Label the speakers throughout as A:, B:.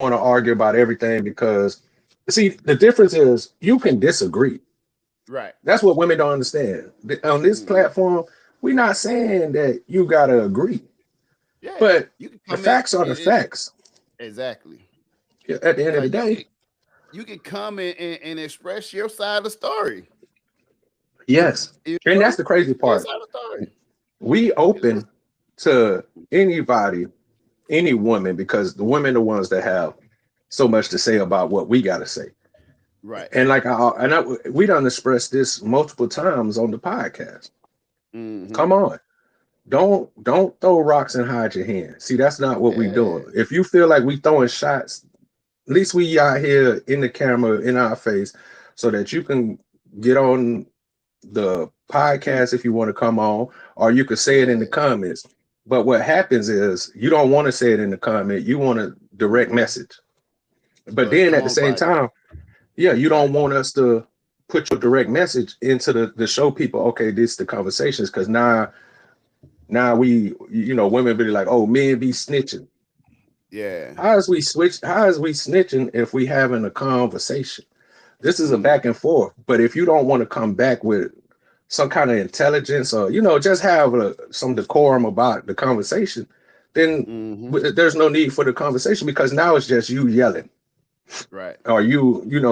A: want to argue about everything because see the difference is you can disagree.
B: Right.
A: That's what women don't understand. On this
B: Hmm.
A: platform, we're not saying that you gotta agree,
B: Yeah,
A: but
B: you can
A: the
B: come in
A: facts are the facts.
B: exactly.
A: At the end of the
B: Cause
A: day,
B: you can come in and express your side of the story.
A: yes.
B: You
A: And that's
B: know,
A: the crazy
B: express your
A: part.
B: side of the story.
A: We
B: And listen,
A: open to anybody, any woman, because the women are the ones that have so much to say about what we gotta say.
B: right.
A: And we done expressed this multiple times on the podcast.
B: Hmm.
A: Come on. Don't throw rocks and hide your hand. See, that's not what we
B: Yeah.
A: doing. If you feel like we throwing shots, at least we out here in the camera in our face so that you can get on the
B: Get your truth.
A: podcast if you want to come on, or you could say it in the
B: Yeah.
A: comments. But what happens is you don't want to say it in the comment, you want a direct message. But then
B: Come
A: at the
B: on,
A: same
B: podcast.
A: time, yeah, you
B: Right.
A: don't want us to put your direct message into the show people, okay, this the conversations, because now we, women be like, oh, men be snitching.
B: Yeah.
A: How is we snitching if we having a conversation? This is a
B: Mm.
A: back and forth. But if you don't want to come back with some kind of intelligence, or just have some decorum about the conversation, then
B: Hmm.
A: there's no need for the conversation, because now it's just you yelling,
B: Right.
A: or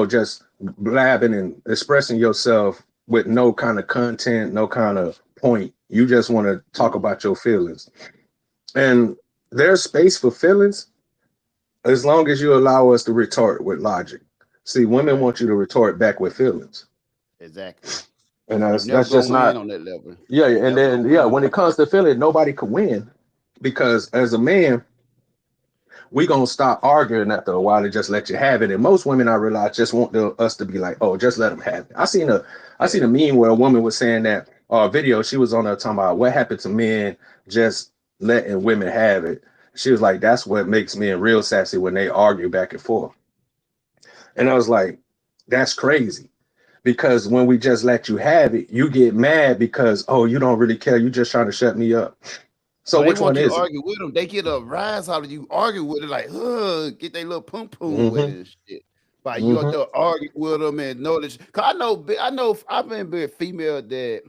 A: just blabbing and expressing yourself with no kind of content, no kind of point. You just want to talk
B: Mm.
A: about your feelings. And there's space for feelings as long as you allow us to retort with logic. See, women
B: Right.
A: want you to retort back with feelings.
B: Exactly.
A: And
B: You
A: that's
B: never
A: that's
B: gonna
A: just
B: win
A: not.
B: on that level.
A: Yeah,
B: You
A: and
B: never gonna
A: then yeah,
B: win on
A: when it
B: that.
A: comes to feeling, nobody could win, because as a man, we gonna stop arguing after a while and just let you have it. And most women, I realize, just want us to be like, oh, just let them have it. I seen a
B: Yeah.
A: meme where a woman was saying that, or a video she was on there talking about what happened to men just letting women have it. She was like, that's what makes men real sassy, when they argue back and forth. And I was like, that's crazy. Because when we just let you have it, you get mad because, oh, you don't really care. You just trying to shut me up. So
B: Oh, they
A: which one
B: want you to
A: is it?
B: argue with them. They get a rise out of you argue with it, like, get their little pum pum with
A: Mm-hmm.
B: it and shit. Like you out
A: Mm-hmm.
B: there argue with them and know that. Cause I know, I've been with female that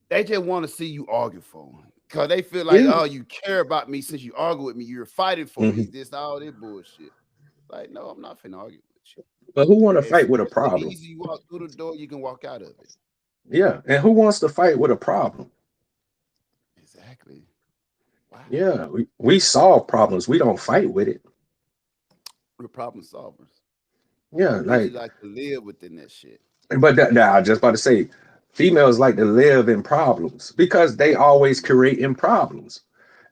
B: they just want to see you argue for them. Cause they feel like,
A: Yeah.
B: oh, you care about me since you argue with me. You're fighting for me.
A: Mm-hmm.
B: This all this bullshit. Like, no, I'm not finna argue with you.
A: But who want to fight with a
B: Especially the
A: problem?
B: easy you walk through the door, you can walk out of it.
A: Yeah. And who wants to fight with a problem?
B: Exactly. Wow.
A: Yeah. We solve problems. We don't fight with it.
B: We're problem solvers.
A: Yeah.
B: We really
A: Like,
B: like to live within that shit.
A: but now I just about to say, females like to live in problems because they always creating problems.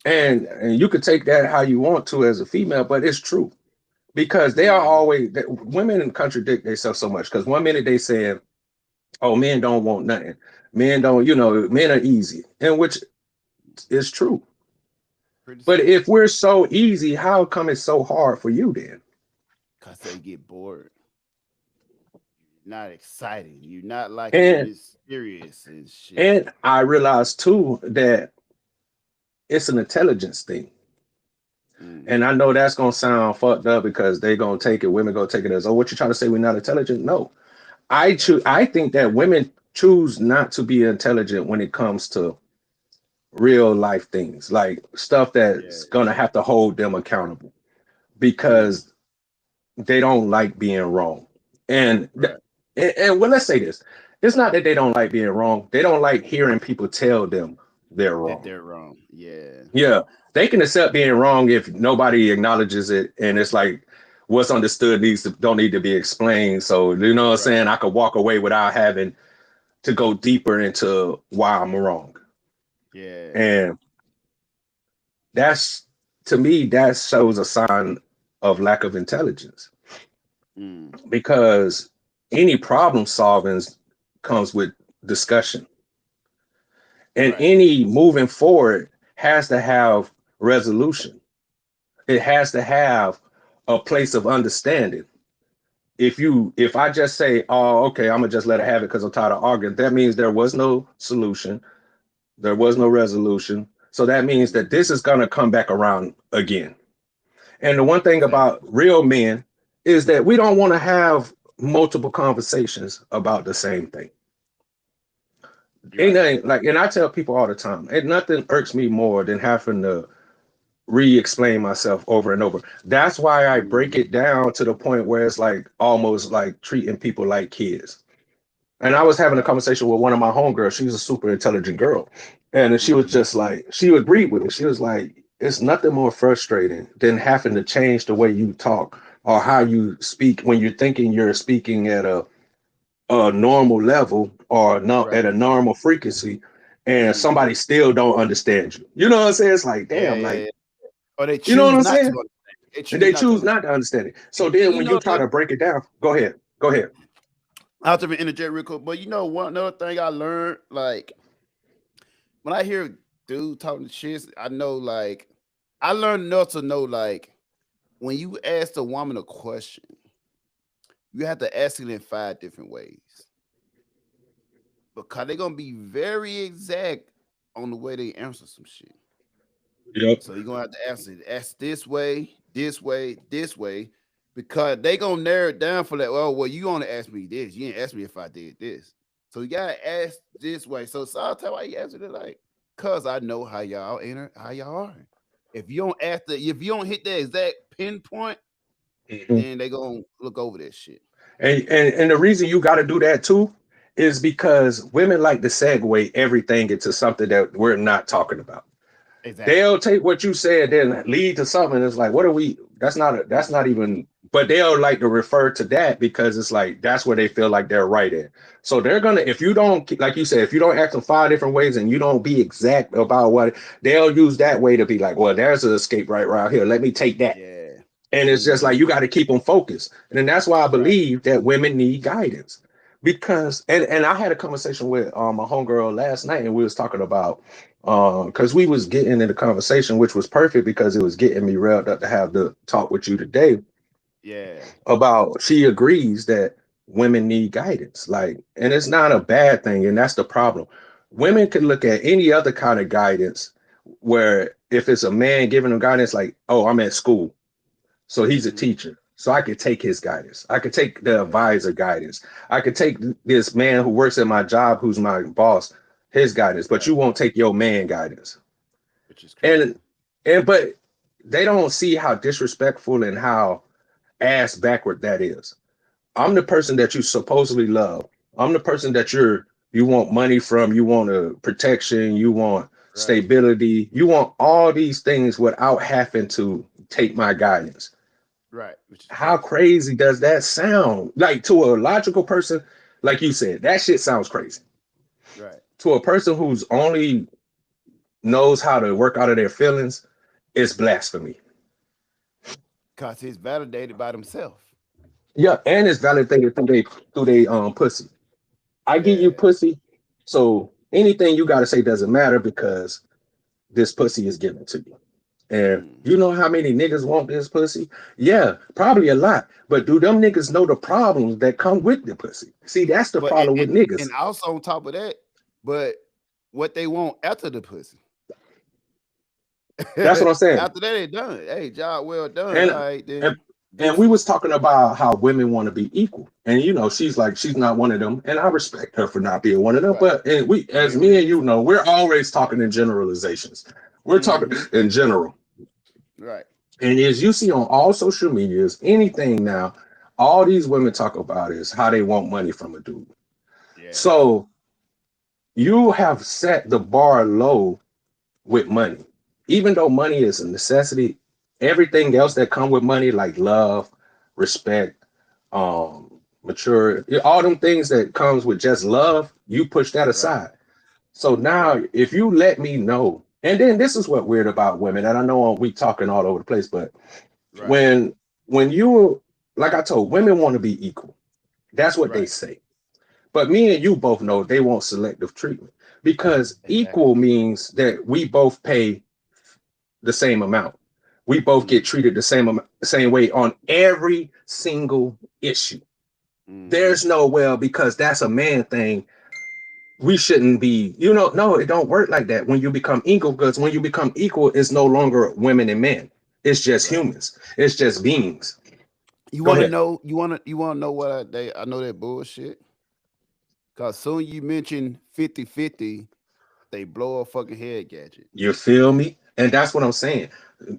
B: Exactly.
A: And you could take that how you want to as a female, but it's true, because they are
B: Hmm.
A: always women contradict themselves so much, because one minute they saying, oh, men don't want nothing, men don't, men are easy, and which is true.
B: Pretty
A: But
B: simple.
A: if we're so easy, how come it's so hard for you then?
B: Cause they get bored. You're not exciting. You're not like you
A: and
B: mysterious and shit.
A: and I realize too that it's an intelligence thing. And
B: Hmm.
A: I know that's gonna sound fucked up, because they gonna take it, women gonna take it as, oh, what you trying to say, we're not intelligent? No,
B: Right.
A: I think that women choose not to be intelligent when it comes to real life things, like stuff
B: Yeah.
A: that's gonna have to hold them accountable,
B: Mm.
A: because they don't like being wrong. And
B: Right.
A: well, let's say this. It's not that they don't like being wrong. They don't like hearing people tell them they're
B: That
A: wrong.
B: they're wrong. Yeah.
A: Yeah. They can accept being wrong if nobody acknowledges it, and it's like what's understood don't need to be explained. So you know what I'm
B: Right.
A: saying? I could walk away without having to go deeper into why I'm wrong.
B: Yeah.
A: And that's, to me, that shows a sign of lack of intelligence,
B: Mm.
A: because any problem solving comes with discussion, and
B: Right.
A: any moving forward has to have resolution. It has to have a place of understanding. If I just say, oh, okay, I'm gonna just let it have it because I'm tired of arguing, that means there was no solution, there was no resolution. So that means that this
B: Mhm.
A: is gonna come back around again. And the one thing
B: Exactly.
A: about real men is that we don't want to have multiple conversations about the same thing.
B: You're
A: Ain't
B: right.
A: nothing like, and I tell people all the time, ain't nothing irks me more than having to re-explain myself over and over. That's why I break
B: Mhm.
A: it down to the point where it's like almost like treating people like kids. And I was having a
B: Right.
A: conversation with one of my homegirls. She's a super intelligent girl. And she was
B: Mhm.
A: just like, she agreed with it. She was like, it's nothing more frustrating than having to change the way you talk or how you speak when you're thinking you're speaking at a normal level or not at
B: Right.
A: a normal frequency, and
B: Mhm.
A: somebody still don't understand you. You know what I'm saying? It's like,
B: Yeah,
A: damn,
B: yeah,
A: like,
B: yeah. Or they
A: you know what
B: choose
A: I'm
B: not to
A: saying?
B: understand. They
A: And
B: choose
A: they
B: not to
A: choose
B: understand.
A: not to understand it. So
B: And
A: then
B: you
A: when you
B: know,
A: try to break it down, go ahead. Go ahead.
B: I'll have to interject real quick, but you know, one another thing I learned, like when I hear dude talking shit, I know, like, I learned enough to know, like, when you ask a woman a question, you have to ask it in 5 different ways because they're gonna be very exact on the way they answer some shit.
A: Yep.
B: So you're gonna have to ask this way, this way, this way, because they gonna narrow it down for that. Well, you only ask me this. You didn't ask me if I did this. So you gotta ask this way. So sometimes why you answer it like, cause I know how y'all enter, how y'all are. If you don't hit that exact pinpoint,
A: Mhm.
B: then they gonna look over that shit.
A: And the reason you got to do that too is because women like to segue everything into something that we're not talking about.
B: Exactly.
A: They'll take what you said then lead to something. It's like, what are we? That's not even. But they'll like to refer to that because it's like that's where they feel like they're right in. So they're gonna, if you don't, like you said, if you don't ask them 5 different ways and you don't be exact about what, they'll use that way to be like, well, there's an escape right around here. Let me take that.
B: Yeah.
A: And it's just like
B: Hmm.
A: you got to keep them focused. And then that's why I
B: Right.
A: believe that women need guidance. Because and I had a conversation with my homegirl last night, and we was talking about because we was getting in the conversation, which was perfect because it was getting me revved up to have the talk with you today
B: Yeah.
A: about she agrees that women need guidance. Like, and it's not a bad thing, and that's the problem. Women can look at any other kind of guidance where if it's a man giving them guidance, like, oh, I'm at school. So he's a
B: Hmm.
A: teacher. So I could take his guidance. I could take the
B: Yeah.
A: advisor guidance. I could take this man who works at my job, who's my boss, his guidance. But
B: Right.
A: you won't take your man guidance.
B: Which is
A: And
B: crazy.
A: but they don't see how disrespectful and how ass backward that is. I'm the person that you supposedly love. I'm the person that you want money from. You want a protection. You want
B: Right.
A: stability. You want all these things without having to take my guidance.
B: Right. Which is
A: How
B: crazy.
A: crazy does that sound? Like to a logical person, like you said, that shit sounds crazy.
B: Right.
A: To a person who's only knows how to work out of their feelings, it's blasphemy.
B: Cause he's validated by himself.
A: Yeah, and it's validated through they pussy. I give you
B: Yeah.
A: pussy, so anything you gotta say doesn't matter because this pussy is given to you. And you
B: Hmm.
A: know how many niggas want this pussy? Yeah, probably a lot. But do them niggas know the problems that come with the pussy? See, that's the
B: But
A: problem with niggas.
B: and also on top of that, but what they want after the pussy.
A: That's what I'm saying.
B: After that, they done. Hey, job well done. All
A: And
B: right,
A: and
B: then
A: and we was
B: deuces.
A: talking about how women want to be equal. And you know, she's like, she's not one of them. And I respect her for not being one of them.
B: Right.
A: But and we, as
B: Being
A: me and you
B: realistic.
A: know, we're always talking in generalizations. We're talking
B: Hmm.
A: in general.
B: Right.
A: And as you see on all social medias, anything now, all these women talk about is how they want money from a dude.
B: Yeah.
A: So you have set the bar low with money. Even though money is a necessity, everything else that come with money, like love, respect, mature, all them things that comes with just love, you push that
B: Right.
A: aside. So now,
B: Right.
A: if you let me know, and then this is what weird about women, and I know we talking all over the place, but
B: Right.
A: when you, like I told, women want to be equal. That's what they
B: Right.
A: say. But me and you both know they want selective treatment because
B: Exactly.
A: equal means that we both pay the same amount. We both get
B: Hmm.
A: treated the same way on every single issue.
B: Hmm.
A: There's no, well, because that's a man thing, we shouldn't be, no, it don't work like that when you become equal, because when you become equal, it's no longer women and men. It's just
B: Right.
A: humans. It's just beings.
B: You
A: Go
B: want to
A: ahead.
B: know? You want to know what I know that bullshit. Cause soon you mention 50-50, they blow a fucking head gadget.
A: You feel me? And that's what I'm saying.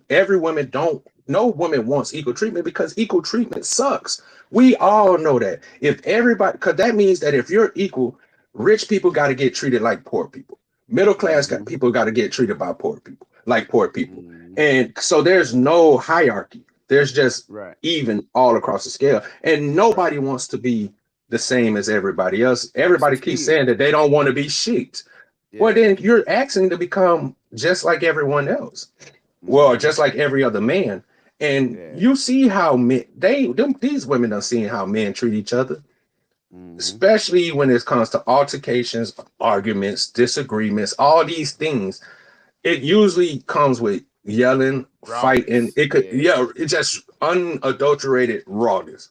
A: Every woman don't no woman wants equal treatment because equal treatment sucks. We all know that. If everybody because that means that if you're equal, rich people got to get treated like poor people. Middle class
B: Mm-hmm.
A: people got to get treated by poor people, like poor people.
B: Mm-hmm.
A: And so there's no hierarchy. There's just
B: Right.
A: even all across the scale. And
B: Right.
A: nobody wants to be the same as everybody else.
B: That's
A: Everybody keeps
B: key.
A: saying that they don't want to be shit. Well,
B: Yeah.
A: then you're asking to become just like everyone else. Well,
B: Mm-hmm.
A: just like every other man. And
B: Yeah.
A: you see how men these women are seeing how men treat each other,
B: Mm-hmm.
A: especially when it comes to altercations, arguments, disagreements, all these things. It usually comes with yelling, fighting.
B: Rawness.
A: It could,
B: Yeah.
A: yeah, it's just unadulterated rawness.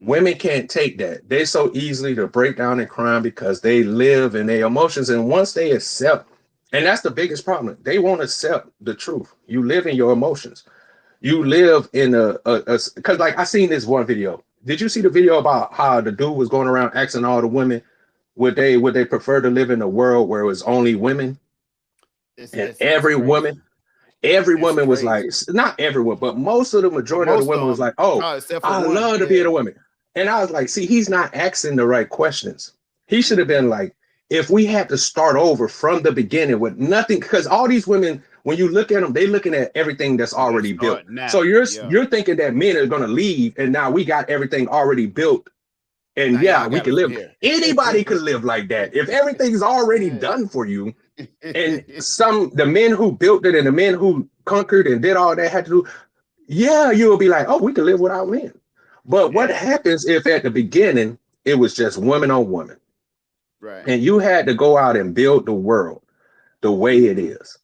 A: Women
B: Mm-hmm.
A: can't take that. They're so easily to break down and cry because they live in their emotions. And once they accept, and that's the biggest problem, they won't accept the truth. You live in your emotions. You
B: Right.
A: live in because like I seen this one video. Did you see the video about how the dude was going around asking all the women would they prefer to live in a world where it was only women
B: It's
A: and
B: it's it's crazy.
A: every
B: It's
A: woman was like,
B: crazy.
A: not everyone, but most of the
B: But
A: majority of the
B: most
A: women
B: of
A: was
B: them,
A: like, oh,
B: except for
A: I
B: one.
A: love to be
B: Yeah.
A: a woman. And I was like, see, he's not asking the right questions. He should have been
B: Mm-hmm.
A: like, if we had to start over from the beginning with nothing, because all these women, when you look at them, they looking at everything that's
B: You gotta
A: already built.
B: start
A: So
B: now. Yeah.
A: you're thinking that men are gonna leave, and now we got everything already built, and
B: Now
A: yeah,
B: y'all
A: we
B: got it
A: can
B: from
A: live.
B: here.
A: Anybody could live like that if everything's already
B: Yeah.
A: done for you. And the men who built it and the men who conquered and did all that had to do, yeah, you will be like, oh, we can live without men. But what
B: Yeah.
A: happens if at the beginning it was just woman on woman
B: Right.
A: and you had to go out and build the world the way it
B: Mm-hmm.
A: is?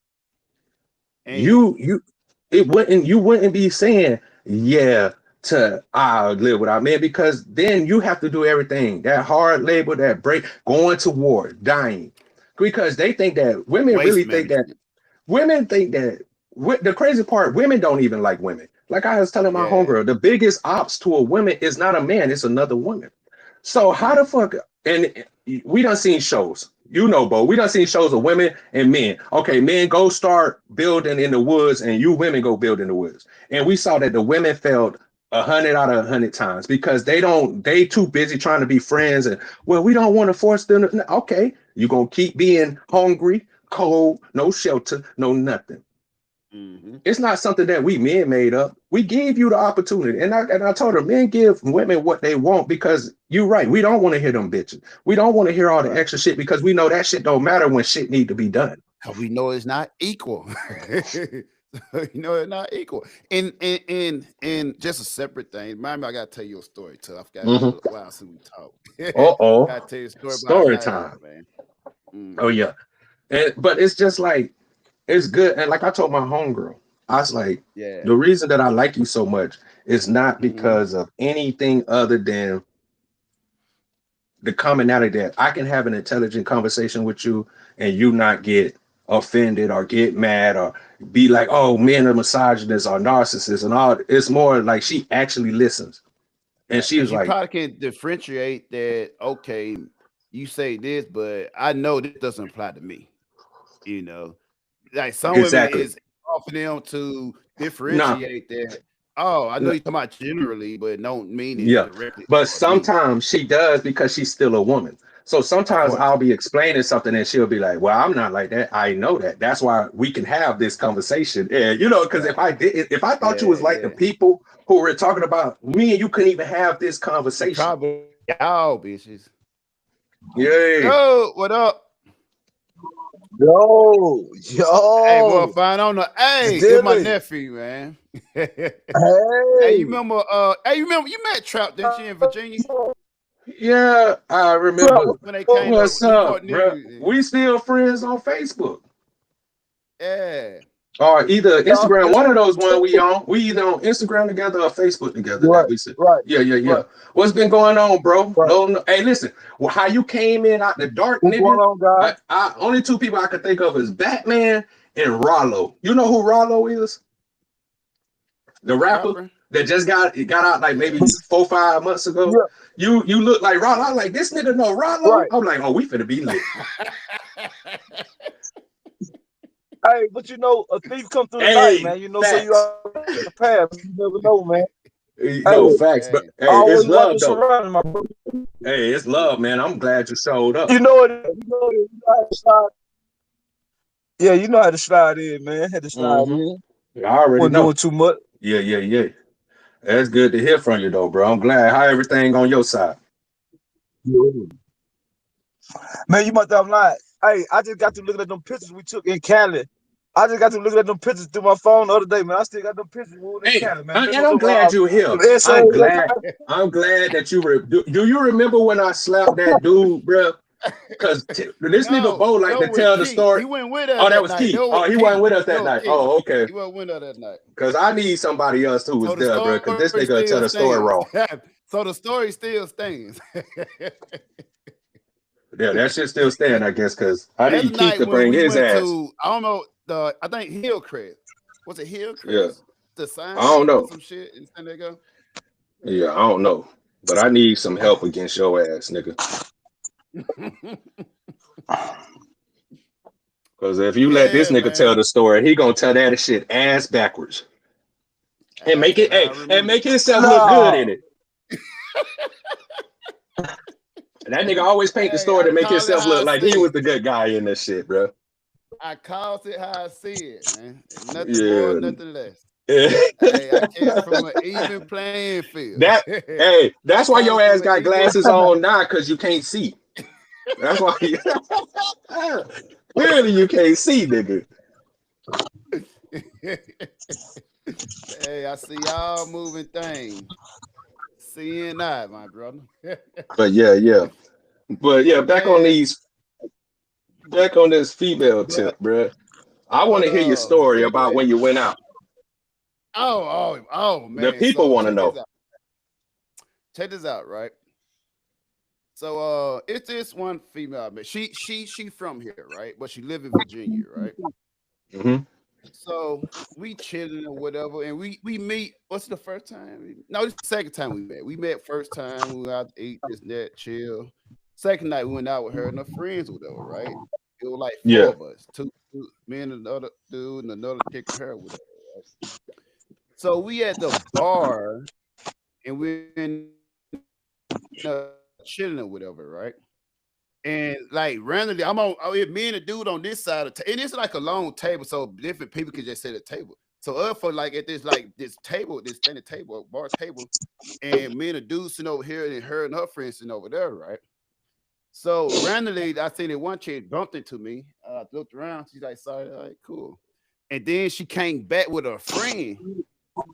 B: And
A: You wouldn't be saying, yeah, to I live without men because then you have to do everything that hard labor, that break, going to war, dying. Because they think that
B: waste management.
A: women think that the crazy part, women don't even like women. Like I was telling my
B: Yeah.
A: homegirl, the biggest ops to a woman is not a man, it's another woman. So how the
B: Mm.
A: fuck? And we done seen shows, you know, Bo. We done seen shows of women and men. Okay, men go start building in the woods, and you women go build in the woods. And we saw that the women failed 100 out of 100 times because they too busy trying to be friends and well, we don't want to force them. Okay, you gonna keep being hungry, cold, no shelter, no nothing.
B: Mm-hmm.
A: It's not something that we men made up. We gave you the opportunity. And I told her, men give women what they want because you're right. We don't want to hear them bitches. We don't want to hear all the
B: Right.
A: extra shit because we know that shit don't matter when shit need to be done.
B: Cause we know it's not equal. It's not equal. And just a separate thing. Mind me, I gotta tell you a story too. I forgot. It's been
A: Mm-hmm.
B: a while since we talked.
A: Uh-oh.
B: Gotta tell you a story about a
A: Story
B: night out,
A: time.
B: man.
A: Oh
B: Mm-hmm.
A: yeah. But it's just like it's good. And like I told my homegirl, I was like,
B: Yeah.
A: the reason that I like you so much is not
B: Mm-hmm.
A: because of anything other than the commonality that I can have an intelligent conversation with you and you not get offended or get mad or be like, oh, men are misogynists or narcissists and all. It's more like she actually listens. And
B: Right.
A: she
B: Because
A: was
B: you
A: like,
B: probably can differentiate that, okay, you say this, but I know this doesn't apply to me. You know, like some women
A: exactly.
B: is hard for them to
A: No,
B: differentiate that. Oh, I know
A: no,
B: you're talking about generally, but don't mean it
A: yeah.
B: directly
A: But
B: toward me.
A: sometimes she does because she's still a woman. So
B: Of
A: sometimes
B: course.
A: I'll be explaining something and she'll be like, well, I'm not like that. I know that. That's why we can have this conversation. And because
B: Right.
A: if I thought you
B: Yeah,
A: was like the
B: yeah.
A: people who were talking about me and you couldn't even have this
B: You
A: conversation.
B: probably y'all bitches.
A: Yay.
B: Yo, what up?
C: Yo,
B: Hey, boy,
C: yo,
B: find on the hey, this my
C: Dilly.
B: nephew, man. Hey, you
C: Hey,
B: remember you met Trap, didn't you, in Virginia
A: Yeah, I remember.
B: when they came to
A: What's
B: Newport
A: up, bro?
B: News?
A: We still friends on Facebook.
B: Yeah.
A: Or either
C: y'all
A: Instagram, one of those one we
C: Facebook.
A: on. We either on Instagram together or Facebook together that
C: Right,
A: we said.
C: right,
A: Yeah, yeah, yeah.
C: right,
A: What's been going on, bro?
C: right.
A: No, no. Hey, listen. Well, how you came in out the dark,
C: What's going
A: nigga?
C: on, guys?
A: I only two people I can think of is Batman and Rollo. You know who Rollo is? the
B: The
A: rapper
B: rapper?
A: that just got out like maybe 4-5 months ago.
C: Yeah,
A: You look like Rollo. I'm like, this nigga know Rollo.
C: right.
A: I'm like, oh, we finna be lit.
C: Hey, but you know, a thief come through the night,
A: Hey,
C: man. You know, so you
A: facts.
C: always prepare. You never know, man. Hey,
A: No facts, but
B: Hey,
A: hey, it's
C: always watch
A: love
C: your
A: though.
C: surroundings, my brother.
A: Hey, it's love, man. I'm glad you showed up.
C: You know it. You know it. You know how to slide. Yeah, you know how to slide in, man. Had to slide
A: Mm-hmm.
C: in.
A: I already
C: Wasn't
A: know.
C: doing too much.
A: Yeah. That's good to hear from you though, bro. I'm glad. How everything on your side?
C: Yeah. Man, you must have lied. Hey, I just got to looking at them pictures we took in Cali. I just got to looking at them pictures through my phone the other day, man. I still got them pictures we were in
A: Hey,
C: Cali, man.
A: and I'm glad you're here.
C: Them essays.
A: I'm glad. I'm glad that you were. Do you remember when I slapped that dude, bro? Because this nigga
B: no,
A: Bo like
B: no,
A: to
B: with
A: tell the
B: Keith.
A: story.
B: He went with us
A: Oh, that
B: that
A: was
B: night.
A: Keith.
B: No,
A: Oh,
B: with
A: he wasn't
B: Keith.
A: with us that
B: No,
A: night.
B: Keith.
A: Oh, okay.
B: He went with us that night.
A: Because I need somebody else who was
B: So the
A: there, bro. Because this
B: story
A: nigga will tell
B: still
A: the story
B: stands.
A: wrong.
B: So the story still stands.
A: Yeah, that shit still stand, I guess, because I
B: That's
A: need
B: the
A: Keith
B: night
A: to
B: when
A: bring
B: we
A: his
B: went
A: ass.
B: to, I don't know, I think Hillcrest. Was it
A: Yeah,
B: Hillcrest? The
A: I don't
B: sign or
A: know.
B: some shit in San Diego?
A: Yeah, I don't know. But I need some help against your ass, nigga. Because if you let this
B: Yeah,
A: nigga tell
B: man.
A: the story, he gonna tell that shit ass backwards and make
B: That's
A: it,
B: how
A: hey,
B: I
A: and
B: remember
A: make
B: it.
A: himself look good in
C: No.
A: it. And that nigga always paint the
B: Hey,
A: story
B: I
A: to make
B: call it
A: himself
B: how
A: look
B: I
A: like he
B: see
A: was
B: it.
A: the good guy in this shit, bro.
B: I calls it how I see it, man. And nothing more,
A: Yeah.
B: nothing less. Hey, I came from an even playing field.
A: That hey,
B: I
A: that's why
B: come
A: your
B: from
A: ass
B: an
A: got
B: even.
A: glasses on now because you can't see. That's why clearly you can't see, nigga.
B: Hey, I see y'all moving things. Seeing that, my brother.
A: But yeah. But yeah,
B: Man,
A: back on this female
B: but
A: tip, bro. I want
B: but
A: to hear your story
B: yeah, go
A: about
B: ahead.
A: when you went out.
B: Oh
A: The
B: man.
A: people
B: So
A: want to know.
B: check this out, right? So it's this one female I met. She from here, right? But she live in Virginia, right?
A: Hmm.
B: So we chilling or whatever, and we meet. What's the first time? No, it's the second time we met. We met first time we went out to eat this that chill. Second night we went out with her and her friends or whatever, right? It was like four
A: Yeah.
B: of us, two men and another dude and another chick and her, whatever. Right? So we at the bar and we're in chilling or whatever, right? And like randomly, me and the dude on this side of and it's like a long table, so different people can just sit at the table. So us for like at this table, this standing table, bar table, and me and the dude sitting over here, and her and her friends sitting over there, right? So randomly, I seen that one chick bumped into me. I looked around, she's like, "Sorry, all right, cool." And then she came back with her friend,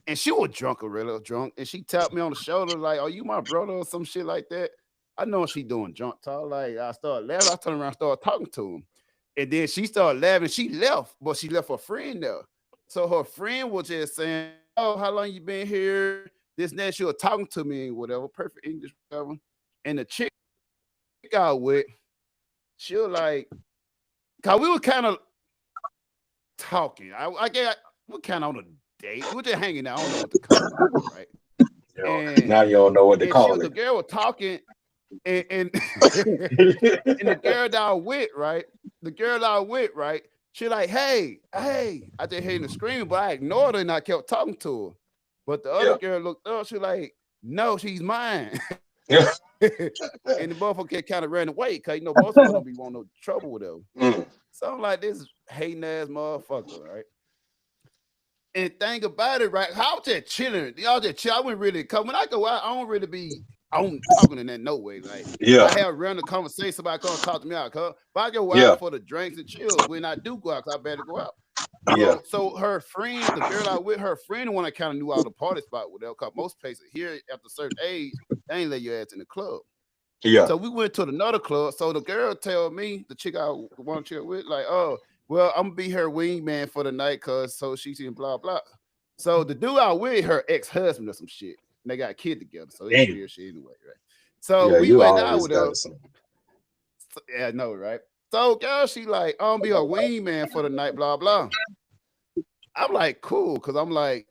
B: and she was drunk, a real drunk, and she tapped me on the shoulder like, "Are you my brother?" or some shit like that. I know she doing drunk talk. Like I started laughing. I turned around, started talking to him, and then she started laughing. She left, but she left her friend there. So her friend was just saying, "Oh, how long you been here?" This and that. She was talking to me, whatever, perfect English, whatever. And the chick I was with, she was like, "Cause we were kind of talking. I guess we're kind of on a date. We're just hanging out. I don't know what to call it, right?" And
A: Now you don't know what to call
B: the
A: it.
B: girl was talking, and and the girl that I with, right? The girl that I with, right? She like, hey. I just heard the screaming, but I ignored her and I kept talking to her. But the other
A: Yeah.
B: girl looked up, she like, no, she's mine.
A: Yeah.
B: And the motherfucker kind of ran away because most of them don't be want no trouble with them.
A: Mm.
B: So I'm like, this hating ass motherfucker, right? And think about it, right? How just chilling. Y'all just chill. I wouldn't really come. When I go out, I don't really be on talking in that no way. Like if I
A: Yeah.
B: have random conversation, somebody come talk to me out. Cause if I go
A: Yeah.
B: out for the drinks and chill, when I do go out, cause I better go out.
A: Yeah.
B: Well, so her friend, the girl out with her friend, the one that kind of knew all the party spot with her. Cause most places here after a certain age, they ain't let your ass in the club.
A: Yeah.
B: So we went to another club. So the girl tell me, the chick I want to chill with, like, oh, well, I'm gonna be her wingman for the night, cause so she's in blah blah. So the dude out with her ex-husband or some shit. And they got a kid together. So it's
A: Damn.
B: weird shit anyway, right? So
A: Yeah,
B: we
A: you
B: went out
A: always
B: with her.
A: got some.
B: Yeah, I know, right? So girl, she like, I'm gonna be a wingman for the night, blah blah. I'm like, cool, cause I'm like,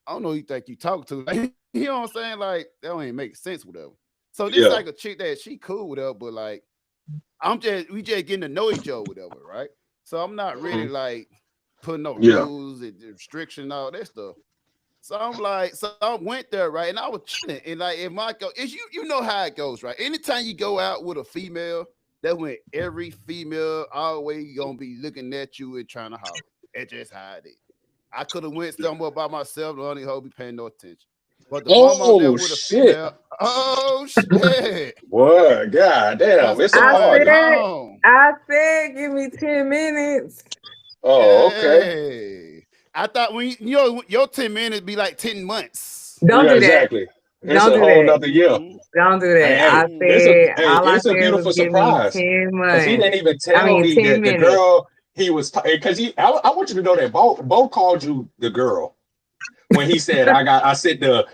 B: I don't know who you think you talk to. Like, you know what I'm saying? Like, that don't even make sense, whatever. So this
A: Yeah.
B: like a chick that she cool with her, but like we just getting to know each other, whatever, right? So I'm not really like putting no
A: Yeah.
B: rules and restriction, all that stuff. So I'm like, so I went there, right? And I was chilling. And like, if my go, it's you know how it goes, right? Anytime you go out with a female, that's when every female always gonna be looking at you and trying to holler. That's just how it is. I could have went somewhere by myself, the only hoe be paying no attention. But the moment I'm there
A: Oh
B: with a
A: shit!
B: female, oh shit.
A: What? God damn! It's a party.
D: I said, give me 10 minutes.
A: Oh, okay.
B: Hey. I thought when you know your 10 minutes be like 10 months.
D: Don't do that.
A: Exactly. It's
D: Don't
A: a
D: do
A: whole
D: that.
A: nother year.
D: Don't do that.
A: Hey,
D: I said, all I
A: it's a
D: said
A: beautiful
D: was give
A: surprise.
D: me 10
A: Because he
D: months.
A: didn't even tell me
D: 10
A: that the
D: minutes.
A: girl he was because I want you to know that Bo called you the girl when he said I sent the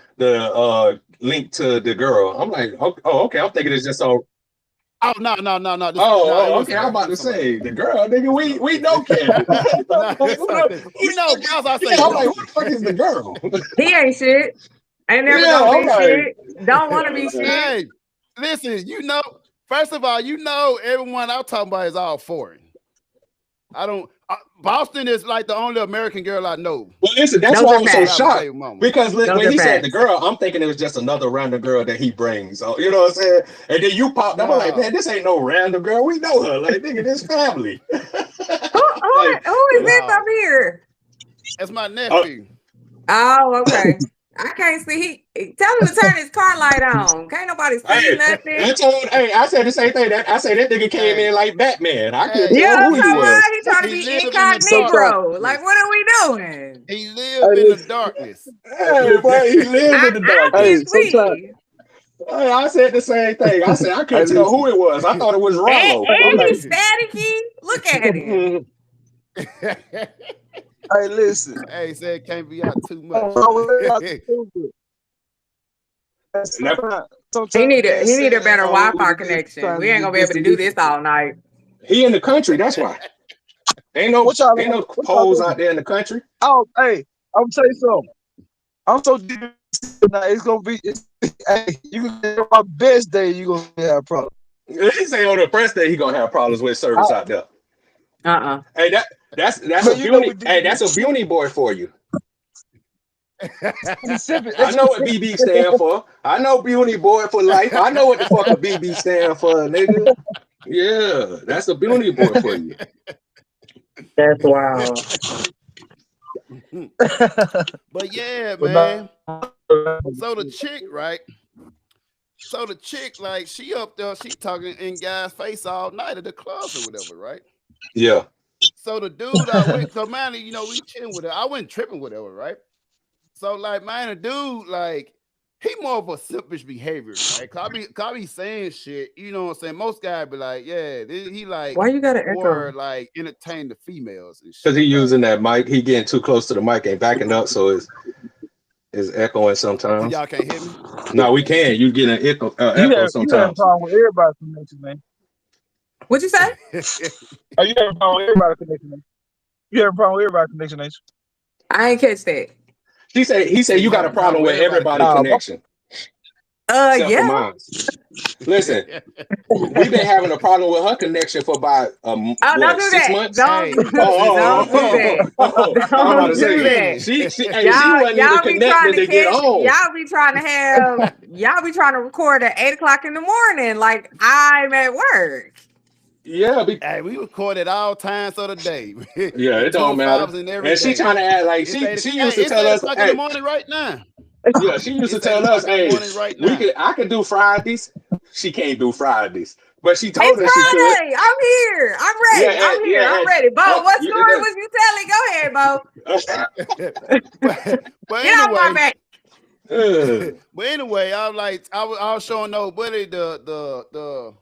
A: link to the girl. I'm like, oh okay, I'm thinking it's just so.
B: Oh no.
A: Okay. I'm about to say the girl, nigga. We know Kevin.
B: You know, girls I say.
A: I'm like, who the fuck is the girl?
D: He ain't shit. Ain't never gonna be shit. Don't want to be shit.
B: Hey, listen, you know, first of all, you know, everyone I'm talking about is all foreign. I don't. Boston is like the only American girl I know.
A: Well, listen, that's
D: Those
A: why
D: are
A: I'm so
D: facts.
A: shocked because when he said the girl, I'm thinking it was just another random girl that he brings. So, you know what I'm saying? And then you popped up, I'm like, man, this ain't no random girl. We know her. Like, nigga, this family.
D: Who is this up here?
B: That's my nephew.
D: Oh, okay. I can't see. Tell him to turn his car light on. Can't nobody see nothing.
A: I said the same thing. I said that nigga came in like Batman. I couldn't tell who he was.
D: He trying to be incognito. Like, what are we doing?
B: He lived in the darkness.
A: Hey, boy, he lived in the darkness. I said the same thing. I said I couldn't tell who it was. I thought it was Rollo.
D: And he's staticky. Look at him.
C: Hey, listen.
B: Hey, said it can't be out too much.
D: He need a better Wi-Fi connection. We ain't gonna be able to do this all night.
A: He in the country, that's why. Ain't no poles out there in the country.
C: Oh, hey, I'm gonna tell you something. I'm so deep now. It's gonna be. Hey, you can get my best day. You gonna have problems.
A: He say on the first day he gonna have problems with service out there. Hey, that's a beauty. Hey, that's a beauty boy for you. I know what BB stand for. I know beauty boy for life. I know what the fuck a BB stand for, nigga. Yeah, that's a beauty boy for you.
D: That's wild.
B: But yeah, man. So the chick, right? So the chick, like, she up there, she talking in guys' face all night at the clubs or whatever, right?
A: Yeah.
B: So the dude I went, so man, you know, we chilling with her. I wasn't tripping with her, right? So like, man, the dude, like, he more of a selfish behavior, right? Cause I be saying shit, you know what I'm saying? Most guys be like, yeah, he like,
D: why you gotta echo?
B: Like entertain the females and shit.
A: Because he using that mic, he getting too close to the mic, ain't backing up, so it's echoing sometimes.
B: Y'all can't hear me?
A: No, we can. You get an echo sometimes.
C: You have a problem with everybody's connection, man.
D: What'd you say?
C: Oh, you have a problem with everybody's connection, man. You have a problem with everybody's connection, ain't you?
D: I ain't catch that.
A: He said you got a problem with everybody's connection.
D: Yeah.
A: Listen, we've been having a problem with her connection for about
D: don't do
A: 6
D: that.
A: months.
D: Don't do that.
A: I'm about to say she wasn't even connected to get on.
D: Y'all be trying to record at 8:00 in the morning, like I'm at work.
A: Yeah,
B: hey, we recorded all times of the day.
A: Yeah, it don't matter. And she trying to act like she used to tell us,
B: in the morning right now.
A: Yeah, she used to tell us, hey, I can do Fridays. She can't do Fridays. But she told us she could.
D: I'm here. I'm ready. I'm ready. Bo, what story was you telling? Go ahead, Bo.
B: But
D: get off my back.
B: But anyway, I was showing nobody the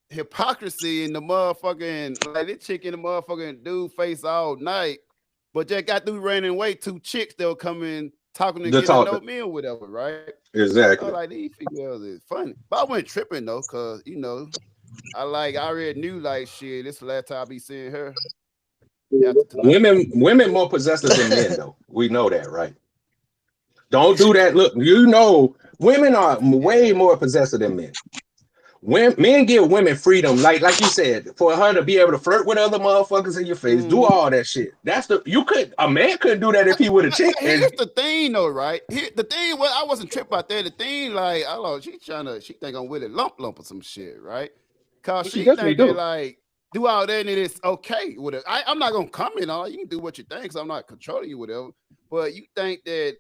B: hypocrisy in the motherfucking, like, this chick in the motherfucking dude face all night, but just got through running away. 2 chicks that were coming talking to get to know me or whatever, right?
A: Exactly.
B: I was like, these females is funny, but I wasn't tripping though, cause you know, I already knew, like, shit, this is the last time I be seeing her.
A: Women more possessive than men though. We know that, right? Don't do that. Look, you know, women are way more possessive than men. When men give women freedom, like you said, for her to be able to flirt with other motherfuckers in your face, do all that shit. That's a man couldn't do that if he would a chick.
B: Here's the thing, though, right? The thing, well, I wasn't tripped out there. The thing, like, I don't know, she think I'm Willie Lump or some shit, right? Cause she think that, like, do all that and it's okay with it. I'm not gonna comment on it. You can do what you think, because I'm not controlling you, whatever. But you think that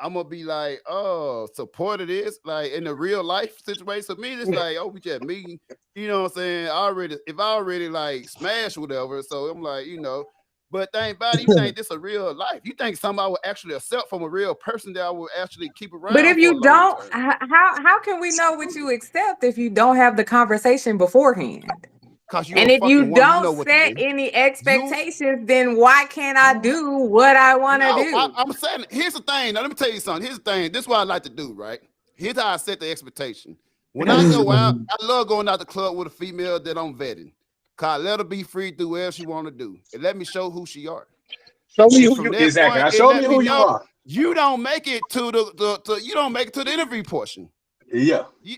B: I'm gonna be like, oh, support of this, like in the real life situation. So me, it's like, oh, we just meeting, you know what I'm saying? If I already like smash whatever, so I'm like, you know, but think about it, you think this a real life. You think somebody would actually accept from a real person that I would actually keep around.
D: But if you don't, how can we know what you accept if you don't have the conversation beforehand? And if you don't set any expectations, then why can't I do what I want to do?
B: I'm saying, here's the thing. Now, let me tell you something. Here's the thing. This is what I like to do, right? Here's how I set the expectation. When I go out, I love going out the club with a female that I'm vetting. Cause let her be free to do whatever she want to do. And let me show who she are.
A: Show me who you exactly. Show me who you are.
B: You don't make it to the interview portion.
A: Yeah.
B: You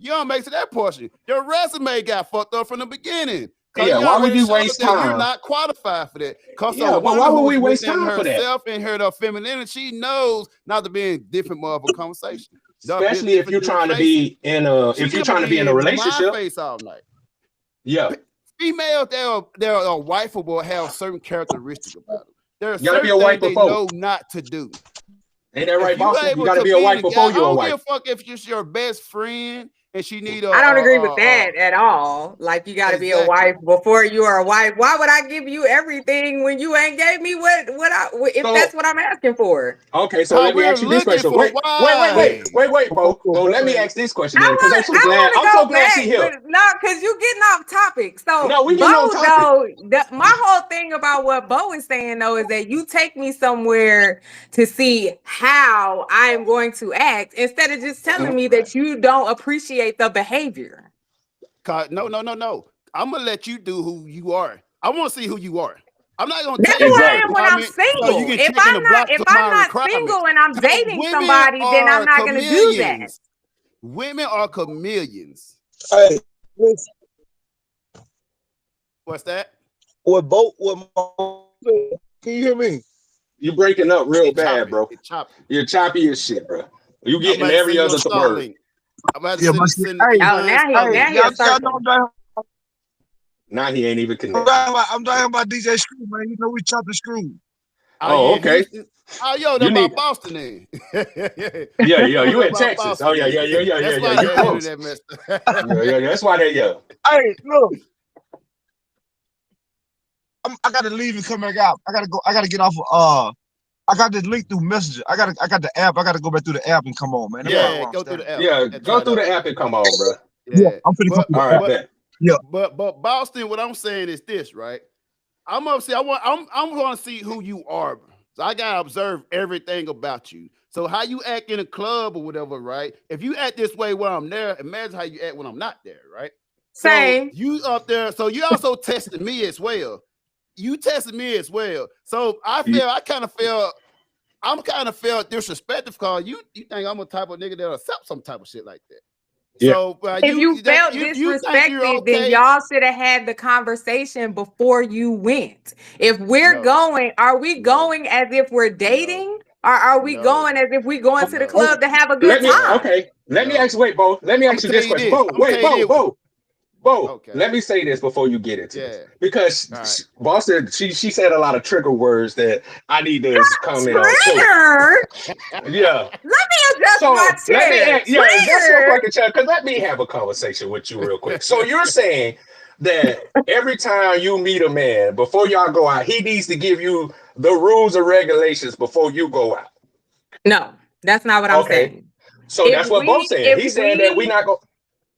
B: don't make it to that portion. Your resume got fucked up from the beginning.
A: Yeah, why would you waste time?
B: You're not qualified for that.
A: Yeah, but why would we waste time for that?
B: Herself and her femininity, she knows not to be in different motherfucking conversation.
A: Especially if you're trying to be in a relationship.
B: Face all night.
A: Yeah.
B: Females, they're a wife will have certain characteristics about them. There are
A: certain things
B: they know not to do.
A: Ain't that right, boss? You gotta be a wife before you're a wife.
B: I don't give a fuck if she's your best friend and she need a.
D: I don't agree with that at all. Like you got to be a wife before you are a wife. Why would I give you everything when you ain't gave me that's what I'm asking for?
A: Okay, so let me ask you this question. Wait, bro. Let me ask this question because I'm so glad she's here.
D: No, because you're getting off topic. So
A: no, we getting off topic.
D: My whole thing about what Bo is saying though is that you take me somewhere to see how I am going to act instead of just telling me that you don't appreciate the behavior.
B: No. I'm gonna let you do who you are. I want to see who you are. I'm not gonna.
D: That's who I am when I'm single. If I'm not single and I'm dating somebody, then I'm not gonna do that.
B: Women are chameleons.
C: Hey,
B: what's that?
C: Can you hear me?
A: You're breaking up real bad, bro. You're choppy as shit, bro. You getting every other word.
B: I'm about to
A: now he ain't even connected.
C: I'm talking about DJ Screw, man. You know we chopping Screw.
A: Oh, okay.
B: Oh, yo, that's about Boston then.
A: Yeah, you in Texas. Oh, yeah. That's why they yell.
C: Hey, look. I gotta leave and come back out. I gotta get off of I got the link through Messenger. I got the app. I gotta go back through the app and come on, man.
B: Go through the app.
A: Yeah, go through the app and come on, bro.
C: Yeah, I'm finna come
A: all right, bet.
C: Yeah.
B: But Boston, what I'm saying is this, right? I'm gonna see who you are. So I gotta observe everything about you. So how you act in a club or whatever, right? If you act this way when I'm there, imagine how you act when I'm not there, right?
D: Same.
B: So you up there, so you also tested me as well. You tested me as well. So I'm kind of felt disrespectful because you think I'm a type of nigga that'll accept some type of shit like that.
A: Yeah.
B: So
D: if you felt disrespected, then y'all should have had the conversation before you went. If we're going, are we going as if we're dating? Or are we going as if we going to the club to have a good time?
A: Let me ask you this question. Bo, let me say this before you get into this. Because Boston, she said a lot of trigger words that I need to comment on too. Yeah.
D: Let me adjust my chair.
A: That's your fucking chair. Because let me have a conversation with you real quick. So you're saying that every time you meet a man, before y'all go out, he needs to give you the rules and regulations before you go out?
D: No, that's not what I'm saying.
A: So that's what Bo's saying. He's saying that we're not going.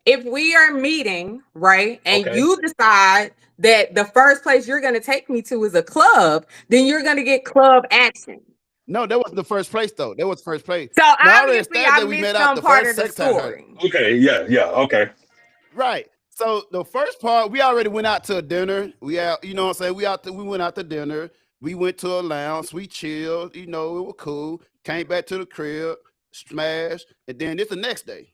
D: If we are meeting, right, and you decide that the first place you're going to take me to is a club, then you're going to get club action.
B: No, that wasn't the first place, though. That was the first place.
D: So obviously, I missed some part of the story.
A: Okay, yeah, okay.
B: Right. So the first part, we already went out to a dinner. We out, you know what I'm saying? We went out to dinner. We went to a lounge, we chilled, it was cool. Came back to the crib, smashed, and then it's the next day.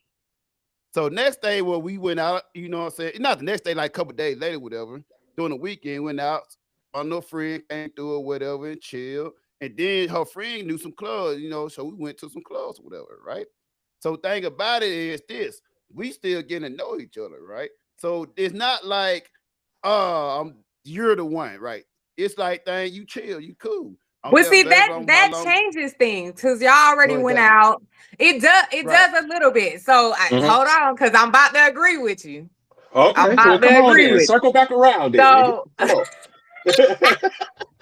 B: So next day, we went out, you know what I'm saying? Not the next day, like a couple days later, whatever. During the weekend, went out. My no friend came through or whatever and chilled. And then her friend knew some clubs, so we went to some clubs or whatever, right? So thing about it is this: we still getting to know each other, right? So it's not like, you're the one, right? It's like, dang, you chill, you cool.
D: Well, see, that changes things because y'all already went out. It does a little bit. So hold on, because I'm about to agree with you.
A: Okay, I'm about to agree with you. Circle back around.
D: So,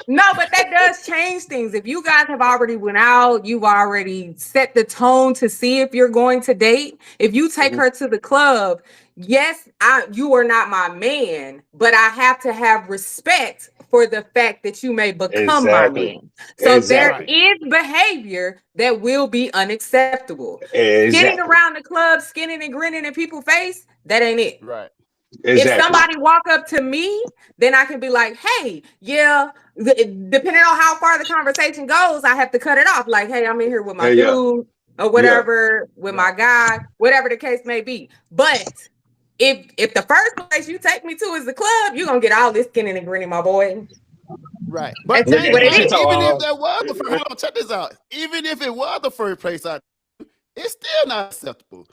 D: no, but that does change things. If you guys have already went out, you've already set the tone to see if you're going to date. If you take her to the club, yes, you are not my man, but I have to have respect for the fact that you may become my man. So there is behavior that will be unacceptable. Getting around the club, skinning and grinning in people's face, that ain't it.
B: Right.
D: If somebody walk up to me, then I can be like, hey, yeah, depending on how far the conversation goes, I have to cut it off. Like, hey, I'm in here with my dude or whatever, with my guy, whatever the case may be. But if the first place you take me to is the club, you're gonna get all this skinning and grinning, my boy.
B: Right. But even if that was the first, check this out. Even if it was the first place it's still not acceptable.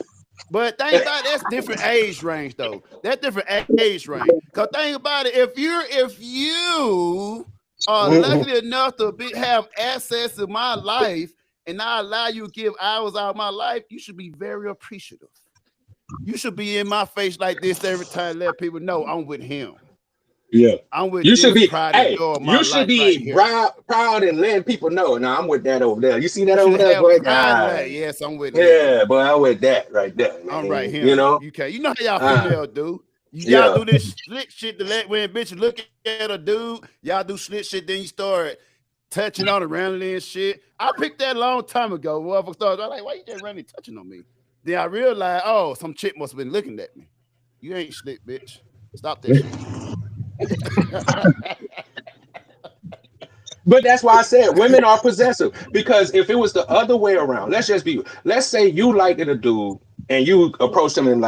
B: But think about it, that's different age range though. That's different age range. Cause think about it, if you are lucky enough to have access to my life and I allow you to give hours out of my life, you should be very appreciative. You should be in my face like this every time, let people know I'm with him.
A: Yeah,
B: I'm with
A: you. Should be
B: proud.
A: Hey, you should be proud and letting people know. Now I'm with that over there. You see that over there, boy?
B: Yes, I'm with.
A: Yeah, boy, I'm with that right there. Man.
B: I'm right here.
A: You know
B: how y'all female do. Y'all do this slick shit to let when bitches look at a dude. Y'all do slick shit, then you start touching on it randomly and shit. I picked that a long time ago. Whoever started, I'm like, why you just randomly touching on me? Then I realized, some chick must have been looking at me. You ain't slick, bitch. Stop that shit.
A: But that's why I said women are possessive, because if it was the other way around, let's say you like a dude and you approach him and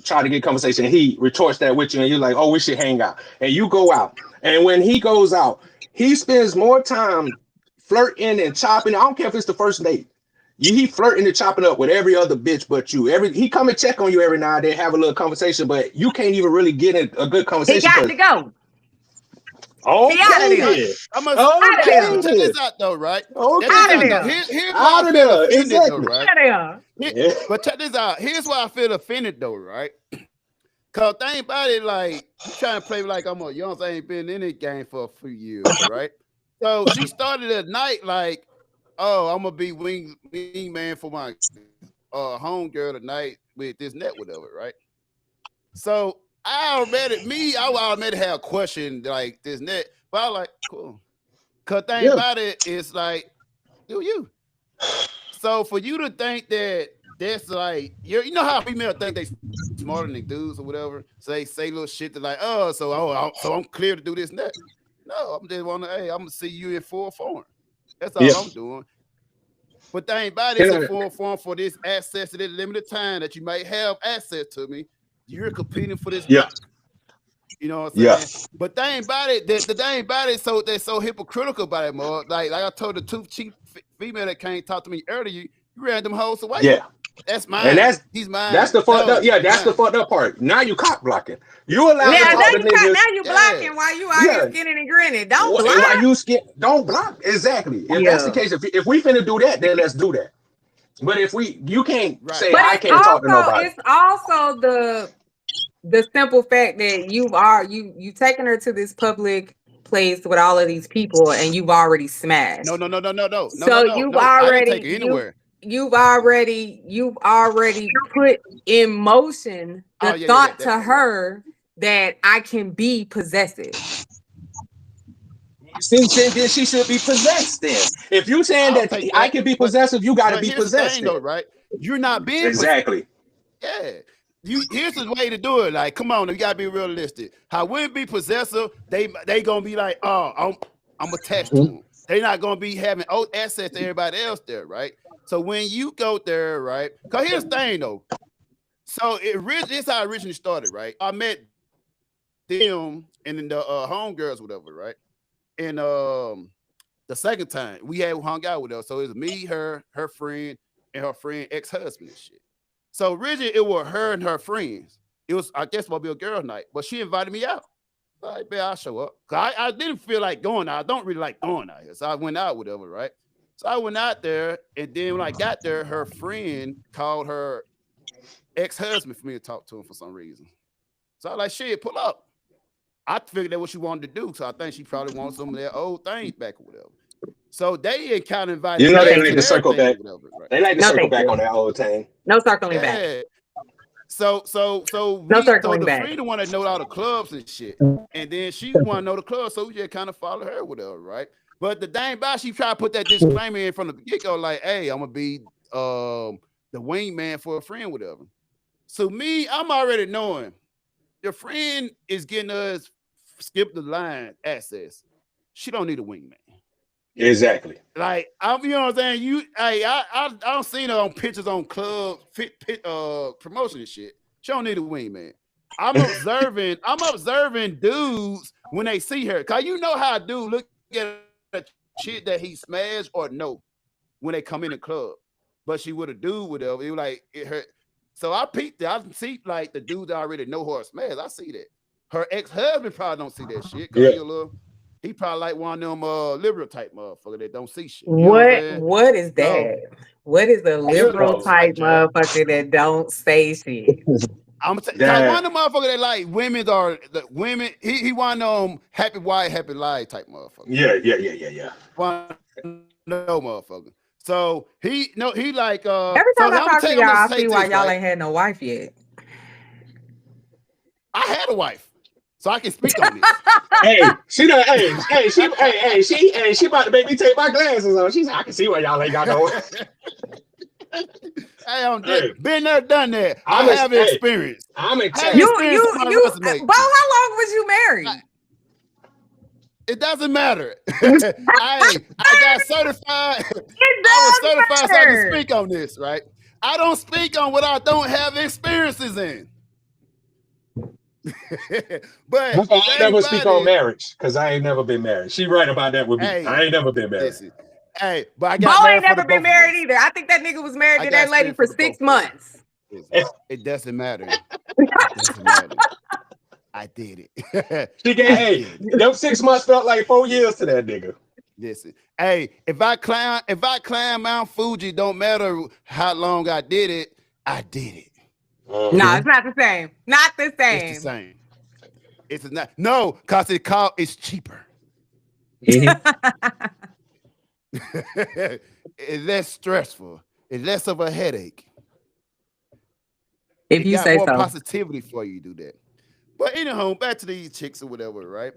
A: try to get conversation, and he retorts that with you and you're like, oh, we should hang out, and you go out, and when he goes out, he spends more time flirting and chopping. I don't care if it's the first date. He flirting and chopping up with every other bitch but you. He come and check on you every now and then, have a little conversation, but you can't even really get a good conversation.
D: He got to go.
A: Okay.
B: I'm gonna check this out though, right?
A: Okay.
B: Out of there.
A: Exactly.
B: Right? But check this out. Here's why I feel offended though, right? Cause think about it, like you trying to play like I'm a young, I ain't been in this game for a few years, right? So she started at night like, oh, I'm gonna be wing man for my home girl tonight with this net, whatever, right? So I already have a question like this net, but I was like, cool. Cause thing about it is like, do you? So for you to think that's like, you know how females think they smarter than dudes or whatever, so they say little shit to like, so I'm clear to do this and that. No, I'm just wondering, hey, I'm gonna see you in full form. That's all I'm doing. But thing about it, it's a full form for this access to this limited time that you might have access to me. You're competing for this block. You know what I'm saying? But thing about it, the thing about it, so they're so hypocritical about it, more. Like I told the two chief female that came talk to me earlier, you ran them hoes away.
A: Yeah.
B: That's mine.
A: And
B: he's mine.
A: That's the fucked up. Yeah, that's the fucked up part. Now you cock blocking. You allowed to talk to niggas.
D: Now you blocking while you out here skinning and grinning. Don't block.
A: Why you don't block. Exactly. If that's the case, if we finna do that, then let's do that. But if you can't say I can't talk to nobody.
D: It's also the simple fact that you taking her to this public place with all of these people and you've already smashed.
B: No.
D: So you've already take her anywhere. You've already put in motion the thought to her that I can be possessive.
A: Then she should be possessed. Then, if you're saying that I can be possessive, you got to be possessed,
B: though, right? You're not being
A: exactly.
B: Here's the way to do it. Like, come on, you gotta be realistic. How women be possessive, they gonna be like, oh, I'm attached to them. They're not gonna be having access to everybody else there, right? So when you go there, right? Cause here's the thing though. So this is how it originally started, right? I met them and then the homegirls, whatever, right? And the second time we had hung out with her. So it was me, her friend, and her friend ex-husband and shit. So originally it was her and her friends. It was, I guess, supposed to be a girl night, but she invited me out. So I bet I'll show up. Cause I didn't feel like going out. I don't really like going out here. So I went out, whatever, right? So I went out there, and then when I got there, her friend called her ex-husband for me to talk to him for some reason. So I was like, shit, pull up. I figured that's what she wanted to do. So I think she probably wants some of their old things back or whatever. So they kind of invited.
A: You know they like to circle back. Whatever, right? They like to circle back on that old thing.
D: No circling back.
B: So the friend want to know all the clubs and shit, and then she want to know the clubs, so we just kind of follow her with her, right? But the dang about she tried to put that disclaimer in from the get-go, like, hey, I'm gonna be the wingman for a friend, whatever. So me, I'm already knowing your friend is getting us skip the line access. She don't need a wingman.
A: Exactly.
B: Like you know what I'm saying? I don't see her on pictures on club promotion and shit. She don't need a wingman. I'm observing dudes when they see her. Cause you know how a dude look at a shit that he smashed or no when they come in the club. But she would a dude whatever. It was like it hurt. So I peeped it. I see like the dudes that already know her smash. I see that. Her ex-husband probably don't see that shit. Cause he probably like one of them liberal type motherfucker that don't see shit.
D: What is that? What is a liberal type motherfucker that don't say shit?
B: I'm like one of the motherfuckers that like women are the women. He one of them happy wife, happy life type motherfucker.
A: Yeah.
B: One no motherfucker. So he like
D: every time I talk to y'all, I see why y'all ain't had no wife yet.
B: I had a wife. So I can speak on this.
A: She about to make me take my glasses on. She's I can see why y'all ain't got no.
B: Been there, done that. I have experience.
A: I'm
D: excited. Bo, how long was you married?
B: It doesn't matter. I got certified. I was certified so I can speak on this, right? I don't speak on what I don't have experiences in. But
A: I never speak on marriage because I ain't never been married. She right about that with me. I ain't never been married.
B: Listen, but I got
D: Bo ain't never been married either. I think that nigga was married to that lady for 6 months.
B: It doesn't matter. It doesn't matter. I did it.
A: She gave them 6 months felt like 4 years to that nigga.
B: Listen, if I climb Mount Fuji, don't matter how long I did it, I did it.
D: No, it's not the same. Not the same.
B: It's the same. It's not. No, because it's cheaper.
A: Mm-hmm.
B: It's less stressful. It's less of a headache.
D: If you say
B: more
D: so.
B: Positivity for you to do that. But anyhow, back to these chicks or whatever, right?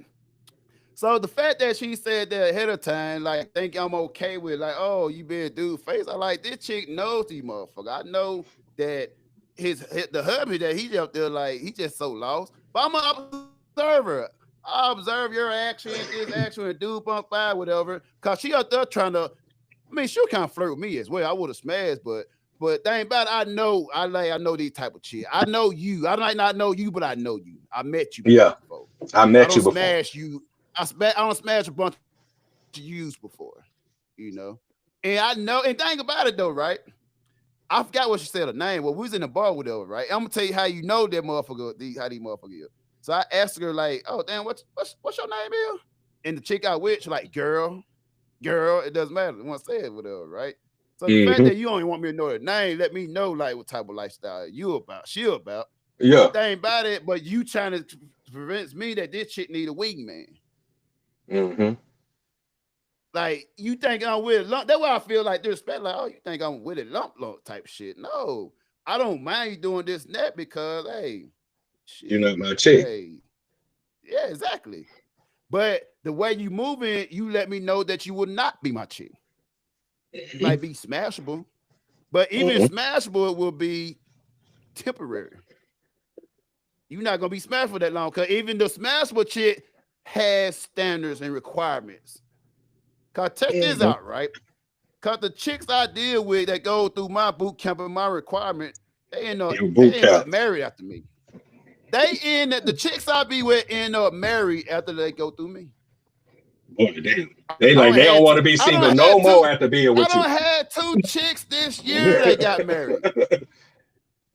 B: So the fact that she said that ahead of time, like, think I'm okay with, like, oh, you been dude face. I like this chick knows these motherfuckers. I know that the hubby that he's up there, like, he just so lost. But I'm an observer. I observe your action, this action, and dude bump by, whatever. Cause she up there trying to, I mean, she'll kind of flirt with me as well. I would have smashed, but thing about it, I know these type of shit. I know you. I might not know you, but I know you. I met you.
A: Before. I met you before.
B: Smash you. I don't smash a bunch of yous before, you know. And I know, and think about it though, right? I forgot what she said her name. Well, we was in the bar with her, right? I'm gonna tell you how you know that motherfucker, how these motherfuckers is. So I asked her, like, oh damn, what's your name is? And the chick I with, she like, girl, it doesn't matter. I want to say it with her, right? So the fact that you only want me to know her name, let me know like what type of lifestyle you about, she about.
A: Yeah.
B: Thing about it, but you trying to convince me that this chick need a wingman.
A: Mm-hmm.
B: Like, you think I'm with a lump? That's why I feel like disrespect. Like, oh, you think I'm with a lump type shit? No, I don't mind you doing this and that because, hey, shit,
A: you're not my chick.
B: Hey, yeah, exactly. But the way you moving, you let me know that you would not be my chick. It might be smashable, but even smashable will be temporary. You're not gonna be smashed for that long because even the smashable chick has standards and requirements Cause check this out, right? Cause the chicks I deal with that go through my boot camp and my requirement, they end up married after me. The chicks I be with end up married after they go through me.
A: Boy, they don't want to be single no more after being with you.
B: I done had 2 chicks this year that got married.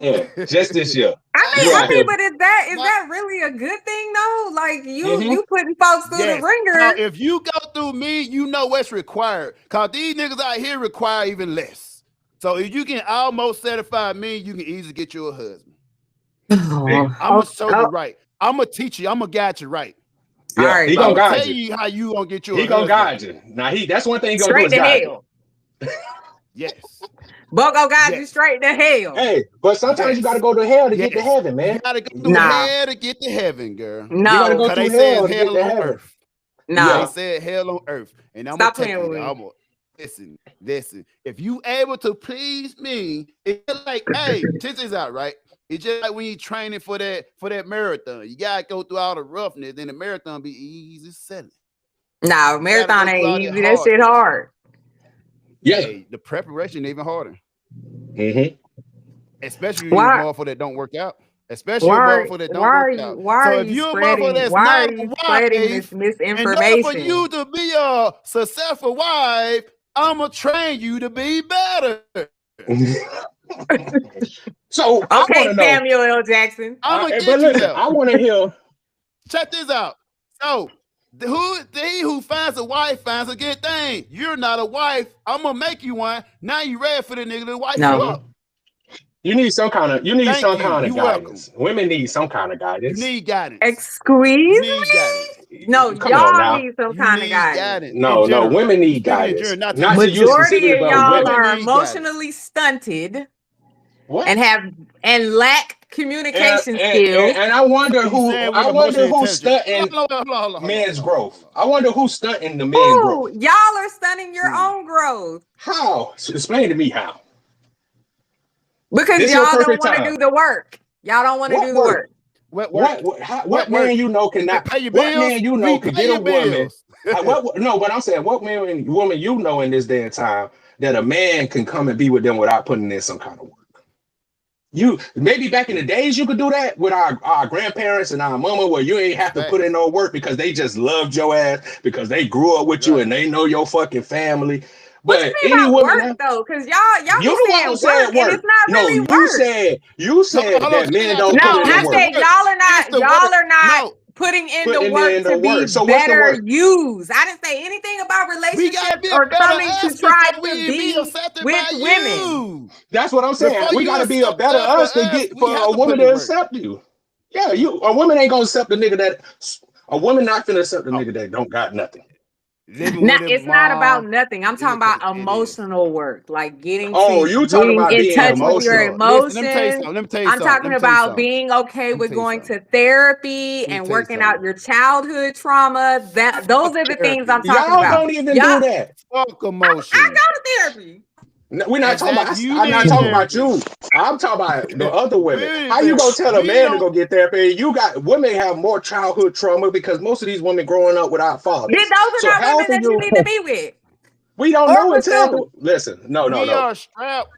A: Yeah, just this year.
D: I mean, but is that really a good thing though? Like you putting folks through the ringer.
B: Now, if you go through me, you know what's required. Cause these niggas out here require even less. So if you can almost satisfy me, you can easily get you a husband. I'm gonna show you right. I'm gonna teach you. I'm gonna guide you right.
A: Yeah, right, he gonna guide you.
B: Tell you how you gonna get you.
A: He gonna guide you. Now that's one thing he gonna do is guide you.
B: Yes.
D: But gonna guide you straight to hell.
A: Hey, but sometimes you gotta go to hell to get to heaven, man.
B: You gotta go through hell to get to heaven, girl.
D: No,
A: you gotta go through hell to get to heaven.
D: No,
B: they said hell on earth, and I'm
D: stop
B: gonna
D: playing with
B: me. Listen. If you able to please me, it's like, hey, check this out, right? It's just like when you training for that marathon. You gotta go through all the roughness, then the marathon be easy selling.
D: No, marathon ain't easy. That shit hard.
A: Yeah,
B: hey, the preparation even harder.
A: Mm-hmm.
B: Especially if you're a motherfucker that don't work out. Especially a motherfucker that don't work out.
D: Why are you spreading this misinformation?
B: In order for you to be a successful wife, I'ma train you to be better.
A: So
D: okay, Samuel L. Jackson.
B: I'm gonna get you there.
A: I want to hear.
B: Check this out. So he who finds a wife finds a good thing. You're not a wife. I'm gonna make you one. Now you ready for the nigga to wife you up.
A: You need some kind of guidance. Welcome. Women need some kind of guidance.
B: You need guidance.
D: Excuse me? No, y'all need some kind of guidance.
A: No, women need guidance.
D: Majority of y'all are emotionally stunted.
A: What?
D: And lack communication skills.
A: And I wonder who's stunting men's growth. I wonder who's stunting the men's growth.
D: Y'all are stunting your own growth.
A: How? Explain to me how.
D: Because y'all don't want to do the work. Y'all don't want to do the work.
A: What man you know cannot? What man you know can get a woman? What I'm saying, what woman you know in this day and time that a man can come and be with them without putting in some kind of work? You maybe back in the days you could do that with our grandparents and our mama, where you ain't have to put in no work because they just loved your ass because they grew up with you and they know your fucking family. But any woman
D: though, because y'all you the saying work, and it's not really work.
A: You said that men don't put in the work.
D: I said y'all are not putting in the work to be better used. I didn't say anything about relationships or coming to try to be with women.
A: That's what I'm saying. We got to be a better us to get for a woman to accept you. Yeah, a woman ain't gonna accept the nigga a woman not finna accept the nigga that don't got nothing.
D: It's not about nothing. I'm talking about emotional work, like getting
A: you talking about
D: in touch with your emotions.
B: Let me tell you
D: I'm talking about being okay with going to therapy and working out your childhood trauma. Those are the things I'm talking about.
A: Y'all don't even do that.
B: Fuck emotion.
D: I go to therapy.
A: No, we're not talking about. I'm not talking about you. I'm talking about the other women. How you gonna tell a man to go get therapy? You got women have more childhood trauma because most of these women growing up without fathers.
D: Those are not women that you need to be with.
A: We don't know until listen. No.
B: We are strapped.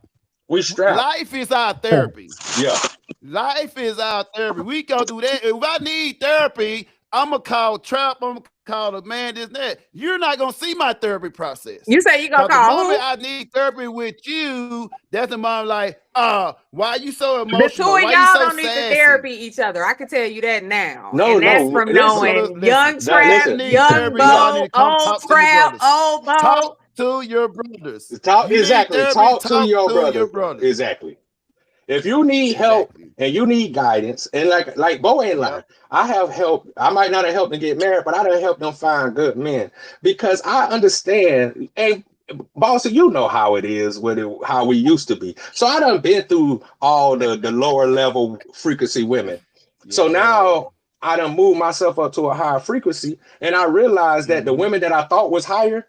A: We strapped.
B: Life is our therapy.
A: Yeah.
B: Life is our therapy. We go do that. If I need therapy, I'm gonna call Trap. I'm gonna call the man this and that. You're not gonna see my therapy process.
D: You say you gonna call
B: the moment
D: who?
B: I need therapy with you, that's the moment like, why are you so emotional?
D: The two of y'all don't need to therapy each other. I can tell you that now.
A: No,
D: and that's from knowing young Trap, young Bo, old Trap, old Bo.
B: Talk to your brothers.
A: Talk to your brothers. Exactly. If you need help and you need guidance, and like Bo ain't lying, I have helped. I might not have helped them get married, but I done helped them find good men because I understand. And boss, you know how it is how we used to be. So I done been through all the lower level frequency women. Yeah. So now I done moved myself up to a higher frequency, and I realized that the women that I thought was higher,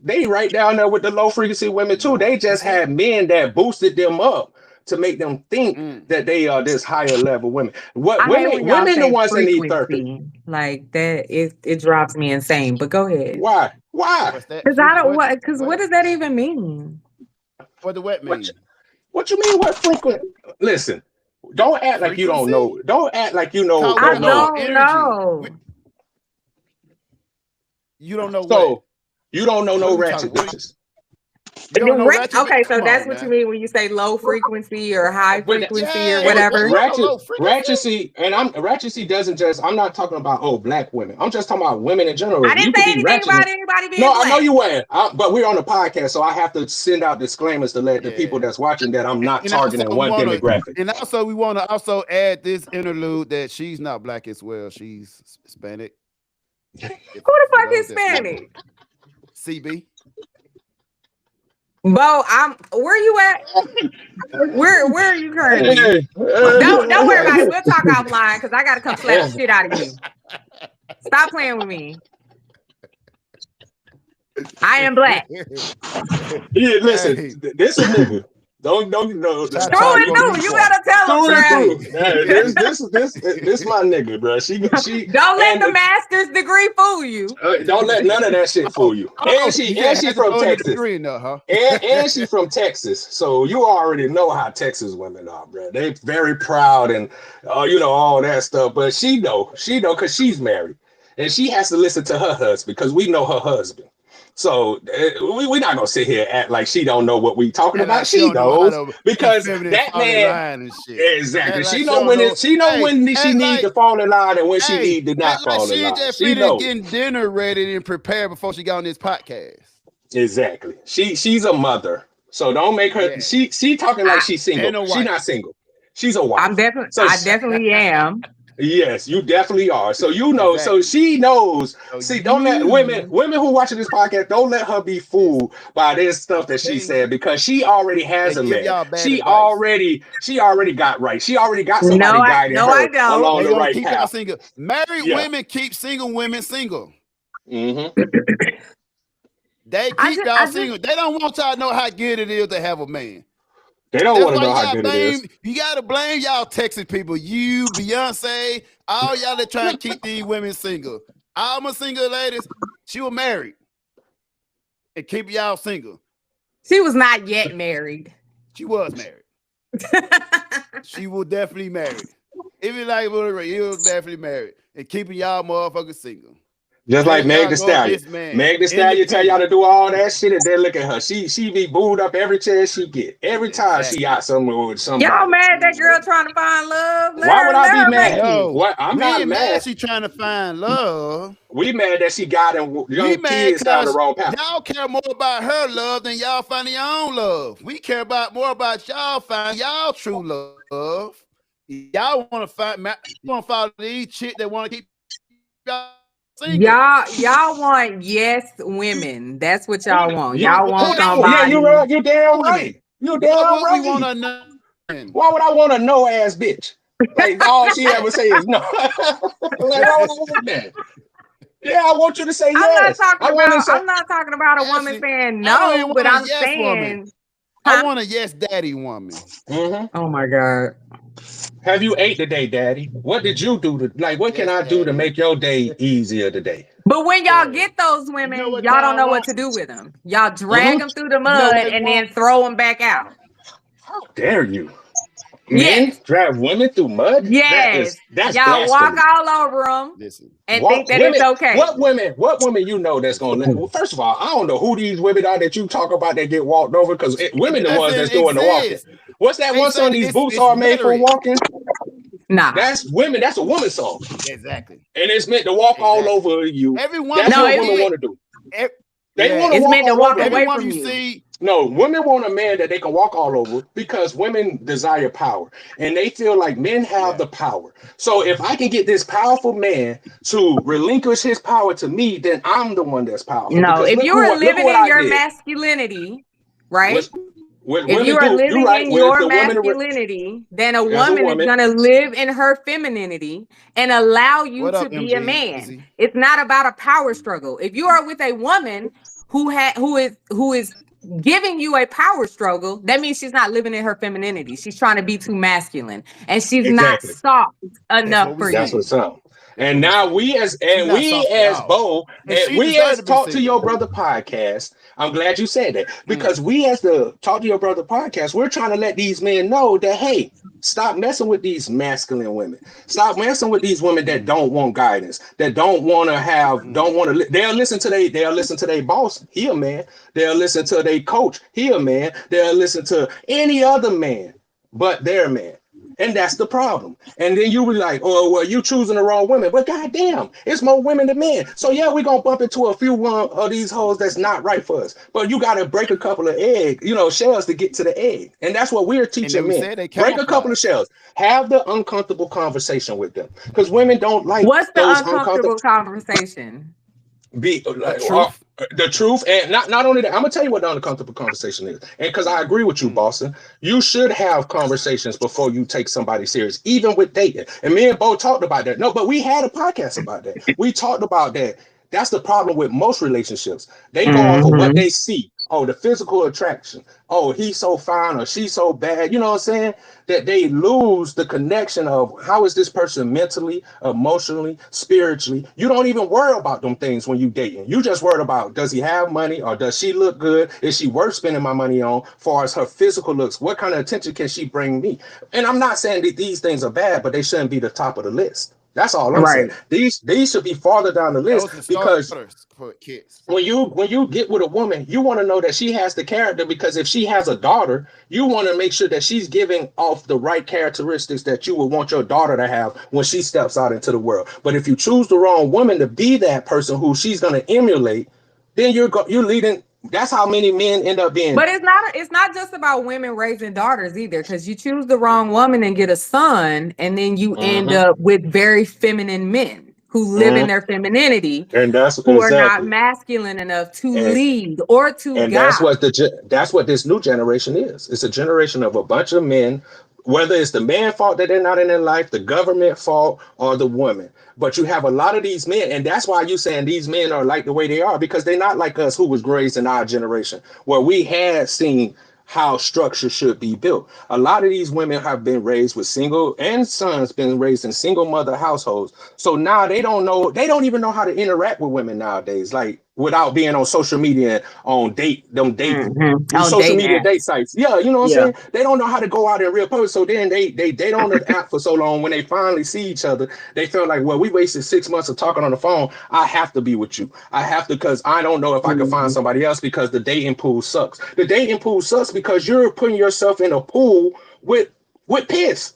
A: they right down there with the low frequency women too. They just had men that boosted them up to make them think that they are this higher level women. What
D: I hate when y'all
A: women
D: say
A: the ones that need
D: frequency.
A: therapy.
D: Like that, it drives me insane. But go ahead.
A: Why?
B: What's that?
D: Because I don't what. Because what does that even mean?
B: What the what mean?
A: What you mean? What frequent? Listen, don't act like you don't know. Don't act like you know.
D: I don't know.
B: You don't know
A: so
B: what?
A: You don't know no ratchet bitches.
D: Okay, so that's what you mean when you say low frequency or high frequency or whatever.
A: Ratchetcy, and ratchetcy doesn't just. I'm not talking about black women. I'm just talking about women in general.
D: I didn't say anything about anybody being black.
A: I know you weren't. But we're on a podcast, so I have to send out disclaimers to let the people that's watching that I'm not targeting one demographic.
B: And also, we want to also add this interlude that she's not black as well. She's Hispanic.
D: Who the fuck is Hispanic?
B: CB.
D: Bo, where you at? Where are you currently? Don't worry about it. We'll talk offline because I gotta come slap the shit out of you. Stop playing with me. I am black.
A: Yeah, listen, this is nigga. Don't know.
D: You gotta tell him.
A: This my nigga, bro. She
D: don't let the master's degree fool you.
A: Don't let none of that shit fool you. And she from Texas. And she from Texas, so you already know how Texas women are, bro. They very proud and all that stuff. But she know because she's married and she has to listen to her husband because we know her husband. So we're not gonna sit here and act like she don't know what we talking about. She knows because that man exactly. She know when she need to fall in line and when she need to not fall in line.
B: She just getting dinner ready and prepared before she got on this podcast.
A: Exactly. She's a mother, so don't make her. She talking like she's single. She's not single. She's a wife.
D: I definitely am.
A: Yes, you definitely are. So so she knows. See, don't let women who watching this podcast, don't let her be fooled by this stuff that she said because she already has a man. She already got right. She already got somebody guiding her along the right path.
B: Married women keep single women single.
A: Mm-hmm.
B: They keep y'all single. They don't want y'all to know how good it is to have a man.
A: They don't want to know how good it is.
B: You gotta blame y'all Texas people. You, Beyonce, all y'all that trying to keep these women single. All my single ladies, she was married and keep y'all single.
D: She was not yet married.
B: She was married. She was definitely married. Even like he was definitely married and keeping y'all motherfuckers single.
A: Just like Meg Thee Stallion. Meg Thee Stallion tell y'all to do all that shit and then look at her. She be booed up every chance she get. Every time she out somewhere with somebody.
D: Y'all mad that girl trying to find love?
A: Why would I be mad? What? I'm not mad.
B: She trying to find love.
A: We mad that she got young kids down the wrong path.
B: Y'all care more about her love than y'all finding your own love. We care more about y'all finding y'all true love. Y'all want to follow these chicks that want to keep y'all single.
D: Y'all want yes women. That's what y'all want. Y'all want somebody.
A: Yeah, you're damn right. You're damn right.
B: We want a no.
A: Why would I want a no ass bitch? Like all she ever say is no. Like, why would I want that? Yeah, I want you to say yes.
D: I'm not talking about a woman saying no, but I'm saying
B: I want a yes daddy woman.
A: Mm-hmm.
D: Oh my God.
A: Have you ate today, Daddy? What did you do what can I do to make your day easier today?
D: But when y'all get those women, y'all don't know what to do with them. Y'all drag them through the mud and then throw them back out.
A: How dare you? Men drag women through mud?
D: Yes.
A: That's
D: y'all
A: blasphemy.
D: walk all over them and think that it's okay.
A: What women you know that's going to... Well, first of all, I don't know who these women are that you talk about that get walked over because women the ones that's doing the walking. What's that one song? These boots are made for walking?
D: Nah.
A: That's women. That's a woman song.
B: Exactly.
A: And it's meant to walk all over you. That's what women want to do.
D: It's meant to walk away from you.
A: No, women want a man that they can walk all over because women desire power and they feel like men have the power. So if I can get this powerful man to relinquish his power to me, then I'm the one that's powerful.
D: No, if you were living in your masculinity, right? If you are living in your masculinity, then a woman is going to live in her femininity and allow you to be a man. It's not about a power struggle. If you are with a woman who is giving you a power struggle, that means she's not living in her femininity. She's trying to be too masculine, and she's not soft enough for you.
A: That's what's up. And now we as Bo, and we as Talk to Your Brother podcast. I'm glad you said that, because we as the Talk to Your Brother podcast, we're trying to let these men know that, hey, stop messing with these masculine women. Stop messing with these women that don't want guidance, that don't want to they'll listen to their boss, he a man. They'll listen to their coach, he a man. They'll listen to any other man but their man. And that's the problem. And then you were like, oh, well, you choosing the wrong women. But goddamn, it's more women than men. So yeah, we're going to bump into a few of these hoes that's not right for us. But you got to break a couple of shells to get to the egg. And that's what we're teaching men. Break a couple of shells. Have the uncomfortable conversation with them. Because women don't like
D: What's the uncomfortable conversation?
A: The truth, and not only that, I'm gonna tell you what the uncomfortable conversation is, and because I agree with you, Boston, you should have conversations before you take somebody serious, even with dating. And me and Bo talked about that. No, but we had a podcast about that. We talked about that. That's the problem with most relationships. They go off of what they see. Oh, the physical attraction. Oh, he's so fine or she's so bad. You know what I'm saying? That they lose the connection of how is this person mentally, emotionally, spiritually. You don't even worry about them things when you dating. You just worried about, does he have money or does she look good? Is she worth spending my money on? Far as her physical looks, what kind of attention can she bring me? And I'm not saying that these things are bad, but they shouldn't be the top of the list. That's all I'm saying. These should be farther down the list, because
B: for kids.
A: When you get with a woman, you want to know that she has the character, because if she has a daughter, you want to make sure that she's giving off the right characteristics that you would want your daughter to have when she steps out into the world. But if you choose the wrong woman to be that person who she's going to emulate, then you're leading. That's how many men end up being.
D: But it's not just about women raising daughters either, because you choose the wrong woman and get a son, and then you end up with very feminine men who live in their femininity,
A: and
D: who are not masculine enough to lead or to guide.
A: That's what this new generation is. It's a generation of a bunch of men, whether it's the man fault that they're not in their life, the government fault, or the woman. But you have a lot of these men, and that's why you're saying these men are like the way they are, because they're not like us who was raised in our generation, where we had seen how structure should be built. A lot of these women have been raised with single, and sons been raised in single mother households. So now they don't even know how to interact with women nowadays, like without being on social media, on social media date sites. Yeah, you know what I'm saying? They don't know how to go out in real public. So then they on the app for so long. When they finally see each other, they feel like, well, we wasted 6 months of talking on the phone. I have to be with you. I have to, because I don't know if I can find somebody else, because the dating pool sucks. The dating pool sucks because you're putting yourself in a pool with piss.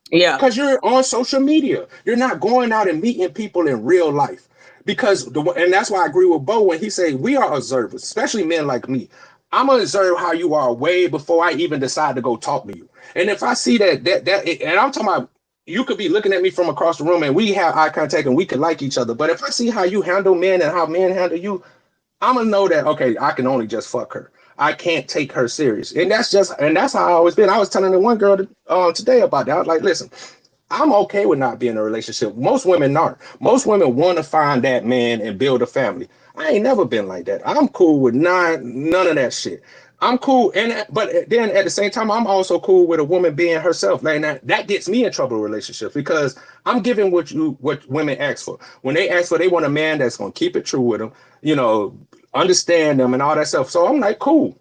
A: Yeah. Because you're on social media. You're not going out and meeting people in real life. And that's why I agree with Bo when he say we are observers, especially men like me. I'm gonna observe how you are way before I even decide to go talk to you. And if I see that and I'm talking about, you could be looking at me from across the room and we have eye contact and we could like each other. But if I see how you handle men and how men handle you, I'm gonna know that, okay, I can only just fuck her. I can't take her serious. And that's how I always been. I was telling the one girl today about that. I was like, listen, I'm okay with not being in a relationship. Most women aren't. Most women want to find that man and build a family. I ain't never been like that. I'm cool with none of that shit. I'm cool, but then at the same time, I'm also cool with a woman being herself. Like that gets me in trouble in relationships, because I'm giving what women ask for. When they ask for, they want a man that's gonna keep it true with them, understand them and all that stuff. So I'm like, cool.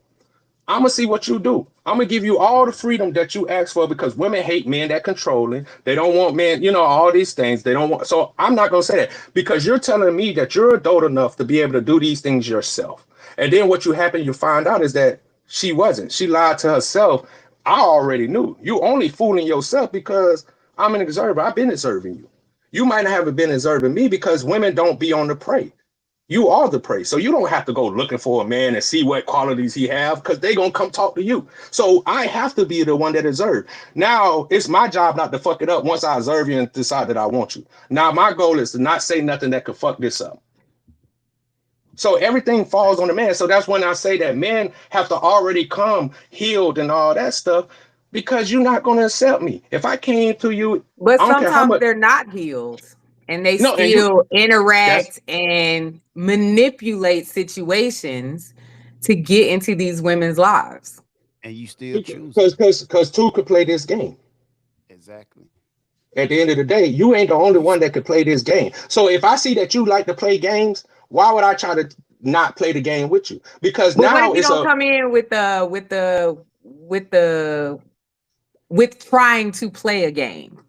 A: I'm gonna see what you do. I'm gonna give you all the freedom that you ask for, because women hate men that controlling. They don't want men, all these things. They don't want. So I'm not gonna say that, because you're telling me that you're adult enough to be able to do these things yourself. And then what you find out is that she wasn't. She lied to herself. I already knew. You only fooling yourself because I'm an observer. I've been observing you. You might not have been observing me, because women don't be on the prey. You are the prey. So you don't have to go looking for a man and see what qualities he have, because they're going to come talk to you. So I have to be the one that observes. Now, it's my job not to fuck it up once I observe you and decide that I want you. Now, my goal is to not say nothing that could fuck this up. So everything falls on the man. So that's when I say that men have to already come healed and all that stuff, because you're not going to accept me. If I came to you.
D: But sometimes they're not healed. And they interact and manipulate situations to get into these women's lives.
B: And you still choose.
A: Because two could play this game.
B: Exactly.
A: At the end of the day, you ain't the only one that could play this game. So if I see that you like to play games, why would I try to not play the game with you? Because
D: but
A: now
D: what if you don't come in with trying to play a game.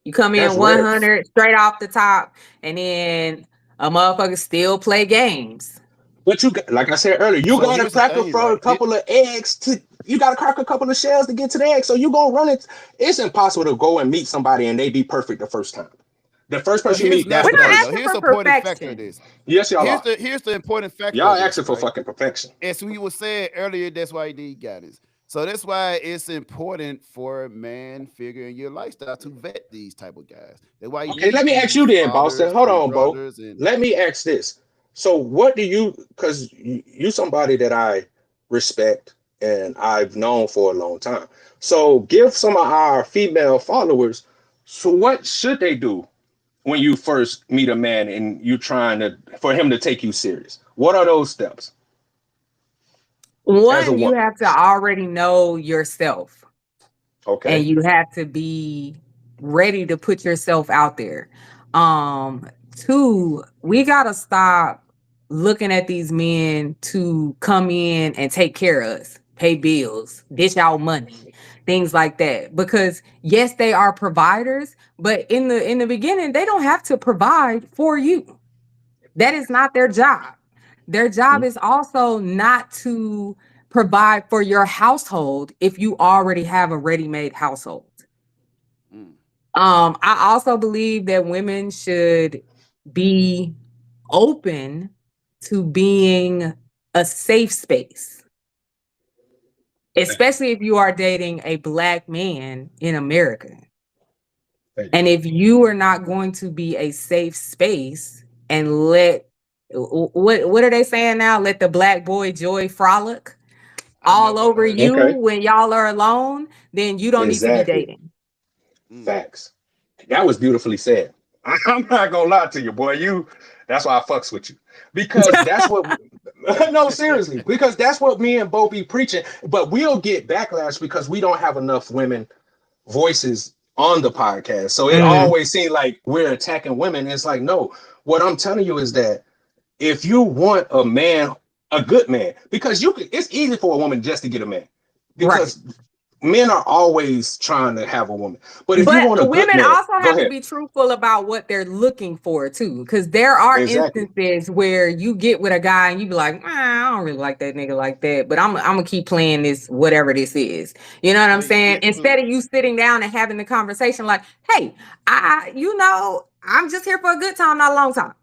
D: You come in 100 straight off the top, and then a motherfucker still play games.
A: But you, like I said earlier, you gotta crack a couple of eggs you gotta crack a couple of shells to get to the egg. So you gonna run it. It's impossible to go and meet somebody and they be perfect the first time. The first person you meet,
D: that's we're not asking
B: here's
D: for
B: the important
D: perfection.
B: factor of this.
A: Yes, y'all are.
B: Here's the important factor.
A: Y'all asking for fucking perfection.
B: As we were saying earlier, that's why you need guidance. So that's why it's important for a man figure in your lifestyle to vet these type of guys. That's why.
A: Okay, let me ask you then, Boston. Hold on, Bo. Let me ask this. So what do you? Because you somebody that I respect and I've known for a long time. So give some of our female followers. So what should they do when you first meet a man and you trying for him to take you serious? What are those steps?
D: One, you have to already know yourself.
A: Okay.
D: And you have to be ready to put yourself out there. Two, we gotta stop looking at these men to come in and take care of us, pay bills, dish out money, things like that. Because yes, they are providers, but in the beginning, they don't have to provide for you. That is not their job. Their job is also not to provide for your household if you already have a ready-made household. I also believe that women should be open to being a safe space, especially if you are dating a Black man in America. And if you are not going to be a safe space and let, what are they saying now? Let the Black boy joy frolic all over you when y'all are alone, then you don't need to be dating.
A: Facts. That was beautifully said. I'm not gonna lie to you, boy. That's why I fucks with you. Because that's what no, seriously, because that's what me and Bo be preaching. But we'll get backlash because we don't have enough women voices on the podcast. So it always seems like we're attacking women. It's like, no, what I'm telling you is that if you want a man, a good man, because it's easy for a woman just to get a man. Because men are always trying to have a woman. But if you want a
D: women
A: good man,
D: also have to be truthful about what they're looking for too. Because there are instances where you get with a guy and you be like, I don't really like that nigga like that, but I'm gonna keep playing this, whatever this is. You know what I'm saying? Instead of you sitting down and having the conversation like, hey, I'm just here for a good time, not a long time.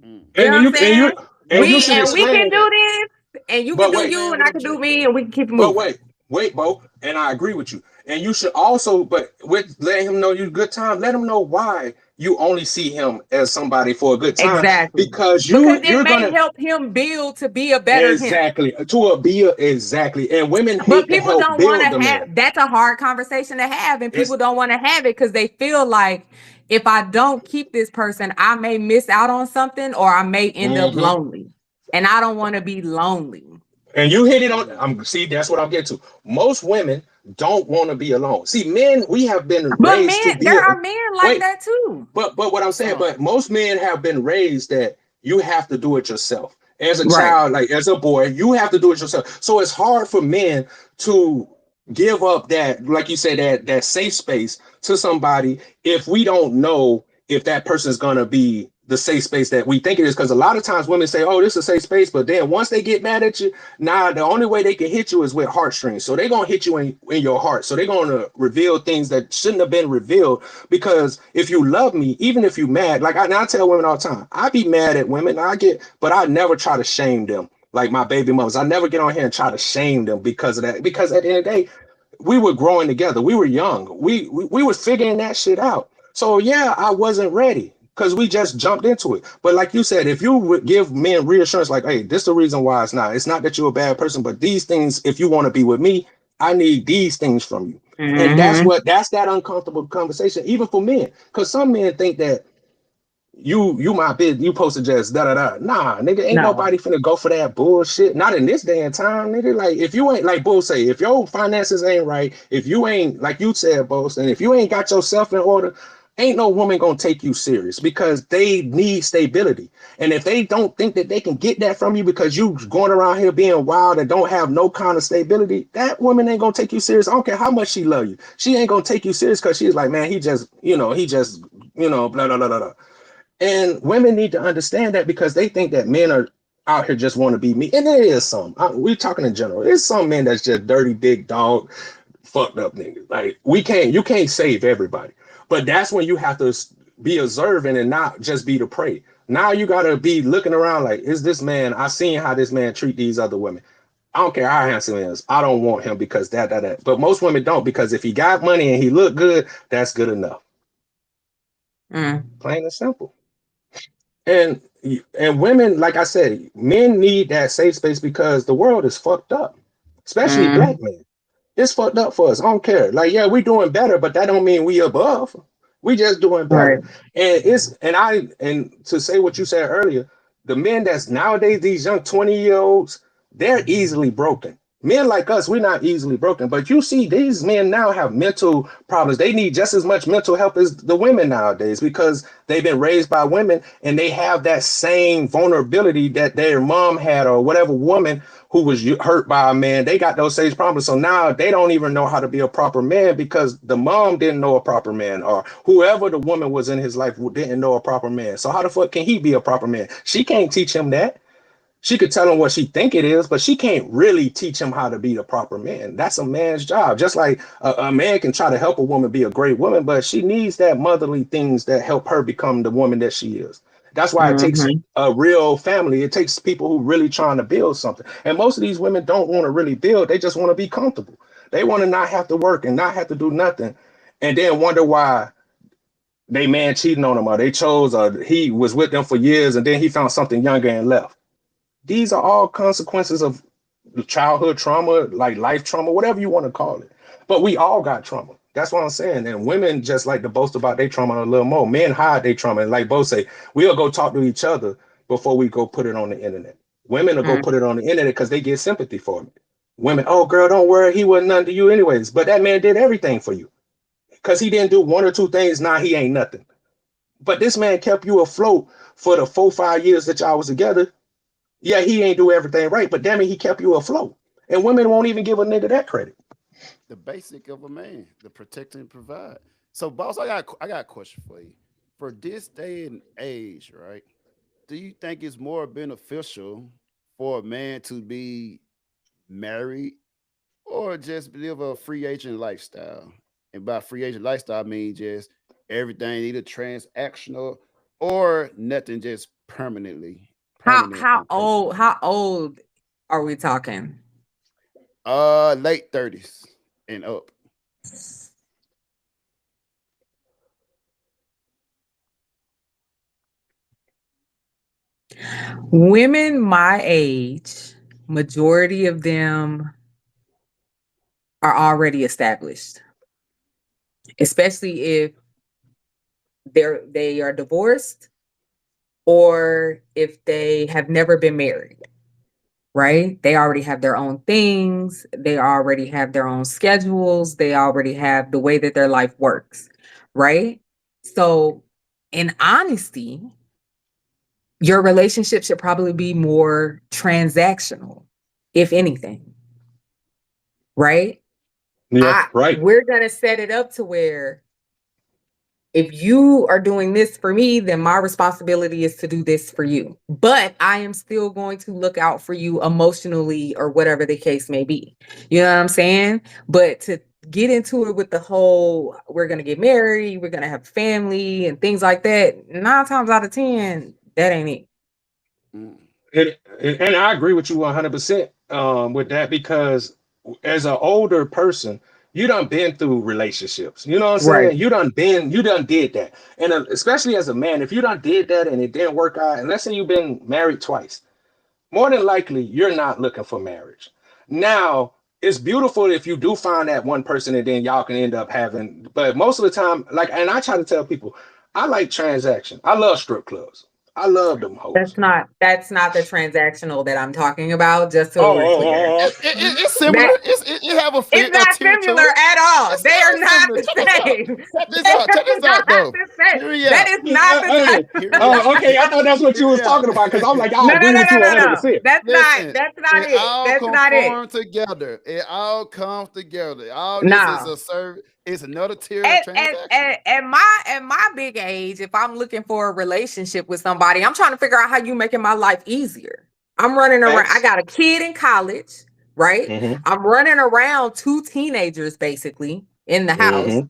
D: You know what I'm saying? We can do this, and you can do you, and I can do me, and we can keep moving.
A: But wait, Bo, and I agree with you. And you should also, but with letting him know you good time, let him know why you only see him as somebody for a good time.
D: Exactly.
A: Because
D: it may help him build to be a better
A: exactly
D: him.
A: Exactly. And women hate
D: but people
A: to help
D: don't want to
A: have
D: man. That's a hard conversation to have, and people don't want to have it because they feel like if I don't keep this person, I may miss out on something or I may end up lonely. And I don't want to be lonely.
A: And you hit it on. See, that's what I'm getting to. Most women don't want to be alone. See, men, we have been raised to be.
D: There are men like that too.
A: But what I'm saying, but most men have been raised that you have to do it yourself. As a child, like as a boy, you have to do it yourself. So it's hard for men to give up that, like you said, that safe space to somebody if we don't know if that person is gonna be the safe space that we think it is. Because a lot of times women say, oh, this is a safe space, but then once they get mad at you, the only way they can hit you is with heartstrings. So they're gonna hit you in your heart. So they're gonna reveal things that shouldn't have been revealed. Because if you love me, even if you mad, like I tell women all the time, I be mad at women, but I never try to shame them like my baby mothers. I never get on here and try to shame them because of that. Because at the end of the day, we were growing together. We were young. We were figuring that shit out. So yeah, I wasn't ready. Because we just jumped into it. But like you said, if you would give men reassurance, like, hey, this is the reason why it's not that you're a bad person, but these things, if you want to be with me, I need these things from you. And that's that uncomfortable conversation, even for men. Because some men think that you my bitch, you supposed to just da. Nah, nigga, ain't
D: No.
A: nobody finna go for that bullshit. Not in this day and time, nigga. Like, if you ain't, like Bo say, if your finances ain't right, if you ain't, like you said, Bo, and if you ain't got yourself in order, ain't no woman gonna take you serious, because they need stability. And if they don't think that they can get that from you because you going around here being wild and don't have no kind of stability, that woman ain't gonna take you serious. I don't care how much she love you. She ain't gonna take you serious because she's like, man, he just, blah, blah, blah, blah. And women need to understand that, because they think that men are out here just want to be me. And there is some. We're talking in general. There's some men that's just dirty, big dog, fucked up niggas. Like, you can't save everybody. But that's when you have to be observant and not just be the prey. Now you got to be looking around like, is this man, I seen how this man treat these other women. I don't care how handsome he is. I don't want him because that. But most women don't, because if he got money and he look good, that's good enough. Plain and simple. And women, like I said, men need that safe space because the world is fucked up, especially black men. It's fucked up for us. I don't care. Like, yeah, we're doing better, but that don't mean we above. We just doing better. Right. And to say what you said earlier, the men that's nowadays, these young 20-year-olds, they're easily broken. Men like us, we're not easily broken, but you see these men now have mental problems. They need just as much mental help as the women nowadays, because they've been raised by women and they have that same vulnerability that their mom had, or whatever woman who was hurt by a man. They got those same problems. So now they don't even know how to be a proper man because the mom didn't know a proper man, or whoever the woman was in his life didn't know a proper man. So how the fuck can he be a proper man? She can't teach him that. She could tell him what she think it is, but she can't really teach him how to be the proper man. That's a man's job. Just like a man can try to help a woman be a great woman, but she needs that motherly things that help her become the woman that she is. That's why it takes a real family. It takes people who really trying to build something. And most of these women don't want to really build. They just want to be comfortable. They want to not have to work and not have to do nothing, and then wonder why they man cheating on them, or they chose, or he was with them for years and then he found something younger and left. These are all consequences of childhood trauma, like life trauma, whatever you want to call it. But we all got trauma. That's what I'm saying. And women just like to boast about their trauma a little more. Men hide their trauma. And like both say, we'll go talk to each other before we go put it on the internet. Women will go put it on the internet because they get sympathy for it. Women, oh girl, don't worry, he wasn't nothing to you anyways. But that man did everything for you. Because he didn't do one or two things, now he ain't nothing. But this man kept you afloat for the 4-5 years that y'all was together. Yeah, he ain't do everything right, but damn it, he kept you afloat. And women won't even give a nigga that credit.
B: The basic of a man, the protect and provide. So, boss, I got a question for you. For this day and age, right? Do you think it's more beneficial for a man to be married or just live a free agent lifestyle? And by free agent lifestyle, I mean just everything either transactional or nothing, just permanent.
D: How old are we talking?
B: Late 30s and up.
D: Women my age, majority of them are already established, especially if they are divorced or if they have never been married, right? They already have their own things. They already have their own schedules. They already have the way that their life works, right? So in honesty, your relationship should probably be more transactional, if anything, right?
A: Yeah, right.
D: We're going to set it up to where if you are doing this for me, then my responsibility is to do this for you. But I am still going to look out for you emotionally or whatever the case may be. You know what I'm saying? But to get into it with the whole, we're going to get married, we're going to have family and things like that, 9 times out of 10, that ain't
A: it. And I agree with you 100% with that, because as an older person, you done been through relationships. You know what I'm saying?
D: Right.
A: You done did that. And especially as a man, if you done did that and it didn't work out, and let's say you've been married twice, more than likely you're not looking for marriage. Now, it's beautiful if you do find that one person and then y'all can end up having, but most of the time, like, and I try to tell people, I like transaction. I love strip clubs. I love them hoes.
D: That's not the transactional that I'm talking about. Just so we're clear,
B: it's similar. It have a
D: it's not similar at all. They are not the same.
B: Check this out, though.
D: That is not the same.
A: Oh, okay. I thought that's what you was talking about because I'm like, I agree with you 100%.
D: That's not it. That's not it.
B: Together. It all comes together. All this is a service. It's another tier of transaction.
D: At my big age, if I'm looking for a relationship with somebody, I'm trying to figure out how you making my life easier. I'm running around. I got a kid in college, right? Mm-hmm. I'm running around 2 teenagers basically in the house. Mm-hmm.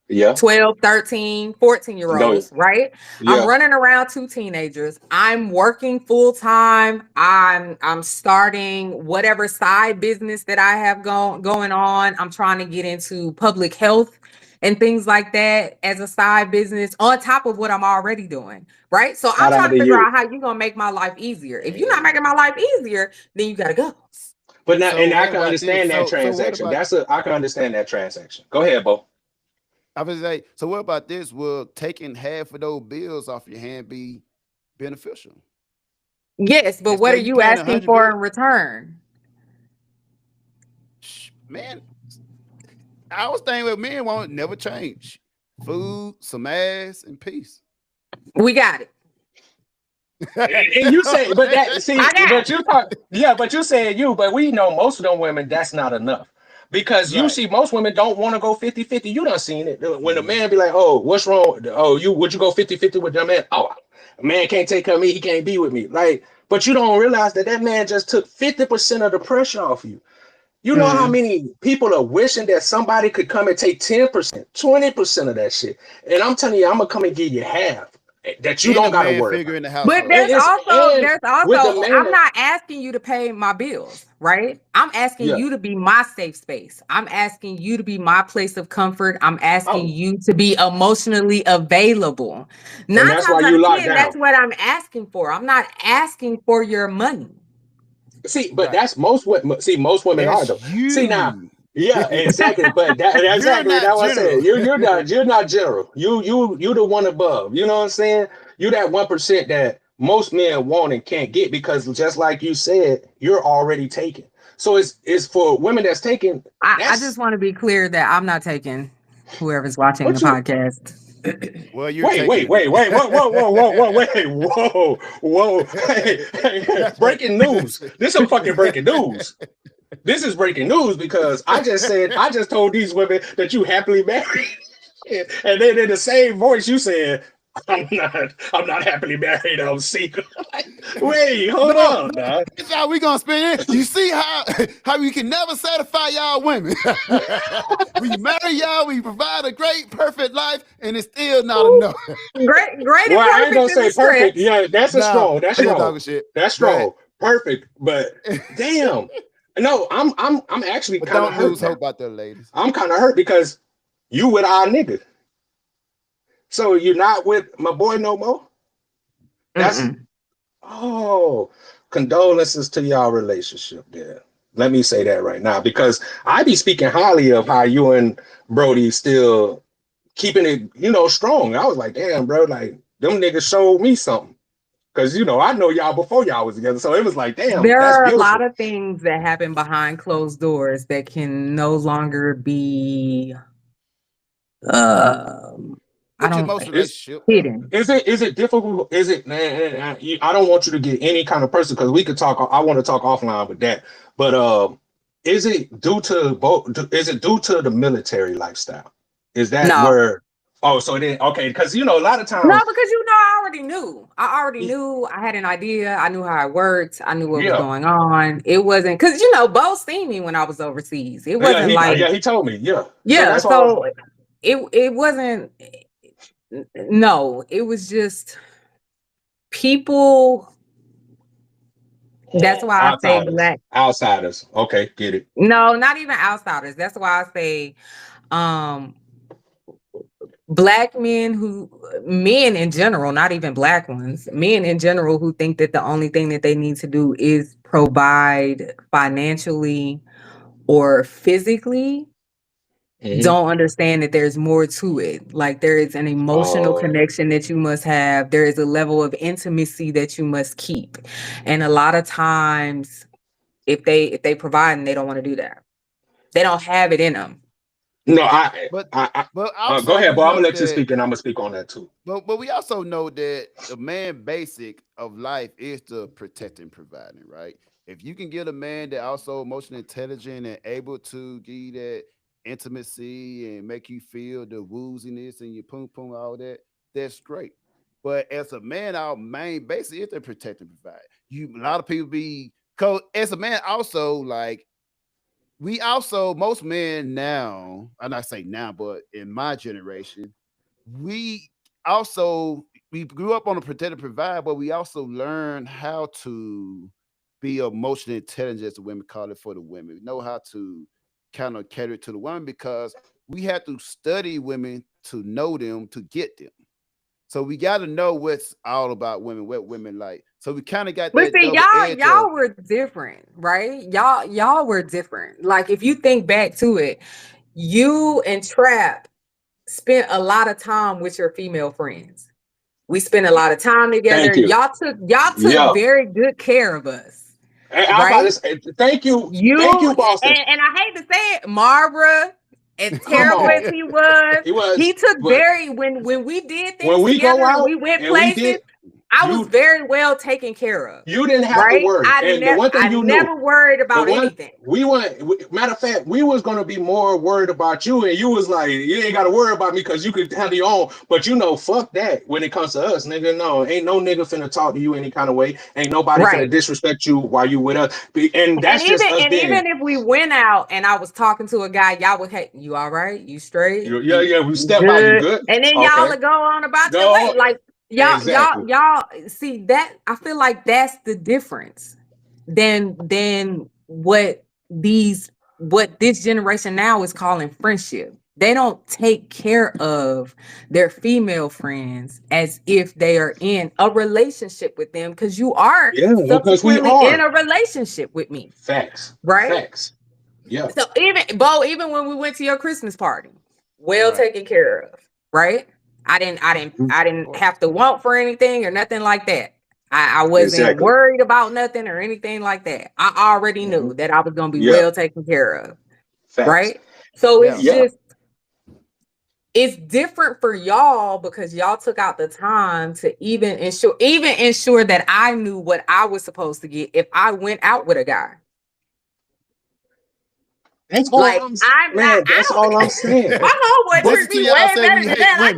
A: Yeah.
D: 12, 13, 14-year-olds, right? Yeah. I'm running around 2 teenagers. I'm working full time. I'm starting whatever side business that I have going on. I'm trying to get into public health and things like that as a side business on top of what I'm already doing, right? So I'm trying to figure out how you're going to make my life easier. If you're not making my life easier, then you got to go.
A: But now, and I can understand that transaction. I can understand that transaction. Go ahead, Bo.
B: I was like, so what about this? Will taking half of those bills off your hand be beneficial?
D: Yes, but what are you asking for in return?
B: Man, I was thinking with men won't never change. Food, some ass, and peace.
D: We got it.
A: And you say, but that see, but you thought, yeah, but you said but we know most of them women, that's not enough. Because you see, most women don't want to go 50-50. You done seen it. When a man be like, oh, what's wrong? Oh, would you go 50-50 with that man? Oh, a man can't take care of me. He can't be with me. Like, but you don't realize that man just took 50% of the pressure off you. You know how many people are wishing that somebody could come and take 10%, 20% of that shit. And I'm telling you, I'm going to come and give you half. That you don't gotta worry about.
D: But there's also I'm not asking you to pay my bills, right? I'm asking you to be my safe space. I'm asking you to be my place of comfort. I'm asking you to be emotionally available. That's what I'm asking for. I'm not asking for your money.
A: See, but that's most women are though. See now. Yeah, exactly. But that's what I said. You're not general. You the one above. You know what I'm saying? You that 1% that most men want and can't get because just like you said, you're already taken. So it's for women that's taken.
D: I just want to be clear that I'm not taking whoever's watching the podcast.
B: Well, you're
A: wait, whoa. Hey, breaking news. This is some fucking breaking news. This is breaking news because I just told these women that you happily married. And then in the same voice you said, I'm not happily married, I'm single. Wait, hold on.
B: That's how we gonna spend it. You see how we can never satisfy y'all women. We marry y'all, we provide a great, perfect life, and it's still not enough.
D: Great.
A: Well, I ain't gonna say perfect. Yeah, that's strong. That's strong. That's strong. Right. Perfect, but damn. No, I'm actually kind of hurt. Don't lose hope about that, ladies. I'm kind of hurt because you with our nigga. So you're not with my boy no more? That's condolences to y'all relationship there. Let me say that right now because I be speaking highly of how you and Brody still keeping it, strong. I was like, damn, bro, like them niggas showed me something. Because, I know y'all before y'all was together. So it was like, damn.
D: There are a lot of things that happen behind closed doors that can no longer be hidden.
A: Is it difficult? Is it, man, I don't want you to get any kind of person because we could talk. I want to talk offline with that. But is it due to the military lifestyle? Is that where? Oh, so then, okay, because, a lot of times.
D: No, because, I already knew. I had an idea. I knew how it worked. I knew what was going on. It wasn't, because, Bo seen me when I was overseas. It wasn't
A: he told me,
D: Yeah, so it wasn't, no, it was just people. That's why outsiders. I say black.
A: Outsiders. Okay, get it.
D: No, not even outsiders. That's why I say, Black men in general, not even black ones, men in general who think that the only thing that they need to do is provide financially or physically, don't understand that there's more to it. Like there is an emotional connection that you must have. There is a level of intimacy that you must keep. And a lot of times if they provide and they don't want to do that, they don't have it in them.
A: No,
B: but
A: go ahead, but I'm gonna let you speak, and I'm gonna speak on that too.
B: But we also know that the man basic of life is to protect and providing, right? If you can get a man that also emotionally intelligent and able to give you that intimacy and make you feel the wooziness and your pum pum, all that, that's great. But as a man, our main basic is to protect and provide. A lot of people because as a man, also like. We also, most men now, and I say now, but in my generation, we grew up on a protect and provide, but we also learned how to be emotionally intelligent, as the women call it, for the women. We know how to kind of cater to the women because we have to study women to know them, to get them. So we got to know what's all about women, what women like. So we kind of got that.
D: But see, y'all were different, right? Y'all were different. Like if you think back to it, you and Trap spent a lot of time with your female friends. We spent a lot of time together. Y'all took very good care of us.
A: Right? Thank you. Thank you, Boston.
D: And I hate to say it, Marbra. As terrible as he was, he took when we did things together, out, we went places. I was very well taken care of.
A: You didn't have to worry.
D: I never worried about anything.
A: Matter of fact, we was gonna be more worried about you, and you was like, you ain't gotta worry about me because you could handle your own. But fuck that. When it comes to us, nigga, no, ain't no nigga finna talk to you any kind of way. Ain't nobody finna disrespect you while you with us. And that's just us.
D: And even if we went out and I was talking to a guy, y'all would, hey, you all right? You straight?
A: Yeah. We step out, you good?
D: And then y'all would go on about your way, like. Y'all see that? I feel like that's the difference than what this generation now is calling friendship. They don't take care of their female friends as if they are in a relationship with them, because you are subsequently in a relationship with me.
A: Facts.
D: Right?
A: Facts. Yeah.
D: So even when we went to your Christmas party, taken care of, right? I didn't have to want for anything or nothing like that. I wasn't worried about nothing or anything like that. I already knew that I was gonna be well taken care of.
A: Facts.
D: Right? So it's different for y'all because y'all took out the time to even ensure that I knew what I was supposed to get if I went out with a guy.
A: That's all I'm saying. That's all I'm saying.
D: My homeboy treat me way better than that. I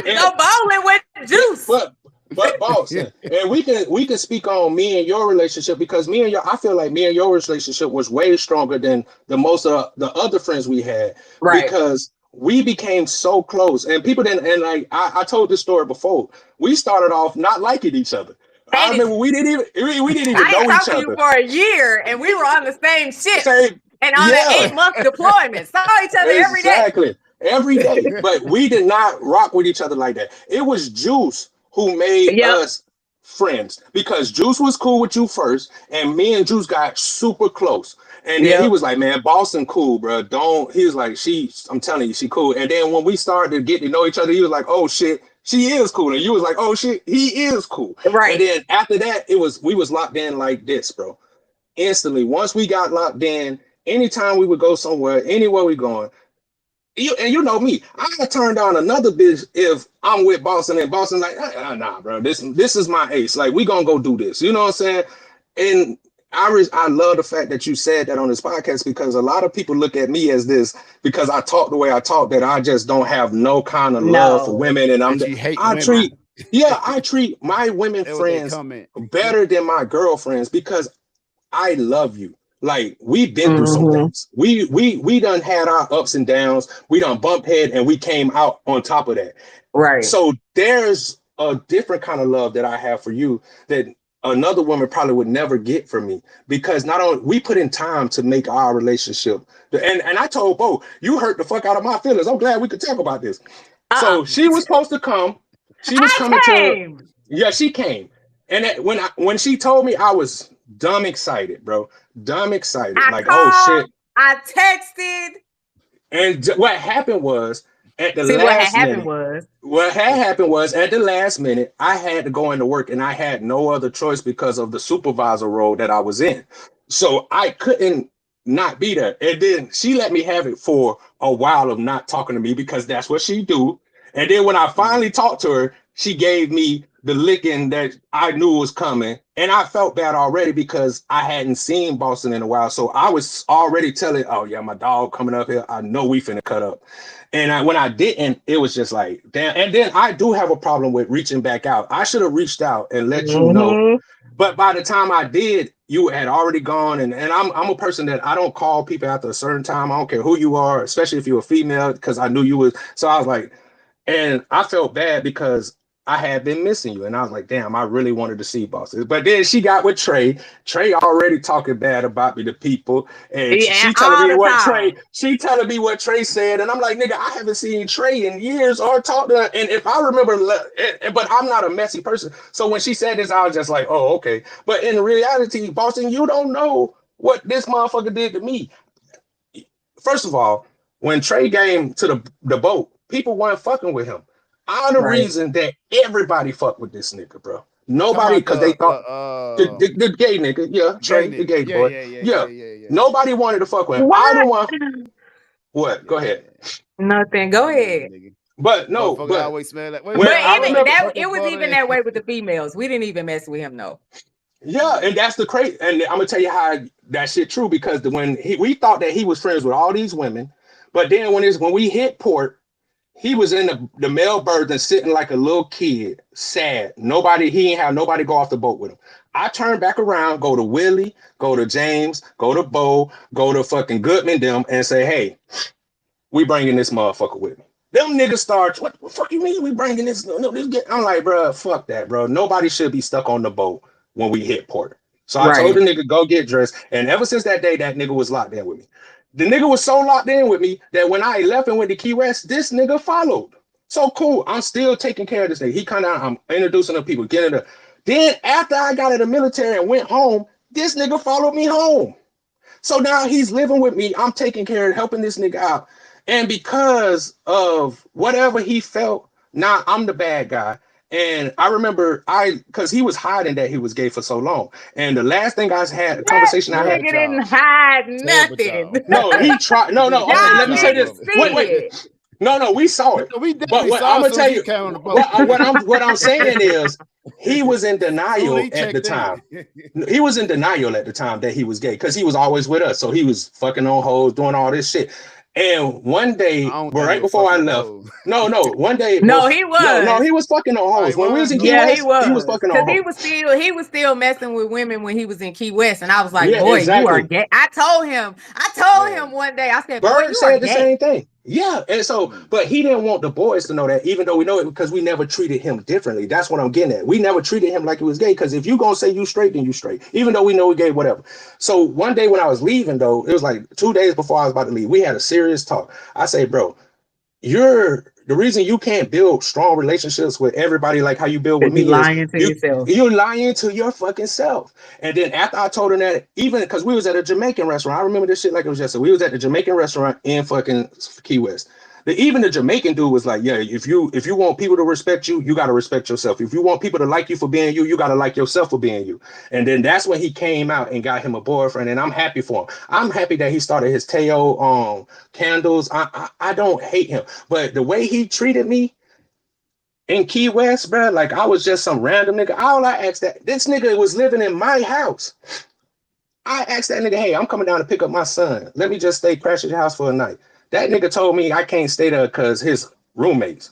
D: can go bowling with Juice.
A: But Boston, and we can speak on me and your relationship, because I feel like me and your relationship was way stronger than the most of the other friends we had.
D: Right.
A: Because we became so close, and people didn't. And like I told this story before, we started off not liking each other. I remember we didn't even know each other.
D: I didn't talk to you for a year, and we were on the same ship. And on an 8-month deployment, saw each other every day.
A: Exactly, every day. But we did not rock with each other like that. It was Juice who made us friends, because Juice was cool with you first, and me and Juice got super close. And then he was like, "Man, Boston cool, bro. He was like, I'm telling you, she cool." And then when we started to get to know each other, he was like, "Oh shit, she is cool." And you was like, "Oh shit, he is cool."
D: Right.
A: And then after that, we was locked in like this, bro. Instantly, once we got locked in. Anytime we would go somewhere, anywhere we going, you know me, I turn down another bitch if I'm with Boston and Boston like, nah, bro, this is my ace. Like, we gonna go do this. You know what I'm saying? And I love the fact that you said that on this podcast, because a lot of people look at me as this because I talk the way I talk, that I just don't have no kind of love for women, and I treat my women friends better than my girlfriends because I love you. Like, we've been through some things. We done had our ups and downs. We done bumped head, and we came out on top of that.
D: Right.
A: So there's a different kind of love that I have for you that another woman probably would never get from me, because not only we put in time to make our relationship. And I told Bo, you hurt the fuck out of my feelings. I'm glad we could talk about this. So she was supposed to come. She was she came. And when she told me, I was dumb excited, bro. Dumb excited.
D: I called,
A: oh shit.
D: I texted.
A: And what happened was at the
D: See,
A: last minute. What had
D: Yeah.
A: happened was at the last minute, I had to go into work and I had no other choice because of the supervisor role that I was in. So I couldn't not be there. And then she let me have it for a while of not talking to me because that's what she do. And then when I finally talked to her, she gave me the licking that I knew was coming. And I felt bad already because I hadn't seen Boston in a while. So I was already telling, oh yeah, my dog coming up here. I know we finna cut up. And when I didn't, it was just like, damn. And then I do have a problem with reaching back out. I should have reached out and let you know. But by the time I did, you had already gone. And I'm a person that I don't call people after a certain time. I don't care who you are, especially if you're a female, because I knew you was. So I was like, and I felt bad because I had been missing you. And I was like, damn, I really wanted to see Boston. But then she got with Trey. Trey already talking bad about me to people. And she telling me what Trey said. And I'm like, nigga, I haven't seen Trey in years or talked to her. And if I remember, but I'm not a messy person. So when she said this, I was just like, oh, okay. But in reality, Boston, you don't know what this motherfucker did to me. First of all, when Trey came to the boat, people weren't fucking with him. I'm the reason that everybody fucked with this nigga, bro. Nobody, because they thought the gay nigga, yeah, Trey, the gay boy, yeah. Nobody wanted to fuck with him. I don't want. What? Go ahead.
D: Nothing. Go ahead.
A: But no, but
B: always smell like.
D: It was even that way with the females. We didn't even mess with him, though.
A: Yeah, and that's the crazy. And I'm gonna tell you how that shit true because when we thought that he was friends with all these women, but then when we hit port. He was in the male berth and sitting like a little kid, sad. He ain't have nobody go off the boat with him. I turned back around, go to Willie, go to James, go to Bo, go to fucking Goodman them and say, hey, we bringing this motherfucker with me. Them niggas start, what the fuck you mean we bringing this? I'm like, bro, fuck that, bro. Nobody should be stuck on the boat when we hit port. So I told the nigga, go get dressed. And ever since that day, that nigga was locked in with me. The nigga was so locked in with me that when I left and went to Key West, this nigga followed. So cool. I'm still taking care of this nigga. I'm introducing the people, getting the. Then after I got out of the military and went home, this nigga followed me home. So now he's living with me. I'm taking care of helping this nigga out. And because of whatever he felt, now I'm the bad guy. And I remember because he was hiding that he was gay for so long. And the last thing I had, a conversation I had.
D: Nigga didn't hide nothing.
A: No, he tried. No. Okay, let me say this. Wait. No, we saw it. But what I'm gonna tell you, what I'm saying is, he was in denial at the time. He was in denial at the time that he was gay because he was always with us. So he was fucking on hoes, doing all this shit. And one day, right before I left, one day,
D: he was.
A: No, he was fucking on hoes. When we was in Key West, he was fucking on hoes.
D: He was still messing with women when he was in Key West, and I was like, boy, you are gay. I told him one day, I said,
A: Bird said the same thing. Yeah, and so, but he didn't want the boys to know that, even though we know it because we never treated him differently. That's what I'm getting at. We never treated him like he was gay because if you gonna say you straight, then you straight, even though we know we gay, whatever. So one day when I was leaving, though, it was like 2 days before I was about to leave, we had a serious talk. I say, bro, you're the reason you can't build strong relationships with everybody like how you build with me.
D: You're lying to yourself.
A: You're lying to your fucking self. And then after I told him that, even because we was at a Jamaican restaurant, I remember this shit like it was yesterday. We was at the Jamaican restaurant in fucking Key West. Even the Jamaican dude was like, yeah, if you want people to respect you, you got to respect yourself. If you want people to like you for being you, you got to like yourself for being you. And then that's when he came out and got him a boyfriend. And I'm happy for him. I'm happy that he started his Teo candles. I don't hate him. But the way he treated me in Key West, bro, like I was just some random nigga. All I asked that, this nigga was living in my house. I asked that nigga, hey, I'm coming down to pick up my son. Let me just crash at your house for a night. That nigga told me I can't stay there because his roommates.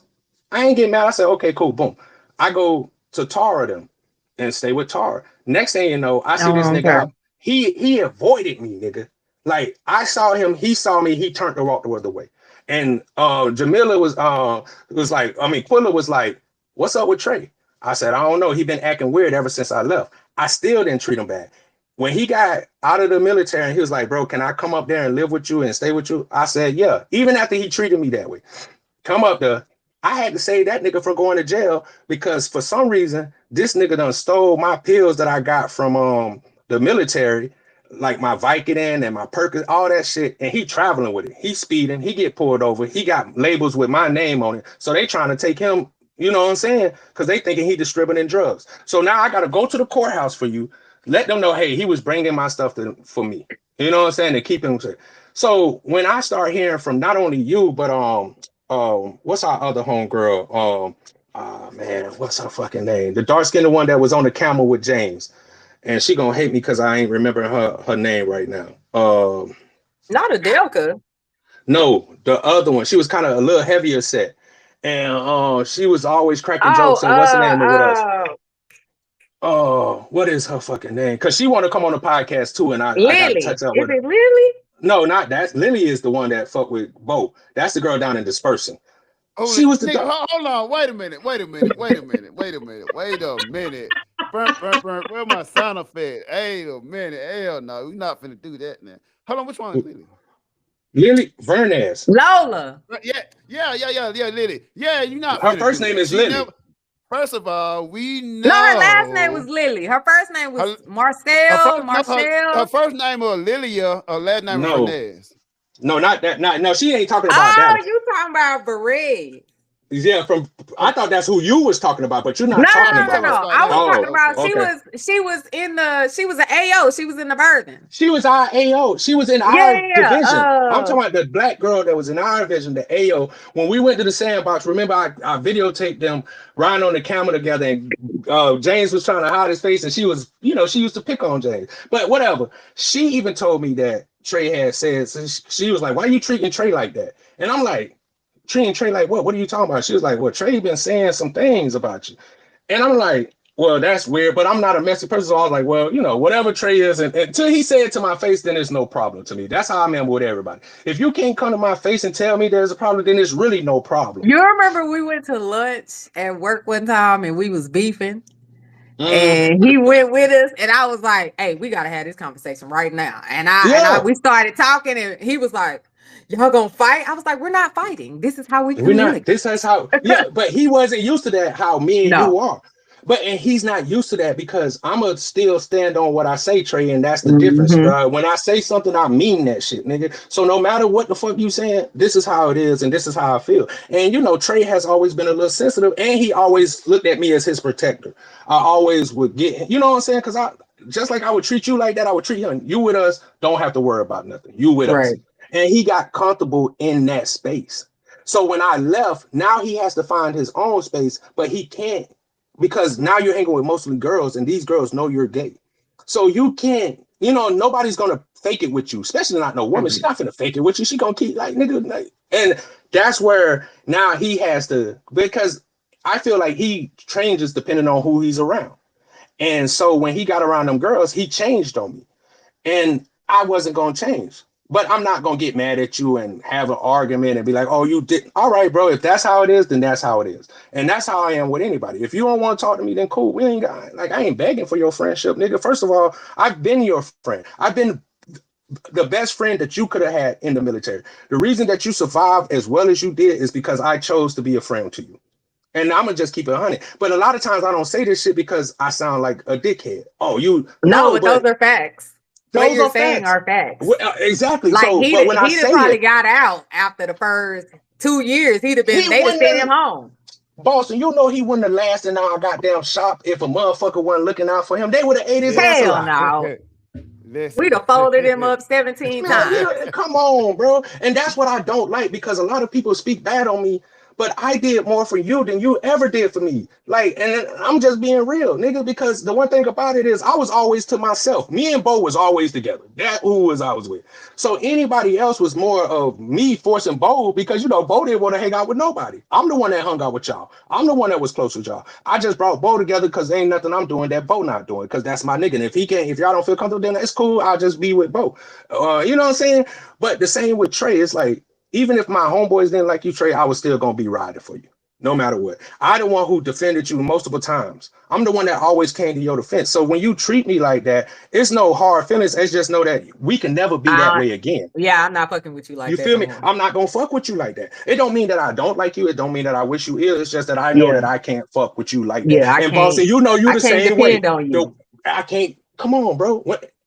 A: I ain't getting mad. I said, okay, cool, boom. I go to Tara them and stay with Tara. Next thing you know, I see this nigga. He avoided me, nigga. Like I saw him, he saw me, he turned to walk the other way. And Jamila was like, Quilla was like, what's up with Trey? I said, I don't know. He been acting weird ever since I left. I still didn't treat him bad. When he got out of the military and he was like, bro, can I come up there and live with you and stay with you? I said, yeah. Even after he treated me that way, come up there. I had to save that nigga from going to jail because for some reason, this nigga done stole my pills that I got from the military. like my Vicodin and my Percocet, all that shit, and he traveling with it. He speeding, he get pulled over, he got labels with my name on it. So they trying to take him, you know what I'm saying? Because they thinking he distributing drugs. So now I gotta go to the courthouse for you, let them know, hey, he was bringing my stuff for me. You know what I'm saying? To keep him safe. So when I start hearing from not only you, but what's our other homegirl? Man, what's her fucking name? The dark-skinned one that was on the camel with James. And she gonna hate me because I ain't remembering her name right now.
D: Not Adelka.
A: No, the other one. She was kind of a little heavier set. And she was always cracking jokes. And what's the name of with us? Oh, what is her fucking name? Because she want to come on the podcast too, and I got to touch up with her.
D: Is it Lily?
A: No, not that. Lily is the one that fucked with Bo. That's the girl down in Dispersing.
B: Oh,
A: she was the
B: hold on, wait a minute. Wait a minute. Where my sound effect? Wait a minute. Hell no, we're not finna do that now. Hold on, which one is Lily?
A: Lily Vernez.
D: Lola.
B: Yeah, Lily. Yeah, you're not.
A: Her first name is Lily.
B: First of all, we know.
D: No, her last name was Lily. Her first name was Marcel.
B: Her first name was Lilia. Her last name was Vernez.
A: No, not that. No, she ain't talking about that.
D: Oh, you talking about Beret.
A: Yeah, I thought that's who you was talking about, but you're not talking about.
D: No. I was talking about she was an AO. She was in the Burden.
A: She was our AO. She was in our division. I'm talking about the black girl that was in our division, the AO. When we went to the sandbox, remember I videotaped them riding on the camel together, and James was trying to hide his face, and she was, she used to pick on James. But whatever. She even told me that Trey had said, she was like, why are you treating Trey like that? And I'm like, treating Trey like what? What are you talking about? She was like, well, Trey been saying some things about you. And I'm like, well, that's weird, but I'm not a messy person. So I was like, well, whatever Trey is, and until he said it to my face, then it's no problem to me. That's how I am with everybody. If you can't come to my face and tell me there's a problem, then it's really no problem.
D: You remember we went to lunch at work one time and we was beefing? And he went with us, and I was like, hey, we gotta have this conversation right now. And we started talking, and he was like, y'all gonna fight? I was like, we're not fighting. This is how we communicate.
A: This is how, but he wasn't used to that, how me and you are. And he's not used to that because I'ma still stand on what I say, Trey, and that's the difference, bro. When I say something, I mean that shit, nigga. So no matter what the fuck you saying, this is how it is, and this is how I feel. And Trey has always been a little sensitive, and he always looked at me as his protector. I always would get, you know what I'm saying? Because just like I would treat you like that, I would treat him. You with us, don't have to worry about nothing. You with us. And he got comfortable in that space. So when I left, now he has to find his own space, but he can't, because now you're hanging with mostly girls, and these girls know you're gay. So you can't, nobody's gonna fake it with you, especially not no woman. She's not gonna fake it with you. She gonna keep like, nigga. And that's where now he has to, because I feel like he changes depending on who he's around. And so when he got around them girls, he changed on me. And I wasn't gonna change. But I'm not going to get mad at you and have an argument and be like, oh, you didn't. All right, bro. If that's how it is, then that's how it is. And that's how I am with anybody. If you don't want to talk to me, then cool. We ain't got, I ain't begging for your friendship, nigga. First of all, I've been your friend. I've been the best friend that you could have had in the military. The reason that you survived as well as you did is because I chose to be a friend to you. And I'm going to just keep it 100. But a lot of times I don't say this shit because I sound like a dickhead. Oh, you.
D: No, those are facts. What you're saying are facts.
A: Well, exactly.
D: Like
A: so,
D: he'd probably got out after the first 2 years. They'd have sent him home.
A: Boston, he wouldn't have lasted in our goddamn shop if a motherfucker wasn't looking out for him. They would have ate his ass alive.
D: No. We'd have folded him up 17 times.
A: Come on, bro. And that's what I don't like, because a lot of people speak bad on me, but I did more for you than you ever did for me. And I'm just being real, nigga, because the one thing about it is I was always to myself. Me and Bo was always together. That who was I was with. So anybody else was more of me forcing Bo, because, Bo didn't want to hang out with nobody. I'm the one that hung out with y'all. I'm the one that was close with y'all. I just brought Bo together because there ain't nothing I'm doing that Bo not doing, because that's my nigga. And if y'all don't feel comfortable, then it's cool. I'll just be with Bo. You know what I'm saying? But the same with Trey. It's like, even if my homeboys didn't like you, Trey, I was still going to be riding for you, no matter what. I the one who defended you multiple times. I'm the one that always came to your defense. So when you treat me like that, it's no hard feelings. It's just know that we can never be that way again.
D: Yeah, I'm not fucking with you like that.
A: You feel me? I'm not going to fuck with you like that. It don't mean that I don't like you. It don't mean that I wish you ill. It's just that I know that I can't fuck with you like that.
D: Yeah,
A: and Boston, you the same way.
D: On you.
A: I can't. Come on, bro.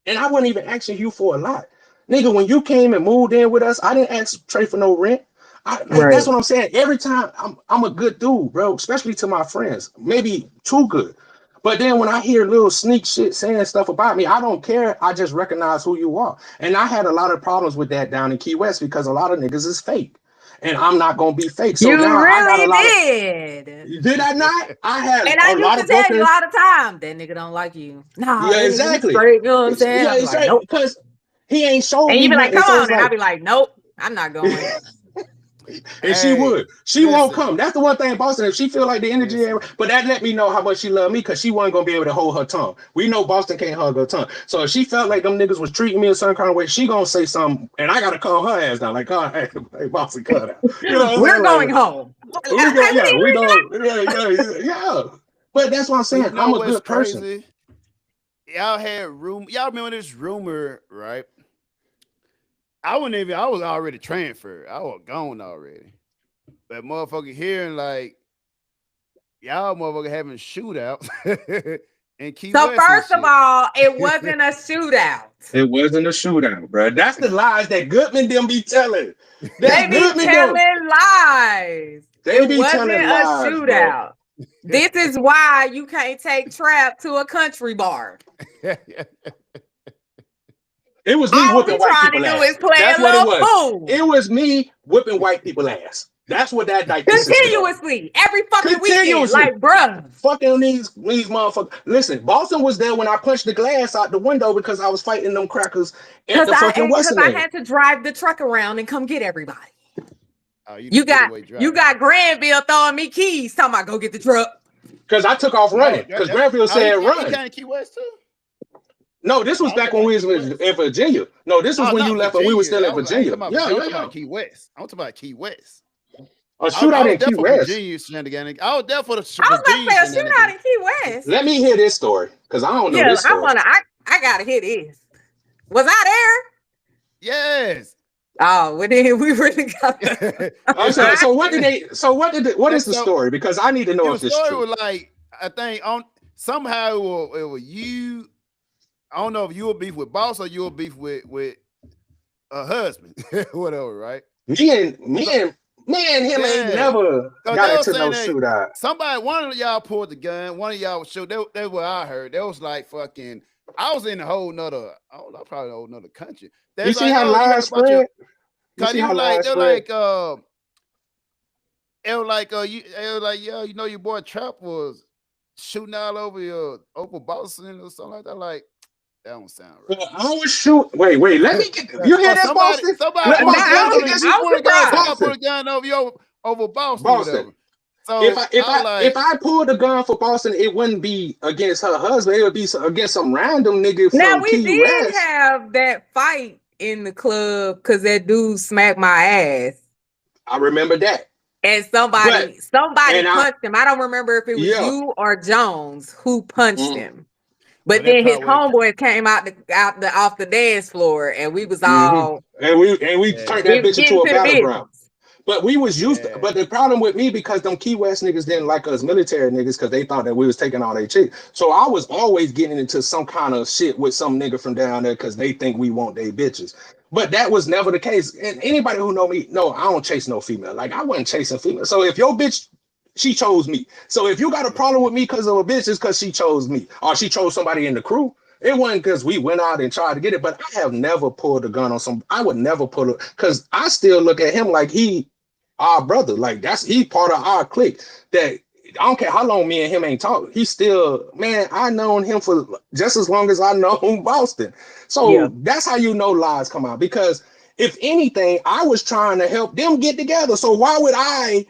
A: And I wasn't even asking you for a lot. Nigga, when you came and moved in with us, I didn't ask Trey for no rent. That's what I'm saying. Every time I'm a good dude, bro, especially to my friends. Maybe too good. But then when I hear little sneak shit saying stuff about me, I don't care. I just recognize who you are. And I had a lot of problems with that down in Key West because a lot of niggas is fake. And I'm not gonna be fake. So
D: you
A: now
D: really
A: I got a lot
D: did.
A: Did I not? I had
D: and I
A: a lot
D: used to
A: of
D: tell you all the time, that nigga don't like you. Nah,
A: yeah, exactly.
D: Straight, you know what I'm saying?
A: Yeah, it's
D: like, nope.
A: Because he ain't showing
D: and
A: me.
D: You be like, come on, and
A: like,
D: I'll be like, nope, I'm not going.
A: And she would. She won't come. That's the one thing in Boston. If she feel like the energy, but that let me know how much she loved me because she wasn't gonna be able to hold her tongue. We know Boston can't hug her tongue. So if she felt like them niggas was treating me a certain kind of way, she gonna say something, and I gotta calm her ass down. Like, oh, hey, Boston, cut out. You know,
D: we're going home.
A: We go, yeah. But that's what I'm saying. I'm a good person.
B: Y'all had y'all remember this rumor, right? I was already transferred. I was gone already. But motherfucker hearing like y'all motherfucker having shootouts in Key West.
D: So first of all, it wasn't a shootout.
A: It wasn't a shootout, bro. That's the lies that Goodman them be telling.
D: They be telling lies. It wasn't a shootout. This is why you can't take Trap to a country bar.
A: It was me whipping white people ass.
D: That's what it was.
A: It was me whipping white people ass. That's what that night
D: continuously, every fucking weekend, like, bruh.
A: Fucking these motherfuckers. Listen, Boston was there when I punched the glass out the window because I was fighting them crackers at the fucking Western.
D: Because I had to drive the truck around and come get everybody. You got Granville throwing me keys, talking about go get the truck.
A: Because I took off running. Because Granville said run.
B: You Key West too?
A: No, this was back when we was in Virginia. No, this was when you left and we were still in Virginia.
B: Yeah. Key West. I'm talking about Key West.
A: A shootout in Key West.
B: I was there for the
D: shootout. I was about to say a shootout in Key West.
A: Let me hear this story because I don't know this story.
D: I gotta hear this. Was I there?
B: Yes.
D: Oh, well then we really got.
A: So what is the story? Because I need to know if this
B: story was like, I think somehow it was you. I don't know if you were beef with Boss or you were beef with a husband, whatever, right?
A: Me and him ain't never got into no shootout.
B: One of y'all pulled the gun. One of y'all was shoot. That's what I heard. That was like fucking. I was in a whole nother. I don't know, probably a whole nother country.
A: You see how lies spread?
B: Cause you like they're like it was like yeah, you know your boy Trap was shooting all over Boston or something like that. Like that don't sound right.
A: I was shooting. Wait. Let me get. You hear that, Boston?
B: Somebody put a gun over you over Boston. So
A: if I pulled a gun for Boston, it wouldn't be against her husband. It would be against some random nigga from Key West.
D: Now we did have that fight in the club because that dude smacked my ass.
A: I remember that.
D: And somebody punched him. I don't remember if it was you or Jones who punched him. But then his homeboy came off the dance floor, and we was all
A: and we turned that bitch into a battleground. But we was used to, but the problem with me, because them Key West niggas didn't like us military niggas because they thought that we was taking all their chicks. So I was always getting into some kind of shit with some nigga from down there because they think we want their bitches. But that was never the case. And anybody who know me, no, I don't chase no female. Like I wasn't chasing female. So if your bitch, she chose me. So if you got a problem with me because of a bitch, it's because she chose me. Or she chose somebody in the crew. It wasn't because we went out and tried to get it. But I have never pulled a gun on some. I would never pull it because I still look at him like he our brother. Like he part of our clique. That I don't care how long me and him ain't talked. He's still, man, I known him for just as long as I know Boston. So that's how you know lies come out. Because if anything, I was trying to help them get together. So why would I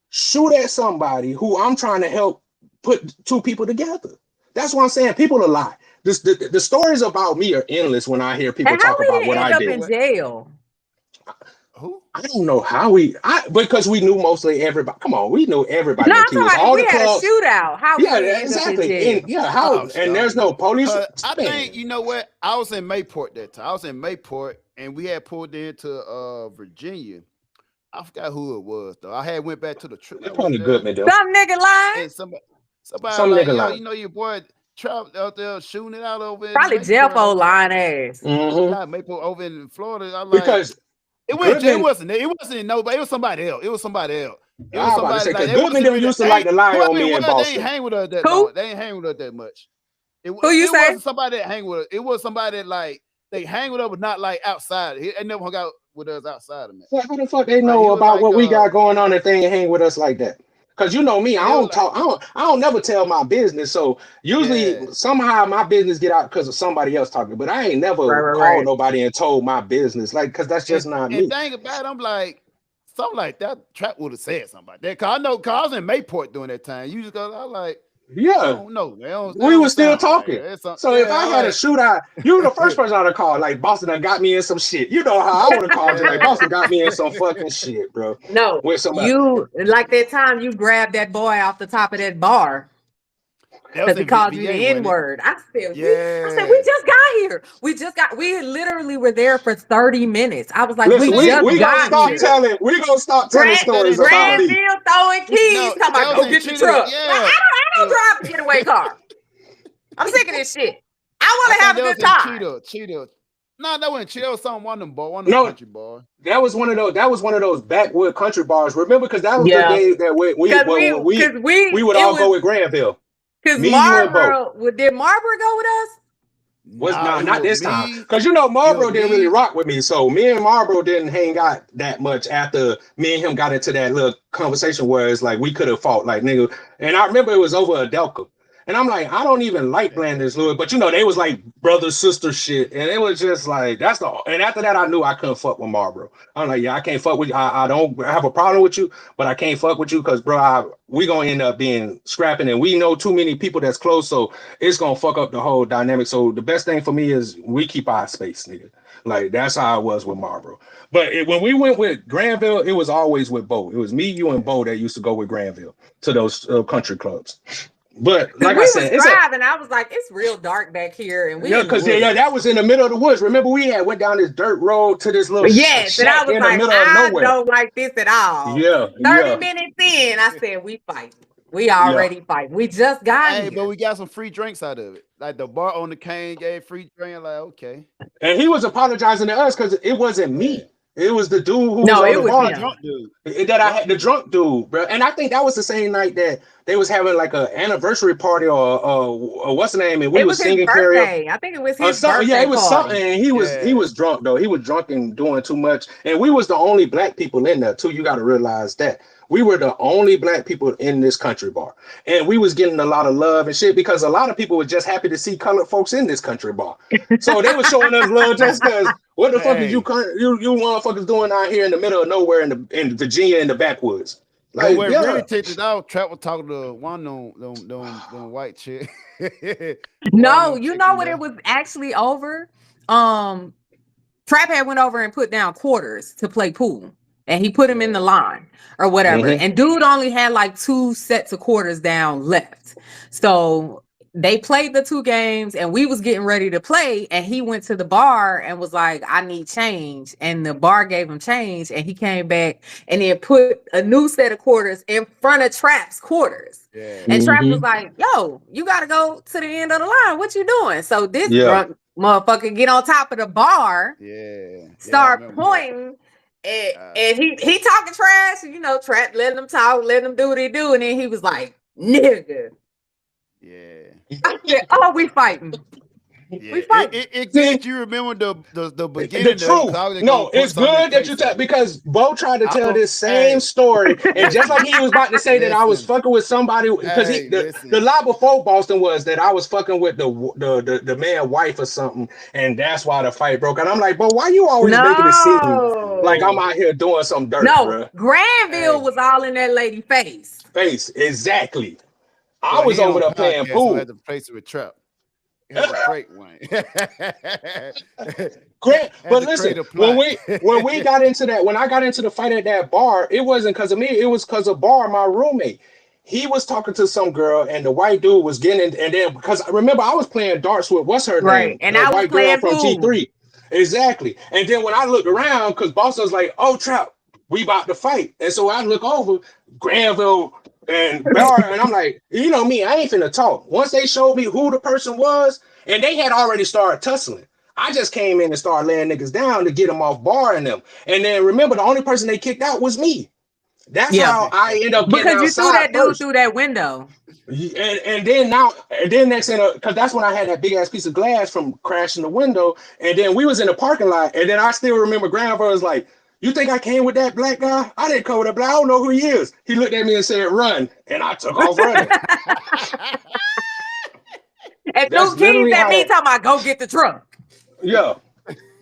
A: shoot at somebody who I'm trying to help put two people together? That's what I'm saying. People are lie. The stories about me are endless when I hear people talk about what I did.
D: In jail?
B: Who?
A: I don't know how because we knew mostly everybody. Come on, we knew everybody.
D: No, I'm talking about we had a shootout. How?
A: Yeah, exactly. And there's no police.
B: I think you know what? I was in Mayport that time. I was in Mayport, and we had pulled into Virginia. I forgot who it was though. I had went back to the trip.
A: Probably Goodman though.
D: Some nigga lying.
B: Somebody like, yo, you know your boy Trap out there shooting it out over in
D: Probably Jeff old line ass.
B: Not Maple over in Florida. I like
A: because
B: it wasn't nobody. It was somebody else. It was somebody else. It was somebody
A: like Goodman didn't used to like the lie on me in Boston.
B: They ain't hang with us that long. They ain't hang with us that much. Who you say? It wasn't somebody that hang with us. It was somebody that like they hang with us, but not like outside. They never hung out with us outside of it.
A: So how the fuck they know about like, what we got going on if they ain't hang with us like that? Because you know me, I don't talk. I don't never tell my business. So usually somehow my business get out because of somebody else talking. But I ain't never called nobody and told my business, like, because that's just not me.
B: And thing about it, I'm like, something like that. Trap would have said something like that. Cause I know, cause I was in Mayport during that time. You just go, I like.
A: Yeah,
B: I don't know.
A: We were still talking. Like so if I had a shootout, you were the first person I'd have called. Like Boston done got me in some shit. You know how I would have called you. Like Boston got me in some fucking shit, bro.
D: No, you like that time you grabbed that boy off the top of that bar. Because he called you the N-word. I said, we just got here. We literally were there for 30 minutes. I was like,
A: listen, we gonna stop telling stories about me.
D: Granville throwing keys. Come on, go get your truck. Yeah. Like, I don't drive a getaway car. I'm sick of this shit. I want to have a good time.
B: Cheetah. No, that wasn't Cheetah. That was one of them country bars.
A: That was one of those backwood country bars. Remember, because that was the day that we would all go with Granville.
D: Because Marlboro, did Marlboro go with us?
A: Not this time. Because Marlboro didn't really rock with me. So me and Marlboro didn't hang out that much after me and him got into that little conversation where it's like we could have fought, like, nigga. And I remember it was over a Delco. And I'm like, I don't even like Blanders Lewis, but they was like brother sister shit, and it was just like and after that I knew I couldn't fuck with Marlboro. I'm like, I can't fuck with you. I don't have a problem with you, but I can't fuck with you because bro, we gonna end up being scrapping, and we know too many people that's close, so it's gonna fuck up the whole dynamic. So the best thing for me is we keep our space, nigga. Like that's how I was with Marlboro. But when we went with Granville, it was always with Bo. It was me, you, and Bo that used to go with Granville to those country clubs. But like I said,
D: I was like, it's real dark back here, and
A: that was in the middle of the woods. Remember, we went down this dirt road to this little
D: and I was like, I don't like this at all. 30 minutes in, I said, we fight. We already fight. We just got here.
B: But we got some free drinks out of it. Like the bar on the cane gave free drink. Like, okay.
A: And he was apologizing to us because it wasn't me. It was the dude who was on the bar.
B: Drunk dude.
A: That I had the drunk dude, bro. And I think that was the same night that they was having like an anniversary party or what's the name? And we was singing karaoke.
D: I think it was his birthday.
A: Yeah, it was something. And he was drunk though. He was drunk and doing too much. And we was the only black people in there too. You got to realize that. We were the only black people in this country bar. And we was getting a lot of love and shit because a lot of people were just happy to see colored folks in this country bar. So they were showing us love just because what the fuck is you motherfuckers doing out here in the middle of nowhere in Virginia in the backwoods?
B: Like, when really take it out, Trap was talking to one of them white chick.
D: No, you know what it was actually over? Trap had went over and put down quarters to play pool. And he put him in the line or whatever. Mm-hmm. And dude only had like 2 sets of quarters down left. So they played the 2 games and we was getting ready to play. And he went to the bar and was like, I need change. And the bar gave him change. And he came back and then put a new set of quarters in front of Trap's quarters. Yeah. And Trap was like, yo, you got to go to the end of the line. What you doing? So this drunk motherfucker get on top of the bar. Start pointing. And he talking trash, and Trap letting them talk, letting them do what they do, and then he was like, nigga.
B: Yeah.
D: I said, oh, we fighting.
B: Yeah. We fighting. Did you remember the beginning?
A: The truth. No, it's good that you tell because Bo tried to tell this same story, and just like he was about to say that I was fucking with somebody because the lie before Boston was that I was fucking with the man's wife or something, and that's why the fight broke. And I'm like, but why you always making it seem like I'm out here doing some dirt?
D: No, Granville was all in that lady face.
A: Exactly. I was over there playing pool.
B: Had to place it with Trap. But
A: listen, when we got into that, when I got into the fight at that bar, it wasn't because of me. It was because of Bar, my roommate. He was talking to some girl, and the white dude was getting, and then because remember I was playing darts with what's her name,
D: and I was playing
A: from G3, exactly. And then when I looked around, because Boston was like, "Oh, Trap, we about to fight," and so I look over, Granville And I'm like, you know me, I ain't finna talk. Once they showed me who the person was, and they had already started tussling, I just came in and started laying niggas down to get them off barring them. And then remember, the only person they kicked out was me. That's how I end up getting
D: because you threw that dude
A: first.
D: through that window.
A: And then next thing, because that's when I had that big ass piece of glass from crashing the window. And then we was in the parking lot, and then I still remember grandpa was like, "You think I came with that black guy? I didn't come with that black. I don't know who he is." He looked at me and said, "Run," and I took off running.
D: And two keys at me talking about go get the truck.
A: Yeah.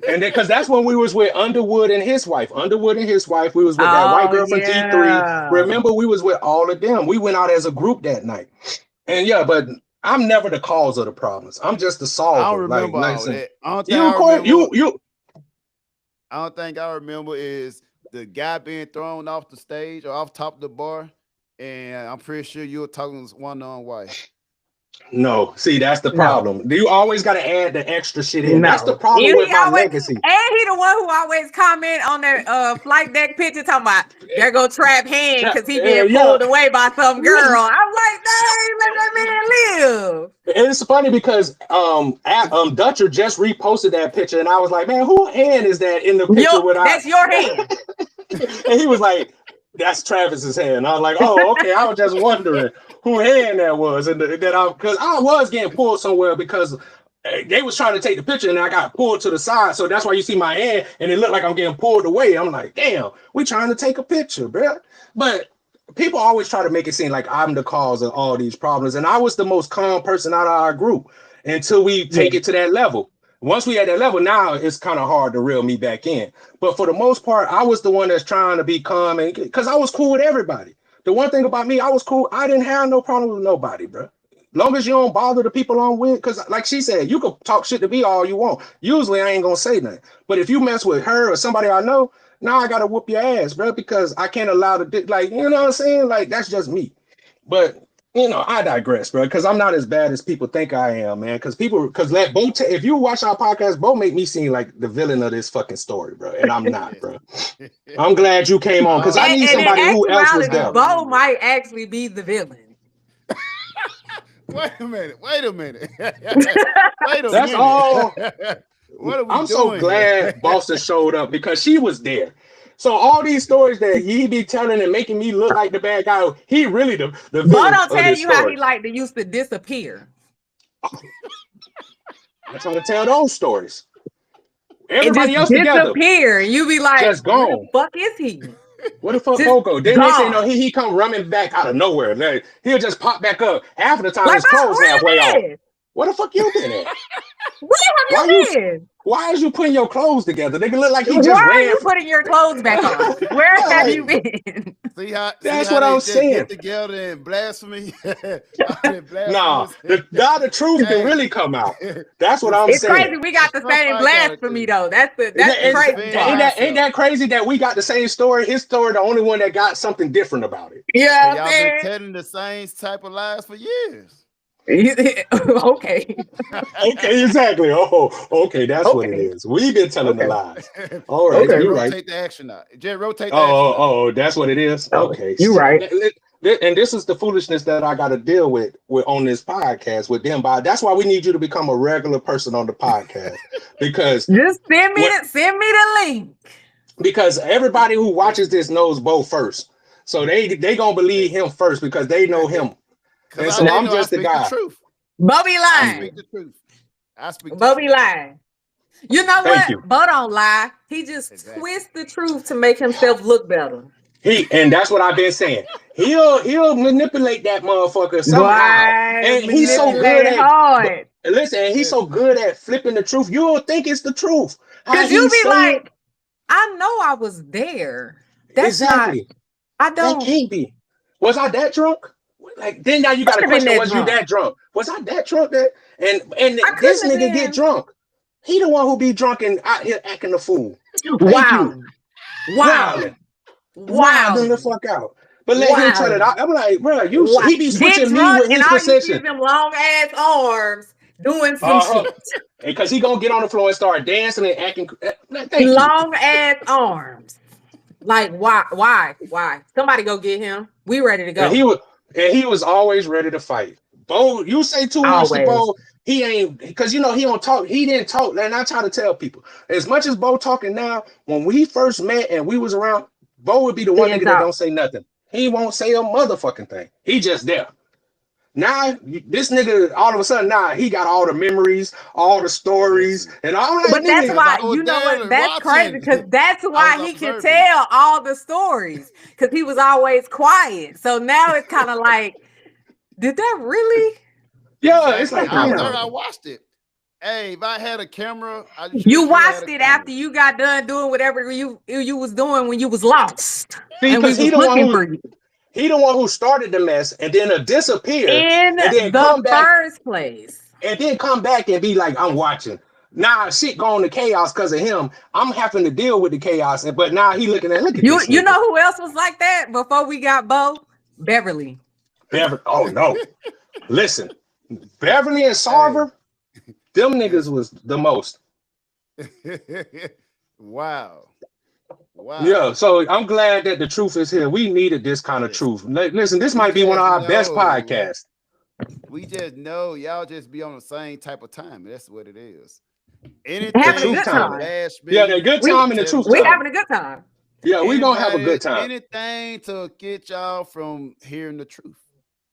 A: And then, because that's when we was with Underwood and his wife. We was with that white girl from T3. Remember, we was with all of them. We went out as a group that night. And yeah, but I'm never the cause of the problems. I'm just the solver.
B: I don't remember all that. I don't think I remember is the guy being thrown off the stage or off top of the bar. And I'm pretty sure you were talking to one on wife.
A: No, see, that's the problem. You always got to add the extra shit in. That's the problem with my legacy.
D: And he the one who always comment on the flight deck picture talking about there go Trap Hand because he being pulled away by some girl. I'm like, dang, let that man live.
A: And it's funny because Dutcher just reposted that picture, and I was like, man, whose hand is that in the picture?
D: That's your hand.
A: And he was like, that's Travis's hand. I was like, oh, okay. I was just wondering who hand that was, and because I was getting pulled somewhere because they was trying to take the picture, and I got pulled to the side. So that's why you see my hand, and it looked like I'm getting pulled away. I'm like, damn, we trying to take a picture, bro. But people always try to make it seem like I'm the cause of all these problems, and I was the most calm person out of our group until we take it to that level. Once we at that level, now it's kind of hard to reel me back in. But for the most part, I was the one that's trying to be calm, and because I was cool with everybody. The one thing about me, I was cool. I didn't have no problem with nobody, bro. Long as you don't bother the people I'm with, because like she said, you could talk shit to me all you want. Usually I ain't gonna say nothing. But if you mess with her or somebody I know, now I gotta whoop your ass, bro, because I can't allow the like, you know what I'm saying? Like, that's just me. But you know, I digress, bro, because I'm not as bad as people think I am, man. Because if you watch our podcast, Bo make me seem like the villain of this fucking story, bro, and I'm not, bro. I'm glad you came on because I need somebody who else was there.
D: Bo might actually be the villain.
B: Wait a minute.
A: That's all.
B: What are we
A: I'm
B: doing
A: so glad Boston showed up because she was there. So all these stories that he be telling and making me look like the bad guy, he really the villain.
D: But I'll tell you how he like to used to disappear.
A: I'm trying to tell those stories. Everybody else
D: disappear. You be like,
A: just gone.
D: Where the fuck is he?
A: What the fuck, Coco? Then they say no, he come running back out of nowhere. Like, he'll just pop back up. Half of the time like, his clothes halfway off. Where the fuck you been at?
D: Where have you been?
A: Why is you putting your clothes together? They can look like he just
D: ran. Why are you
A: from...
D: putting your clothes back on? Where have you been?
A: That's what I'm saying.
B: Get together and blasphemy.
A: No, the truth can really come out. That's what I'm saying.
D: It's crazy. We got the same blasphemy though. That's crazy.
A: Ain't that crazy that we got the same story? His story, the only one that got something different about it.
D: Yeah,
B: y'all been telling the same type of lies for years.
D: Okay,
A: exactly. Okay, that's what it is. We've been telling the lies. All right, you're right.
B: Rotate the action out. Just rotate the action
A: out. That's what it is. Okay,
D: you're right.
A: And this is the foolishness that I got to deal with on this podcast with them. That's why we need you to become a regular person on the podcast because
D: just send me the link.
A: Because everybody who watches this knows Bo first, so they gonna believe him first because they know him. And so I'm just the guy.
D: Bobby lying.
B: I speak the truth.
D: Bobby lying. You know what? Bo don't lie. He just twists the truth to make himself look better.
A: And that's what I've been saying. He'll manipulate that motherfucker somehow. And he's so good at listen, he's so good at flipping the truth. You don't think it's the truth.
D: Because you be like, I know I was there. That's exactly. I don't.
A: That can't be. Was I that drunk? Like then now you got to question, was you that drunk? Was I that drunk? And this nigga get drunk. He the one who be drunk and out here acting the fool.
D: Wow.
A: Wilding the fuck out. But let him tell it out. I'm like, bro, he be switching me with his position.
D: Them long ass arms doing some shit.
A: Because he gonna get on the floor and start dancing and acting.
D: Long ass arms. Like why? Somebody go get him. We ready to go.
A: and he was always ready to fight. Bo, you say too much to Bo, he ain't, because you know he don't talk. He didn't talk, and I try to tell people as much as Bo talking now. When we first met and we was around, Bo would be the one nigga that don't say nothing. He won't say a motherfucking thing. He just there. Now this nigga, all of a sudden, now he got all the memories, all the stories, and all that.
D: But that's why you know what? That's crazy because that's why he can tell all the stories because he was always quiet. So now it's kind of like, did that really?
A: Yeah, it's like
B: I watched it. Hey, if I had a camera,
D: you watched it after you got done doing whatever you was doing when you was lost.
A: See, because he the one who started the mess and then disappear
D: in the first place,
A: and then come back and be like, I'm watching. Now shit going to chaos because of him. I'm having to deal with the chaos, but now he look at
D: you. You know who else was like that before we got Bo? Beverly.
A: Oh no, listen, Beverly and Sarver, them niggas was the most.
B: Wow.
A: Yeah, so I'm glad that the truth is here. We needed this kind of truth. Listen, this might be one of our best podcasts.
B: We just know y'all just be on the same type of time. That's what it is.
D: Having a good time.
A: Yeah, the good time and the truth.
D: We having a good time.
A: Yeah, we gonna have a good time.
B: Anything to get y'all from hearing the truth.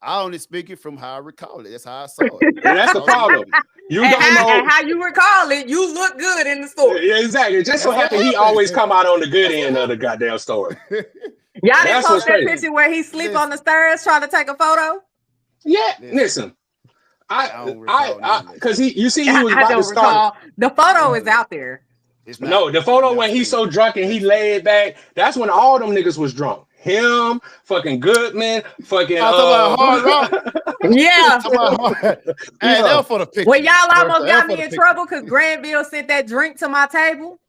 B: I only speak it from how I recall it. That's how I saw it.
A: And that's the problem. You don't know
D: and how you recall it. You look good in the story.
A: Yeah, exactly. Just so happen he always come out on the good end of the goddamn story.
D: Y'all didn't post that picture where he sleep on the stairs trying to take a photo?
A: Yeah, listen. I because you see he was about to start.
D: The photo is out there.
A: No, the photo when he's so drunk and he laid back, that's when all them niggas was drunk. Him, fucking Goodman, fucking
B: Hard Rock.
D: Yeah.
B: Hey, that was for the picture.
D: Well, y'all almost got me in trouble because Granville sent that drink to my table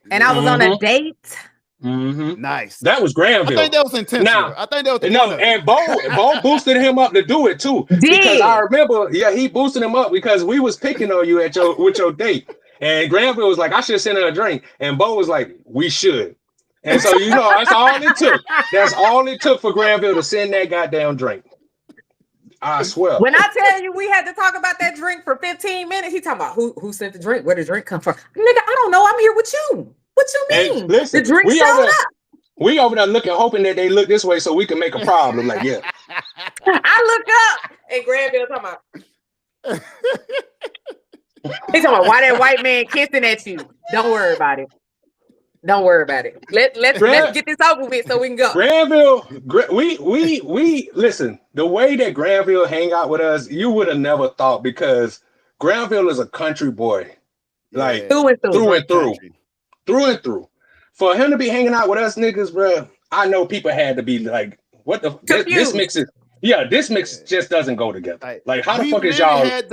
D: and I was on a date.
B: Nice.
A: That was Granville.
B: I think that was intentional. I think that was
A: and Bo boosted him up to do it too. Because I remember, he boosted him up because we was picking on you with your date. And Granville was like, I should send her a drink. And Bo was like, we should. And so, that's all it took. That's all it took for Granville to send that goddamn drink. I swear.
D: When I tell you we had to talk about that drink for 15 minutes, he talking about who sent the drink, where the drink come from. Nigga, I don't know. I'm here with you. What you mean?
A: And listen,
D: the drink showed up.
A: We over there looking, hoping that they look this way so we can make a problem. Like, yeah.
D: I look up and Granville talking about. He's talking about why that white man kissing at you. Don't worry about it. Don't worry about it. Let's get this over with so we can go.
A: Granville, we listen. The way that Granville hang out with us, you would have never thought because Granville is a country boy, like through and through. For him to be hanging out with us niggas, bro, I know people had to be like, "What the? This mix is this mix just doesn't go together. Like, how the fuck is y'all?"
B: Had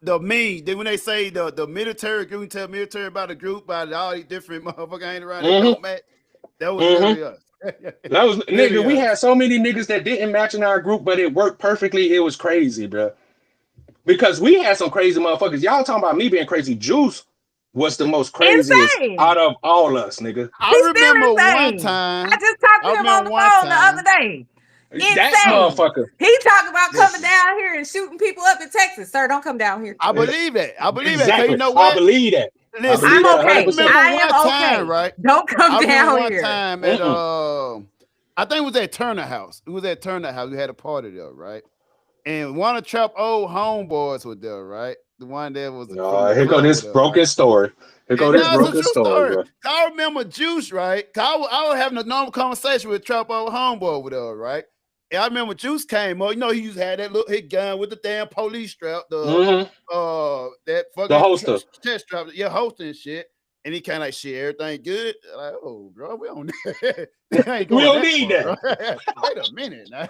B: the meme, then when they say the military group, you tell military about a group, about all these different motherfuckers hanging around, that was really us.
A: That was nigga. We had so many niggas that didn't match in our group, but it worked perfectly. It was crazy, bro. Because we had some crazy motherfuckers. Y'all talking about me being crazy. Juice was the most craziest out of all us, nigga.
B: I remember one time.
D: I just talked to him on the phone the other day.
A: That motherfucker.
D: He talking about coming down here and shooting people up in Texas. Sir, don't come down here.
B: I believe that.
A: Exactly.
B: You know what?
A: I believe that.
D: Listen, I'm okay. I am okay.
B: Right?
D: Don't come down here.
B: One time at I think it was at Turner House. It was at Turner House. We had a party there, right? And one of Trap old homeboys was there, right? The one that was.
A: Here go this broken story. Here go this broken story.
B: I remember Juice, right? I was having a normal conversation with Trap old homeboy over there, right? And I remember Juice came up. He used to have that little hit gun with the damn police strap, that fucking
A: the holster,
B: chest strap, holster and shit. And he kind of like, shit, everything good. Like, oh, bro, we don't
A: need that.
B: Wait a minute now.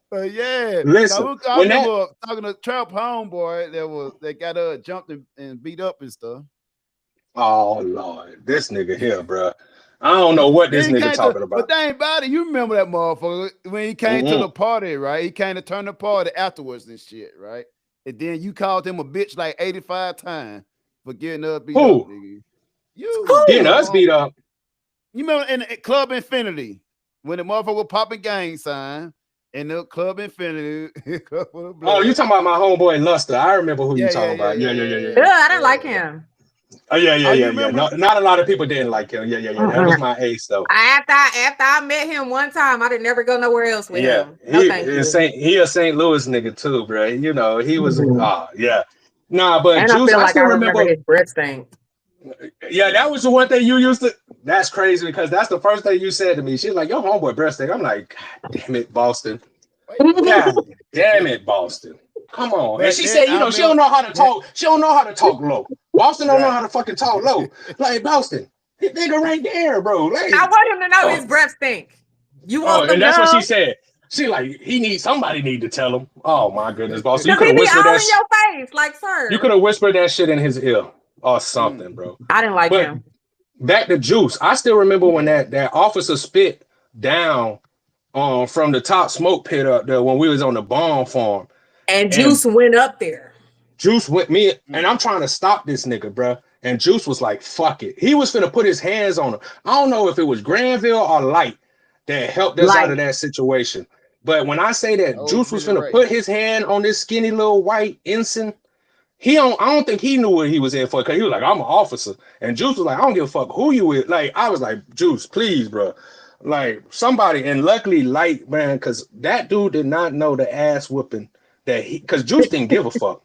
B: But yeah,
A: listen.
B: I remember talking to Trap homeboy that got jumped and beat up and stuff.
A: Oh Lord, this nigga here, bro. I don't know what this nigga talking about.
B: But dang about it, you remember that motherfucker when he came to the party, right? He came to turn the party afterwards and shit, right? And then you called him a bitch like 85 times for getting us beat up, nigga. You
A: getting us beat up.
B: You remember in Club Infinity when the motherfucker was popping gang sign in the Club Infinity.
A: Oh, you talking about my homeboy Luster? I remember who you talking about. Yeah.
D: I didn't like him.
A: Oh yeah. No, not a lot of people didn't like him. Yeah. That was my ace though.
D: After I met him one time, I didn't never go nowhere else with him. No,
A: he a St. Louis nigga too, bro. You know, he was yeah. Nah, but
D: and
A: Juice,
D: I still remember his breath stink.
A: Yeah, that was the one thing you used to. That's crazy because that's the first thing you said to me. She's like, "Your homeboy breath stink." I'm like, God damn it, Boston. God damn it, Boston. Come on. And she said, you know, she don't know how to talk. She don't know how to talk low. Boston don't know how to fucking talk low. Like, Boston, that nigga right there, bro. Like,
D: I want him to know his breath stink. You want
A: and that's what she said. She like, somebody need to tell him. Oh my goodness, Boston. You
D: could have whispered that in your face, like, sir.
A: You could have whispered that shit in his ear or something, bro.
D: I didn't like him.
A: Back to Juice. I still remember when that officer spit down from the top smoke pit up there when we was on the bomb farm.
D: And Juice went up there.
A: Juice went me, and I'm trying to stop this nigga, bro. And Juice was like, fuck it. He was finna put his hands on him. I don't know if it was Granville or Light that helped us out of that situation. But when I say that Juice was finna put his hand on this skinny little white ensign, I don't think he knew what he was in for, because he was like, I'm an officer. And Juice was like, I don't give a fuck who you is. Like, I was like, Juice, please, bro. Like, somebody, and luckily Light, man, because that dude did not know the ass whooping that because Juice didn't give a fuck.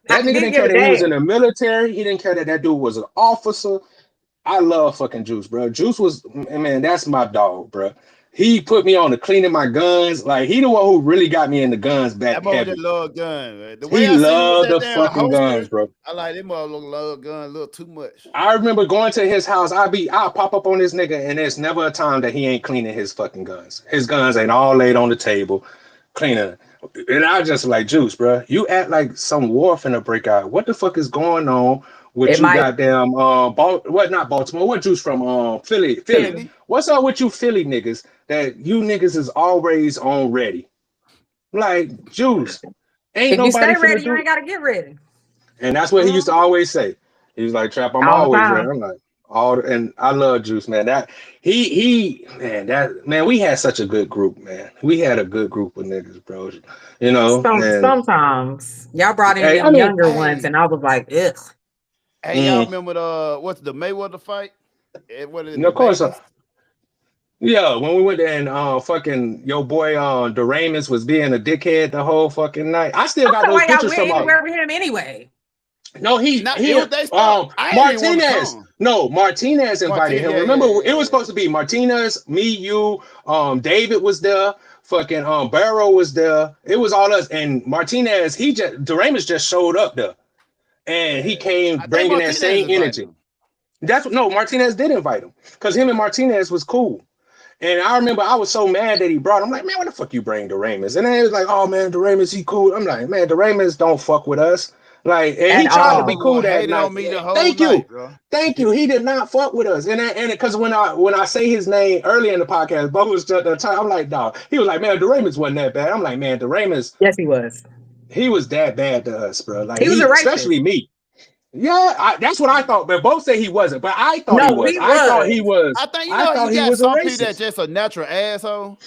A: That nigga didn't care that he was in the military. He didn't care that dude was an officer. I love fucking Juice, bro. Juice was, man, that's my dog, bro. He put me on to cleaning my guns. Like, he the one who really got me in the guns back.
B: That mother love guns, man.
A: He loved the fucking guns, bro.
B: I like that mother love guns a little too much.
A: I remember going to his house. I'll pop up on this nigga, and there's never a time that he ain't cleaning his fucking guns. His guns ain't all laid on the table, cleaning. And I just like, Juice, bro. You act like some war finna break out. What the fuck is going on with goddamn not Baltimore? What Juice from Philly? What's up with you Philly niggas that you niggas is always on ready? Like, Juice, ain't
D: if
A: nobody
D: you stay ready, you ain't gotta get ready.
A: And that's what he used to always say. He was like, Trap, I'm always ready. I'm like, and I love Juice, man. That we had such a good group, man. We had a good group of niggas, bro. You know,
D: sometimes y'all brought in younger ones, and I was like, ugh.
B: Hey, y'all remember what's the Mayweather fight? What is it?
A: Of course. Yeah, when we went there and fucking your boy Doramus was being a dickhead the whole fucking night. I still got those pictures from
D: anywhere with him anyway.
A: No, Martinez. No, Martinez invited him. Remember, it was supposed to be Martinez, me, you, David was there, fucking Barrow was there. It was all us. And Martinez, Doramus just showed up there. And he came bringing that same energy. Martinez did invite him because him and Martinez was cool. And I remember I was so mad that he brought him. I'm like, man, what the fuck you bring Doramus? And then he was like, oh man, Doramus, he cool. I'm like, man, Doramus don't fuck with us. Like, and he tried to be cool that night. Thank you. He did not fuck with us. And because when I say his name early in the podcast, Bo was just the time. I'm like, dog. He was like, man, Doramus wasn't that bad. I'm like, man, Doramus.
D: Yes, he was.
A: He was that bad to us, bro. Like,
D: he was a racist.
A: Especially me. Yeah, that's what I thought. But both say he wasn't. But I thought he was. I thought he was.
B: I think he was some people that's just a natural asshole.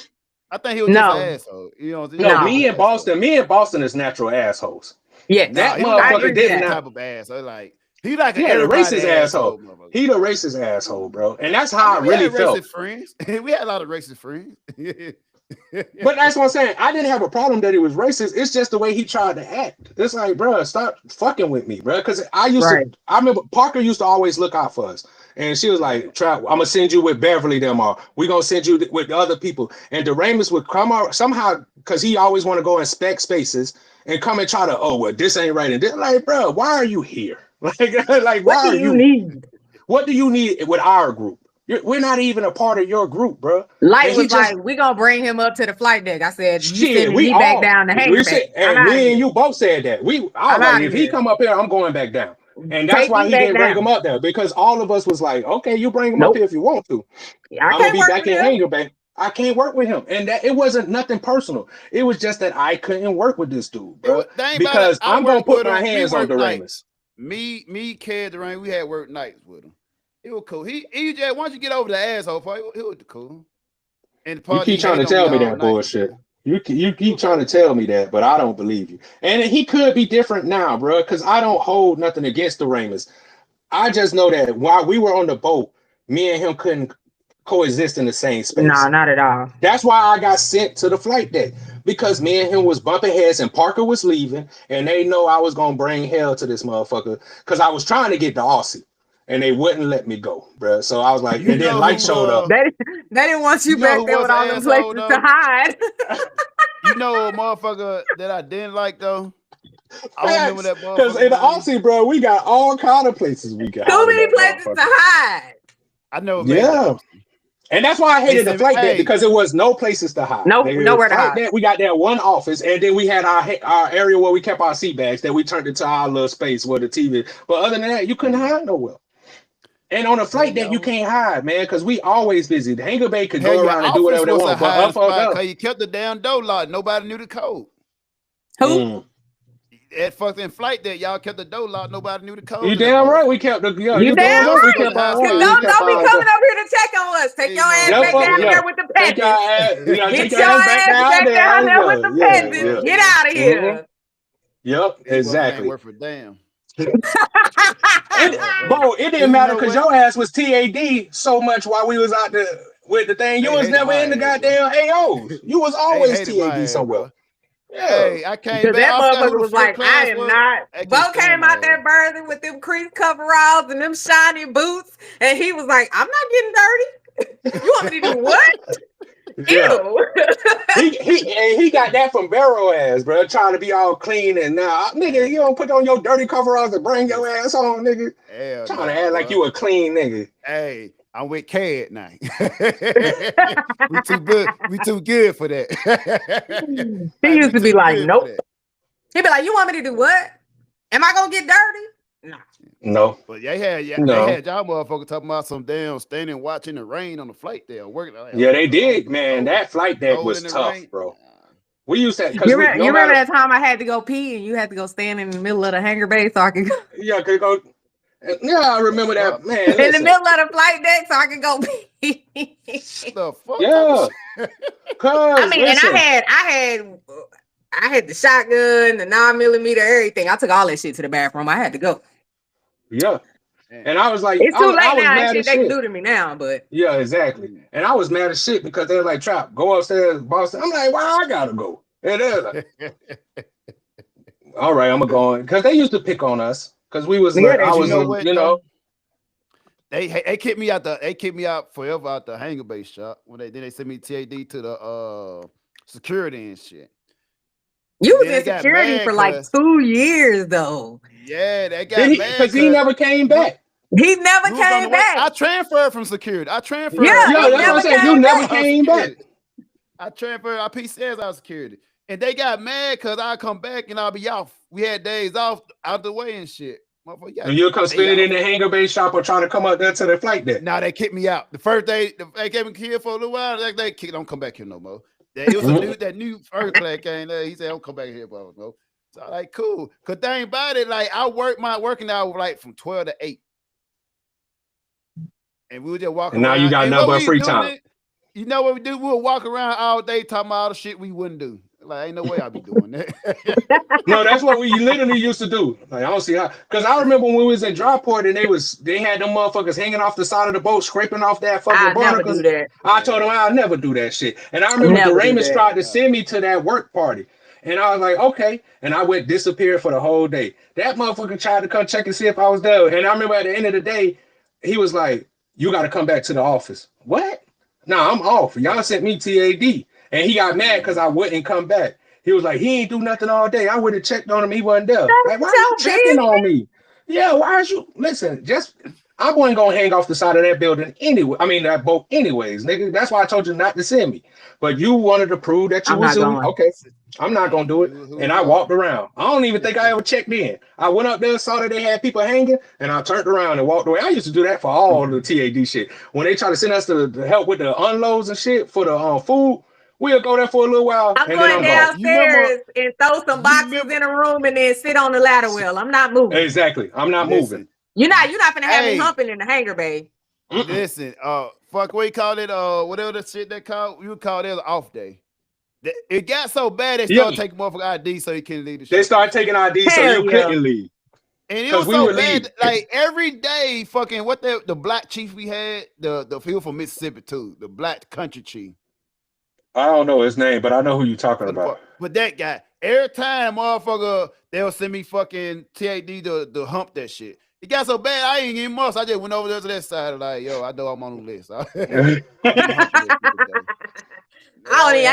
B: I think he was just an asshole. You know,
A: me and Boston is natural assholes.
D: Yeah,
A: that motherfucker did
B: not type of ass. So like he like a
A: racist asshole. He the racist asshole, bro. And that's how I really felt.
B: Friends. We had a lot of racist friends.
A: But that's what I'm saying. I didn't have a problem that he was racist. It's just the way he tried to act. It's like, bro, stop fucking with me, bro. Because I remember Parker used to always look out for us. And she was like, Trap, I'm going to send you with Beverly them all. We're going to send you with other people. And Doramus would come out somehow, because he always want to go inspect spaces and come and try to, this ain't right. And like, bro, why are you here? Like why are you need? What do you need with our group? We're not even a part of your group, bro.
D: Light was like, we're going to bring him up to the flight deck. I said, we back down the hangar.
A: Me and you both said that. I was like, if he come up here, I'm going back down. And that's why he didn't bring him up there, because all of us was like, okay, you bring him up here if you want to. I'm going to be back in hangar back. I can't work with him. And that it wasn't nothing personal. It was just that I couldn't work with this dude, bro. Because I'm going to put my hands on Doramus.
B: Me, Ked, Durant, we had work nights with him. It was cool. He just once you get over the asshole part, it was cool. And
A: you keep trying to tell me that bullshit. You keep trying to tell me that, but I don't believe you. And he could be different now, bro, because I don't hold nothing against the Raymonds. I just know that while we were on the boat, me and him couldn't coexist in the same space.
D: No, not at all.
A: That's why I got sent to the flight deck, because me and him was bumping heads and Parker was leaving, and they know I was gonna bring hell to this motherfucker because I was trying to get to Aussie. And they wouldn't let me go, bro. So I was like, and then Light showed up.
D: They didn't want you back there with all them places to hide.
B: You know a motherfucker that I didn't like though? I remember that motherfucker.
A: Because in the Aussie, bro, we got all kind of places we got.
D: Too many places to hide.
B: I know.
A: Yeah. And that's why I hated the flight deck, because there was no places to hide.
D: Nowhere to hide.
A: We got that one office, and then we had our area where we kept our seat bags that we turned into our little space where the TV. But other than that, you couldn't hide nowhere. And on a flight deck, you can't hide, man, because we always busy. The hangar bay could go around and do whatever they want. But
B: because you kept the damn door locked. Nobody knew the code.
D: Who?
B: At fucking flight deck, y'all kept the door locked. Nobody knew the code.
A: You damn right. We kept the.
D: You damn right. Don't be coming up here to check on us. Take your ass back down there with the peasants. Get your ass back down there with the peasants. Get out of here.
A: Yep, exactly.
B: Worth a damn.
A: Bro, it didn't matter because your ass was TAD so much while we was out there with the thing. You was never in the goddamn AOs. You was always TAD somewhere.
B: Yeah. Hey, I came back.
D: That motherfucker was like, I am not. Bo came out there birthing with them crease coveralls and them shiny boots, and he was like, I'm not getting dirty. You want me to do what?
A: Yeah. he got that from Barrow ass, bro. Trying to be all clean and now, nigga, you don't put on your dirty coveralls and bring your ass on, nigga. Trying to act like you a clean nigga.
B: Hey, I'm with Cad now. we too good. We too good for that.
D: He used to be like, nope. He'd be like, you want me to do what? Am I gonna get dirty?
A: No.
B: But they had y'all motherfuckers talking about some damn standing watching the rain on the flight there. Working.
A: Yeah, they did, man. That flight deck was tough, bro. We used to.
D: You remember that time I had to go pee and you had to go stand in the middle of the hangar bay so I could go.
A: Yeah, could go. Yeah, I remember that, man.
D: In the middle of the flight deck so I could go pee.
B: The fuck?
A: Yeah.
D: I mean, listen. And I had the shotgun, the 9mm, everything. I took all that shit to the bathroom. I had to go.
A: Yeah. And I was like,
D: it's too late now. Ain't shit they can do to me now, but
A: yeah, exactly. And I was mad as shit because they were like, Trap, go upstairs, boss. I'm like, why I gotta go? And they're like, all right, I'm gonna go on. Because they used to pick on us. Because we was
B: they kicked me out forever out the hangar base shop when they sent me TAD to the security and shit.
D: You was in security for like 2 years though.
B: Yeah, they got mad
A: because he never came back.
D: He never came back.
B: I transferred from security.
A: Yeah, that's what I'm saying. You never came back.
B: I transferred our PCS out of security. And they got mad because I come back and I'll be off. We had days off out the way and shit.
A: And you'll come spend it in the hangar base shop or trying to come up there to the flight deck.
B: Nah, they kicked me out. The first day, they gave me here for a little while. They kicked, don't come back here no more. It was that new first class came there. He said, don't come back here, bro. So I'm like, cool. Cause thing about it, like I work my working hour like from 12 to 8. And we were just walking around.
A: Now you got nothing but free time.
B: You know what we do? We'll walk around all day talking about all the shit we wouldn't do. Like, ain't no way I'll be doing that.
A: No, that's what we literally used to do. Like, I don't see how. Because I remember when we was in Dryport and they had them motherfuckers hanging off the side of the boat, scraping off that fucking barnacles. I told them I'll never do that shit. And I remember the Raymonds tried to send me to that work party. And I was like, okay. And I went disappear for the whole day. That motherfucker tried to come check and see if I was there. And I remember at the end of the day, he was like, you got to come back to the office. What? Nah, I'm off. Y'all sent me TAD. And he got mad because I wouldn't come back. He was like, he ain't do nothing all day. I would have checked on him. He wasn't there. Like, why are you checking on me? Yeah, why are you? Listen, I wasn't going to hang off the side of that building anyway. I mean, that boat anyways, nigga. That's why I told you not to send me. But you wanted to prove that you was okay. I'm not going to do it. And I walked around. I don't even think I ever checked in. I went up there, saw that they had people hanging, and I turned around and walked away. I used to do that for all the TAD shit. When they try to send us to help with the unloads and shit for the food, we'll go there for a little while.
D: I'm going downstairs and throw some boxes in a room and then sit on the ladder well. I'm not moving.
A: Exactly. I'm not moving.
D: You're not gonna have me humping in the hangar bay.
B: Listen, fuck what you call it, whatever the shit they call, you would call it an off day. It got so bad they started taking motherfucker ID so he couldn't leave the shit.
A: They started taking ID so you couldn't leave.
B: And it was so bad, like every day, fucking what the black chief we had, the field from Mississippi too, the black country chief.
A: I don't know his name, but I know who you're talking about.
B: But that guy, every time, motherfucker, they'll send me fucking TAD to hump that shit. It got so bad, I ain't getting much. I just went over there to that side, like, yo, I know I'm on the list. I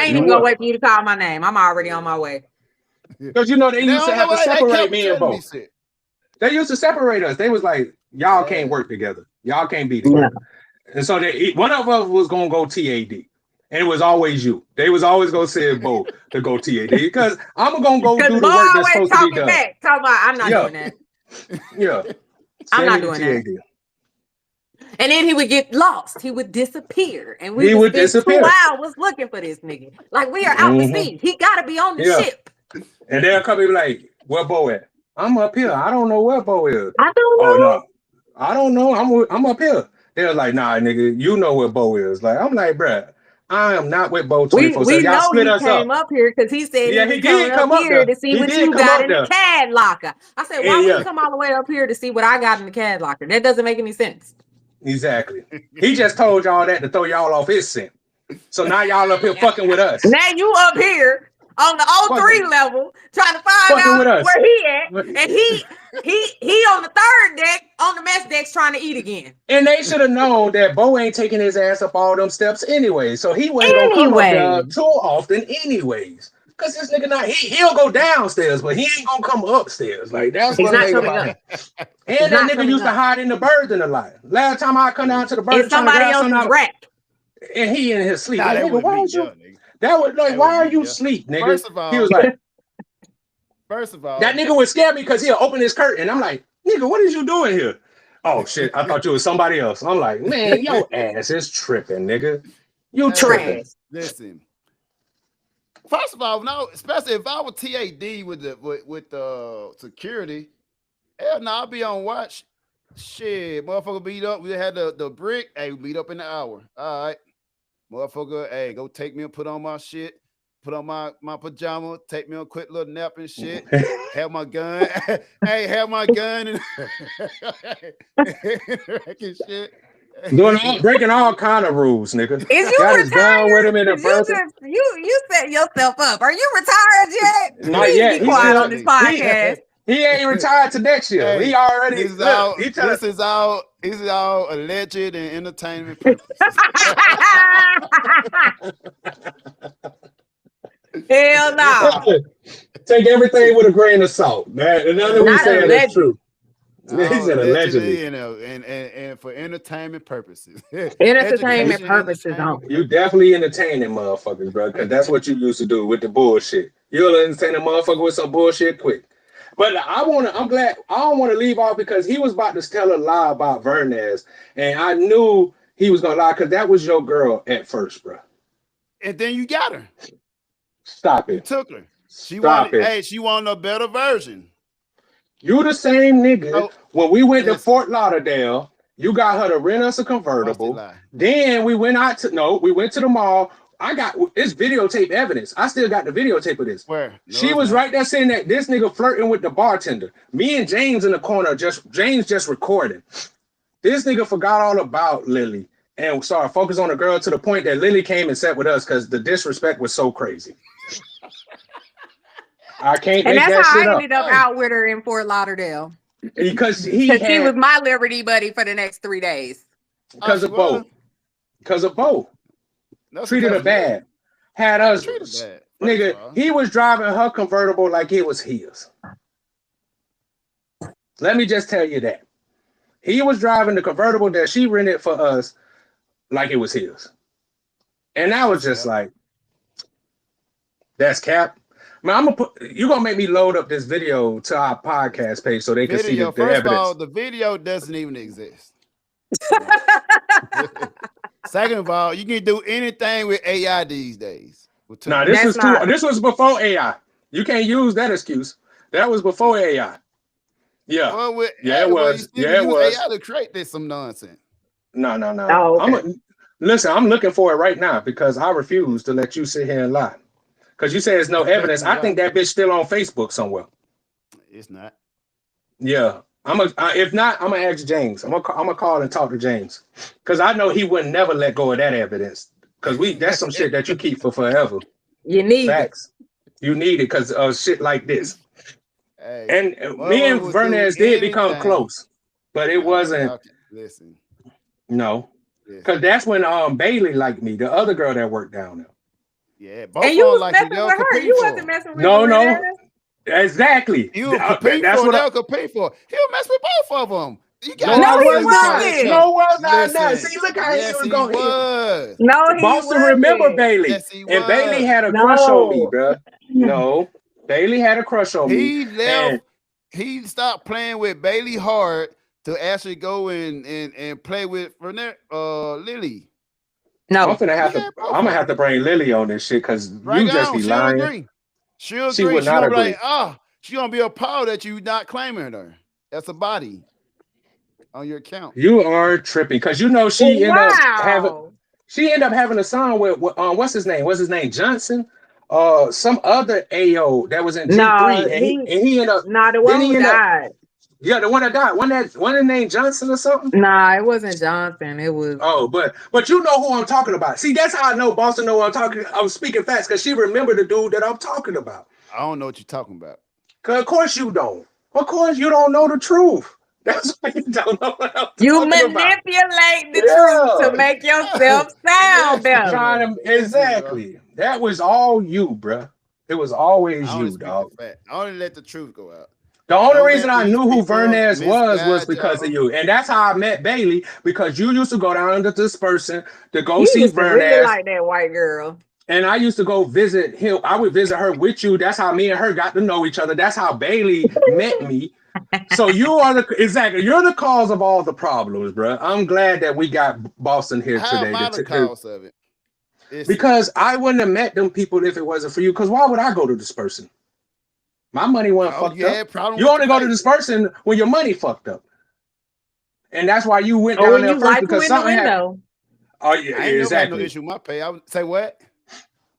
D: ain't even gonna wait for you to call my name. I'm already on my way.
A: Because you know they used to have to separate me and Bo. They used to separate us. They was like, y'all can't work together. Y'all can't be together. Yeah. And so one of us was gonna go TAD. And it was always you. They was always gonna send Bo to go TAD because I'm gonna go do the work that's supposed to be done.
D: Talk about, I'm not doing that.
A: Yeah.
D: I'm not doing that. And then he would get lost. He would disappear. And we would disappear. 2 hours looking for this nigga. Like, we are out to sea. He gotta be on the ship.
A: And they'll come and be like, where Bo at? I'm up here. I don't know where Bo is.
D: I don't know.
A: Oh no. I don't know. I'm up here. They're like, nah, nigga, you know where Bo is. Like, I'm like, bruh, I am not with Bo 24/7.
D: We know he came up here because he said he did come up here to see what you got in the CAD locker. I said, why would you come all the way up here to see what I got in the CAD locker? That doesn't make any sense.
A: Exactly. He just told y'all that to throw y'all off his scent. So now y'all up here fucking with us.
D: Now you up here on the 03 level trying to find out where he at, and he on the 3rd deck on the mess decks trying to eat again.
A: And they should have known that Bo ain't taking his ass up all them steps anyway, so he wasn't gonna come up there too often anyways. Cause this nigga he'll go downstairs, but he ain't gonna come upstairs. Like that's what I'm about him. And that nigga used to hide in the birds in the light. Last time I come down to the birds,
D: somebody else's rack,
A: and he in his sleep. That was like, why are you asleep, nigga?
B: First of all,
A: he was like,
B: first of all,
A: that nigga would scare me because he'll open his curtain. I'm like, nigga, what is you doing here? Oh shit, I thought you was somebody else. I'm like, man, your ass is tripping, nigga. You tripping.
B: Listen. First of all, no, especially if I was TAD with the security, hell no, I'll be on watch. Shit, motherfucker beat up. We had the brick. Hey, we beat up in the hour. All right. Motherfucker, hey, go take me and put on my shit, put on my pajama, take me a quick little nap and shit. Have my gun. Hey, have my gun and shit.
A: Breaking all kind of rules, nigga.
D: Is you retired? With him in a you set yourself up. Are you retired yet?
A: Not yet.
D: Be quiet on this podcast.
A: He ain't retired to next year. Hey, he already.
B: This is all alleged and entertainment purposes.
D: Hell no.
A: Take everything with a grain of salt. None of we saying that's true. He said allegedly,
B: and for entertainment purposes.
D: Entertainment purposes.
A: You definitely entertaining motherfuckers, bro. Because that's what you used to do with the bullshit. You'll entertain a motherfucker with some bullshit quick. But I'm glad I don't want to leave off because he was about to tell a lie about Vernez, and I knew he was gonna lie because that was your girl at first, bro.
B: And then you got her.
A: Stop it.
B: You took her. She wanted a better version.
A: You the same nigga. When we went to Fort Lauderdale, you got her to rent us a convertible. Then we went to the mall. I got it's videotape evidence. I still got the videotape of this.
B: Where?
A: She was right there saying that this nigga flirting with the bartender. Me and James in the corner, James just recording. This nigga forgot all about Lily and started focus on the girl to the point that Lily came and sat with us because the disrespect was so crazy. I can't make that shit up. And that's how I
D: ended up out with her in Fort Lauderdale.
A: Because
D: he was my Liberty buddy for the next 3 days.
A: Because of Bo. Treated her bad. Had us. Nigga, he was driving her convertible like it was his. Let me just tell you that. He was driving the convertible that she rented for us like it was his. And I was just like, that's cap. Man, you're gonna make me load up this video to our podcast page so they can see the evidence.
B: First of all, the video doesn't even exist. Second of all, you can do anything with AI these days.
A: Nah, this was before AI. You can't use that excuse. That was before AI. Yeah.
B: Well,
A: it was. Yeah, it was.
B: AI to create this some nonsense.
A: No.
D: Oh, okay.
A: Listen, I'm looking for it right now because I refuse to let you sit here and lie. because you say there's no evidence. I think that bitch still on Facebook somewhere.
B: It's not.
A: Yeah. If not, I'm gonna ask James. I'm gonna call and talk to James. Cause I know he would never let go of that evidence. Cause that's some shit that you keep for forever.
D: You need
A: Facts. You need it because of shit like this.
B: Hey,
A: and me and Vernez did become close, but it wasn't.
B: Listen.
A: No. Because that's when Bailey liked me, the other girl that worked down there.
B: Yeah,
D: both and you was messing with her. You wasn't messing with her.
A: No. Exactly.
B: You compete
A: that's
B: for.
A: What
B: They'll compete for. He'll mess with both of them.
D: No, he wasn't.
A: No, was I not? See, look how he was going.
D: No, he
A: Boston remember Bailey,
B: yes, he
A: and
B: was.
A: Bailey had a crush on me, bro. No, Bailey had a crush on me.
B: He left. He stopped playing with Bailey hard to actually go and play with Lily.
D: No,
A: I'm gonna have to bring Lily on this shit because you just be lying.
B: She'll agree. She's gonna be like, she's gonna be appalled that you not claiming her. That's a body on your account.
A: You are tripping because you know she ended up having a song with what's his name? Johnson. Some other AO that was in G3 and he ended up
D: the one who died.
A: Yeah, the one that died. One named Johnson or something?
D: Nah, it wasn't Johnson. It was.
A: Oh, but you know who I'm talking about. See, that's how I know Boston know what I'm talking. I'm speaking fast because she remembered the dude that I'm talking about.
B: I don't know what you're talking about.
A: Cause of course you don't. Of course you don't know the truth. That's why you don't know what I'm
D: you
A: talking
D: manipulate the truth to make yourself sound better.
A: Exactly. That was all you, bruh. It was always you, dog.
B: I only let the truth go out.
A: The only reason I knew who Vernez was because of you. And that's how I met Bailey, because you used to go down to Dispersion to go see Vernez.
D: Really like that white girl.
A: And I used to go visit him. I would visit her with you. That's how me and her got to know each other. That's how Bailey met me. So you're the cause of all the problems, bro. I'm glad that we got Boston here today.
B: How am I the cause of it?
A: Because I wouldn't have met them people if it wasn't for you. Because why would I go to Dispersion? My money wasn't fucked up. You only go to Dispersion when your money fucked up. And that's why you went down there first because something happened. Oh, yeah,
B: I ain't never had no issue with my pay. I would say what?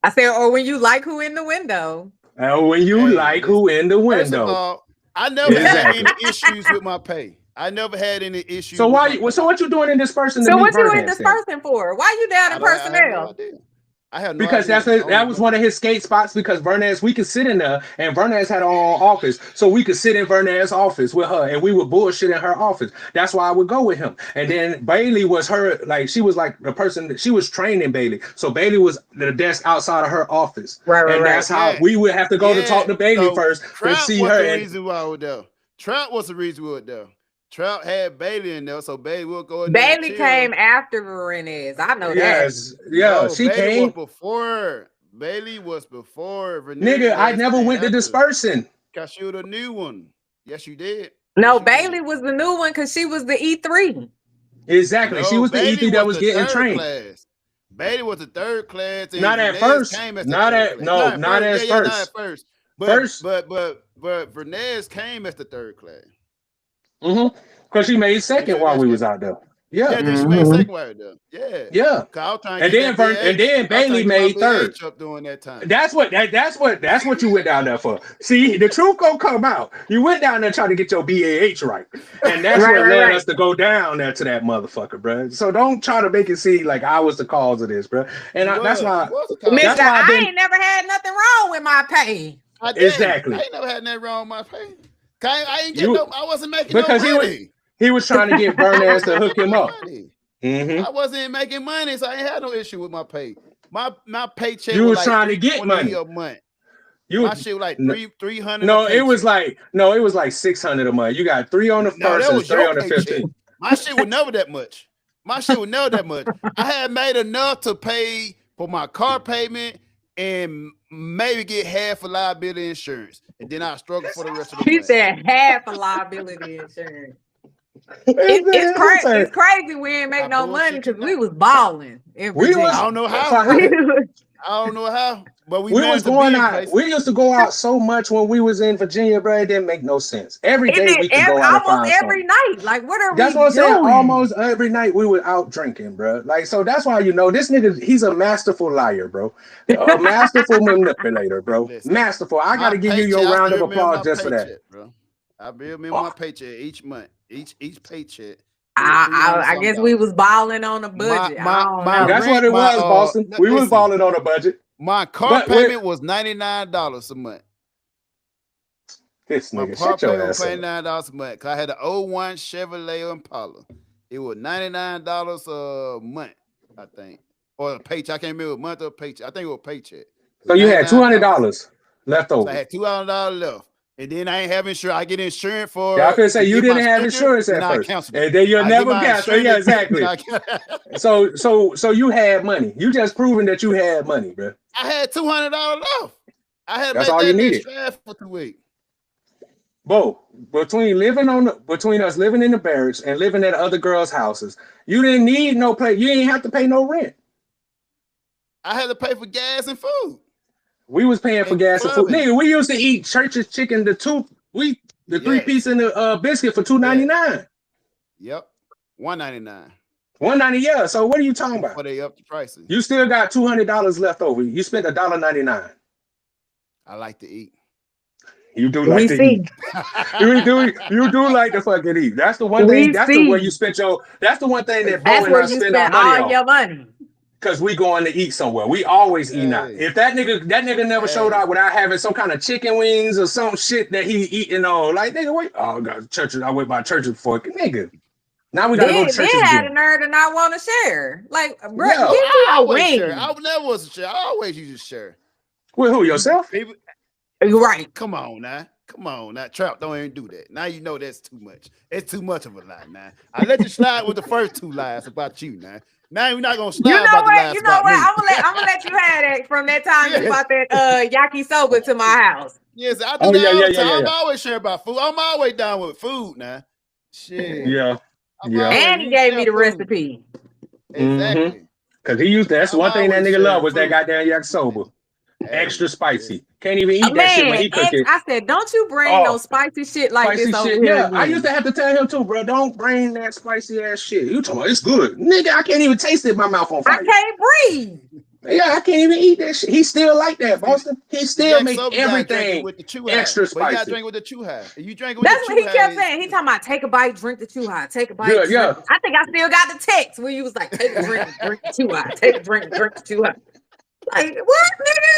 D: I said, or when you like who in the window.
A: When you like who in the window.
B: First of all, I never had any issues with my pay. I never had any issues.
A: So what you doing in Dispersion?
D: So what you in Dispersion for? Why you down in personnel?
B: I had no
A: because
B: idea.
A: that was one of his skate spots because Vernez, we could sit in there and Vernez had her own office. So we could sit in Vernez's office with her and we would bullshit in her office. That's why I would go with him. And then Bailey was her, like she was like the person that she was training Bailey. So Bailey was the desk outside of her office. Right. That's how we would have to go to talk to Bailey first to see her.
B: The reason why I would go. Trout was the reason we would go. Trout had Bailey in there, so Bailey will go in there.
D: Bailey came after Vernez. I know
A: that. Yeah, she
B: Bailey
A: came
B: before. Bailey was before Vernez.
A: Nigga, I never went to Dispersion.
B: Cause she was a new one. Yes, you did.
D: No,
B: yes,
D: Bailey was the new one because she was the E3.
A: Exactly.
B: No,
A: she was
B: Bailey
A: the E3 that was getting trained.
B: Class. Bailey was the third class. And
A: not at first. Not at first.
B: But Vernez came as the third class.
A: Because she made second while we was out there. Yeah,
B: she made second while there. Yeah. And
A: then Bailey made third.
B: During that time.
A: That's what you went down there for. See, the truth gonna come out. You went down there trying to get your BAH right, and that's what led us to go down there to that motherfucker, bro. So don't try to make it seem like I was the cause of this, bro. And that's why.
D: Mister, I ain't never had nothing wrong with my pay.
A: Exactly.
B: I ain't never had nothing wrong with my pay. I ain't get I wasn't making because no money.
A: He was trying to get Vernez to hook him up.
B: I wasn't making money, so I ain't had no issue with my pay. My paycheck.
A: You was trying to get money
B: a month. My shit was like 300.
A: No, it was like 600 a month. You got 3 on the first and 3 on the 15th.
B: My shit was never that much. I had made enough to pay for my car payment and maybe get half a liability insurance, and then I struggle for the rest of the month.
D: He said half a liability insurance. It's crazy we ain't make no money because we was balling.
A: I
B: don't know how. I don't know how, but we
A: was going out. We used to go out so much when we was in Virginia, bro. It didn't make no sense. Every day we could go out
D: almost every night. Like, what are
A: that's
D: we
A: what I'm
D: doing?
A: saying. Almost every night we were out drinking, bro. Like, so that's why this nigga, he's a masterful liar, bro. A masterful manipulator, bro.
B: Listen,
A: masterful. I gotta give you your round of applause just for that,
B: bro. I bill me my paycheck each month, each paycheck.
D: I guess we was balling on a budget.
A: That's what it was, Boston. We was balling on a budget.
B: My car payment was $99 a month.
A: This nigga,
B: my car payment was $99 a month because I had an 01 Chevrolet Impala. It was $99 a month, I think, or a paycheck. I can't remember a month or a paycheck. I think it was a paycheck.
A: So you had $200 left over.
B: So I had $200 left. And then I ain't have insurance. I get insurance for.
A: I could say you didn't have insurance at first, and then you'll never cancel. Yeah, exactly. So you had money. You just proving that you had money, bro.
B: I had $200 left. I had.
A: That's all you needed
B: for 2 weeks.
A: Bo, between us living in the barracks and living at other girls' houses, you didn't need no pay. You didn't have to pay no rent.
B: I had to pay for gas and food.
A: We was paying for gas and food. Nigga, we used to eat Church's chicken, the 3-piece and the biscuit for $2.99.
B: Yep. $1.99.
A: $1.90, yeah. So what are you talking about?
B: Before they up the prices.
A: You still got $200 left over. You spent $1.99.
B: I like to eat.
A: You do like to eat. you do like to fucking eat. That's the one thing. That's the way you spent your. That's the one thing that Bo and I spend our money on.
D: Your money.
A: Because we going to eat somewhere. We always eat out. If that nigga never showed up without having some kind of chicken wings or some shit that he eating on, like, nigga, wait, oh god, churches. I went by churches before. Nigga. Now we gotta go to churches.
D: They had a nerd and I want to share. Like, bro, give me
B: a wing. I never was a share. I always used to share.
A: With who, yourself?
B: People,
D: right.
B: Come on now. Trap, don't even do that. Now you know that's too much. It's too much of a lie now. I let you slide with the first 2 lies about you now. Now you're not gonna slide about the lies about me.
D: I'm gonna let you have that from that time you brought that yakisoba to my house.
B: Yes, I do that all the time. I'm always sharing about food. I'm always down with food now. Shit.
A: Yeah.
D: And he gave me the recipe.
B: Exactly.
A: Because he used that's one thing that nigga loved was that goddamn yakisoba. Extra spicy. Can't even eat that shit when he cook it.
D: I said, don't you bring no spicy shit like this over here.
A: Yeah, I used to have to tell him too, bro. Don't bring that spicy ass shit. You talking about it's good. Nigga, I can't even taste it in my mouth on fire.
D: I can't breathe.
A: Yeah, I can't even eat that shit. He still like that, Boston. He still make everything
B: with the
A: extra spicy.
B: You gotta drink with the chew high. You drink with
D: That's what he kept saying. He talking about take a bite, drink the chew high. Take a bite.
A: Yeah.
D: I think I still got the text where you was like, take a drink, drink the chew high. Take a drink, drink the chew high. Like, what,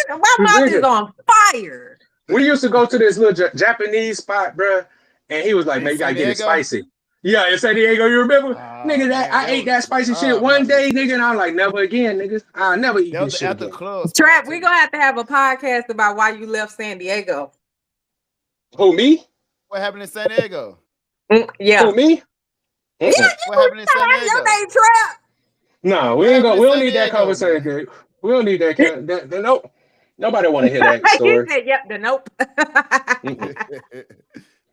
D: nigga? My mouth is on fire.
A: We used to go to this little Japanese spot, bro, and he was like, man, you gotta get it spicy. Yeah, in San Diego, you remember? Nigga, I ate that spicy shit one day, nigga, and I'm like, never again, nigga. I'll never eat this shit again.
D: Trap, we gonna have a podcast about why you left San Diego.
A: Who, me?
B: What happened in San Diego?
D: Yeah.
A: Who, me?
D: Yeah,
B: what happened in San Diego?
D: Your name Trap.
A: No, we don't need that conversation. We don't need that. Nope. Nobody want to hear that story.
D: He said, yep, the nope.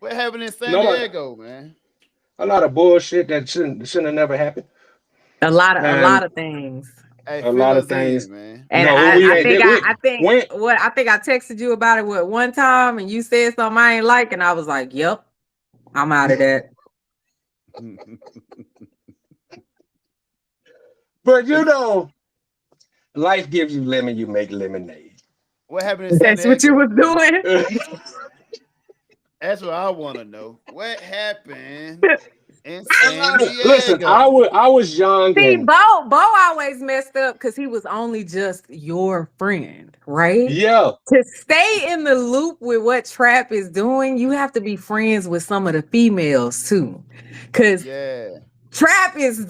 B: What happened in San Diego, man?
A: A lot of bullshit that shouldn't have never happened.
D: A lot of things.
B: Hey,
A: a lot of things,
B: man.
D: And I think I texted you about it one time, and you said something I ain't like, and I was like, "Yep, I'm out of that."
A: But you know, life gives you lemon, you make lemonade.
B: What happened in San Diego?
D: That's what you was doing.
B: That's what I want to know. What happened in San Diego?
A: Listen, I was young.
D: See, Bo always messed up because he was only just your friend, right?
A: Yeah.
D: To stay in the loop with what Trap is doing, you have to be friends with some of the females too. Because Trap is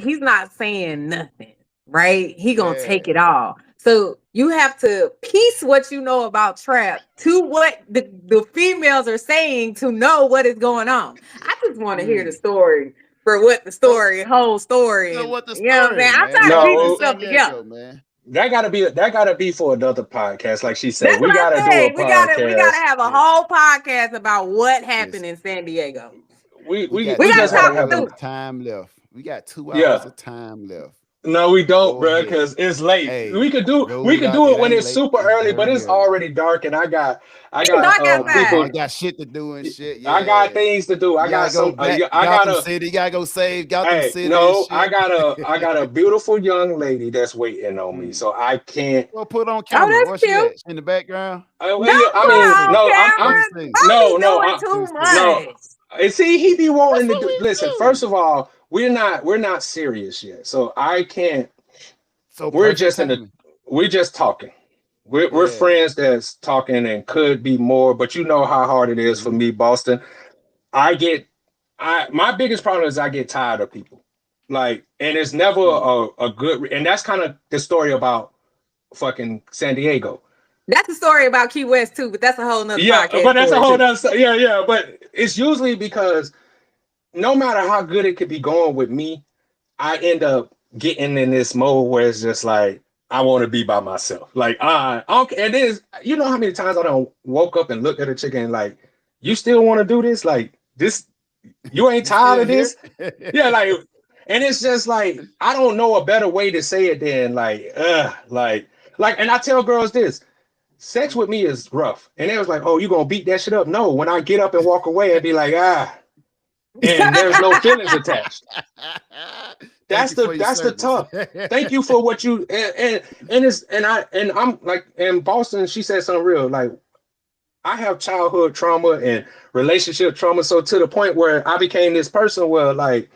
D: he's not saying nothing, right? He gonna take it all. So you have to piece what you know about Trap to what the females are saying to know what is going on. I just want to hear the story for what the whole story.
B: You know what the story,
D: you know what I'm saying? I'm trying to piece this stuff together.
B: Man.
A: That gotta be for another podcast, like she said. We gotta do a podcast.
D: We gotta have a whole podcast about what happened in San Diego.
A: We
B: gotta talk through time left. We got 2 hours of time left.
A: No, we don't, bro, because it's late.
B: Hey,
A: we could do it when it's super early, but it's already dark, and I got people.
B: I got shit to do and shit. Yeah.
A: I got things to do. I got some. I gotta
B: City. You gotta go save Gotham City.
A: No, I got a beautiful young lady that's waiting on me, so I can't.
B: Well, put on camera. What's she in the background?
A: I'm
D: too much.
A: And see, he be wanting to do. Listen, first of all, we're not serious yet, so I can't.
B: So
A: we're just talking. We're friends that's talking and could be more, but you know how hard it is for me, Boston. My biggest problem is I get tired of people, like, and it's never a good. And that's kind of the story about fucking San Diego.
D: That's a story about Key West too, but that's a whole nother podcast.
A: But that's a whole nother. Yeah. But it's usually because no matter how good it could be going with me, I end up getting in this mode where it's just like I want to be by myself. Like I don't. And then you know how many times I don't woke up and looked at a chick and like, you still want to do this? Like this, you ain't tired of this? Yeah, like, and it's just like I don't know a better way to say it than like, and I tell girls this. Sex with me is rough. And they was like, oh, you gonna beat that shit up? No, when I get up and walk away and be like, and there's no feelings attached. That's the tough. Thank you for what you I'm like, in Boston, she said something real. Like, I have childhood trauma and relationship trauma. So to the point where I became this person where like,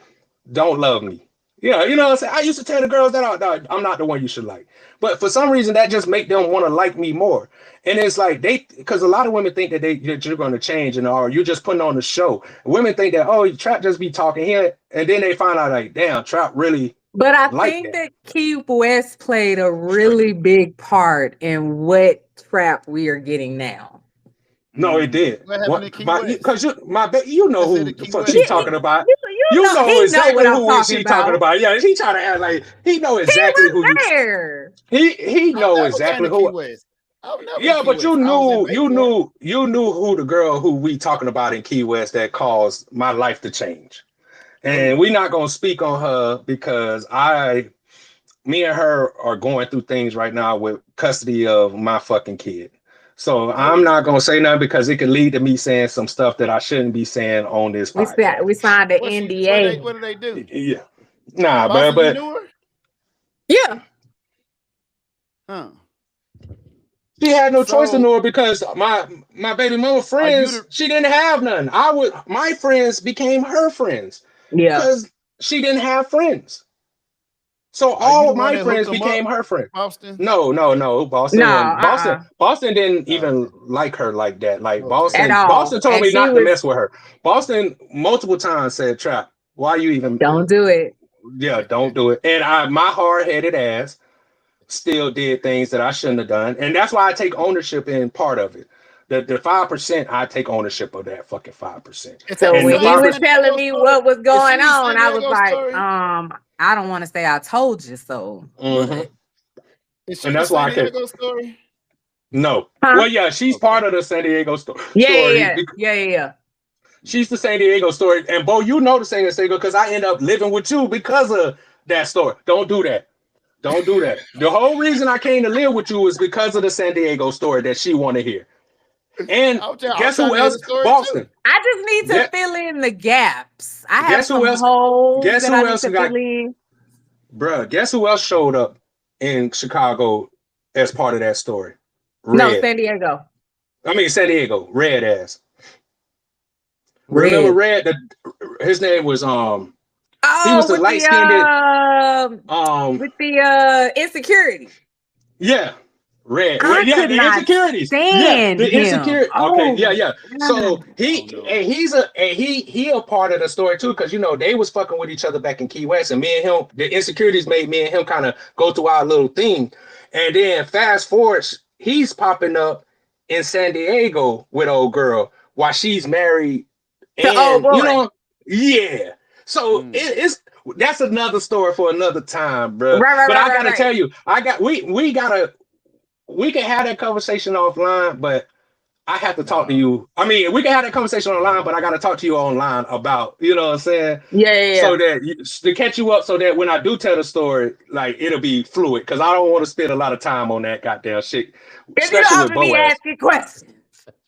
A: don't love me. Yeah, you know what I'm saying? I used to tell the girls that I'm not the one you should like. But for some reason, that just make them want to like me more. And it's like because a lot of women think that you're going to change or you're just putting on the show. Women think that, oh, Trap just be talking here. And then they find out like, damn, Trap really.
D: But I think that Key West played a really big part in what Trap we are getting now.
A: No, it did. Because you know who the fuck she's talking about. You know exactly who she's talking about. Yeah, he trying to act like he know exactly who he know exactly who. Yeah, but you knew who the girl who we talking about in Key West that caused my life to change. And we're not gonna speak on her because me and her are going through things right now with custody of my fucking kid. So I'm not gonna say nothing because it could lead to me saying some stuff that I shouldn't be saying on this podcast.
D: We signed an NDA.
B: What do they do?
A: Yeah, nah, but
D: yeah.
B: Huh.
A: She had no choice to know her because my baby mama friends, she didn't have none. My friends became her friends.
D: Yeah,
A: because she didn't have friends. So all of my friends became her friend.
B: Boston?
A: No, Boston. Boston didn't even like her like that. Like Boston told me not to mess with her. Boston multiple times said, Trap, why you even
D: don't do it?
A: Yeah, don't do it. And my hard-headed ass still did things that I shouldn't have done. And that's why I take ownership in part of it. The 5%, I take ownership of that fucking 5%.
D: So when he was telling me what was going on, I was like, I don't want to say I told you so.
A: Mm-hmm. And that's why I can't. No. Huh? Well, yeah, she's part of the San Diego story.
D: Yeah.
A: She's the San Diego story. And Bo, you know the San Diego because I end up living with you because of that story. Don't do that. Don't do that. The whole reason I came to live with you is because of the San Diego story that she want to hear. And guess who else? Boston.
D: I just need to fill in the gaps. I have some holes.
A: Guess who else got? Bruh, guess who else showed up in Chicago as part of that story?
D: Red. No, San Diego.
A: I mean San Diego. Red ass. Remember Red? His name was he was the light skinned
D: with the insecurity.
A: Yeah. Red. Yeah, the insecurities. The insecurity. Okay, yeah. So he a part of the story too, because you know they was fucking with each other back in Key West, and me and him, the insecurities made me and him kind of go through our little thing, and then fast forward, he's popping up in San Diego with old girl while she's married, and you know, yeah. So that's another story for another time, bro. But I gotta tell you, we can have that conversation offline, but I have to talk to you. I mean, we can have that conversation online, but I got to talk to you online about, you know what I'm saying?
D: Yeah.
A: So that to catch you up, so that when I do tell the story, like it'll be fluid, because I don't want to spend a lot of time on that goddamn shit, especially with Boaz.
D: Asking questions.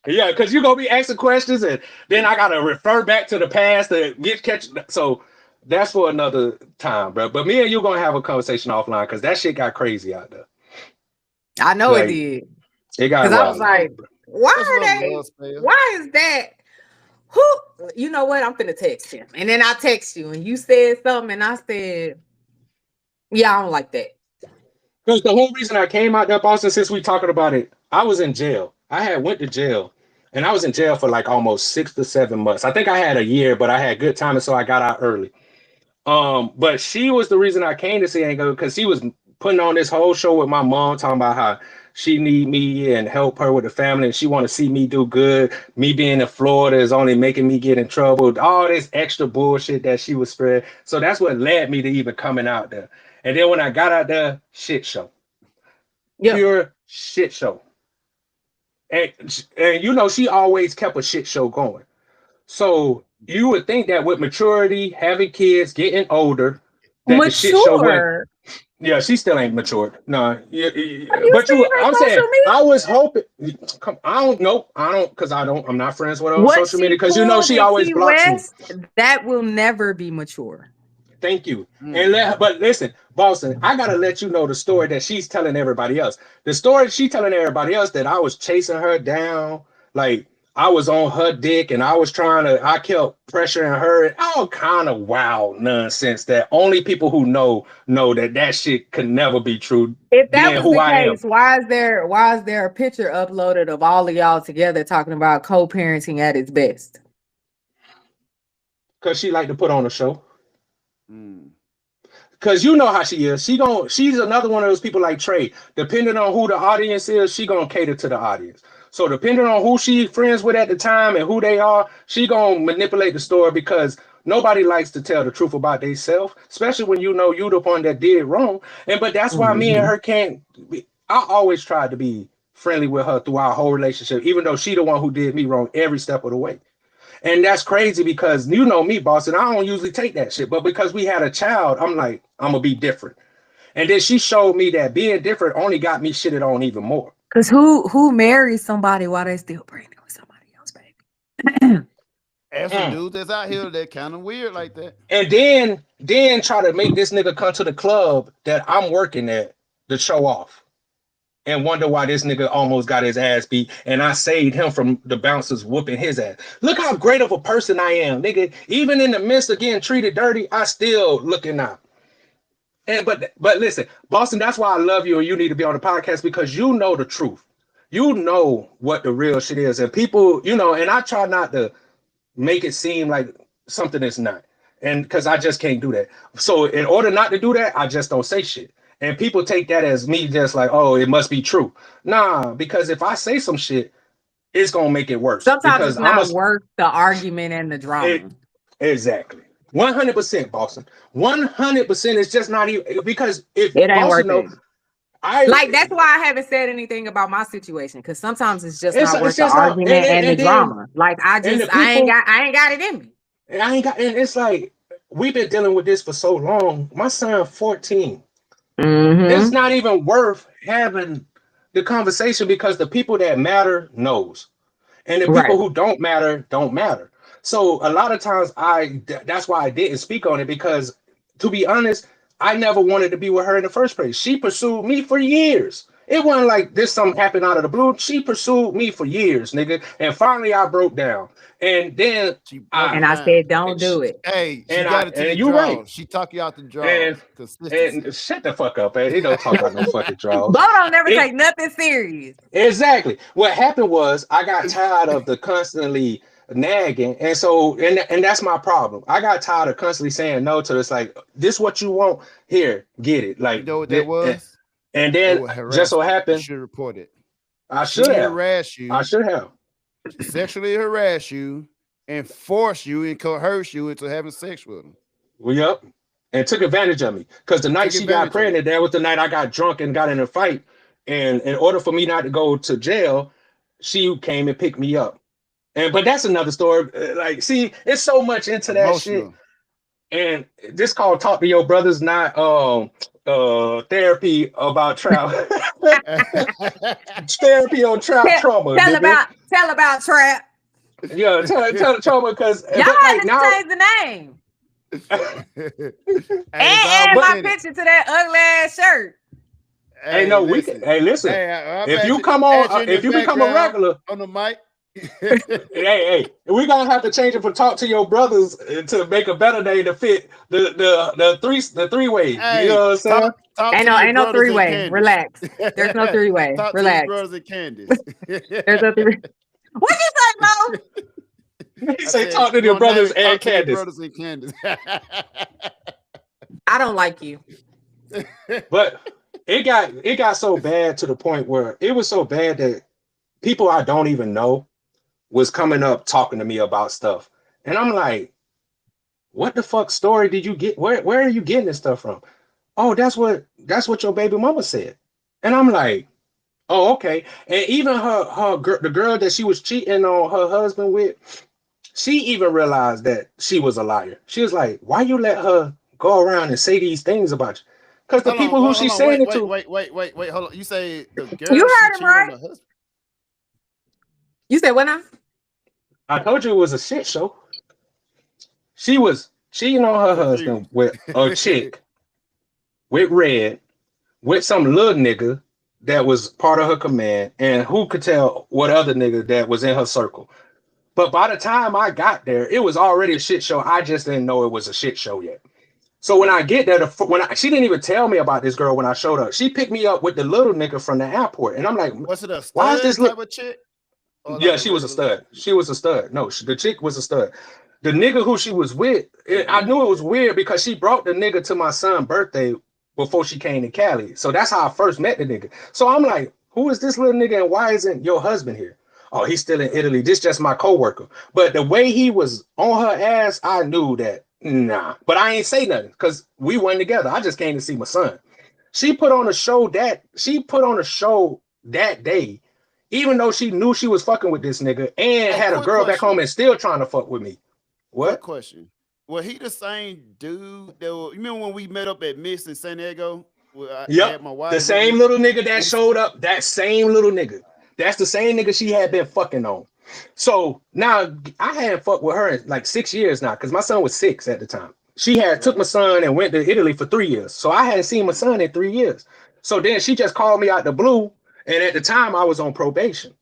A: Yeah, because you're gonna be asking questions, and then I gotta refer back to the past to catch. So that's for another time, bro. But me and you gonna have a conversation offline, because that shit got crazy out there.
D: I know it did.
A: It got.
D: Because I was like, why is that? Who? You know what? I'm finna text him, and then I text you, and you said something, and I said, yeah, I don't like that.
A: Because the whole reason I came out there, Boston, since we talking about it, I was in jail. I had went to jail, and I was in jail for like almost 6 to 7 months. I think I had a year, but I had good timing, so I got out early. But she was the reason I came to San Diego, because she was putting on this whole show with my mom, talking about how she need me and help her with the family, and she want to see me do good. Me being in Florida is only making me get in trouble. All this extra bullshit that she was spreading. So that's what led me to even coming out there. And then when I got out there, shit show. Yeah. Pure shit show. And you know, she always kept a shit show going. So you would think that with maturity, having kids, getting older, that the shit show went. Yeah, she still ain't matured. No, but I'm saying I was hoping. I don't know. Because I'm not friends with her on social media, because you know she always blocks me.
D: That will never be mature.
A: Thank you. But listen, Boston, I gotta let you know the story that she's telling everybody else. The story she's telling everybody else, that I was chasing her down, like I was on her dick, and I kept pressuring her, all kind of wild nonsense that only people who know that shit could never be true.
D: If that was the case, why is there a picture uploaded of all of y'all together talking about co-parenting at its best?
A: Because she like to put on a show. Because you know how she is. She's another one of those people like Trey. Depending on who the audience is, she gonna cater to the audience. So depending on who she friends with at the time and who they are, she gonna manipulate the story, because nobody likes to tell the truth about themselves, especially when you know you the one that did wrong. But that's why me and her can't. I always tried to be friendly with her through our whole relationship, even though she the one who did me wrong every step of the way. And that's crazy, because you know me, Boston, I don't usually take that shit. But because we had a child, I'm like, I'm going to be different. And then she showed me that being different only got me shitted on even more.
D: Because who marries somebody while they still pregnant with somebody else, baby?
B: There's some dudes that's out here that kind of weird like that.
A: And then try to make this nigga come to the club that I'm working at to show off. And wonder why this nigga almost got his ass beat, and I saved him from the bouncers whooping his ass. Look how great of a person I am, nigga. Even in the midst of getting treated dirty, I still looking out. And but listen, Boston, that's why I love you, and you need to be on the podcast, because you know the truth. You know what the real shit is, and people, you know, and I try not to make it seem like something that's not, and because I just can't do that. So in order not to do that, I just don't say shit. And people take that as me just like, oh, it must be true. Nah, because if I say some shit, it's going to make it worse.
D: Sometimes it's not worth the argument and the drama.
A: Exactly. 100%, Boston. 100% is just not even, because if
D: it ain't worth it. That's why I haven't said anything about my situation, because sometimes it's just not worth the argument and the drama. Like I ain't got it in me.
A: And it's like, we've been dealing with this for so long. My son 14. It's not even worth having the conversation, because the people that matter knows, and the people who don't matter don't matter. So a lot of times that's why I didn't speak on it, because to be honest, I never wanted to be with her in the first place. She pursued me for years. It wasn't like this something happened out of the blue. She pursued me for years, nigga. And finally I broke down. And then
D: I said, don't do it.
B: Hey, she got it to the draw. Right. She talk you out the draw.
A: And shut the fuck up, man. He don't talk about no fucking draws.
D: Bo don't never take nothing serious.
A: Exactly. What happened was I got tired of the constantly nagging. And so, and that's my problem. I got tired of constantly saying no to this. Like, this what you want? Here, get it. Like,
B: you know what that was?
A: And then just so happened.
B: You should report it.
A: I should have.
B: Harass you.
A: I should have.
B: Sexually harass you and force you and coerce you into having sex with him.
A: Well, yep. And took advantage of me. Because the night she got pregnant, that was the night I got drunk and got in a fight. And in order for me not to go to jail, she came and picked me up. But that's another story. Like, see, it's so much into that shit. And this called Talk to Your Brothers, not therapy about trap. Therapy on trap trauma.
D: Tell about trap.
A: Yeah, tell the trauma, because
D: y'all had to change the name. and my picture to that ugly ass shirt.
A: Hey, no, listen. We can. Hey, listen. Hey, if you come on, if you become a regular
B: on the mic.
A: hey, we're gonna have to change it from Talk to Your Brothers to make a better name to fit the three-way.
B: Hey,
A: you know what I'm saying?
D: Ain't no three-way. Relax. There's no three-way. Relax.
B: Brothers and Candace.
D: There's no three. What you say, Mo?
A: He say Talk to Your Brothers and Candace.
B: Brothers and Candace.
D: I don't like you.
A: But it got so bad to the point where it was so bad that people I don't even know was coming up talking to me about stuff. And I'm like, what the fuck story did you get? Where are you getting this stuff from? Oh, that's what your baby mama said. And I'm like, oh, okay. And even the girl that she was cheating on her husband with, she even realized that she was a liar. She was like, why you let her go around and say these things about you? Because the people who she's saying it to.
B: Wait, hold on. You say the girl
D: you heard him right? You said what now?
A: I told you it was a shit show. She was cheating on her husband with a chick, with Red, with some little nigga that was part of her command, and who could tell what other nigga that was in her circle. But by the time I got there, it was already a shit show. I just didn't know it was a shit show yet. So when I get there, she didn't even tell me about this girl when I showed up. She picked me up with the little nigga from the airport, and I'm like,
B: "What's it a stud
A: why is this
B: type of chick?"
A: Yeah, she was a stud. She was a stud. No, the chick was a stud. The nigga who she was with, I knew it was weird because she brought the nigga to my son's birthday before she came to Cali. So that's how I first met the nigga. So I'm like, who is this little nigga and why isn't your husband here? Oh, he's still in Italy. This just my coworker. But the way he was on her ass, I knew that, nah. But I ain't say nothing because we went together. I just came to see my son. She put on a show that day, even though she knew she was fucking with this nigga and had a girl back home and still trying to fuck with me. What?
B: Good question. Was he the same dude that you remember when we met up at Miss in San Diego?
A: Yep. The same little nigga that showed up, that same little nigga. That's the same nigga she had been fucking on. So now I hadn't fucked with her in like 6 years now because my son was 6 at the time. She had took my son and went to Italy for 3 years. So I hadn't seen my son in 3 years. So then she just called me out the blue. And at the time I was on probation.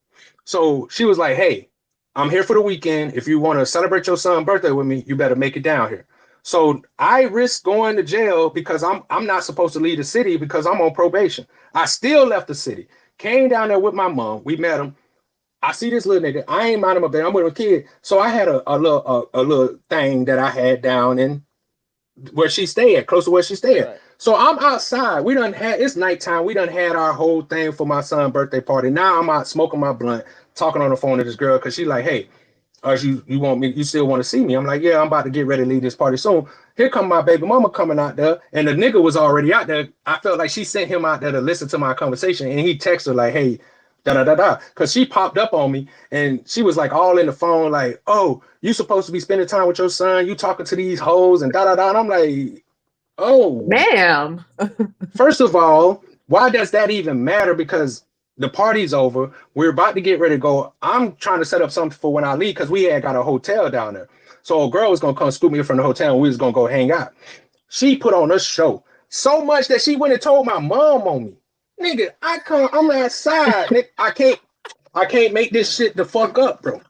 A: So she was like, hey, I'm here for the weekend. If you want to celebrate your son's birthday with me, you better make it down here. So I risked going to jail because I'm not supposed to leave the city because I'm on probation. I still left the city. Came down there with my mom. We met him. I see this little nigga. I ain't minding my business. I'm with a kid. So I had a little thing that I had down in where she stayed at, close to where she stayed at. Right. So I'm outside. It's nighttime. We done had our whole thing for my son's birthday party. Now I'm out smoking my blunt, talking on the phone to this girl because she like, hey, you want me? You still want to see me? I'm like, yeah, I'm about to get ready to leave this party soon. Here come my baby mama coming out there, and the nigga was already out there. I felt like she sent him out there to listen to my conversation, and he texted her like, hey, because she popped up on me, and she was like all in the phone, like, oh, you supposed to be spending time with your son? You talking to these hoes and And I'm like, oh,
D: ma'am.
A: First of all, why does that even matter? Because the party's over. We're about to get ready to go. I'm trying to set up something for when I leave because we had got a hotel down there. So a girl was going to come scoop me from the hotel and we was going to go hang out. She put on a show so much that she went and told my mom on me. Nigga, I'm outside. Nigga, I can't make this shit the fuck up, bro.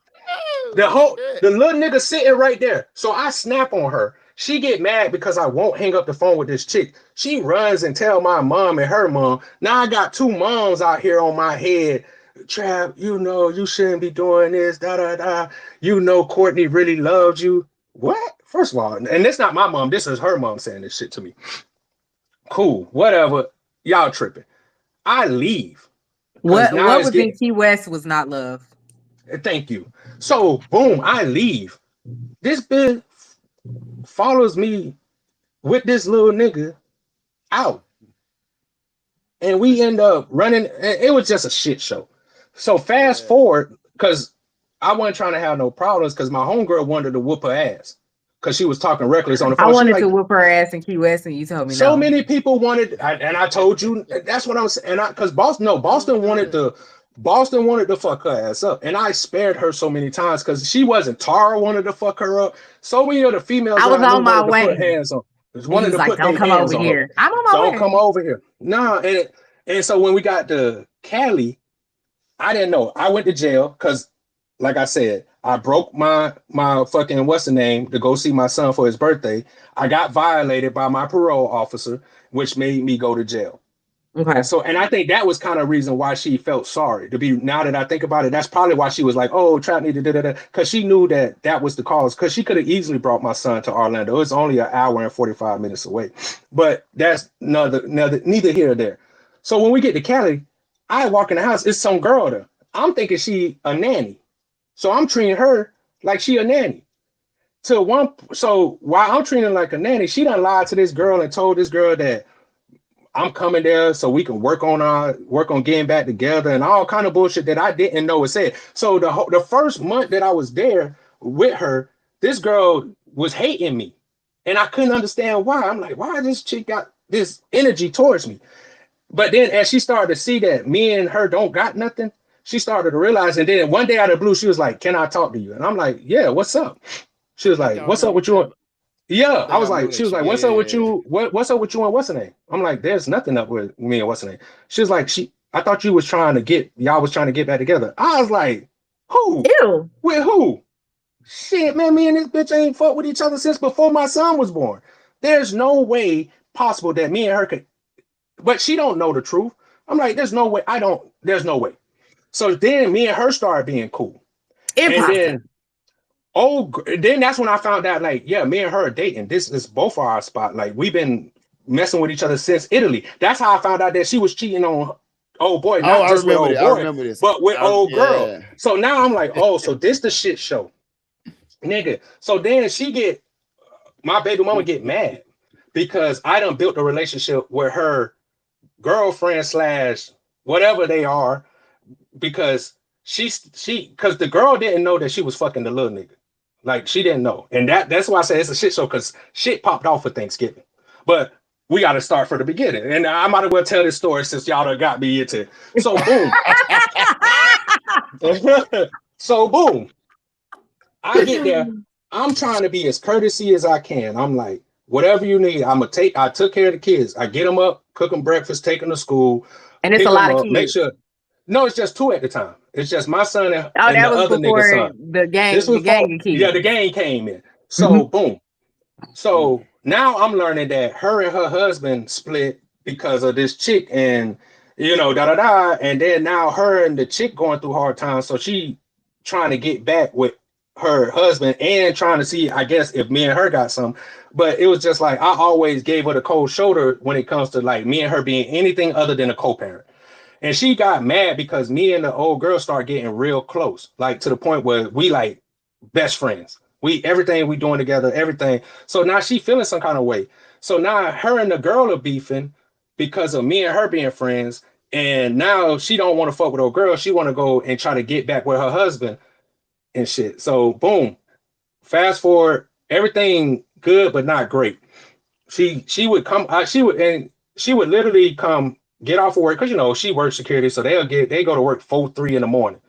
A: The little nigga sitting right there. So I snap on her. She get mad because I won't hang up the phone with this chick. She runs and tell my mom and her mom. Now I got 2 moms out here on my head. Trav, you shouldn't be doing this. Courtney really loves you. What? First of all, and it's not my mom. This is her mom saying this shit to me. Cool, whatever. Y'all tripping. I leave.
D: What was in Key West was not love.
A: Thank you. So boom, I leave. This bitch follows me with this little nigga out. And we end up running. It was just a shit show. So fast forward, because I wasn't trying to have no problems, because my homegirl wanted to whoop her ass because she was talking reckless on the phone.
D: I wanted to whoop her ass in Key West, and you told me
A: so
D: no.
A: many people wanted, and I told you that's what I was saying. Because Boston wanted to fuck her ass up, and I spared her so many times because she wasn't. Tara wanted to fuck her up. So many of the females
D: I was on my way.
A: To put hands on. Wanted to
D: like,
A: put
D: don't come over here. I'm on my way.
A: Don't come over here. Nah, and so when we got to Cali, I didn't know. I went to jail because, like I said, I broke my fucking what's the name to go see my son for his birthday. I got violated by my parole officer, which made me go to jail.
D: Okay.
A: So, and I think that was kind of reason why she felt sorry. Now that I think about it, that's probably why she was like, "Oh, Trap need to da da da," because she knew that was the cause. Because she could have easily brought my son to Orlando. It's only an hour and 45 minutes away, but that's neither here or there. So when we get to Cali, I walk in the house. It's some girl there. I'm thinking she a nanny, so I'm treating her like she a nanny. So while I'm treating her like a nanny, she done lied to this girl and told this girl that I'm coming there so we can work on getting back together and all kind of bullshit that I didn't know was said. So the first month that I was there with her, this girl was hating me, and I couldn't understand why. I'm like, why this chick got this energy towards me? But then as she started to see that me and her don't got nothing, she started to realize. And then one day out of the blue, she was like, "Can I talk to you?" And I'm like, "Yeah, what's up?" She was like, "What's up with you?" Yeah, I was like, she was like, "What's up with you? What's up with you and what's her name?" I'm like, "There's nothing up with me and what's her name." She was like, I thought y'all was trying to get back together. I was like, who?
D: Ew.
A: With who? Shit, man, me and this bitch ain't fucked with each other since before my son was born. There's no way possible that me and her could, but she don't know the truth. I'm like, there's no way. There's no way. So then me and her started being cool.
D: Impossible.
A: And then that's when I found out, like, yeah, me and her are dating. This is both of our spot. Like, we've been messing with each other since Italy. That's how I found out that she was cheating on old boy, not just with old boy, but with old girl. So now I'm like, oh, so this the shit show, nigga. So then my baby mama get mad because I done built a relationship with her girlfriend / whatever they are, because because the girl didn't know that she was fucking the little nigga. Like, she didn't know. And that's why I say it's a shit show, because shit popped off for Thanksgiving. But we got to start from the beginning. And I might as well tell this story since y'all done got me into it. So boom. So boom. I get there. I'm trying to be as courtesy as I can. I'm like, whatever you need, I took care of the kids. I get them up, cook them breakfast, take them to school.
D: And it's a lot of kids.
A: Make sure. No, it's just 2 at the time. It's just my son and
D: that
A: the
D: was
A: other nigga's son.
D: The gang came.
A: Yeah, the gang came in. So boom. So now I'm learning that her and her husband split because of this chick, and and then now her and the chick going through hard times. So she trying to get back with her husband and trying to see, I guess, if me and her got some. But it was just like, I always gave her the cold shoulder when it comes to like me and her being anything other than a co-parent. And she got mad because me and the old girl started getting real close, like to the point where we like best friends. Everything we doing together, everything. So now she feeling some kind of way. So now her and the girl are beefing because of me and her being friends. And now she don't want to fuck with old girl. She want to go and try to get back with her husband and shit. So boom, fast forward, everything good but not great. She would come. She would literally come. Get off of work, because she works security, so they go to work 4-3 in the morning.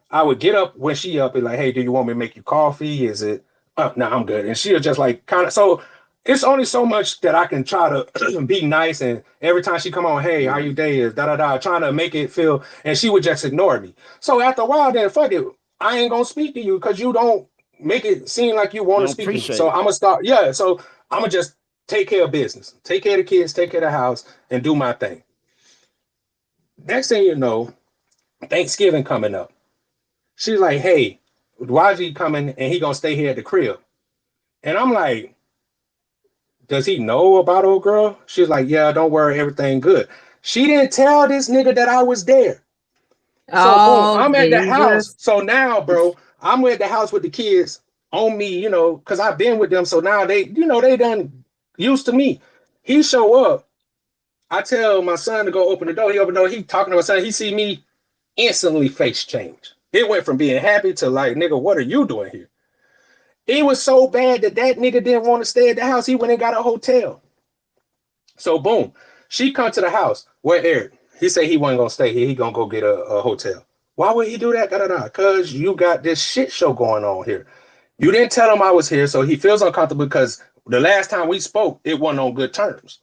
A: I would get up when she up and like, hey, do you want me to make you coffee? Is it no, I'm good. And she'll just like kind of, so it's only so much that I can try to be nice, and every time she come on, hey, how you day is trying to make it feel, and she would just ignore me. So after a while, then fuck it, I ain't gonna speak to you because you don't make it seem like you want to speak to me. So I'm gonna start, so I'm gonna just take care of business, take care of the kids, take care of the house, and do my thing. Next thing you know, Thanksgiving coming up. She's like, hey, YG coming and he gonna stay here at the crib. And I'm like, does he know about old girl? She's like, yeah, don't worry, everything good. She didn't tell this nigga that I was there. So boom, I'm at the house. So now, bro, I'm at the house with the kids on me, because I've been with them. So now they done used to me. He show up. I tell my son to go open the door. He open the door. He talking to my son. He see me Instantly face change. It went from being happy to like, nigga, what are you doing here? It was so bad that nigga didn't want to stay at the house. He went and got a hotel. So boom, she come to the house. Where Eric? He said he wasn't gonna stay here. He gonna go get a hotel. Why would he do that? Because you got this shit show going on here. You didn't tell him I was here, so he feels uncomfortable because the last time we spoke, it wasn't on good terms.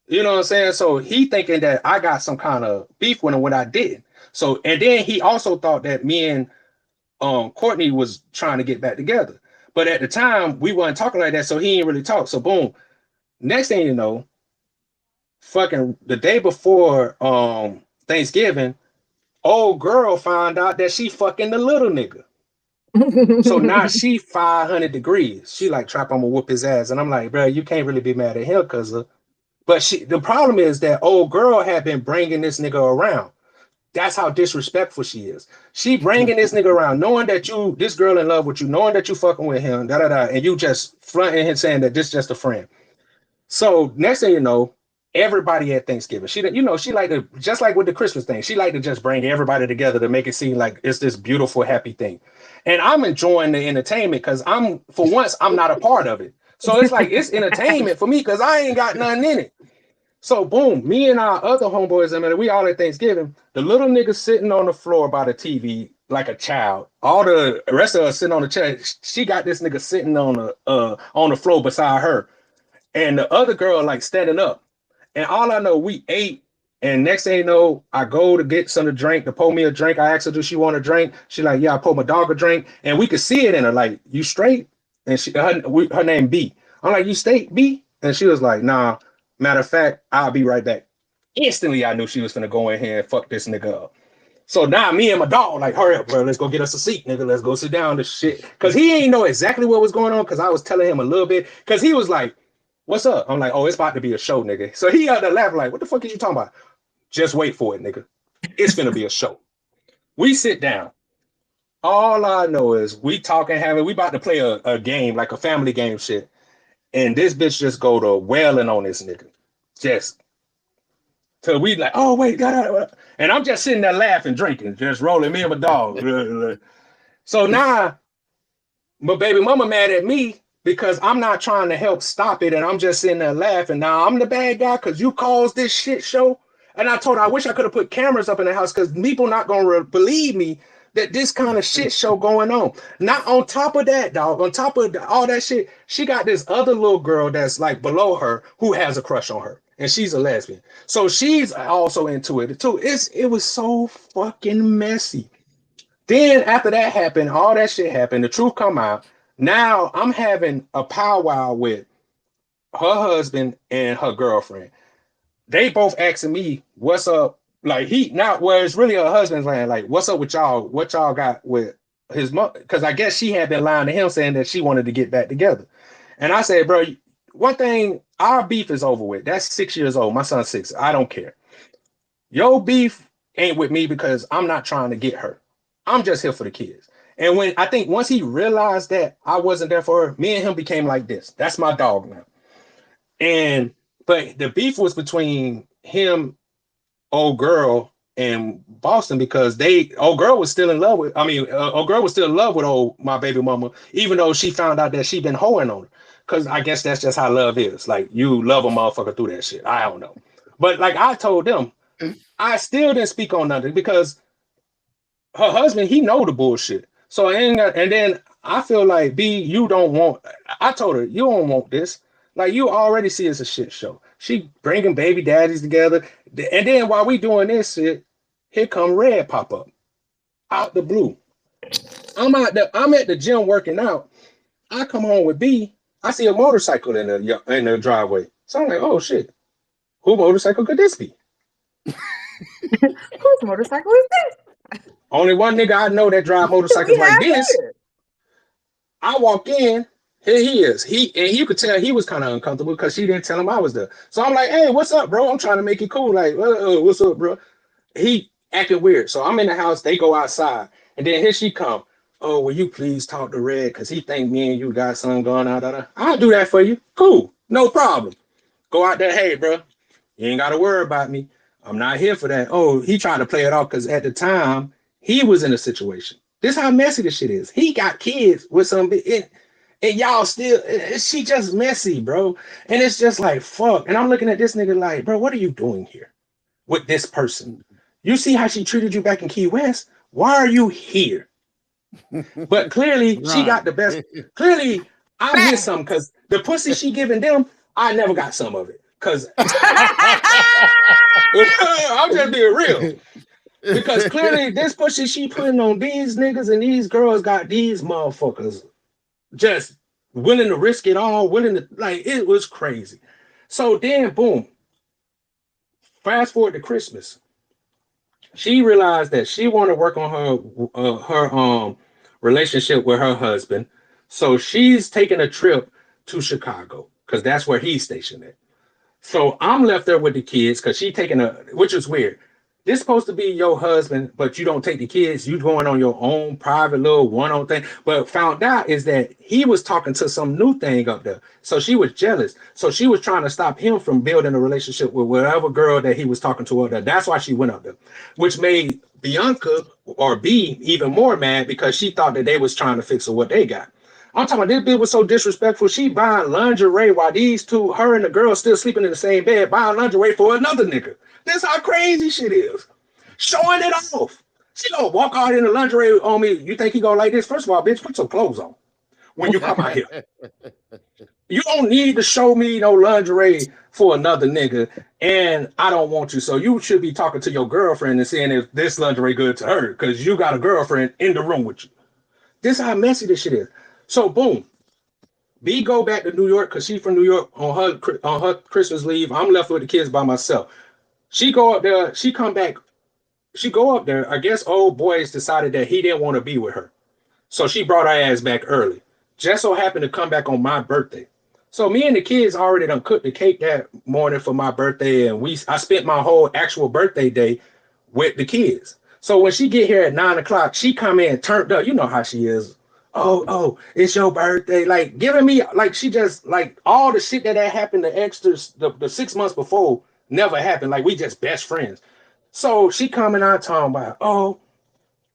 A: You know what I'm saying? So he thinking that I got some kind of beef with him when I didn't. So, and then he also thought that me and Courtney was trying to get back together. But at the time, we weren't talking like that, so he didn't really talk. So boom, next thing you know, fucking the day before Thanksgiving, old girl found out that she fucking the little nigga. So now she 500 degrees. She like, Trap, I'm gonna whoop his ass. And I'm like, bro, you can't really be mad at him because of. But the problem is that old girl had been bringing this nigga around. That's how disrespectful she is. She bringing this nigga around, knowing that this girl in love with you, knowing that you fucking with him, and you just fronting him saying that this is just a friend. So next thing you know, everybody at Thanksgiving, she like to, just like with the Christmas thing, she like to just bring everybody together to make it seem like it's this beautiful, happy thing. And I'm enjoying the entertainment because for once, I'm not a part of it. So it's like, it's entertainment for me because I ain't got nothing in it. So boom, me and our other homeboys, I mean, we all at Thanksgiving, the little nigga sitting on the floor by the TV like a child. All the rest of us sitting on the chair. She got this nigga sitting on the floor beside her. And the other girl like standing up. And all I know, we ate. And next thing you know, I go to get some to drink, to pour me a drink. I asked her, do she want a drink? She like, yeah, I pour my dog a drink. And we could see it in her, like, you straight? And her name B. I'm like, you straight, B? And she was like, nah, matter of fact, I'll be right back. Instantly, I knew she was gonna go in here and fuck this nigga up. So now me and my dog, like, hurry up, bro, let's go get us a seat, nigga. Let's go sit down, this shit. Because he ain't know exactly what was going on, because I was telling him a little bit. Because he was like, what's up? I'm like, oh, it's about to be a show, nigga. So he out there laughing like, what the fuck are you talking about? Just wait for it, nigga. It's gonna be a show. We sit down. All I know is we talking, we about to play a game, like a family game shit. And this bitch just go to wailing on this nigga. Just till we like, oh wait, and I'm just sitting there laughing, drinking, just rolling, me and my dog. So now my baby mama mad at me because I'm not trying to help stop it, and I'm just sitting there laughing. Now I'm the bad guy because you caused this shit show. And I told her I wish I could have put cameras up in the house because people not gonna believe me that this kind of shit show going on. Not on top of that, dog. On top of all that shit, she got this other little girl that's like below her who has a crush on her, and she's a lesbian. So she's also into it too. It was so fucking messy. Then after that happened, all that shit happened. The truth come out. Now I'm having a powwow with her husband and her girlfriend. They both asking me, what's up? Like it's really her husband's land. Like, what's up with y'all? What y'all got with his mom? Because I guess she had been lying to him saying that she wanted to get back together. And I said, bro, one thing, our beef is over with. That's 6 years old. My son's 6. I don't care. Your beef ain't with me because I'm not trying to get her. I'm just here for the kids. And once he realized that I wasn't there for her, me and him became like this. That's my dog now. But the beef was between him, old girl, and Boston because old girl was still in love with my baby mama, even though she found out that she been hoeing on her. Because I guess that's just how love is. Like, you love a motherfucker through that shit. I don't know. But like I told them, I still didn't speak on nothing because her husband, he know the bullshit. So and then I feel like, B, I told her, you don't want this. Like, you already see it's a shit show. She bringing baby daddies together. And then while we doing this shit, here come Red pop up out the blue. I'm at the gym working out. I come home with B. I see a motorcycle in the driveway. So I'm like, oh shit. Whose motorcycle could this be?
D: Whose motorcycle is this?
A: Only one nigga I know that drive motorcycles like this. Here. I walk in. Here he is. You could tell he was kind of uncomfortable because she didn't tell him I was there. So I'm like, hey, what's up, bro? I'm trying to make it cool. Like, what's up, bro? He acting weird. So I'm in the house. They go outside. And then here she come. Oh, will you please talk to Red? Because he think me and you got something going on. I'll do that for you. Cool. No problem. Go out there. Hey, bro, you ain't got to worry about me. I'm not here for that. Oh, he tried to play it off because at the time, he was in a situation. This how messy this shit is. He got kids with some, and y'all still, she just messy, bro. And it's just like, fuck. And I'm looking at this nigga like, bro, what are you doing here with this person? You see how she treated you back in Key West? Why are you here? But clearly, she got the best. Clearly, I'm here some because the pussy she giving them, I never got some of it. Because I'm just being real. Because clearly, this pussy she putting on these niggas and these girls got these motherfuckers just willing to risk it all, willing to, like, it was crazy. So then, boom. Fast forward to Christmas. She realized that she wanted to work on her relationship with her husband. So she's taking a trip to Chicago because that's where he's stationed at. So I'm left there with the kids because she taking which is weird. This supposed to be your husband, but you don't take the kids. You going on your own private little one-on thing. But found out is that he was talking to some new thing up there. So she was jealous. So she was trying to stop him from building a relationship with whatever girl that he was talking to up there. That's why she went up there, which made Bianca or B even more mad because she thought that they was trying to fix what they got. I'm talking about this bitch was so disrespectful. She buying lingerie while these two, her and the girl still sleeping in the same bed, buying lingerie for another nigga. This how crazy shit is. Showing it off. She gonna walk out in the lingerie on me. You think he gonna like this? First of all, bitch, put some clothes on when you come out here. You don't need to show me no lingerie for another nigga, and I don't want you. So you should be talking to your girlfriend and seeing if this lingerie good to her, because you got a girlfriend in the room with you. This is how messy this shit is. So boom, B go back to New York because she from New York on her Christmas leave. I'm left with the kids by myself. She go up there. She come back. She go up there. I guess old boys decided that he didn't want to be with her, so she brought her ass back early. Just so happened to come back on my birthday. So me and the kids already done cooked the cake that morning for my birthday, and I spent my whole actual birthday day with the kids. So when she get here at 9 o'clock, she come in turned up. You know how she is. Oh, it's your birthday. Like giving me, like she just, like all the shit that happened, the extras, the 6 months before never happened. Like we just best friends. So she coming out talking about, oh,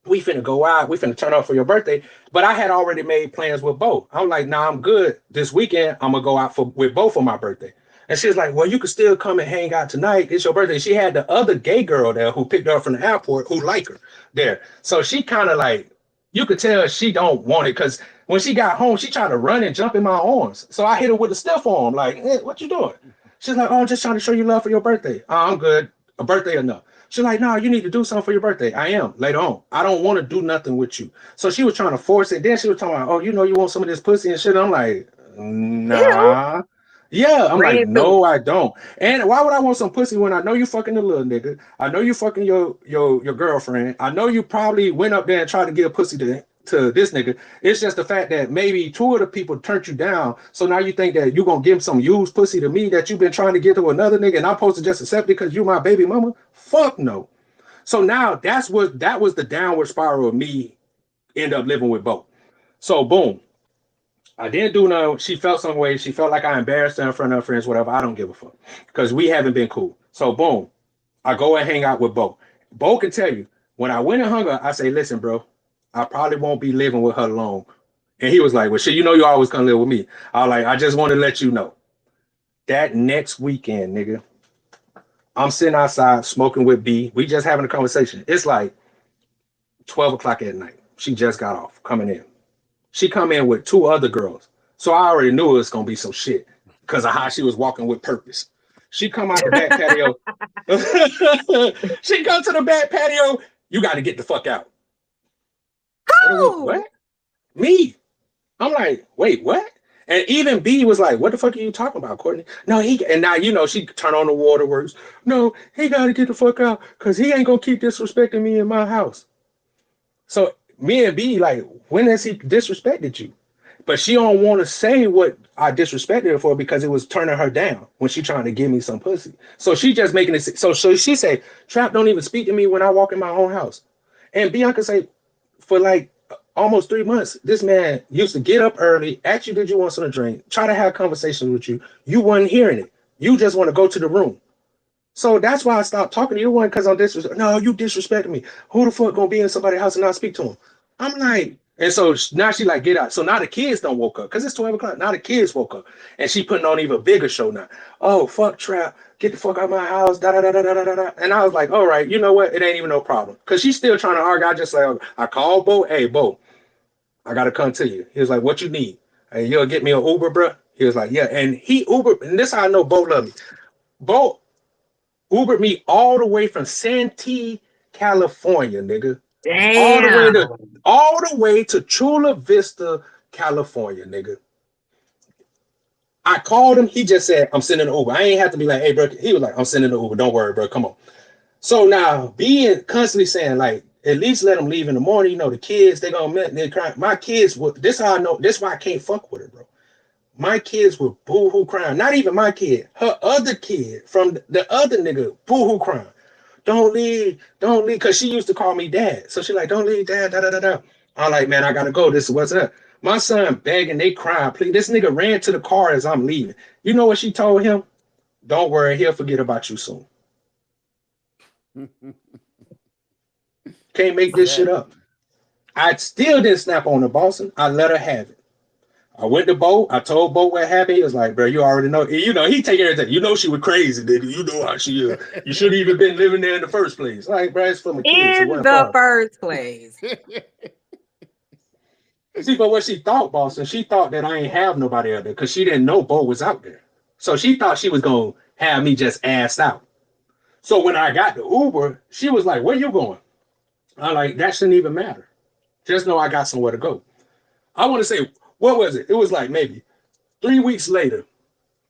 A: we finna go out. We finna turn up for your birthday. But I had already made plans with Bo. I'm like, nah, I'm good. This weekend, I'm gonna go out with Bo for my birthday. And she's like, well, you can still come and hang out tonight. It's your birthday. She had the other gay girl there who picked her up from the airport who liked her there. So she kind of like, you could tell she don't want it because when she got home, she tried to run and jump in my arms. So I hit her with a stiff arm, like, hey, what you doing? She's like, oh, I'm just trying to show you love for your birthday. Oh, I'm good. A birthday enough. She's like, no, you need to do something for your birthday. I am later on. I don't want to do nothing with you. So she was trying to force it. Then she was talking about, oh, you know, you want some of this pussy and shit. I'm like, nah. Yeah, I'm like, no, I don't. And why would I want some pussy when I know you fucking the little nigga? I know you fucking your girlfriend. I know you probably went up there and tried to give pussy to this nigga. It's just the fact that maybe two of the people turned you down. So now you think that you're gonna give some used pussy to me that you've been trying to get to another nigga and I'm supposed to just accept it because you my baby mama? Fuck no. So now that was the downward spiral of me end up living with Bo. So boom. I didn't do no. She felt some way. She felt like I embarrassed her in front of her friends, whatever. I don't give a fuck because we haven't been cool. So boom, I go and hang out with Bo. Bo can tell you when I went and hung her, I say, listen, bro, I probably won't be living with her long. And he was like, well, shit, you know you always gonna live with me. I was like, I just want to let you know. That next weekend, nigga, I'm sitting outside smoking with B. We just having a conversation. It's like 12 o'clock at night. She just got off coming in. She come in with two other girls. So I already knew it was going to be some shit because of how she was walking with purpose. She come out the back patio. She come to the back patio. You got to get the fuck out. What? Me? I'm like, wait, what? And even B was like, what the fuck are you talking about, Courtney? No, and now, you know, she turn on the waterworks. No, he got to get the fuck out because he ain't going to keep disrespecting me in my house. So me and B, like, when has he disrespected you? But she don't want to say what I disrespected her for because it was turning her down when she trying to give me some pussy. So she just making it. So she say, Trap don't even speak to me when I walk in my own house. And Bianca say, for like almost 3 months, this man used to get up early, ask you, did you want some to drink, try to have conversations with you. You wasn't hearing it. You just want to go to the room. So that's why I stopped talking to you. One, because I'm disrespect. No, you disrespecting me. Who the fuck gonna be in somebody's house and not speak to him? I'm like, and so now she like get out. So now the kids don't woke up because it's 12 o'clock. Now the kids woke up and she putting on even bigger show now. Oh fuck Trap, get the fuck out of my house. Da da da da da da da. And I was like, all right, you know what? It ain't even no problem because she's still trying to argue. I just like I called Bo. Hey Bo, I gotta come to you. He was like, what you need? Hey, you'll get me an Uber, bro. He was like, yeah. And he Uber, and this how I know Bo love me. Bo Ubered me all the way from Santee, California, nigga.
D: Damn.
A: All the way to Chula Vista, California, nigga. I called him. He just said, I'm sending an Uber. I ain't have to be like, hey, bro. He was like, I'm sending an Uber. Don't worry, bro. Come on. So now being constantly saying, like, at least let them leave in the morning. You know, the kids, they cry. My kids, this how I know. This why I can't fuck with her, bro. My kids were boo-hoo crying. Not even my kid. Her other kid from the other nigga boo-hoo crying. Don't leave. Because she used to call me dad. So she like, don't leave, dad. Da, da, da, da. I'm like, man, I got to go. This is what's up. My son begging, they crying. Please. This nigga ran to the car as I'm leaving. You know what she told him? Don't worry. He'll forget about you soon. Can't make this shit up. I still didn't snap on the Boston. I let her have it. I went to Bo. I told Bo what happened. He was like, bro, you already know. You know, he take everything. You know she was crazy, nigga. You know how she is. You shouldn't even been living there in the first place. Like, bro, it's for my kids.
D: In the first place.
A: See, but what she thought, Boston, she thought that I ain't have nobody out there because she didn't know Bo was out there. So she thought she was going to have me just ass out. So when I got the Uber, she was like, where you going? I'm like, that shouldn't even matter. Just know I got somewhere to go. I want to say, what was it? It was like maybe 3 weeks later,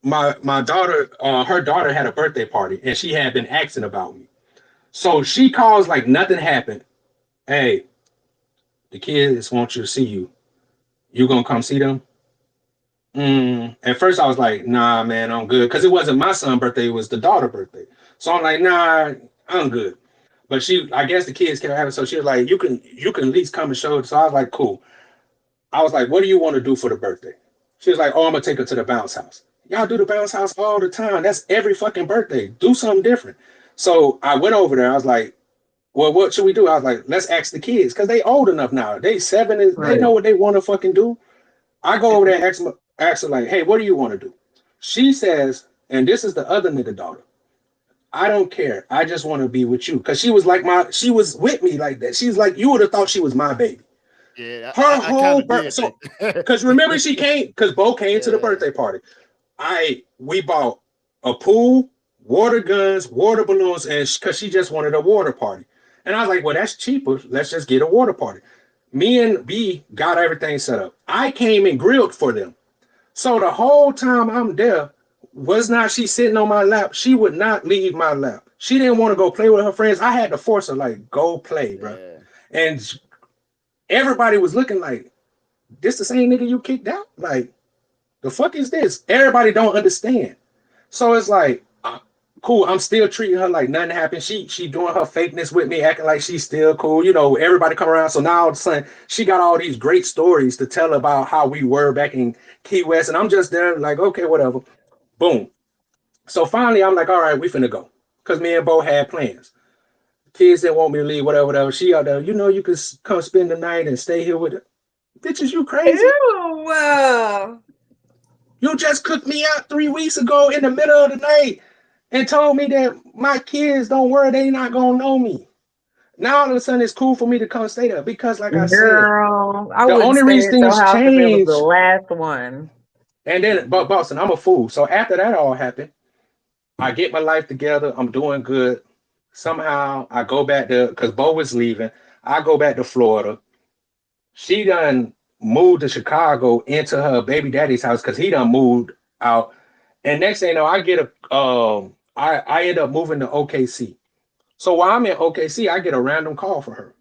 A: my daughter, her daughter had a birthday party and she had been asking about me. So she calls like nothing happened. Hey, the kids want you to see you. You gonna come see them? At first I was like, nah, man, I'm good. Because it wasn't my son's birthday, it was the daughter's birthday. So I'm like, nah, I'm good. But I guess the kids kept having, so she was like, you can at least come and show it. So I was like, cool. I was like, what do you want to do for the birthday? She was like, oh, I'm gonna take her to the bounce house. Y'all do the bounce house all the time. That's every fucking birthday. Do something different. So I went over there. I was like, well, what should we do? I was like, let's ask the kids because they old enough now. They 7 is right. They know what they want to fucking do. I go over there and ask her like, hey, what do you want to do? She says, and this is the other nigga daughter. I don't care. I just want to be with you. Because she was like she was with me like that. She's like, you would have thought she was my baby.
B: Yeah,
A: her whole birthday. So, because remember, she came because Bo came to the birthday party. We bought a pool, water guns, water balloons, and because she just wanted a water party. And I was like, well, that's cheaper. Let's just get a water party. Me and B got everything set up. I came and grilled for them. So the whole time I'm there, was not she sitting on my lap? She would not leave my lap. She didn't want to go play with her friends. I had to force her, like, go play, bro. Yeah. And everybody was looking like, this the same nigga you kicked out? Like, the fuck is this? Everybody don't understand. So it's like, cool, I'm still treating her like nothing happened. She doing her fakeness with me, acting like she's still cool. You know, everybody come around. So now all of a sudden, she got all these great stories to tell about how we were back in Key West. And I'm just there like, okay, whatever. Boom. So finally, I'm like, all right, we finna go. Because me and Bo had plans. Kids didn't want me to leave, whatever. She out there, you know, you could come spend the night and stay here with her. Bitches, you crazy?
D: Ew.
A: You just cooked me out 3 weeks ago in the middle of the night and told me that my kids, don't worry, they not gonna know me. Now all of a sudden it's cool for me to come stay there because, like I said,
D: the only reason things changed. The last one.
A: And then, but Boston, I'm a fool. So after that all happened, I get my life together. I'm doing good. Somehow I go back to, because Bo was leaving. I go back to Florida. She done moved to Chicago into her baby daddy's house because he done moved out. And next thing you know, I get I end up moving to OKC. So while I'm in OKC, I get a random call from her.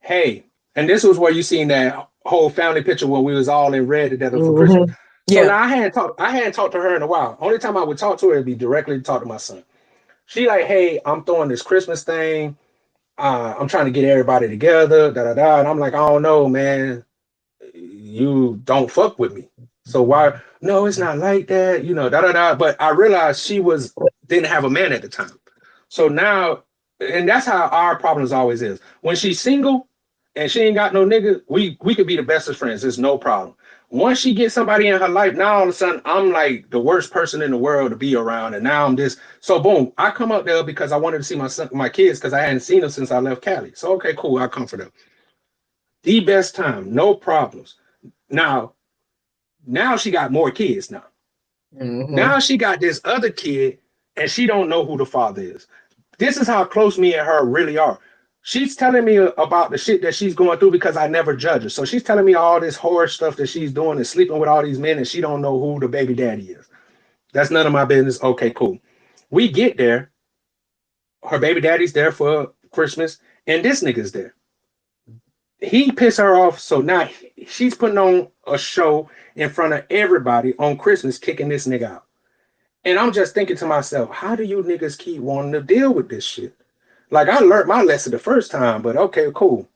A: Hey, and this was where you seen that whole family picture when we was all in red together for Christmas. So now I hadn't talked to her in a while. Only time I would talk to her would be directly to talk to my son. She like, hey, I'm throwing this Christmas thing. I'm trying to get everybody together, and I'm like, I don't know, man. You don't fuck with me. So why? No, it's not like that, you know, But I realized she didn't have a man at the time. So now, and that's how our problems always is. When she's single and she ain't got no nigga, we could be the best of friends. There's no problem. Once she gets somebody in her life, now all of a sudden I'm like the worst person in the world to be around, and now I'm this. So boom, I come up there because I wanted to see my kids because I hadn't seen them since I left Cali. So okay, cool, I come for them. The best time, no problems. Now she got more kids now. Mm-hmm. Now she got this other kid, and she don't know who the father is. This is how close me and her really are. She's telling me about the shit that she's going through because I never judge her. So she's telling me all this horror stuff that she's doing and sleeping with all these men, and she don't know who the baby daddy is. That's none of my business. Okay, cool. We get there. Her baby daddy's there for Christmas, and this nigga's there. He pissed her off, so now she's putting on a show in front of everybody on Christmas, kicking this nigga out. And I'm just thinking to myself, how do you niggas keep wanting to deal with this shit? Like, I learned my lesson the first time, but okay, cool.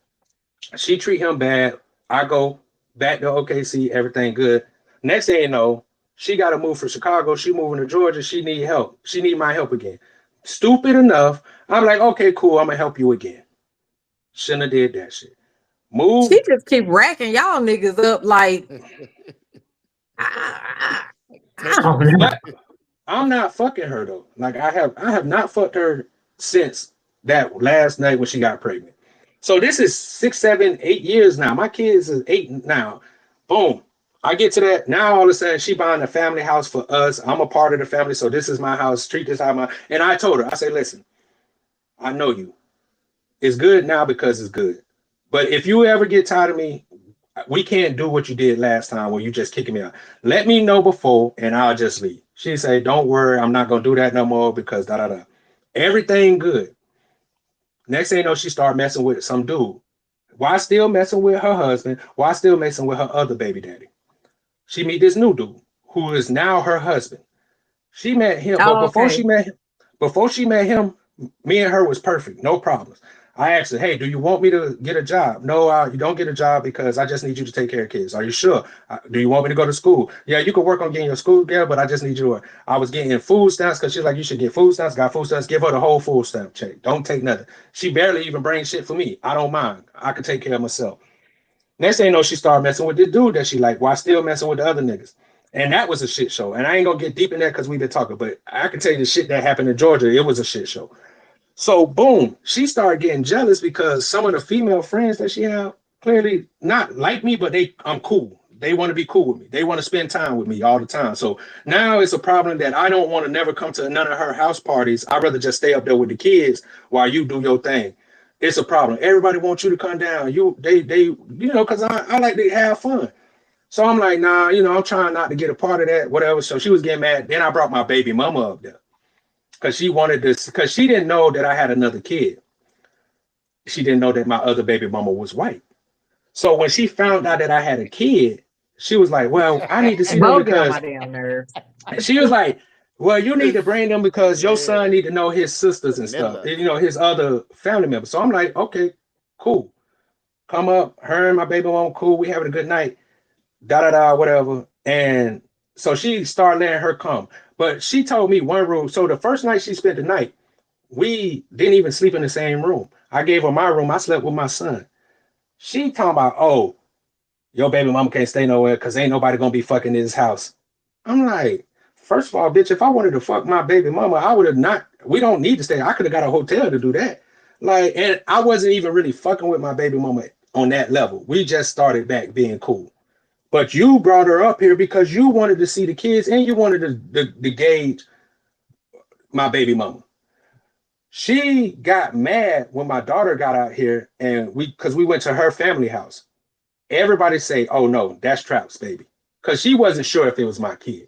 A: She treat him bad. I go back to OKC, everything good. Next thing you know, she got to move from Chicago. She moving to Georgia. She need help. She need my help again. Stupid enough. I'm like, okay, cool. I'm going to help you again. Shouldn't have did that shit. Move.
D: She just keep racking y'all niggas up like...
A: I'm not fucking her though. Like I have not fucked her since that last night when she got pregnant. So this is 6, 7, 8 years now. My kids is 8 now. Boom. I get to that. Now all of a sudden she buying a family house for us. I'm a part of the family. So this is my house. Treat this how and I told her, I say, listen, I know you. It's good now because it's good. But if you ever get tired of me, we can't do what you did last time where you just kicking me out. Let me know before and I'll just leave. She say, don't worry, I'm not going to do that no more because da-da-da. Everything good. Next thing you know, she started messing with some dude. Why still messing with her husband? Why still messing with her other baby daddy? She meet this new dude who is now her husband. She met him, but before she met him, me and her was perfect, no problems. I asked her, hey, do you want me to get a job? No, you don't get a job because I just need you to take care of kids. Are you sure? Do you want me to go to school? Yeah, you can work on getting your school together, but I just need you to work. I was getting food stamps because she's like, you should get food stamps. Got food stamps. Give her the whole food stamp check. Don't take nothing. She barely even brings shit for me. I don't mind. I can take care of myself. Next thing you know, she started messing with this dude that she like, while still messing with the other niggas. And that was a shit show. And I ain't going to get deep in that because we've been talking, but I can tell you the shit that happened in Georgia. It was a shit show. So boom, she started getting jealous because some of the female friends that she had clearly not like me, but I'm cool. They want to be cool with me. They want to spend time with me all the time. So now it's a problem that I don't want to never come to none of her house parties. I'd rather just stay up there with the kids while you do your thing. It's a problem. Everybody wants you to come down. Because I like to have fun. So I'm like, nah, I'm trying not to get a part of that, whatever. So she was getting mad. Then I brought my baby mama up there. Because she wanted this, because she didn't know that I had another kid. She didn't know that my other baby mama was white. So when she found out that I had a kid, she was like, well, I need to see them because my damn nerves. She was like, well, you need to bring them because your son need to know his sisters and stuff, his other family members. So I'm like, okay, cool. Come up, her and my baby mama, cool. We having a good night, whatever. And so she started letting her come. But she told me one rule. So the first night she spent the night, we didn't even sleep in the same room. I gave her my room. I slept with my son. She talking about, oh, your baby mama can't stay nowhere because ain't nobody going to be fucking in this house. I'm like, first of all, bitch, if I wanted to fuck my baby mama, I would have not. We don't need to stay. I could have got a hotel to do that. Like, and I wasn't even really fucking with my baby mama on that level. We just started back being cool. But you brought her up here because you wanted to see the kids and you wanted to gauge my baby mama. She got mad when my daughter got out here and because we went to her family house. Everybody say, oh no, that's Trap's baby. Because she wasn't sure if it was my kid.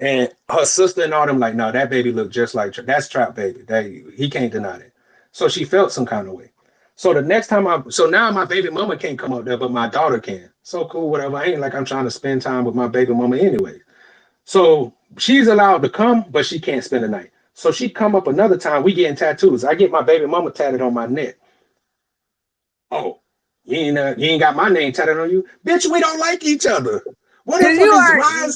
A: And her sister and all them like, no, that baby looked just like that's Trap baby. He can't deny it. So she felt some kind of way. So the next time now my baby mama can't come up there, but my daughter can. So cool, whatever. I ain't like I'm trying to spend time with my baby mama anyway. So she's allowed to come, but she can't spend the night. So she come up another time. We getting tattoos. I get my baby mama tatted on my neck. Oh, you ain't got my name tatted on you, bitch. We don't like each other. What if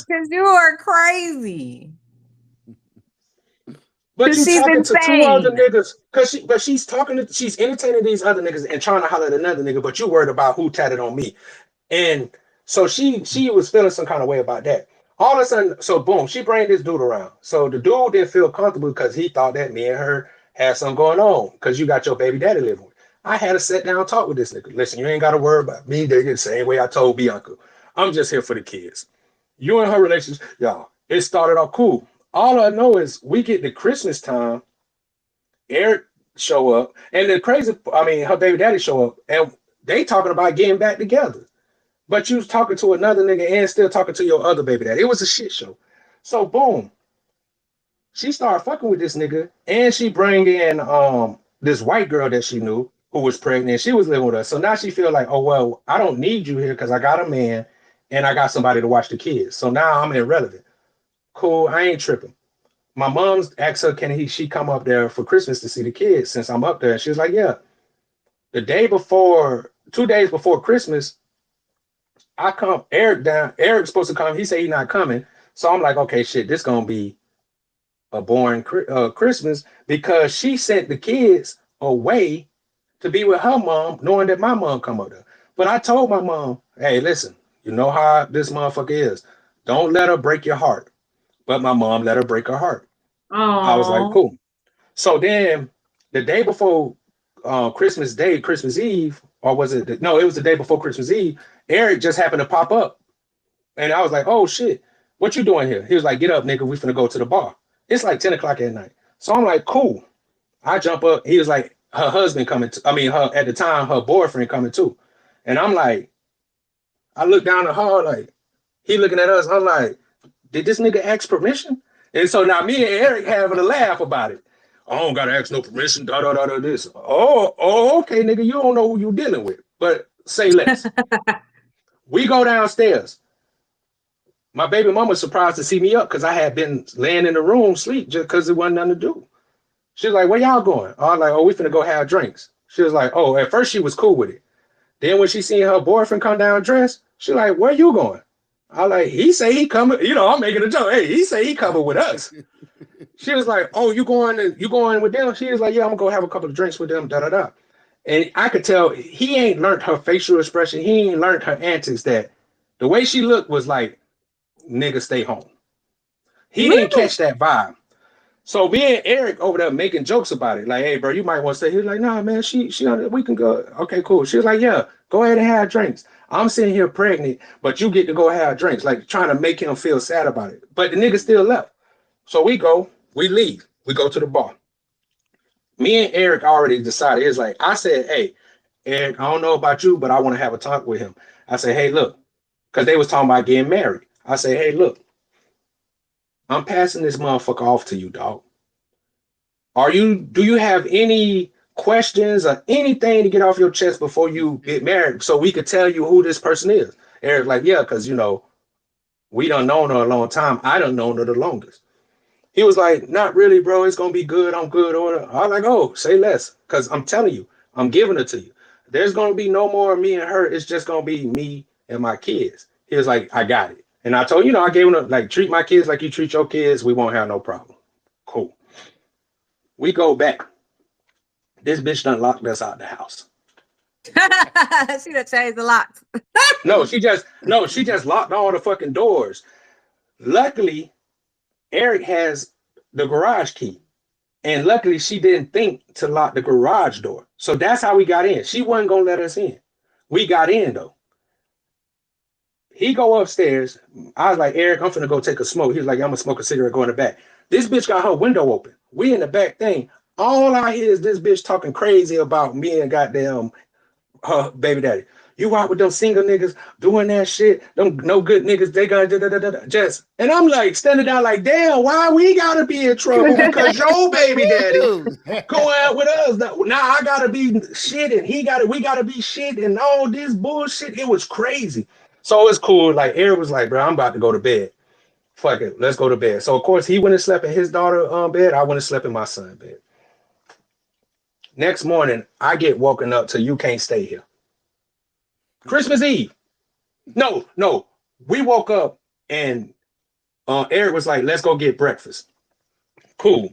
D: because you are crazy.
A: But you
D: she's
A: talking to two other
D: insane.
A: niggas, she's entertaining these other niggas and trying to holler at another nigga, but you worried about who tatted on me. And so she was feeling some kind of way about that. All of a sudden, so boom, she bring this dude around. So the dude didn't feel comfortable because he thought that me and her had something going on because you got your baby daddy living with. I had to sit down and talk with this nigga. Listen, you ain't got to worry about me. They get the same way I told Bianca. I'm just here for the kids. You and her relationship, y'all, it started off cool. All I know is we get to Christmas time, Eric show up, and her baby daddy show up, and they talking about getting back together. But you was talking to another nigga and still talking to your other baby daddy. It was a shit show. So boom, she started fucking with this nigga, and she bring in this white girl that she knew who was pregnant. She was living with us. So now she feel like, oh well, I don't need you here because I got a man and I got somebody to watch the kids. So now I'm irrelevant. Cool, I ain't tripping. My mom's asked her, she come up there for Christmas to see the kids since I'm up there? And she was like, yeah. The day before, 2 days before Christmas, I come, Eric down. Eric's supposed to come. He said he's not coming. So I'm like, okay, shit, this gonna be a boring Christmas because she sent the kids away to be with her mom, knowing that my mom come up there. But I told my mom, hey, listen, you know how this motherfucker is. Don't let her break your heart. But my mom let her break her heart.
D: Aww.
A: I was like, cool. So then the day before Christmas Day, Christmas Eve, or was it? No, it was the day before Christmas Eve. Eric just happened to pop up. And I was like, oh shit, what you doing here? He was like, get up, nigga. We finna go to the bar. It's like 10 o'clock at night. So I'm like, cool. I jump up. He was like, her husband coming. At the time, her boyfriend coming too. And I'm like, I look down at her like, he looking at us. I'm like, did this nigga ask permission? And so now me and Eric having a laugh about it. I don't gotta ask no permission. This. Oh, okay, nigga. You don't know who you dealing with. But say less. We go downstairs. My baby mama was surprised to see me up because I had been laying in the room sleep just because there wasn't nothing to do. She was like, where y'all going? I was like, oh, we finna go have drinks. She was like, oh, at first she was cool with it. Then when she seen her boyfriend come down dressed, she like, where you going? I like, he say he coming, I'm making a joke. Hey, he say he coming with us. She was like, oh, you going with them? She was like, yeah, I'm gonna go have a couple of drinks with them, da-da-da. And I could tell he ain't learned her facial expression. He ain't learned her antics, that the way she looked was like, nigga, stay home. He didn't catch that vibe. So me and Eric over there making jokes about it. Like, hey, bro, you might want to stay. He was like, nah, man, we can go. Okay, cool. She was like, yeah, go ahead and have drinks. I'm sitting here pregnant, but you get to go have drinks, like trying to make him feel sad about it. But the nigga still left. So we leave. We go to the bar. Me and Eric already decided. It's like, I said, hey, Eric, I don't know about you, but I want to have a talk with him. I said, hey, look, because they was talking about getting married. I said, hey, look, I'm passing this motherfucker off to you, dog. Do you have any questions or anything to get off your chest before you get married so we could tell you who this person is? Eric's like, yeah, because, we done known her a long time. I done known her the longest. He was like, not really, bro. It's going to be good. I'm good. I was like, oh, say less, because I'm telling you, I'm giving it to you. There's going to be no more me and her. It's just going to be me and my kids. He was like, I got it. And I told I gave him like, treat my kids like you treat your kids. We won't have no problem. Cool. We go back. This bitch done locked us out the house.
D: She done changed the locks.
A: No, she just locked all the fucking doors. Luckily, Eric has the garage key. And luckily she didn't think to lock the garage door. So that's how we got in. She wasn't gonna let us in. We got in though. He go upstairs. I was like, Eric, I'm finna go take a smoke. He was like, I'm gonna smoke a cigarette, go in the back. This bitch got her window open. We in the back thing. All I hear is this bitch talking crazy about me and goddamn her baby daddy. You out with them single niggas doing that shit. Them no good niggas, they got just. And I'm like standing down like, damn, why we gotta be in trouble? Because your baby daddy go out with us. Now I gotta be shitting. We gotta be shit and all this bullshit. It was crazy. So it's cool. Like Eric was like, bro, I'm about to go to bed. Fuck it, let's go to bed. So of course he went and slept in his daughter's bed. I went and slept in my son's bed. Next morning, I get woken up till you can't stay here. Christmas Eve. No. We woke up and Eric was like, let's go get breakfast. Cool.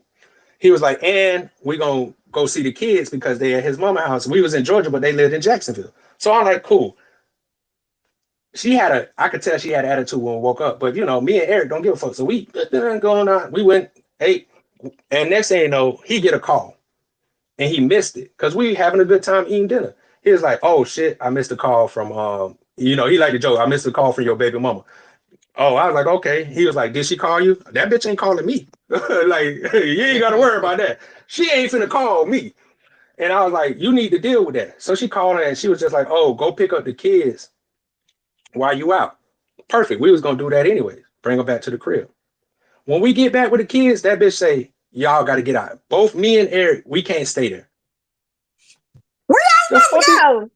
A: he was like, and we gonna go see the kids because they at his mama's house. We was in Georgia, but they lived in Jacksonville. So I'm like, cool. I could tell she had attitude when we woke up, but you know, me and Eric don't give a fuck. So we going on. We went, ate, and next thing you know, he get a call, and he missed it because we having a good time eating dinner. He was like, "Oh shit, I missed a call from he liked to joke. I missed a call from your baby mama." Oh, I was like, okay. He was like, "Did she call you?" That bitch ain't calling me. Like, you ain't gotta worry about that. She ain't finna call me. And I was like, you need to deal with that. So she called her and she was just like, "Oh, go pick up the kids while you out." Perfect. We was gonna do that anyways. Bring her back to the crib. When we get back with the kids, that bitch say, "Y'all gotta get out." Both me and Eric, we can't stay there.
D: Where y'all supposed to go?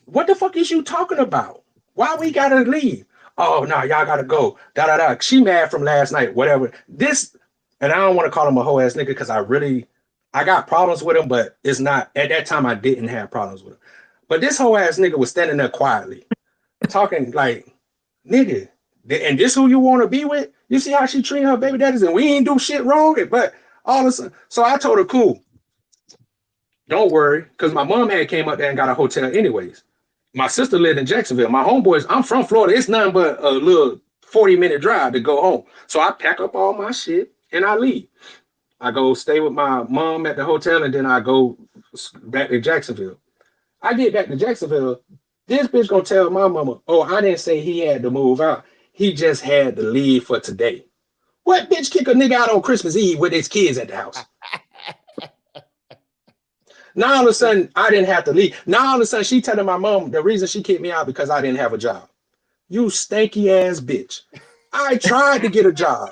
A: What the fuck is you talking about? Why we gotta leave? Oh no, y'all gotta go. Da da da. She mad from last night. Whatever. This, and I don't want to call him a whole ass nigga because I got problems with him, but it's not at that time I didn't have problems with him. But this whole ass nigga was standing there quietly, talking like, nigga, and this who you want to be with? You see how she treat her baby daddies, and we ain't do shit wrong. But all of a sudden, so I told her, cool, don't worry, because my mom had came up there and got a hotel anyways. My sister lived in Jacksonville. My homeboys, I'm from Florida. It's nothing but a little 40-minute drive to go home. So I pack up all my shit and I leave. I go stay with my mom at the hotel and then I go back to Jacksonville. I get back to Jacksonville. This bitch gonna tell my mama, "Oh, I didn't say he had to move out. He just had to leave for today." What bitch kick a nigga out on Christmas Eve with his kids at the house? Now all of a sudden, I didn't have to leave. Now all of a sudden, she telling my mom the reason she kicked me out because I didn't have a job. You stanky ass bitch. I tried to get a job.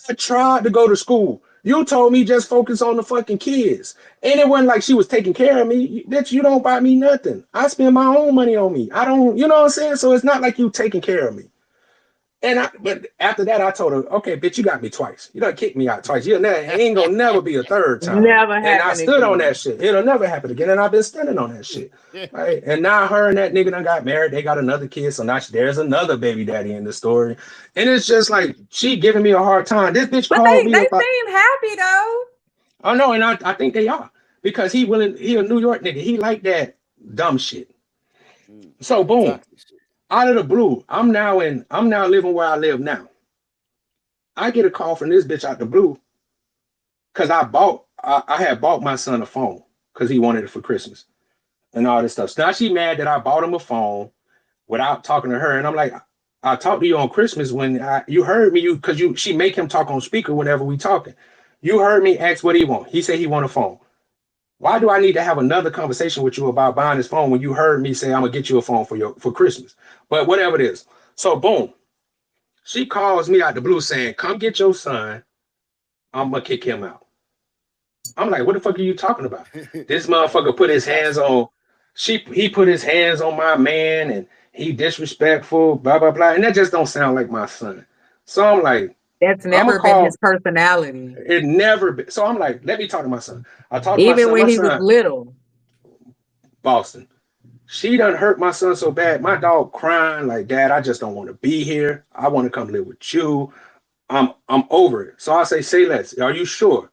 A: I tried to go to school. You told me just focus on the fucking kids. And it wasn't like she was taking care of me. Bitch, you don't buy me nothing. I spend my own money on me. I don't, you know what I'm saying? So it's not like you taking care of me. But after that, I told her, okay, bitch, you got me twice. You done kicked me out twice. It ain't gonna never be a third time.
D: Never
A: happen. And I stood
D: again.
A: on that shit. It'll never happen again. And I've been standing on that shit. Right. And now her and that nigga done got married. They got another kid. So now there's another baby daddy in the story. And it's just like she giving me a hard time. This bitch called me.
D: They seem happy though.
A: Oh no, and I think they are. Because he a New York nigga. He like that dumb shit. So boom. Out of the blue, I'm now living where I live now. I get a call from this bitch out the blue because I had bought my son a phone because he wanted it for Christmas and all this stuff. So now she mad that I bought him a phone without talking to her. And I'm like, I talked to you on Christmas when you heard me, because she make him talk on speaker whenever we talking. You heard me ask what he want. He said he want a phone. Why do I need to have another conversation with you about buying this phone when you heard me say I'm gonna get you a phone for Christmas? But whatever it is. So boom, she calls me out the blue saying, "Come get your son. I'm gonna kick him out." I'm like, what the fuck are you talking about? This motherfucker put his hands on. He put his hands on my man and he disrespectful, blah blah blah, and that just don't sound like my son. So I'm like,
D: that's never been his personality.
A: It never been. So I'm like, let me talk to my son. I talked to
D: even when he was little.
A: Boston. She done hurt my son so bad. My dog crying like, "Dad, I just don't want to be here. I want to come live with you. I'm over it." So I say less. Are you sure?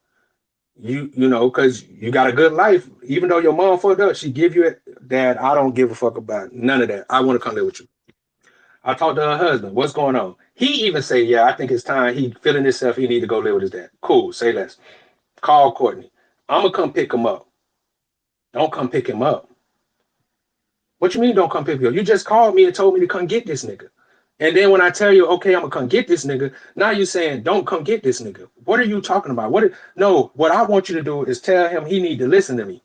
A: You know, because you got a good life. Even though your mom fucked up, she give you it. "Dad, I don't give a fuck about none of that. I want to come live with you." I talked to her husband. What's going on? He even say, "Yeah, I think it's time. He feeling himself. He need to go live with his dad." Cool. Say less. Call Courtney. I'm gonna come pick him up. Don't come pick him up. What you mean don't come pick me up? You just called me and told me to come get this nigga. And then when I tell you, okay, I'm gonna come get this nigga, now you're saying don't come get this nigga. What are you talking about? No, what I want you to do is tell him he need to listen to me.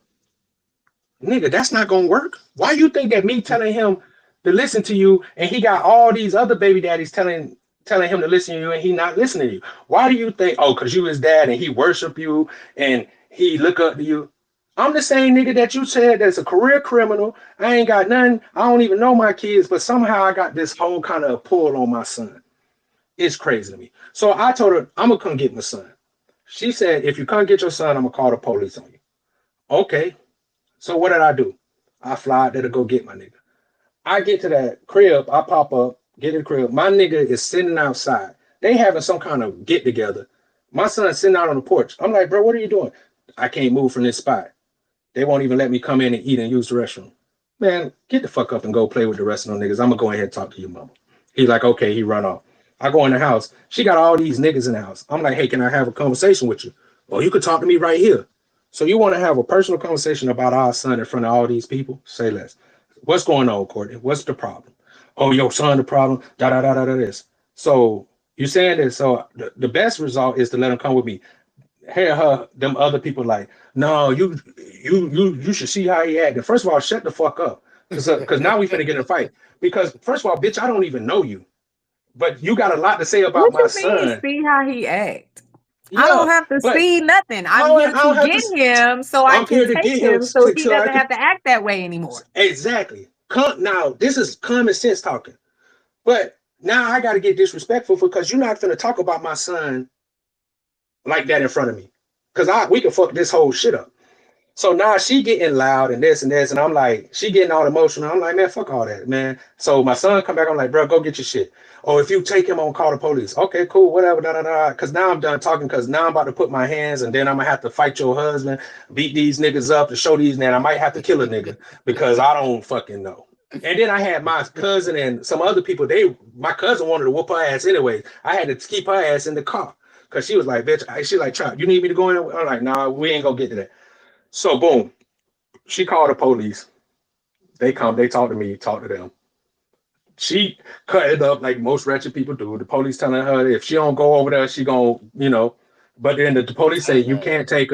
A: Nigga, that's not gonna work. Why you think that me telling him to listen to you and he got all these other baby daddies telling him to listen to you and he not listening to you? Why do you think, oh, because you his dad and he worship you and he look up to you? I'm the same nigga that you said that's a career criminal. I ain't got nothing. I don't even know my kids, but somehow I got this whole kind of pull on my son. It's crazy to me. So I told her, I'm going to come get my son. She said, if you come get your son, I'm going to call the police on you. Okay. So what did I do? I fly out there to go get my nigga. I get to that crib. I pop up, get in the crib. My nigga is sitting outside. They having some kind of get together. My son's sitting out on the porch. I'm like, bro, what are you doing? I can't move from this spot. They won't even let me come in and eat and use the restroom. Man, get the fuck up and go play with the rest of them niggas. I'm gonna go ahead and talk to your mama. He's like, okay, he run off. I go in the house. She got all these niggas in the house. I'm like, hey, can I have a conversation with you? Well, you could talk to me right here. So you want to have a personal conversation about our son in front of all these people? Say less. What's going on, Courtney? What's the problem? Oh, your son, the problem. Da da da da da. This. So you saying this? So the best result is to let him come with me. Her, them other people like, no, you should see how he acted. First of all, shut the fuck up, because now we finna get in a fight. Because first of all, bitch, I don't even know you, but you got a lot to say about my son.
D: See how he act. Yeah, I don't have to see nothing. I'm here to get him, so I can take him, so he doesn't have to act that way anymore.
A: Exactly. Now this is common sense talking, but now I got to get disrespectful because you're not gonna talk about my son like that in front of me, because we can fuck this whole shit up. So now she getting loud and this, and I'm like, she getting all emotional. I'm like, man, fuck all that, man. So my son come back, I'm like, bro, go get your shit. Or if you take him on, call the police. Okay, cool, whatever, da da da. Because now I'm done talking, because now I'm about to put my hands, and then I'm gonna have to fight your husband, beat these niggas up to show these, man, I might have to kill a nigga because I don't fucking know. And then I had my cousin and some other people, my cousin wanted to whoop her ass anyway. I had to keep her ass in the car. Because she was like, bitch, she like, Trap, you need me to go in? I'm like, nah, we ain't gonna get to that. So boom, she called the police. They come, they talk to me, talk to them. She cut it up like most wretched people do. The police telling her if she don't go over there, she gonna, but then the police say you can't take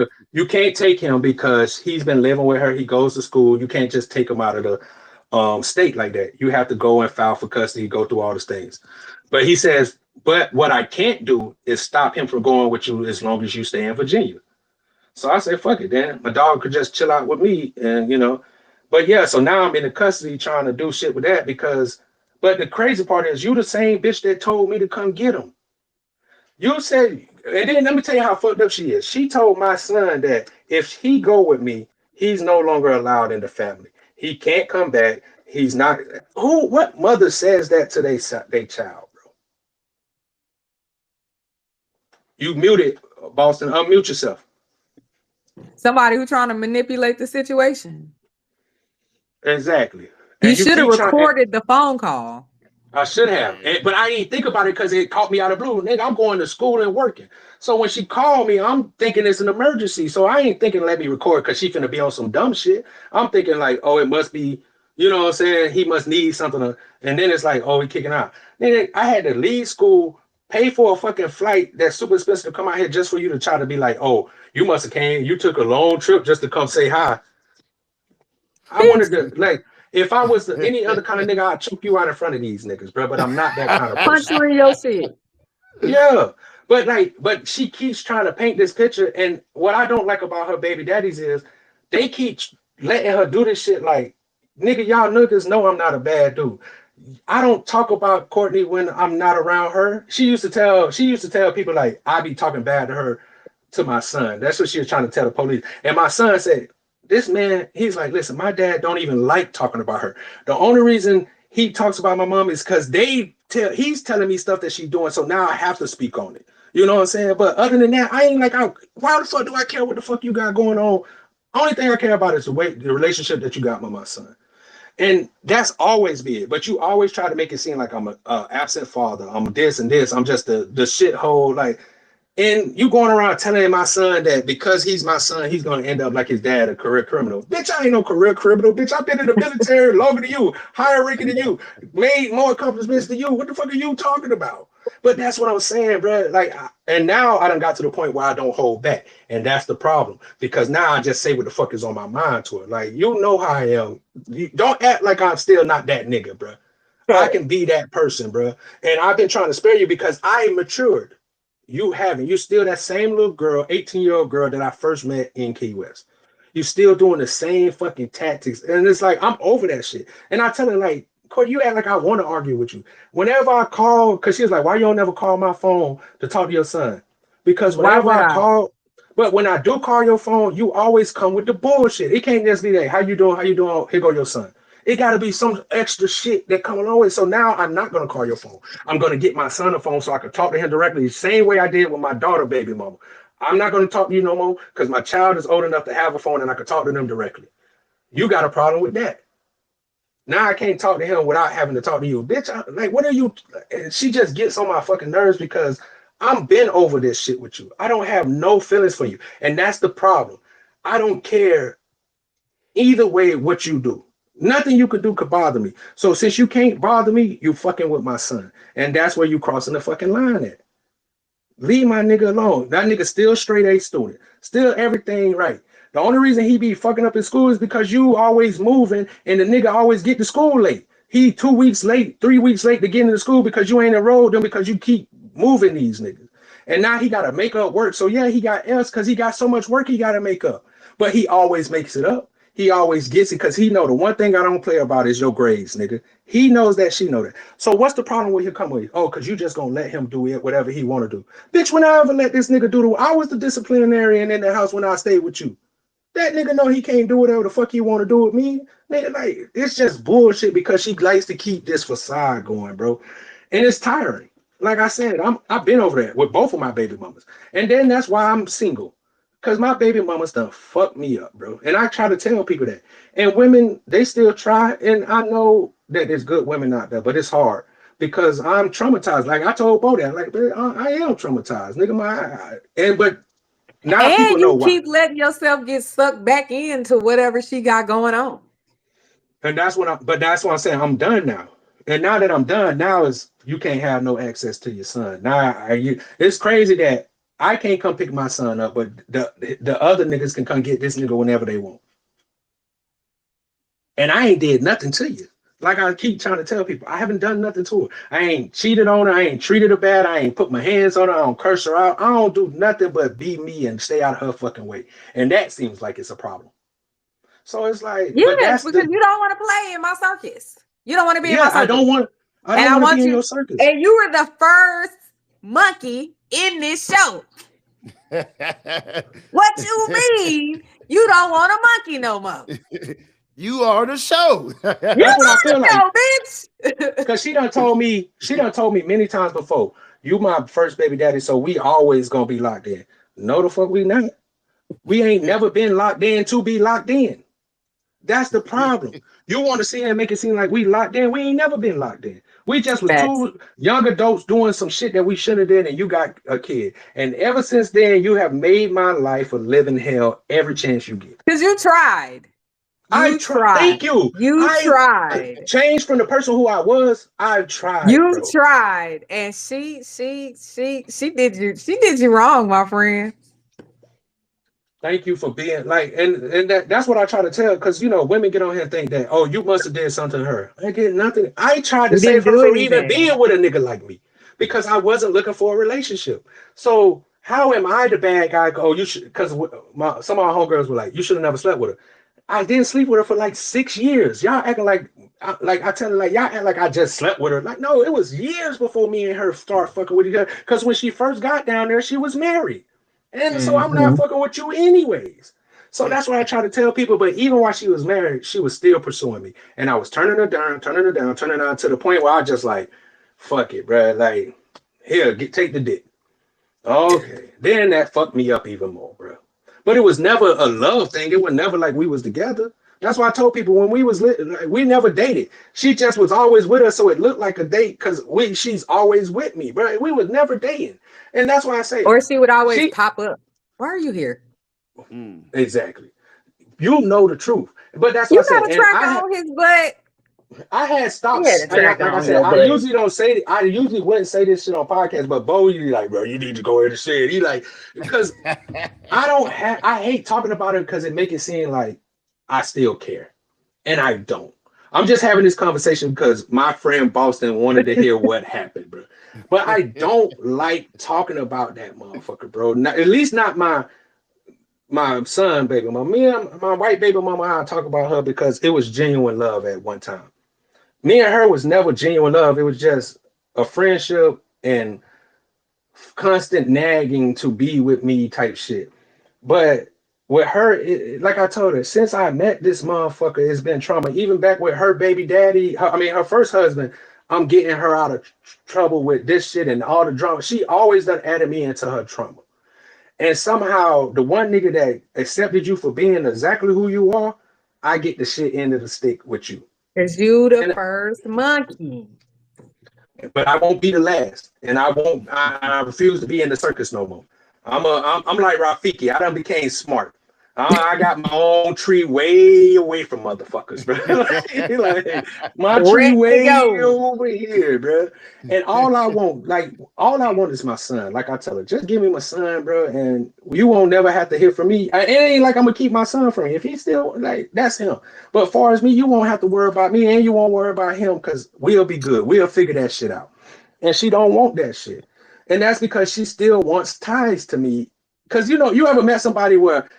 A: him because he's been living with her. He goes to school. You can't just take him out of the state like that. You have to go and file for custody, go through all these things. But he says, but what I can't do is stop him from going with you as long as you stay in Virginia. So I said, fuck it, then. My dog could just chill out with me and, But yeah, so now I'm in the custody trying to do shit with that but the crazy part is you the same bitch that told me to come get him. You said, and then let me tell you how fucked up she is. She told my son that if he go with me, he's no longer allowed in the family. He can't come back. He's not. What mother says that to their child? You muted, Boston. Unmute yourself.
D: Somebody who's trying to manipulate the situation.
A: Exactly.
D: You should have recorded the phone call.
A: I should have, but I didn't think about it because it caught me out of blue. Nigga, I'm going to school and working. So when she called me, I'm thinking it's an emergency. So I ain't thinking let me record because she finna be on some dumb shit. I'm thinking like, oh, it must be, you know what I'm saying? He must need something. And then it's like, oh, he kicking out. Then I had to leave school, pay for a fucking flight that's super expensive to come out here just for you to try to be like, oh, you must have came. You took a long trip just to come say hi. I wanted to, like, if I was any other kind of nigga, I'd choke you out in front of these niggas, bro. But I'm not that kind of person.
D: Punch you in your shit.
A: Yeah. But she keeps trying to paint this picture. And what I don't like about her baby daddies is they keep letting her do this shit like, nigga, y'all niggas know I'm not a bad dude. I don't talk about Courtney when I'm not around her. She used to tell people like I be talking bad to her to my son. That's what she was trying to tell the police. And my son said, this man, he's like, listen, my dad don't even like talking about her. The only reason he talks about my mom is because he's telling me stuff that she's doing. So now I have to speak on it. You know what I'm saying? But other than that, I ain't like, why the fuck do I care what the fuck you got going on? Only thing I care about is the relationship that you got with my son. And that's always be it. But you always try to make it seem like I'm an absent father. I'm this and this. I'm just the shithole. Like, and you going around telling my son that because he's my son, he's going to end up like his dad, a career criminal. Bitch, I ain't no career criminal. Bitch, I've been in the military longer than you, higher ranking than you, made more accomplishments than you. What the fuck are you talking about? But that's what I'm saying, bro. Like, and now I done got to the point where I don't hold back. And that's the problem. Because now I just say what the fuck is on my mind to it. Like, you know how I am. You don't act like I'm still not that nigga, bro. I can be that person, bro. And I've been trying to spare you because I matured. You haven't. You're still that same little girl, 18-year-old girl that I first met in Key West. You're still doing the same fucking tactics. And it's like, I'm over that shit. And I tell her, like, Courtney, you act like I want to argue with you. Whenever I call, because she was like, why you don't never call my phone to talk to your son? Because whenever I call, but when I do call your phone, you always come with the bullshit. It can't just be that, how you doing? How you doing? Here go your son. It got to be some extra shit that come along with it. So now I'm not going to call your phone. I'm going to get my son a phone so I can talk to him directly, the same way I did with my daughter, baby mama. I'm not going to talk to you no more because my child is old enough to have a phone and I can talk to them directly. You got a problem with that. Now I can't talk to him without having to talk to you. Bitch, like, what are you? She just gets on my fucking nerves because I'm been over this shit with you. I don't have no feelings for you. And that's the problem. I don't care either way what you do. Nothing you could do could bother me. So since you can't bother me, you fucking with my son. And that's where you crossing the fucking line at. Leave my nigga alone. That nigga still straight A student. Still everything right. The only reason he be fucking up in school is because you always moving and the nigga always get to school late. He 2 weeks late, 3 weeks late to get into school because you ain't enrolled him because you keep moving these niggas. And now he got to make up work. So yeah, he got F's because he got so much work he got to make up. But he always makes it up. He always gets it because he know the one thing I don't play about is your grades, nigga. He knows that, she know that. So what's the problem with him coming with? Oh, because you just gonna let him do it, whatever he want to do. Bitch, when I ever let this nigga do I was the disciplinarian in the house when I stayed with you. That nigga know he can't do whatever the fuck he want to do with me. Nigga, like, it's just bullshit because she likes to keep this facade going, bro. And it's tiring. Like I said, I've been over that with both of my baby mamas. And then that's why I'm single. Because my baby mamas done fucked me up, bro. And I try to tell people that. And women, they still try. And I know that there's good women out there, but it's hard. Because I'm traumatized. Like I told Bo that, like, I am traumatized. Nigga, but now
D: and
A: people know why.
D: You keep letting yourself get sucked back into whatever she got going on.
A: And that's what I'm saying. I'm done now. And now that I'm done, now is you can't have no access to your son. Now it's crazy that I can't come pick my son up, but the other niggas can come get this nigga whenever they want. And I ain't did nothing to you. Like I keep trying to tell people, I haven't done nothing to her. I ain't cheated on her. I ain't treated her bad. I ain't put my hands on her. I don't curse her out. I don't do nothing but be me and stay out of her fucking way. And that seems like it's a problem. So it's like,
D: yes, but that's because you don't want to play in my circus. You don't want to be in my circus.
A: I don't want to be in your circus.
D: And you were the first monkey in this show. What you mean? You don't want a monkey no more.
B: You are the show.
A: That's what I feel like, bitch. Because she done told me many times before, you my first baby daddy, so we always gonna be locked in. No, the fuck we not. We ain't never been locked in to be locked in. That's the problem. You want to see and make it seem like we locked in. We ain't never been locked in. We just was two young adults doing some shit that we shouldn't have done, and you got a kid. And ever since then, you have made my life a living hell every chance you get.
D: Because you tried.
A: I tried. Thank you.
D: I tried.
A: Changed from the person who I was. I tried.
D: You tried, and she did you. She did you wrong, my friend.
A: Thank you for being like, and that's what I try to tell, because women get on here and think that, oh, you must have did something to her. I did nothing. I tried to save her from even being with a nigga like me, because I wasn't looking for a relationship. So how am I the bad guy? Oh, you should, because some of our homegirls were like, you should have never slept with her. I didn't sleep with her for like 6 years. Y'all acting like I tell her, like, y'all act like I just slept with her. Like, no, it was years before me and her start fucking with each other. Because when she first got down there, she was married. And so I'm not fucking with you anyways. So that's what I try to tell people. But even while she was married, she was still pursuing me. And I was turning her down to the point where I just like, fuck it, bro. Like, here, take the dick. Okay. Then that fucked me up even more, bro. But it was never a love thing. It was never like we was together. That's why I told people when we was we never dated. She just was always with us, so it looked like a date because she's always with me, bro. We was never dating. And that's why I say,
D: or she would always pop up. Why are you here?
A: Exactly. You know the truth. But that's what I said.
D: You got a tracker on his butt.
A: I had stopped. Like I said, I usually don't say it. I usually wouldn't say this shit on podcasts, but Bo, you like, bro, you need to go ahead and say it. He like, because I hate talking about it because it make it seem like I still care. And I don't. I'm just having this conversation because my friend Boston wanted to hear what happened, bro. But I don't like talking about that motherfucker, bro. Not, at least not my son, baby mama. Me and my white baby mama, I talk about her because it was genuine love at one time. Me and her was never genuine love. It was just a friendship and constant nagging to be with me type shit. But with her, like I told her, since I met this motherfucker, it's been trauma. Even back with her baby daddy, her first husband, I'm getting her out of trouble with this shit and all the drama. She always done added me into her trauma. And somehow the one nigga that accepted you for being exactly who you are, I get the shit end of the stick with you.
D: Cause you the first monkey.
A: But I won't be the last. And I refuse to be in the circus no more. I'm like Rafiki. I done became smart. I got my own tree way away from motherfuckers, bro. Like, my tree way over here, bro. And all I want is my son. Like I tell her, just give me my son, bro, and you won't never have to hear from me. It ain't like I'm gonna keep my son from you. If he's still like, that's him. But as far as me, you won't have to worry about me, and you won't worry about him, because we'll be good. We'll figure that shit out. And she don't want that shit. And that's because she still wants ties to me. Because you ever met somebody where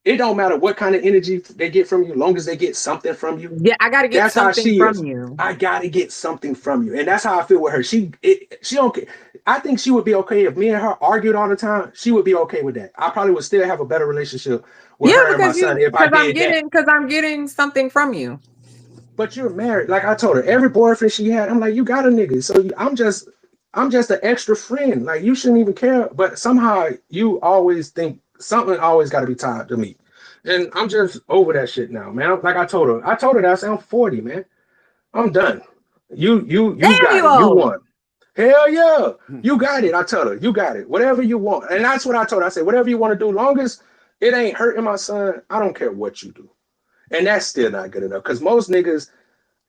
A: it don't matter what kind of energy they get from you, long as they get something from you.
D: Yeah, I gotta get something from you.
A: I gotta get something from you, and that's how I feel with her. She don't. I think she would be okay if me and her argued all the time. She would be okay with that. I probably would still have a better relationship with her and my son if I did that.
D: Because I'm getting something from you.
A: But you're married, like I told her. Every boyfriend she had, I'm like, you got a nigga, so I'm just an extra friend. Like, you shouldn't even care. But somehow you always think something always got to be tied to me. And I'm just over that shit now, man. Like I told her that I said, I'm 40, man. I'm done. You got it. You won. Hell yeah. You got it. I tell her, you got it. Whatever you want. And that's what I told her. I said, whatever you want to do, long as it ain't hurting my son, I don't care what you do. And that's still not good enough. Because most niggas,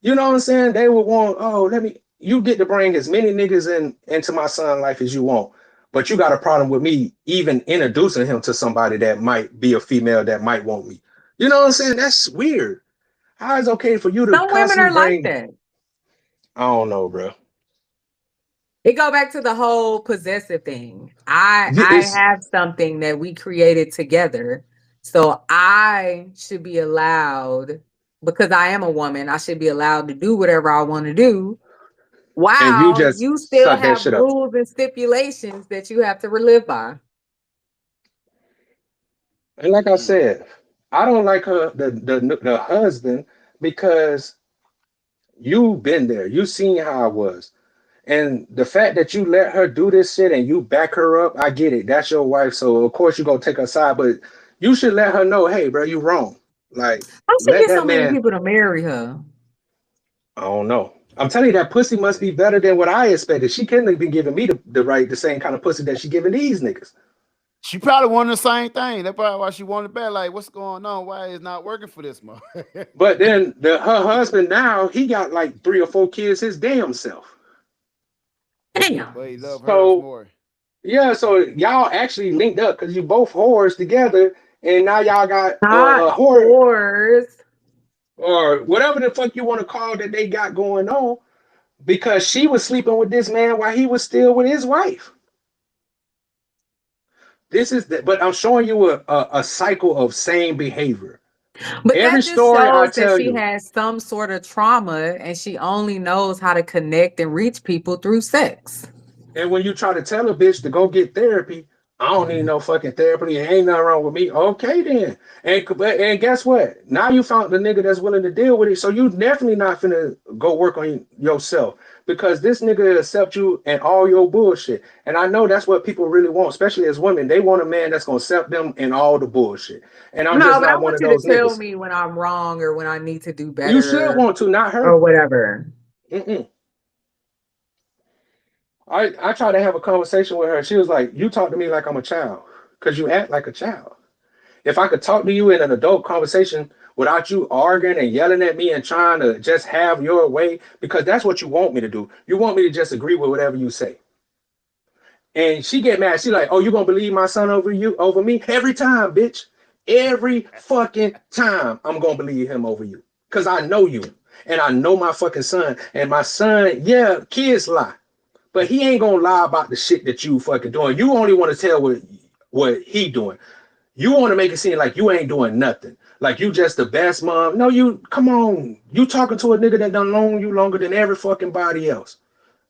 A: you know what I'm saying? They would want, you get to bring as many niggas into my son's life as you want. But you got a problem with me even introducing him to somebody that might be a female that might want me. You know what I'm saying? That's weird. How is it okay for you to?
D: Some women are like that.
A: I don't know, bro.
D: It go back to the whole possessive thing. I have something that we created together, so I should be allowed, because I am a woman, I should be allowed to do whatever I want to do. Wow, you still have rules and stipulations that you have to live by.
A: And like I said, I don't like her, the husband, because you've been there. You seen how I was. And the fact that you let her do this shit and you back her up, I get it. That's your wife. So of course you're gonna take her side, but you should let her know, hey, bro, you wrong. Like,
D: how she get so many people to marry her?
A: I don't know. I'm telling you, that pussy must be better than what I expected. She couldn't have been giving me the same kind of pussy that she giving these niggas.
B: She probably wanted the same thing. That's probably why she wanted back. Like, what's going on? Why is not working for this month?
A: But then her husband now, he got like 3 or 4 kids his damn self.
D: Damn.
B: But he love her more.
A: Yeah, so y'all actually linked up because you both whores together, and now y'all got
D: whores.
A: Or whatever the fuck you want to call that they got going on, because she was sleeping with this man while he was still with his wife. But I'm showing you a cycle of same behavior.
D: But every story I tell you, she has some sort of trauma, and she only knows how to connect and reach people through sex.
A: And when you try to tell a bitch to go get therapy, I don't need no fucking therapy. Ain't nothing wrong with me. Okay, then. And guess what? Now you found the nigga that's willing to deal with it. So you definitely not finna go work on yourself, because this nigga accept you and all your bullshit. And I know that's what people really want, especially as women. They want a man that's gonna accept them and all the bullshit. And I'm just not one of those niggas.
D: I want you to tell me when I'm wrong or when I need to do better.
A: You should want to, not her.
D: Or whatever.
A: I tried to have a conversation with her. She was like, you talk to me like I'm a child because you act like a child. If I could talk to you in an adult conversation without you arguing and yelling at me and trying to just have your way, because that's what you want me to do. You want me to just agree with whatever you say. And she get mad. She like, oh, you gonna believe my son over me? Every time, bitch. Every fucking time I'm gonna believe him over you. Because I know you. And I know my fucking son. And my son, yeah, kids lie. But he ain't gonna lie about the shit that you fucking doing. You only want to tell what he doing. You want to make it seem like you ain't doing nothing. Like you just the best mom. No, come on. You talking to a nigga that done known you longer than every fucking body else.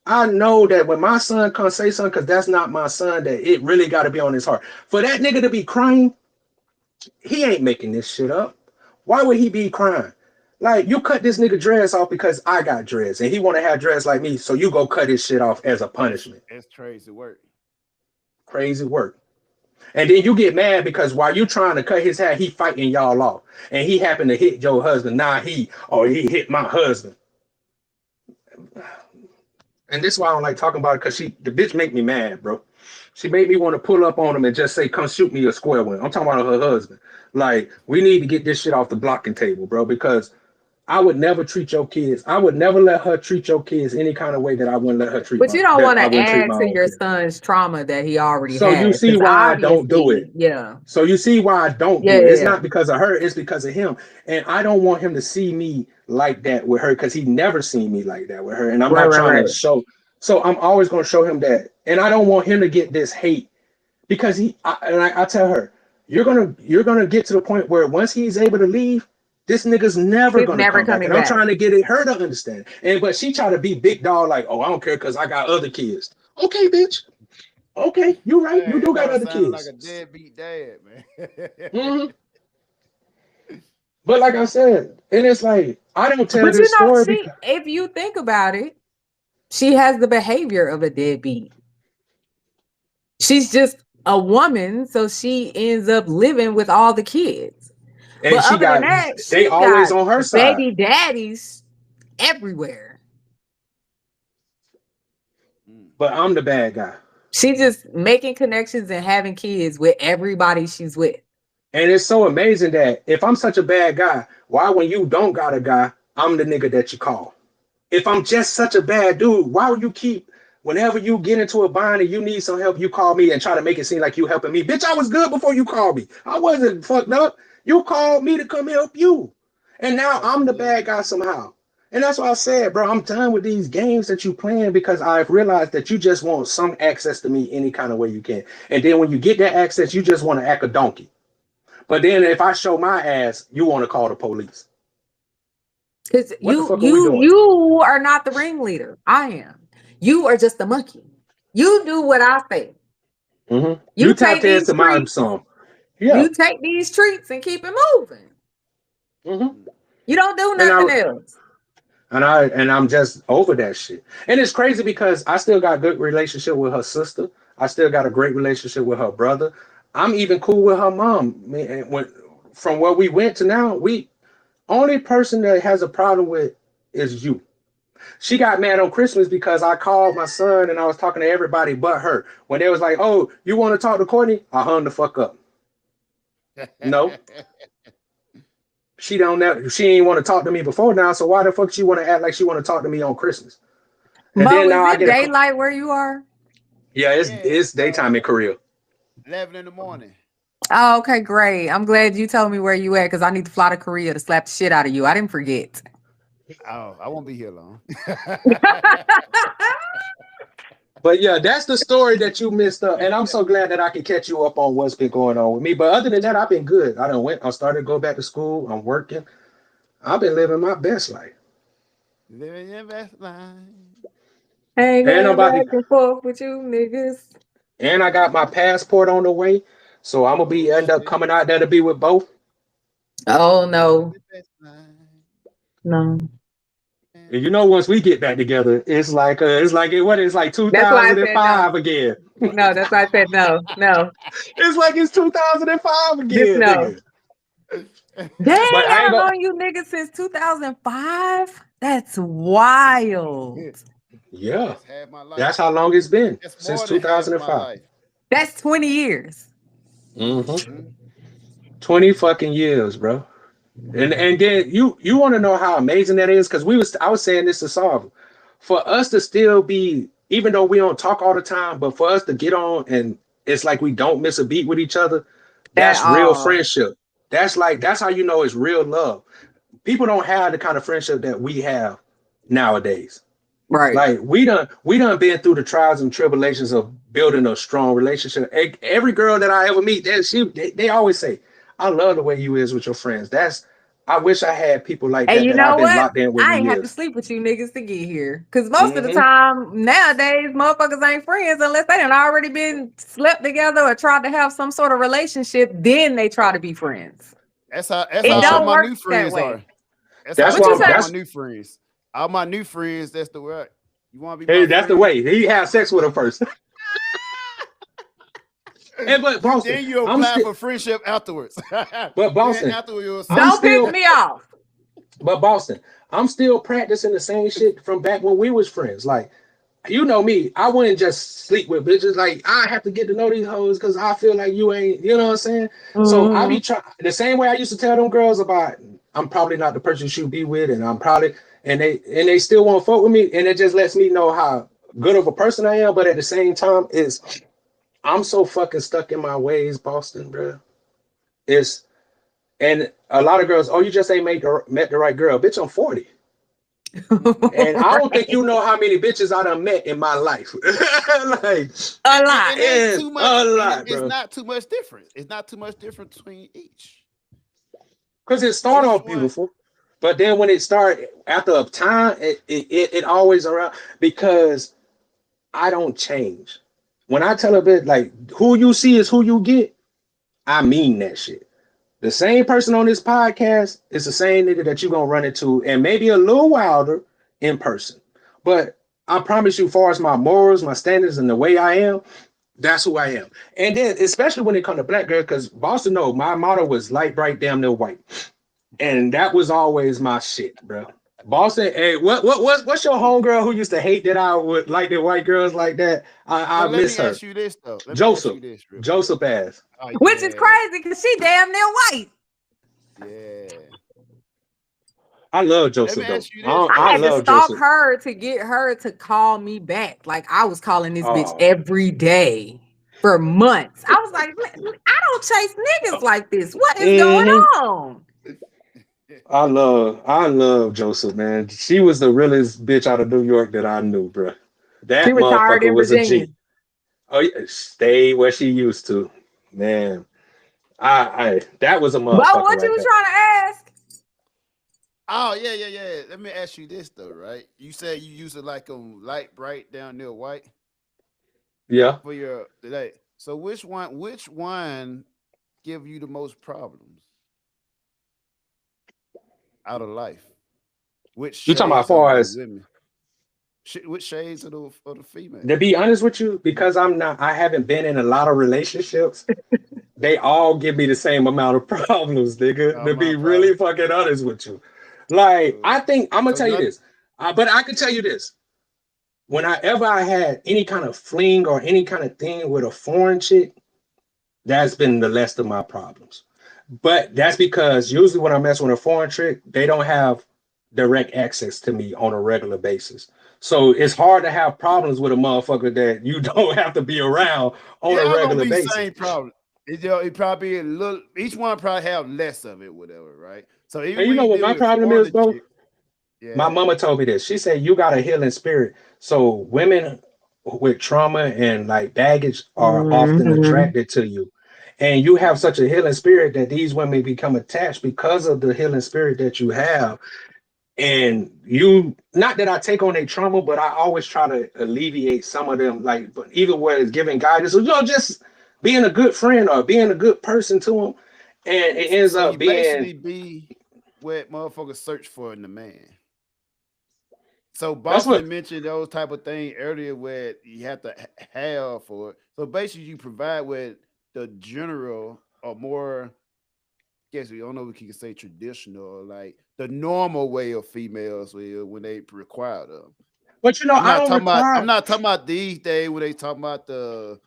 A: I know that when my son comes say something, because that's not my son, that it really got to be on his heart. For that nigga to be crying He ain't making this shit up. Why would he be crying? Like, you cut this nigga dreads off because I got dreads and he want to have dreads like me, so you go cut his shit off as a punishment.
B: It's crazy work.
A: Crazy work. And then you get mad because while you trying to cut his hair, he fighting y'all off. And he happened to hit your husband. Nah, he hit my husband. And this is why I don't like talking about it, because the bitch make me mad, bro. She made me want to pull up on him and just say, come shoot me a square one. I'm talking about her husband. Like, we need to get this shit off the blocking table, bro, because I would never treat your kids. I would never let her treat your kids any kind of way that I wouldn't let her treat.
D: But you don't want to add to your son's trauma that he already has.
A: So you see why I don't do it.
D: Yeah.
A: So you see why I don't do it. It's not because of her. It's because of him. And I don't want him to see me like that with her, because he never seen me like that with her. And I'm not trying to show. So I'm always going to show him that. And I don't want him to get this hate, because I tell her, you're gonna get to the point where once he's able to leave, this nigga's never gonna come back. And I'm trying to get her to understand. But she try to be big dog, like, oh, I don't care because I got other kids. Okay, bitch. Okay, you're right. You do got other kids.
B: Like a deadbeat dad, man.
A: Mm-hmm. But like I said, and it's like, I don't tell this story.
D: If you think about it, she has the behavior of a deadbeat. She's just a woman, so she ends up living with all the kids.
A: And but she got that, they always on her side.
D: Baby daddies everywhere.
A: But I'm the bad guy.
D: She's just making connections and having kids with everybody she's with.
A: And it's so amazing that if I'm such a bad guy, why when you don't got a guy, I'm the nigga that you call? If I'm just such a bad dude, why would you keep, whenever you get into a bind and you need some help, you call me and try to make it seem like you helping me? Bitch, I was good before you called me. I wasn't fucked up. You called me to come help you. And now I'm the bad guy somehow. And that's why I said, bro, I'm done with these games that you playing, because I've realized that you just want some access to me any kind of way you can. And then when you get that access, you just want to act a donkey. But then if I show my ass, you want to call the police.
D: Because you are not the ringleader. I am. You are just the monkey. You do what I say.
A: Mm-hmm. You tapped into my song.
D: Yeah. You take these treats and keep it moving.
A: Mm-hmm.
D: You don't do nothing else.
A: And I'm just over that shit. And it's crazy because I still got a good relationship with her sister. I still got a great relationship with her brother. I'm even cool with her mom. From where we went to now, only person that has a problem with is you. She got mad on Christmas because I called my son and I was talking to everybody but her. When they was like, oh, you want to talk to Courtney? I hung the fuck up. No. She ain't want to talk to me before now, so why the fuck she want to act like she want to talk to me on Christmas?
D: And then now I get daylight where you are?
A: Yeah, it's daytime in Korea.
B: 11 in the morning.
D: Oh, okay, great. I'm glad you told me where you at, because I need to fly to Korea to slap the shit out of you. I didn't forget.
B: Oh, I won't be here long.
A: But yeah, that's the story that you missed up. And I'm so glad that I can catch you up on what's been going on with me. But other than that, I've been good. I started to go back to school. I'm working. I've been living my best life.
B: Living your best life.
D: Ain't going back and forth with you niggas.
A: And I got my passport on the way. So I'm going to end up coming out there to be with both.
D: Oh, no. No.
A: And you know, once we get back together, it's like 2005 again.
D: No, that's why I said no.
A: It's like it's 2005 again.
D: No. Dang, I've known you niggas since 2005. That's wild.
A: Yeah, that's how long it's been, since 2005.
D: That's 20 years.
A: Mm-hmm. 20 fucking years, bro. And then you want to know how amazing that is, because I was saying this to Sarva. For us to still be, even though we don't talk all the time, but for us to get on and it's like we don't miss a beat with each other, that's real friendship. That's how you know it's real love. People don't have the kind of friendship that we have nowadays.
D: Right.
A: Like we done been through the trials and tribulations of building a strong relationship. Every girl that I ever meet, they always say, I love the way you is with your friends. I wish I had people like
D: And
A: that
D: you
A: that
D: know
A: I've been
D: what?
A: locked in with
D: I ain't have to
A: years.
D: sleep with you niggas to get here. Because most of the time, nowadays, motherfuckers ain't friends unless they done already been slept together or tried to have some sort of relationship. Then they try to be friends.
B: That's how
D: it
B: all
D: don't
B: my
D: work
B: new
D: that
B: friends
D: way.
B: are.
A: That's
B: What
A: why
B: you say?
A: that's
B: My new friends. All my new friends, that's the way. You want to be
A: hey,
B: my
A: that's
B: friend?
A: the way. He had sex with her first. And but Boston,
B: Then you apply for friendship afterwards.
A: But Boston,
D: don't piss me off.
A: But Boston, I'm still practicing the same shit from back when we was friends. Like, you know me, I wouldn't just sleep with bitches. Like, I have to get to know these hoes because I feel like you ain't, you know what I'm saying? So I be trying the same way I used to tell them girls about I'm probably not the person you should be with, and I'm probably and they still won't fuck with me, and it just lets me know how good of a person I am. But at the same time, I'm so fucking stuck in my ways, Boston, bro. And a lot of girls, oh, you just ain't met the right girl. Bitch, I'm 40. And I don't think you know how many bitches I done met in my life. Like
D: a lot.
B: It ain't too much.
A: A lot,
B: it's
A: bro.
B: not too much different. It's not too much different between each.
A: Because it started off beautiful. But then when it started after a time, it always around because I don't change. When I tell a bitch like who you see is who you get, I mean that shit. The same person on this podcast is the same nigga that you're gonna run into, and maybe a little wilder in person. But I promise you, far as my morals, my standards, and the way I am, that's who I am. And then, especially when it comes to black girl, because Boston know my motto was light, bright, damn near white. And that was always my shit, bro. Boston, hey, what's your homegirl who used to hate that I would like the white girls like that? I miss her.
B: Let me ask you this though.
A: Joseph ass.
B: Oh,
D: which is crazy because she damn near white.
B: Yeah.
A: I love Joseph.
D: I had to stalk her to get her to call me back. Like I was calling this bitch every day for months. I was like, I don't chase niggas like this. What is going on?
A: I love Joseph, man. She was the realest bitch out of New York that I knew, bro. That motherfucker was Virginia. A G. Oh yeah, stay where she used to, man. I that was a motherfucker.
D: But what you was trying to ask?
B: Oh yeah. Let me ask you this though, right? You said you used it like light, bright, down near white.
A: Yeah.
B: For your today. So which one give you the most problems out of life? Which
A: you talking about far as
B: women? Which shades of the female?
A: To be honest with you, because I haven't been in a lot of relationships. They all give me the same amount of problems, nigga. To be really fucking honest with you, like I think I'm gonna tell you this, but I can tell you this: whenever I had any kind of fling or any kind of thing with a foreign chick, that's been the least of my problems. But that's because usually when I mess with a foreign chick, they don't have direct access to me on a regular basis. So it's hard to have problems with a motherfucker that you don't have to be around on a regular basis.
B: Same problem. It probably a little. Each one probably have less of it, whatever, right? So even
A: and you know what my problem is, bro?
B: Yeah.
A: My mama told me this. She said you got a healing spirit. So women with trauma and like baggage are often attracted to you. And you have such a healing spirit that these women become attached because of the healing spirit that you have. And you, not that I take on their trauma, but I always try to alleviate some of them, like, but even where it's giving guidance, or, just being a good friend or being a good person to them. And it ends up being
B: basically be what motherfuckers search for in the man. So Boston mentioned those type of things earlier where you have to have for it. So basically you provide with the general or more, I guess we don't know if we can say traditional, like the normal way of females when they require them.
A: But you know,
B: I'm not talking about these days when they talking about the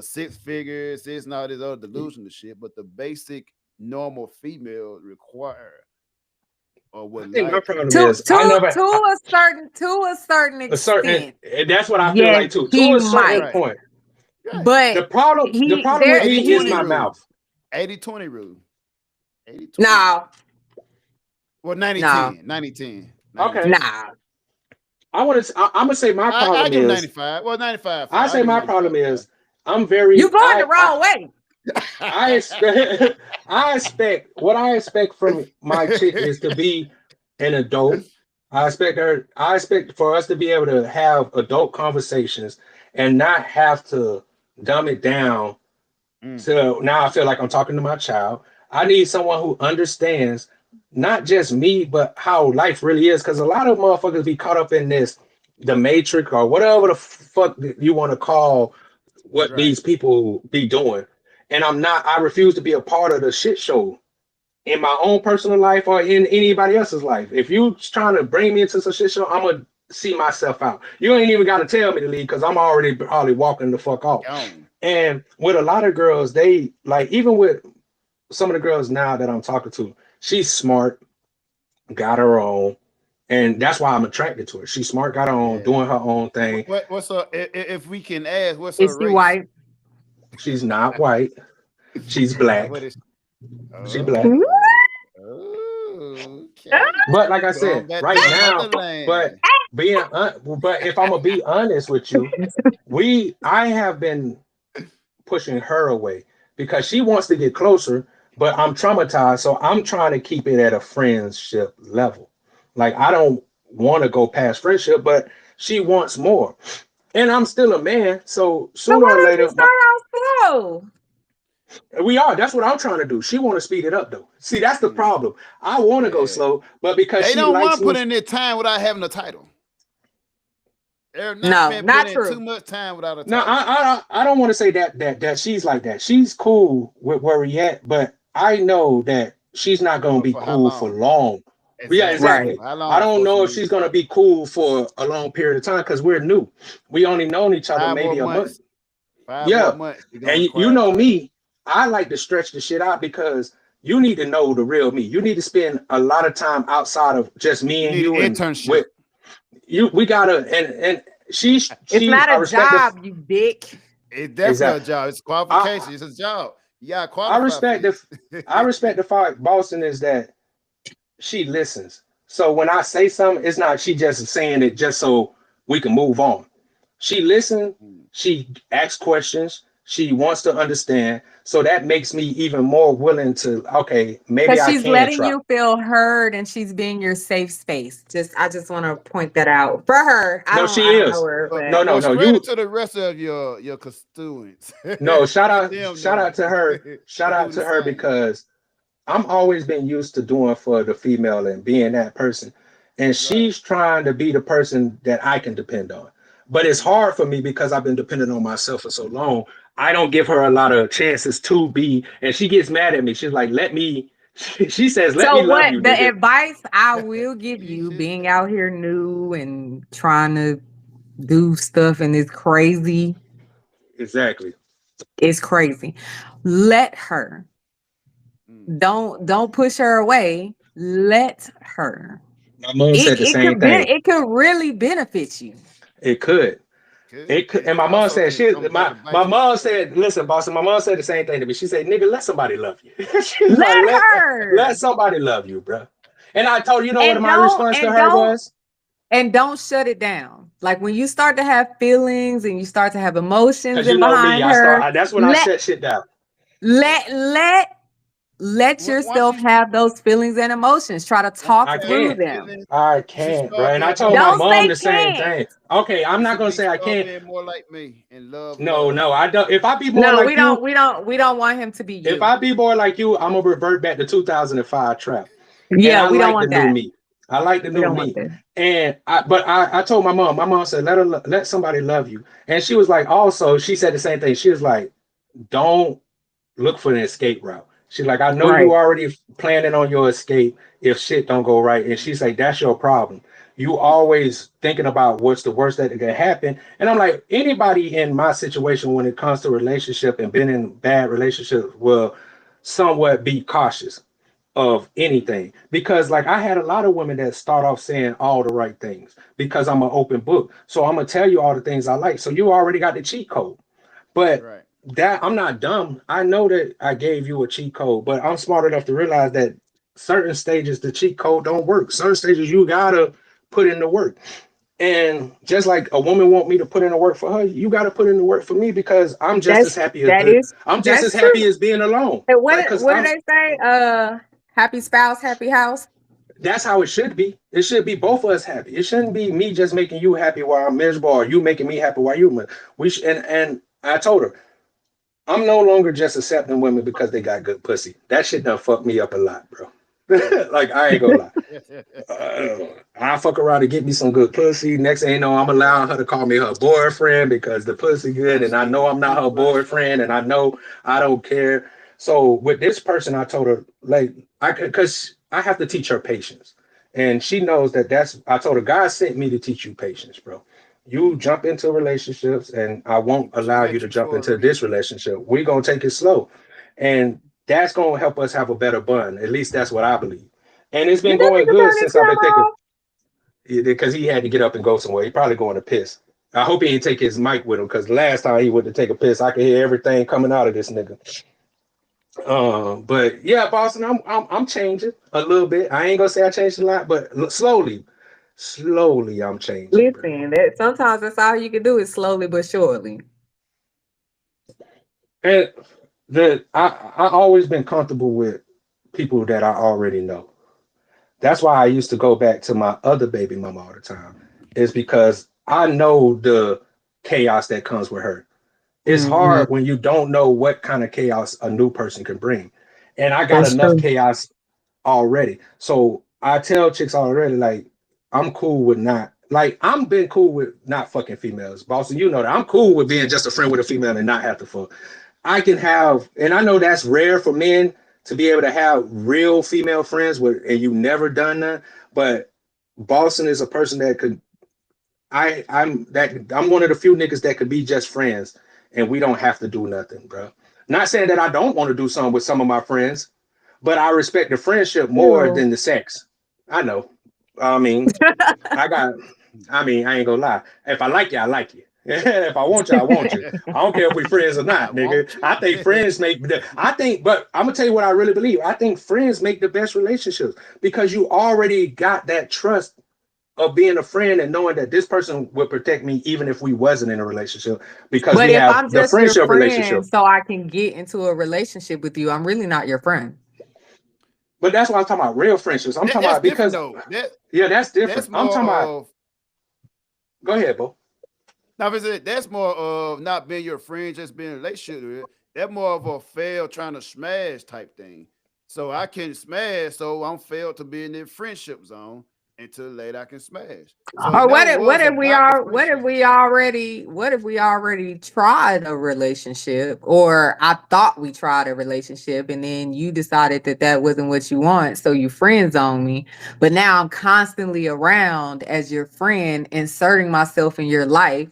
B: 6 figures, this and all this other delusional shit, but the basic normal female require. Or what
A: I think my problem
D: to
A: is
D: to a certain extent.
A: That's what I feel like too. To a certain point.
D: But
A: the problem with me is my mouth.
B: 80-20 rule.
D: 80-20. No.
B: Well, 90-10. 90-10.
A: Okay.
D: Nah.
A: I'm gonna say my problem
B: I give
A: is
B: 95. Well, 95.
A: I say my problem is I'm very
D: You're going the wrong way.
A: I expect what I expect from my chick is to be an adult. I expect for us to be able to have adult conversations and not have to dumb it down. So now I feel like I'm talking to my child. I need someone who understands not just me, but how life really is. Because a lot of motherfuckers be caught up in this, the matrix or whatever the fuck you want to call what these people be doing. And I refuse to be a part of the shit show in my own personal life or in anybody else's life. If you trying to bring me into some shit show, I'm gonna see myself out. You ain't even got to tell me to leave because I'm already probably walking the fuck off. And with a lot of girls, they like, even with some of the girls now that I'm talking to, she's smart, got her own, and that's why I'm attracted to her. She's smart, got her own, doing her own thing.
B: What's her? If we can ask, what's
D: Is
B: her
D: she
B: race?
D: white?
A: She's not white. She's black. She's black.
B: Okay.
A: But like I said, right now, but if I'm gonna be honest with you, I have been pushing her away because she wants to get closer, but I'm traumatized, so I'm trying to keep it at a friendship level. Like, I don't want to go past friendship, but she wants more, and I'm still a man, so sooner or later.
D: Start out slow.
A: We are. That's what I'm trying to do. She want to speed it up, though. See, that's the problem. I want to go slow, but because
B: they
A: she
B: don't want
A: likes
B: to put in their time without having a title.
D: Not true.
B: Too much time without a title.
A: No, I don't want to say that she's like that. She's cool with where we at, but I know that she's not going to be cool for long. Exactly. Yeah, exactly. Right. I don't know if she's going to be cool for a long period of time because we're new. We only known each other maybe a month.
B: 5 more months.
A: And you know me, I like to stretch the shit out because you need to know the real me. You need to spend a lot of time outside of just me and you.
B: Internship.
A: With you, we gotta and she's.
D: It's not a job, you dick.
B: It's definitely a job. It's qualification. It's a job. You gotta qualify.
A: I respect the fact, Boston, is that she listens. So when I say something, it's not she just saying it just so we can move on. She listens. She asks questions. She wants to understand. So that makes me even more willing to, okay, maybe I can.
D: She's letting you feel heard and she's being your safe space. I just want to point that out for her.
A: She is. No.
B: You to the rest of your constituents.
A: No, shout out to her. Shout out to her because I'm always been used to doing for the female and being that person. And she's trying to be the person that I can depend on. But it's hard for me because I've been dependent on myself for so long. I don't give her a lot of chances to be, and she gets mad at me. She's like, she says, let me love you.
D: The advice I will give you, being out here new and trying to do stuff and it's crazy.
A: Exactly.
D: It's crazy. Let her. Don't push her away. Let her.
A: My mom said the same thing.
D: It could really benefit you.
A: It could. And my mom said, my mom said, listen, Boston, my mom said the same thing to me. She said, nigga, let somebody love you. Let somebody love you, bro. And I told you, what my response to her was?
D: And don't shut it down. Like when you start to have feelings and you start to have emotions behind her.
A: That's when I shut shit down.
D: Let yourself have those feelings and emotions. Try to talk through them.
A: I can't, bro. And I told my mom the same thing. Okay, I'm not gonna say I can't.
B: More like me in love.
A: No, I don't. If I be more like you,
D: we don't want him to be you.
A: If I be more like you, I'm gonna revert back to 2005 trap.
D: Yeah, we don't want that.
A: New me. I like the new me. And I told my mom. My mom said, let somebody love you. And she was like, also, she said the same thing. She was like, don't look for an escape route. She's like, I know you already planning on your escape if shit don't go right. And she's like, that's your problem. You always thinking about what's the worst that can happen. And I'm like, anybody in my situation when it comes to relationship and been in bad relationships will somewhat be cautious of anything. Because like I had a lot of women that start off saying all the right things because I'm an open book. So I'm going to tell you all the things I like. So you already got the cheat code. But that I'm not dumb. I know that I gave you a cheat code, but I'm smart enough to realize that certain stages the cheat code don't work. Certain stages you gotta put in the work. And just like a woman want me to put in the work for her, you got to put in the work for me because I'm just as happy as good. I'm just as happy as being alone.
D: And what do they say? Happy spouse, happy house.
A: That's how it should be. It should be both of us happy. It shouldn't be me just making you happy while I'm miserable, or you making me happy while you. And I told her, I'm no longer just accepting women because they got good pussy. That shit done fucked me up a lot, bro. Like, I ain't gonna lie. I fuck around and get me some good pussy. Next thing you know, I'm allowing her to call me her boyfriend because the pussy good, and I know I'm not her boyfriend, and I know I don't care. So with this person, I told her, like, because I have to teach her patience, and she knows that. I told her, God sent me to teach you patience, bro. You jump into relationships, and I won't allow you to jump into this relationship. We're gonna take it slow, and that's gonna help us have a better bond. At least that's what I believe. And it's been going good since I've been thinking, because he had to get up and go somewhere. He probably going to piss. I hope he didn't take his mic with him, because last time he went to take a piss, I could hear everything coming out of this nigga. But yeah, Boston, I'm changing a little bit. I ain't gonna say I changed a lot, but slowly I'm changing.
D: Listen, sometimes that's all you can do is slowly but surely.
A: And I always been comfortable with people that I already know. That's why I used to go back to my other baby mama all the time. Is because I know the chaos that comes with her. It's hard when you don't know what kind of chaos a new person can bring. And I got enough chaos already. So I tell chicks already, like, I'm cool with not, like, I'm been cool with not fucking females. Boston, you know that. I'm cool with being just a friend with a female and not have to fuck. I can have, and I know that's rare for men to be able to have real female friends with, and you never done that. But Boston is a person that could, I'm one of the few niggas that could be just friends and we don't have to do nothing, bro. Not saying that I don't want to do something with some of my friends, but I respect the friendship more than the sex. I know. I mean, I ain't gonna lie. If I like you, I like you. If I want you, I want you. I don't care if we friends or not, nigga. I think friends but I'm gonna tell you what I really believe. I think friends make the best relationships because you already got that trust of being a friend and knowing that this person would protect me even if we wasn't in a relationship, because we have the friendship relationship.
D: So I can get into a relationship with you, I'm really not your friend.
A: But that's why I'm talking about real friendships. I'm talking about because that's different. I'm talking about. Go ahead, Bo.
B: Now, that's more of not being your friend, just being in a relationship. That's more of a fail trying to smash type thing. So I can smash, so I'm failed to be in the friendship zone until later I can smash. So
D: or what if we already tried a relationship, or I thought we tried a relationship, and then you decided that wasn't what you want, so you friend zone me. But now I'm constantly around as your friend, inserting myself in your life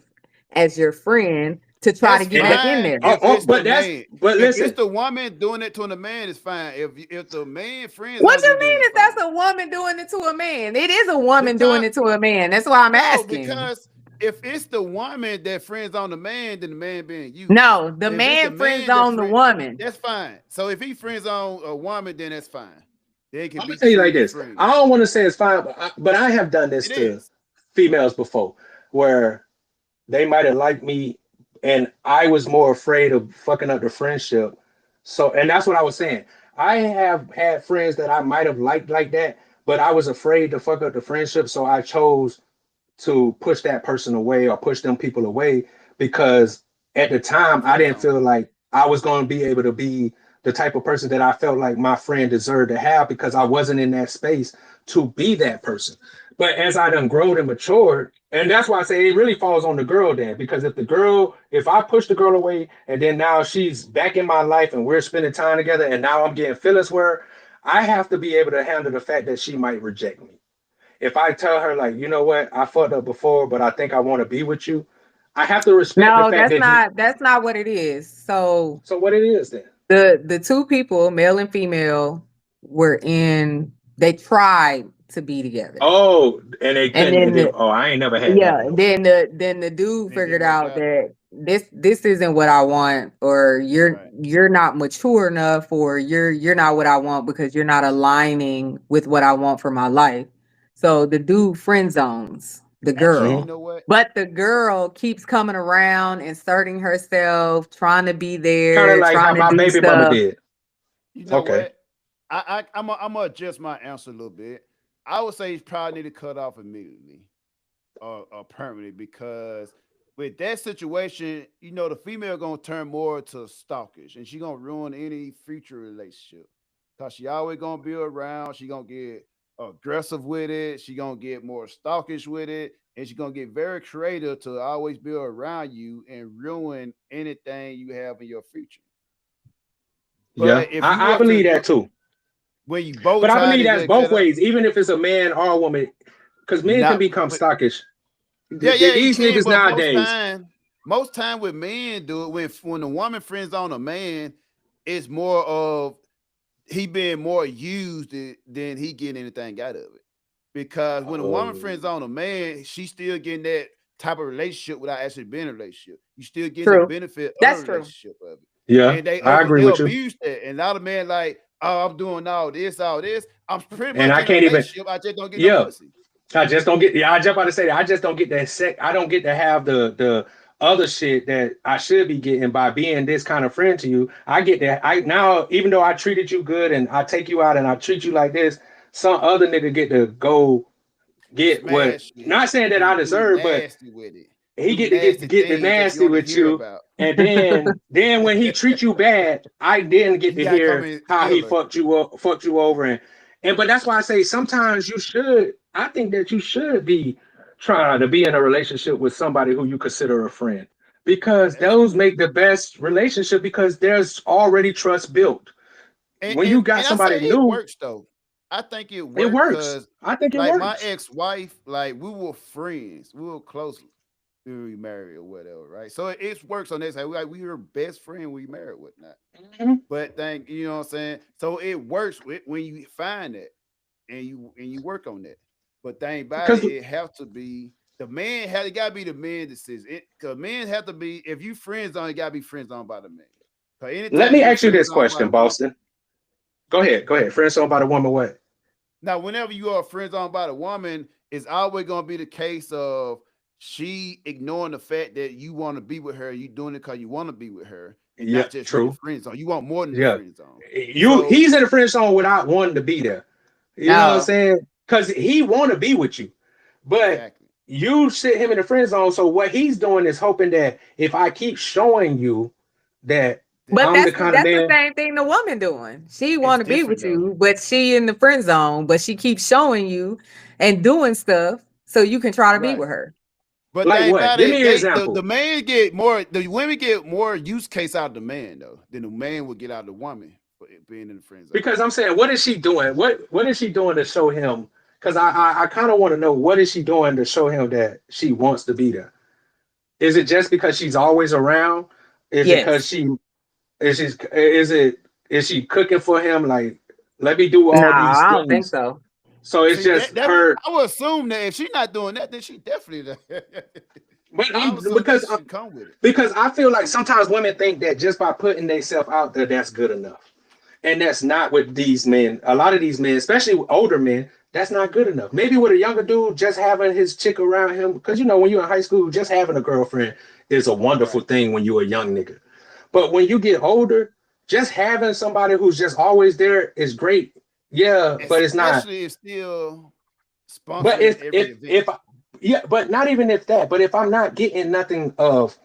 D: as your friend to try to get back in there.
B: But listen, if it's the woman doing it to the man, it's fine. If the man friends,
D: what you mean if that's a woman doing it to a man? It is a woman doing it to a man. That's why I'm asking.
B: Because if it's the woman that friends on the man, then the man being you.
D: No, the man friends on the woman.
B: That's fine. So if he friends on a woman, then that's fine.
A: I'm gonna tell you like this. I don't want to say it's fine, but I have done this to females before, where they might have liked me, and I was more afraid of fucking up the friendship. So, and that's what I was saying. I have had friends that I might have liked like that, but I was afraid to fuck up the friendship. So I chose to push that person away or push them people away, because at the time I didn't feel like I was going to be able to be the type of person that I felt like my friend deserved to have, because I wasn't in that space to be that person. But as I done grown and matured, and that's why I say it really falls on the girl then, because if I push the girl away and then now she's back in my life and we're spending time together and now I'm getting feelings with her, I have to be able to handle the fact that she might reject me. If I tell her, like, you know what, I fucked up before, but I think I want to be with you, I have to respect the fact
D: that's not what it is. So
A: what it is then?
D: The two people, male and female, they tried to be together.
A: Oh, and they couldn't. I ain't never had.
D: Yeah, then the dude figured out that this isn't what I want, or you're not mature enough, or you're not what I want because you're not aligning with what I want for my life. So the dude friend zones the girl.
B: Actually, you know what?
D: But the girl keeps coming around, inserting herself, trying to be there,
A: kind of like how
D: trying to
A: my
D: do
A: baby mama
D: stuff.
A: did.
B: You know
A: Okay.
B: what? I'm gonna adjust my answer a little bit. I would say you probably need to cut off immediately or permanently, because with that situation, you know, the female gonna turn more to stalkish, and she gonna ruin any future relationship, because she always gonna be around. She gonna get aggressive with it. She gonna get more stalkish with it, and she gonna get very creative to always be around you and ruin anything you have in your future.
A: Yeah,
B: But if you
A: I
B: were
A: believe
B: to
A: that too.
B: when you both
A: But I
B: try
A: believe
B: to
A: that's
B: get
A: both
B: up,
A: ways, even if it's a man or a woman, because men can
B: not
A: become
B: but
A: stockish.
B: yeah, you
A: These
B: can,
A: niggas
B: but
A: nowadays.
B: most time with men do it when the woman friends on a man, it's more of he being more used than he getting anything out of it. Because when a woman friends on a man, she's still getting that type of relationship without actually being in a relationship. You still getting the benefit of the relationship of it.
A: Yeah,
B: And they
A: I agree with you.
B: abuse that. And now the man like, oh, I'm doing all this. I'm pretty
A: And
B: much
A: I
B: in a
A: can't even.
B: relationship. I just don't get no pussy.
A: I just don't get. Yeah, I just about to say that. I just don't get that I don't get to have the other shit that I should be getting by being this kind of friend to you. I get that. I now, even though I treated you good and I take you out and I treat you like this, some other nigga get to go get what.
B: Smash you
A: Not saying that I
B: and do
A: deserve, but
B: nasty with it.
A: he
B: Do
A: get to
B: nasty
A: get the
B: things that you
A: nasty
B: only
A: with
B: hear
A: you,
B: about.
A: and then when he treats you bad, I didn't get
B: You
A: to
B: gotta come
A: hear
B: in
A: how he
B: killer.
A: fucked you over, and but that's why I say sometimes you should. I think that you should be trying to be in a relationship with somebody who you consider a friend, because
B: That's
A: those
B: true.
A: make the best relationship because there's already trust built. When you got
B: And I
A: somebody
B: say it
A: new,
B: works though. I think it
A: it
B: worked
A: works.
B: because
A: I think it
B: like my
A: works
B: ex-wife, like we were friends, we were close when we married or whatever, right? So it works on this side. We were best friend we married whatnot.
A: Mhm.
B: But thank you know what I'm saying. So it works when you find it and you work on that. But thing about
A: because
B: it have to be the man it gotta be the man decision. Because men have to be if you friends on, it gotta be friends on by the man. Because
A: let
B: anytime
A: me
B: you
A: ask you
B: friends
A: this
B: on by
A: question,
B: the woman.
A: Boston. Go ahead. Friends talking about a woman. What?
B: Now, whenever you are friends on by the woman, it's always gonna be the case of she ignoring the fact that you want to be with her, you doing it because you want to be with her, and
A: Yeah,
B: not just really
A: true.
B: friends on. You want more than the
A: Yeah,
B: friends on. So
A: he's in the friend zone without wanting to be there. You know what I'm
D: No.
A: saying? Because he want to be with you, but
B: exactly.
A: you sit him in the friend zone. So what he's doing is hoping that if I keep showing you that
D: But
A: I'm the
D: that's
A: kind of
D: the
A: man,
D: same thing the woman doing. She
B: It's
D: want to be
B: different
D: with
B: though.
D: you, but she in the friend zone. But she keeps showing you and doing stuff so you can try to be
B: Right.
D: with her.
B: But
A: like
B: they
A: what?
B: about
A: Give
B: it,
A: me an
B: the
A: example.
B: man get more, the women get more use case out of the man though than the man would get out of the woman for it being in the friend zone.
A: Because I'm saying, what is she doing? What is she doing to show him? Because I kind of want to know what is she doing to show him that she wants to be there. Is it just because she's always around? Is it because
D: Yes.
A: she is she cooking for him? Like, let me do
D: No,
A: all these
D: I don't think
A: things.
D: so.
A: So it's
B: See
A: just
B: that
A: her.
B: I would assume that if she's not doing that, then she definitely.
A: But
B: I would assume that should come with it.
A: because I feel like sometimes women think that just by putting themselves out there, that's good enough, and that's not what these men. A lot of these men, especially older men, that's not good enough. Maybe with a younger dude, just having his chick around him, because when you're in high school, just having a girlfriend is a wonderful
B: Right.
A: thing when you're a young nigga. But when you get older, just having somebody who's just always there is great. Yeah, but it's not.
B: Especially if still
A: But
B: sponsoring every event.
A: yeah, but not even if that. But if I'm not getting nothing of,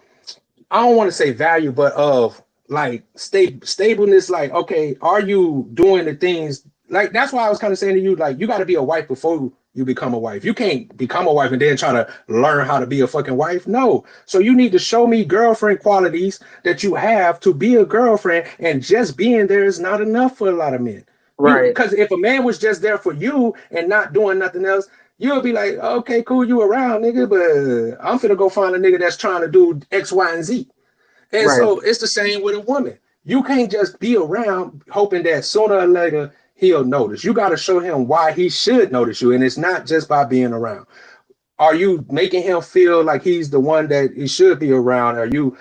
A: I don't want to say value, but of like stableness. Like, okay, are you doing the things? Like that's why I was kind of saying to you, like you got to be a wife before you become a wife. You can't become a wife and then try to learn how to be a fucking wife. No. So you need to show me girlfriend qualities that you have to be a girlfriend, and just being there is not enough for a lot of men.
D: Right.
A: Because if a man was just there for you and not doing nothing else, you'll be like, okay, cool, you around, nigga, but I'm finna go find a nigga that's trying to do X, Y, and Z. And
D: Right.
A: so it's the same with a woman. You can't just be around hoping that sooner or later he'll notice. You got to show him why he should notice you. And it's not just by being around. Are you making him feel like he's the one that he should be around? Are you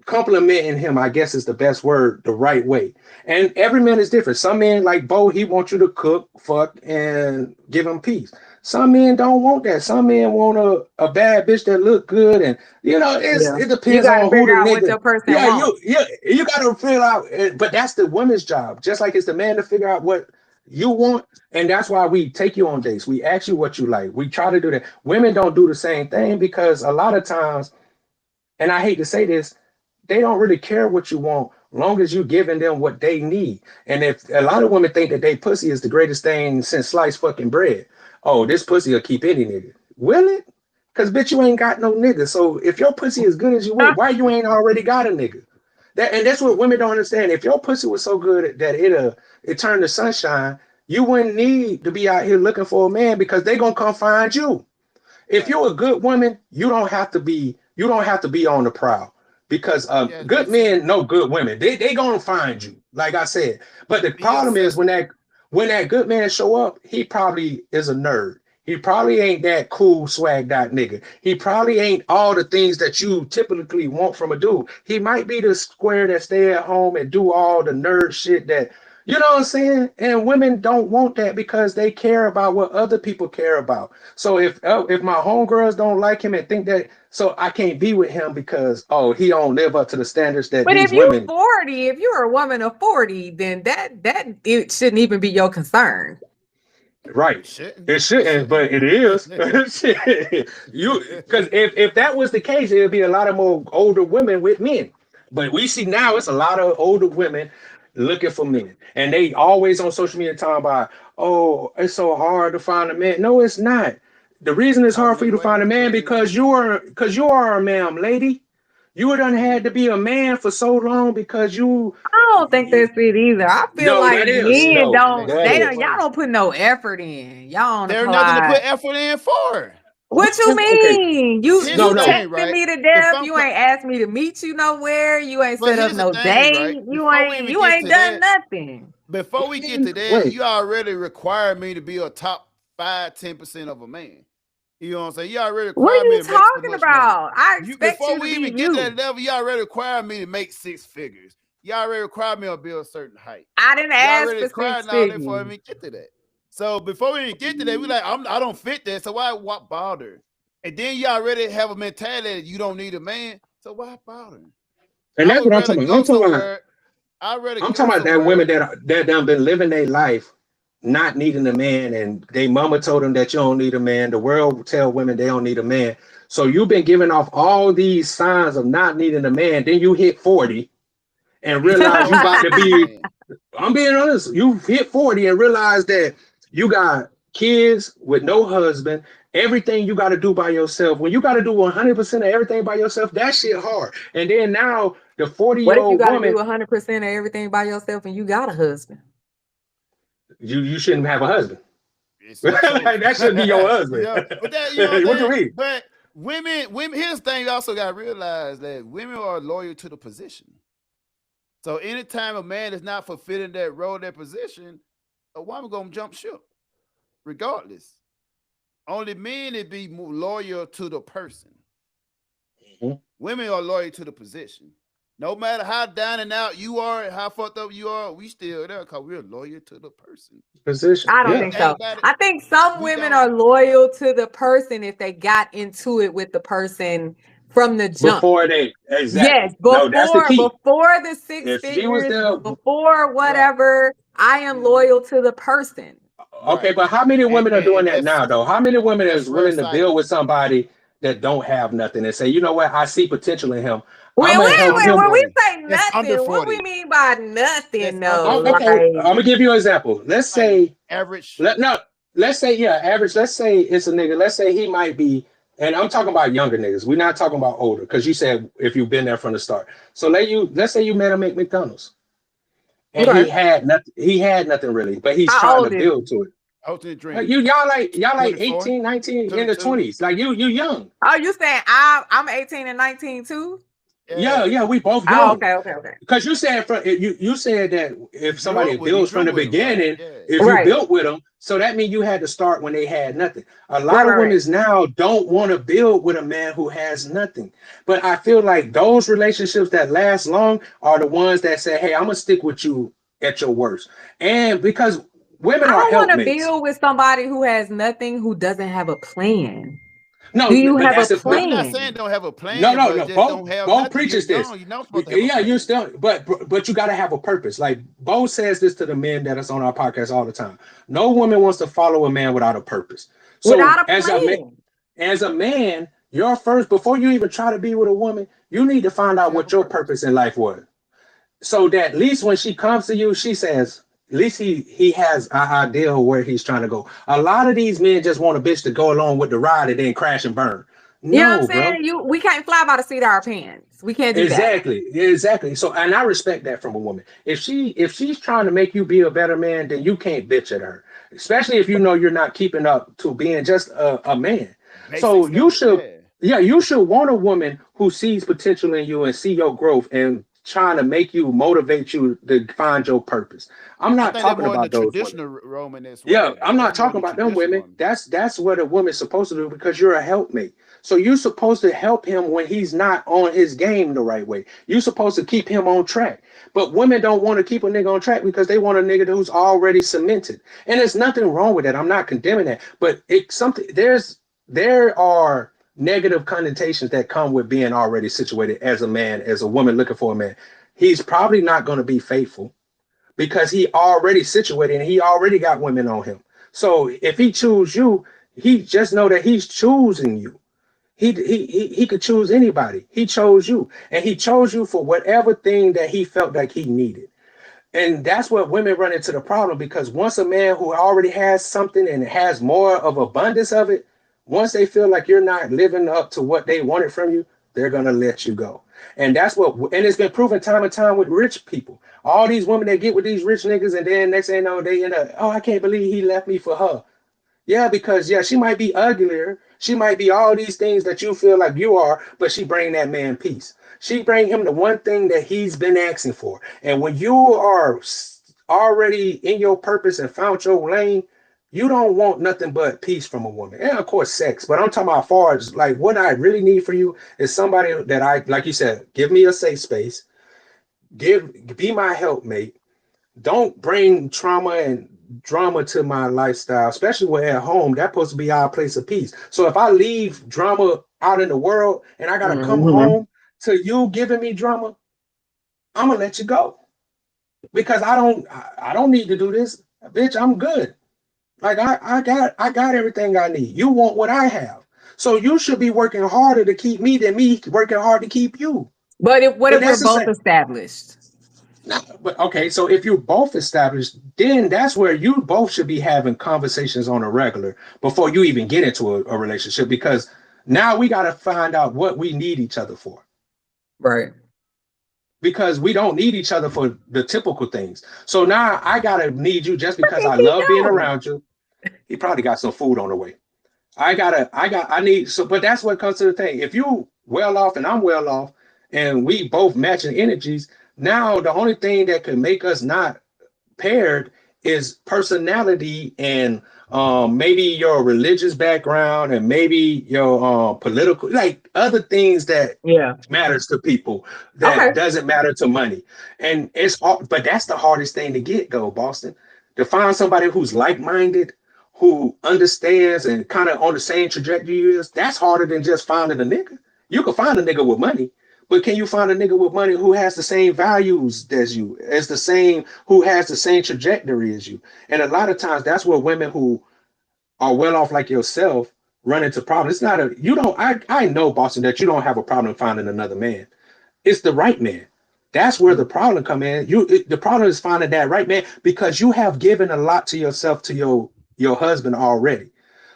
A: complimenting him, I guess is the best word, the right way? And every man is different. Some men like Bo, he wants you to cook, fuck, and give him peace. Some men don't want that. Some men want a bad bitch that look good, and it depends on who the nigga.
D: What your person wants.
A: You gotta figure out. But that's the woman's job, just like it's the man to figure out what you want, and that's why we take you on dates. We ask you what you like. We try to do that. Women don't do the same thing because a lot of times, and I hate to say this, they don't really care what you want, long as you're giving them what they need. And if a lot of women think that they pussy is the greatest thing since sliced fucking bread, oh, this pussy will keep any nigga. Will it? Because bitch, you ain't got no nigga. So if your pussy is good as you want, why you ain't already got a nigga? And that's what women don't understand. If your pussy was so good that it turned to sunshine, you wouldn't need to be out here looking for a man because they gonna come find you. If you're a good woman, you don't have to be on the prowl. Because good men know good women. They gonna find you, like I said. But the problem is when that good man show up, he probably is a nerd. He probably ain't that cool swagged out nigga. He probably ain't all the things that you typically want from a dude. He might be the square that stay at home and do all the nerd shit that, you know what I'm saying? And women don't want that because they care about what other people care about. So if my homegirls don't like him and think that, so I can't be with him because he don't live up to the standards that
D: but
A: these
D: if you're
A: women.
D: 40, if you're a woman of 40, then that it shouldn't even be your concern.
A: Right. It shouldn't, but it is. Because if that was the case, it would be a lot of more older women with men. But we see now it's a lot of older women looking for men, and they always on social media talking about, oh, it's so hard to find a man. No, it's not. The reason it's hard for you to find a man because you are a ma'am, lady. You done had to be a man for so long because you.
D: I don't think that's it either. I feel like men y'all don't put no effort in. Y'all
B: there's nothing to put effort in for.
D: What you mean?
A: Okay.
D: You texting me to death. You ain't asked me to meet you nowhere. You ain't set up no date. Right? You ain't done nothing.
B: Before we get to that, you already require me to be a top 5-10% of a man. You know what I'm saying? You already require
D: what are
B: me
D: you talking about?
B: Money.
D: I expect
B: before
D: you
B: we
D: to
B: even
D: be
B: get to that level, you already require me to make 6 figures. You already require me to be a certain height.
D: I didn't ask for 6 figures
B: before we get to that. So before we even get to that, we like, I don't fit that. So why bother? And then you already have a mentality that you don't need a man. So why bother?
A: And that's what I'm talking about. I'm talking about that women that done been living their life not needing a man, and they mama told them that you don't need a man. The world tell women they don't need a man. So you've been giving off all these signs of not needing a man. Then you hit 40 and realize you about to be. I'm being honest. You hit 40 and realize that you got kids with no husband. Everything you got to do by yourself. When you got to do 100% of everything by yourself, that shit hard. And then now the 40-year-old woman.
D: What if you got to do 100% of everything by yourself and you got a husband?
A: You shouldn't have a husband. That should be your husband.
B: Yeah, but that, what you mean? But women. Here's the thing: you also got to realize that women are loyal to the position. So anytime a man is not fulfilling that role, that position, a woman gonna jump ship, regardless. Only men would be more loyal to the person. Mm-hmm. Women are loyal to the position. No matter how down and out you are, how fucked up you are, we still there because we're loyal to the person.
A: Position.
D: I don't think so. I think some women are loyal to the person if they got into it with the person from the jump.
A: Before they, exactly.
D: Yes, before the 6 figures, before whatever, I am loyal to the person.
A: Okay, but how many women are doing that now, though? How many women is willing to build with somebody that don't have nothing and say, you know what, I see potential in him.
D: When we say nothing, what we mean by nothing, though?
A: Okay, I'm gonna give you an example. Let's say
B: average.
A: Let's say average. Let's say it's a nigga. Let's say he might be, and I'm talking about younger niggas. We're not talking about older, because you said if you've been there from the start. So let's say you met him at McDonald's, and he had nothing really, but he's trying to build to it. Y'all like 18, 19, in the 20s. Like you young.
D: Oh, you saying I'm 18 and 19 too?
A: Yeah, we both young.
D: Oh, okay.
A: Because you said you said that if somebody builds from the beginning, if you built with them, so that means you had to start when they had nothing. A lot of women now don't want to build with a man who has nothing. But I feel like those relationships that last long are the ones that say, hey, I'm gonna stick with you at your worst. And because Women
D: I
A: are
D: don't want to
A: helpmates.
D: build with somebody who has nothing, who doesn't have a plan.
A: No,
D: do you
A: but
D: have
A: that's
D: a
A: a
D: plan?
B: I'm not saying don't have a plan,
A: no.
B: but just
A: Bo
B: don't have
A: Bo
B: nothing. You're
A: preaches this.
B: young. You're not supposed to have a
A: Yeah,
B: plan.
A: you're still, but you got to have a purpose. Like Bo says this to the men that is on our podcast all the time. No woman wants to follow a man without a purpose. So
D: Without a plan.
A: as a man, your first, before you even try to be with a woman, you need to find out what your purpose in life was. So that at least when she comes to you, she says, at least he has an idea of where he's trying to go. A lot of these men just want a bitch to go along with the ride and then crash and burn.
D: You know what
A: No,
D: I'm saying?
A: bro.
D: We can't fly by the seat of our pants. We can't do that.
A: Exactly. So, and I respect that from a woman. If she's trying to make you be a better man, then you can't bitch at her, especially if you know you're not keeping up to being just a man. So you should, you should want a woman who sees potential in you and see your growth and trying to make you, motivate you to find your purpose. I'm not talking about those
B: traditional
A: women.
B: Romanist.
A: Yeah, I'm not talking about them women. That's what a woman's supposed to do because you're a helpmate. So you're supposed to help him when he's not on his game the right way. You're supposed to keep him on track. But women don't want to keep a nigga on track because they want a nigga who's already cemented. And there's nothing wrong with that. I'm not condemning that. But it's something there are negative connotations that come with being already situated as a man, as a woman looking for a man. He's probably not going to be faithful because he already situated and he already got women on him. So if he choose you, he just know that he's choosing you. He could choose anybody. He chose you, and he chose you for whatever thing that he felt like he needed. And that's what women run into the problem because once a man who already has something and has more of abundance of it, once they feel like you're not living up to what they wanted from you, they're gonna let you go. And that's what, and it's been proven time and time with rich people. All these women that get with these rich niggas, and then next thing you know, they end up, oh, I can't believe he left me for her. Yeah, because she might be uglier. She might be all these things that you feel like you are, but she bring that man peace. She bring him the one thing that he's been asking for. And when you are already in your purpose and found your lane, you don't want nothing but peace from a woman. And of course, sex. But I'm talking about as far as like what I really need for you is somebody that I, like you said, give me a safe space, be my helpmate. Don't bring trauma and drama to my lifestyle, especially when at home. That's supposed to be our place of peace. So if I leave drama out in the world and I gotta come home to you giving me drama, I'm gonna let you go because I don't need to do this, bitch. I'm good. Like I got everything I need. You want what I have, so you should be working harder to keep me than me working hard to keep you.
D: But what if we're both established?
A: No, but okay, so if you're both established, then that's where you both should be having conversations on a regular before you even get into a relationship, because now we got to find out what we need each other for.
D: Right.
A: Because we don't need each other for the typical things. So now I got to need you just because I love being around you. He probably got some food on the way. I need, so, but that's what comes to the thing. If you well off and I'm well off and we both matching energies, now the only thing that can make us not paired is personality and maybe your religious background and maybe your political, like other things that matters to people that doesn't matter to money. And it's all, but that's the hardest thing to get though, Boston, to find somebody who's like-minded, who understands and kind of on the same trajectory you is. That's harder than just finding a nigga. You can find a nigga with money, but can you find a nigga with money who has the same values as you, who has the same trajectory as you? And a lot of times that's where women who are well off like yourself run into problems. It's not I know, Boston, that you don't have a problem finding another man. It's the right man. That's where the problem come in. The problem is finding that right man because you have given a lot to yourself, to your husband already.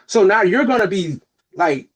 A: So now you're going to be like,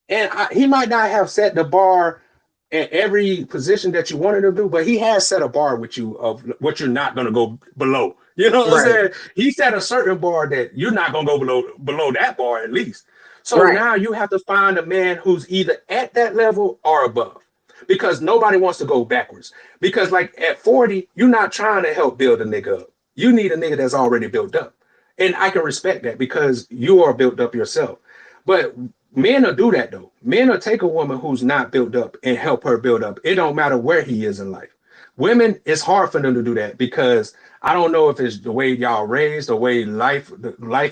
A: and he might not have set the bar in every position that you wanted to do, but he has set a bar with you of what you're not going to go below. You know what I'm saying? He set a certain bar that you're not going to go below that bar at least. So now you have to find a man who's either at that level or above, because nobody wants to go backwards. Because like at 40, you're not trying to help build a nigga up. You need a nigga that's already built up. And I can respect that because you are built up yourself. But men will do that though. Men will take a woman who's not built up and help her build up. It don't matter where he is in life. Women, it's hard for them to do that because I don't know if it's the way y'all raised, the way life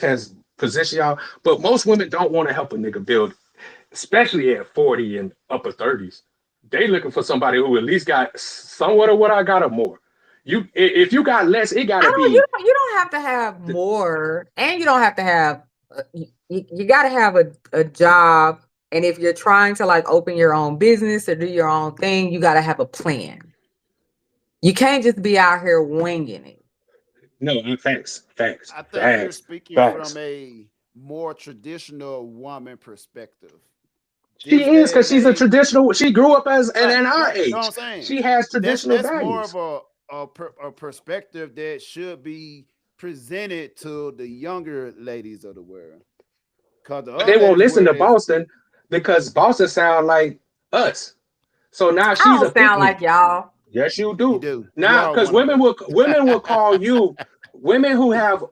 A: has positioned y'all, but most women don't want to help a nigga build, especially at 40 and upper 30s. They looking for somebody who at least got somewhat of what I got or more. If you got less, it gotta be.
D: You don't have to have more, and you don't have to have. You got to have a job, and if you're trying to like open your own business or do your own thing, you got to have a plan. You can't just be out here winging it.
A: No, facts.
B: I think you're speaking from a more traditional woman perspective.
A: She is, because she's a traditional. She grew up as in our age.
B: You know what I'm saying?
A: She has traditional values.
B: That's more of a perspective that should be presented to the younger ladies of the world. Because
A: they won't listen to Boston because Boston sound like us. So now she's
D: I don't sound like y'all.
A: Yes, you do. Now, because women will call you women who have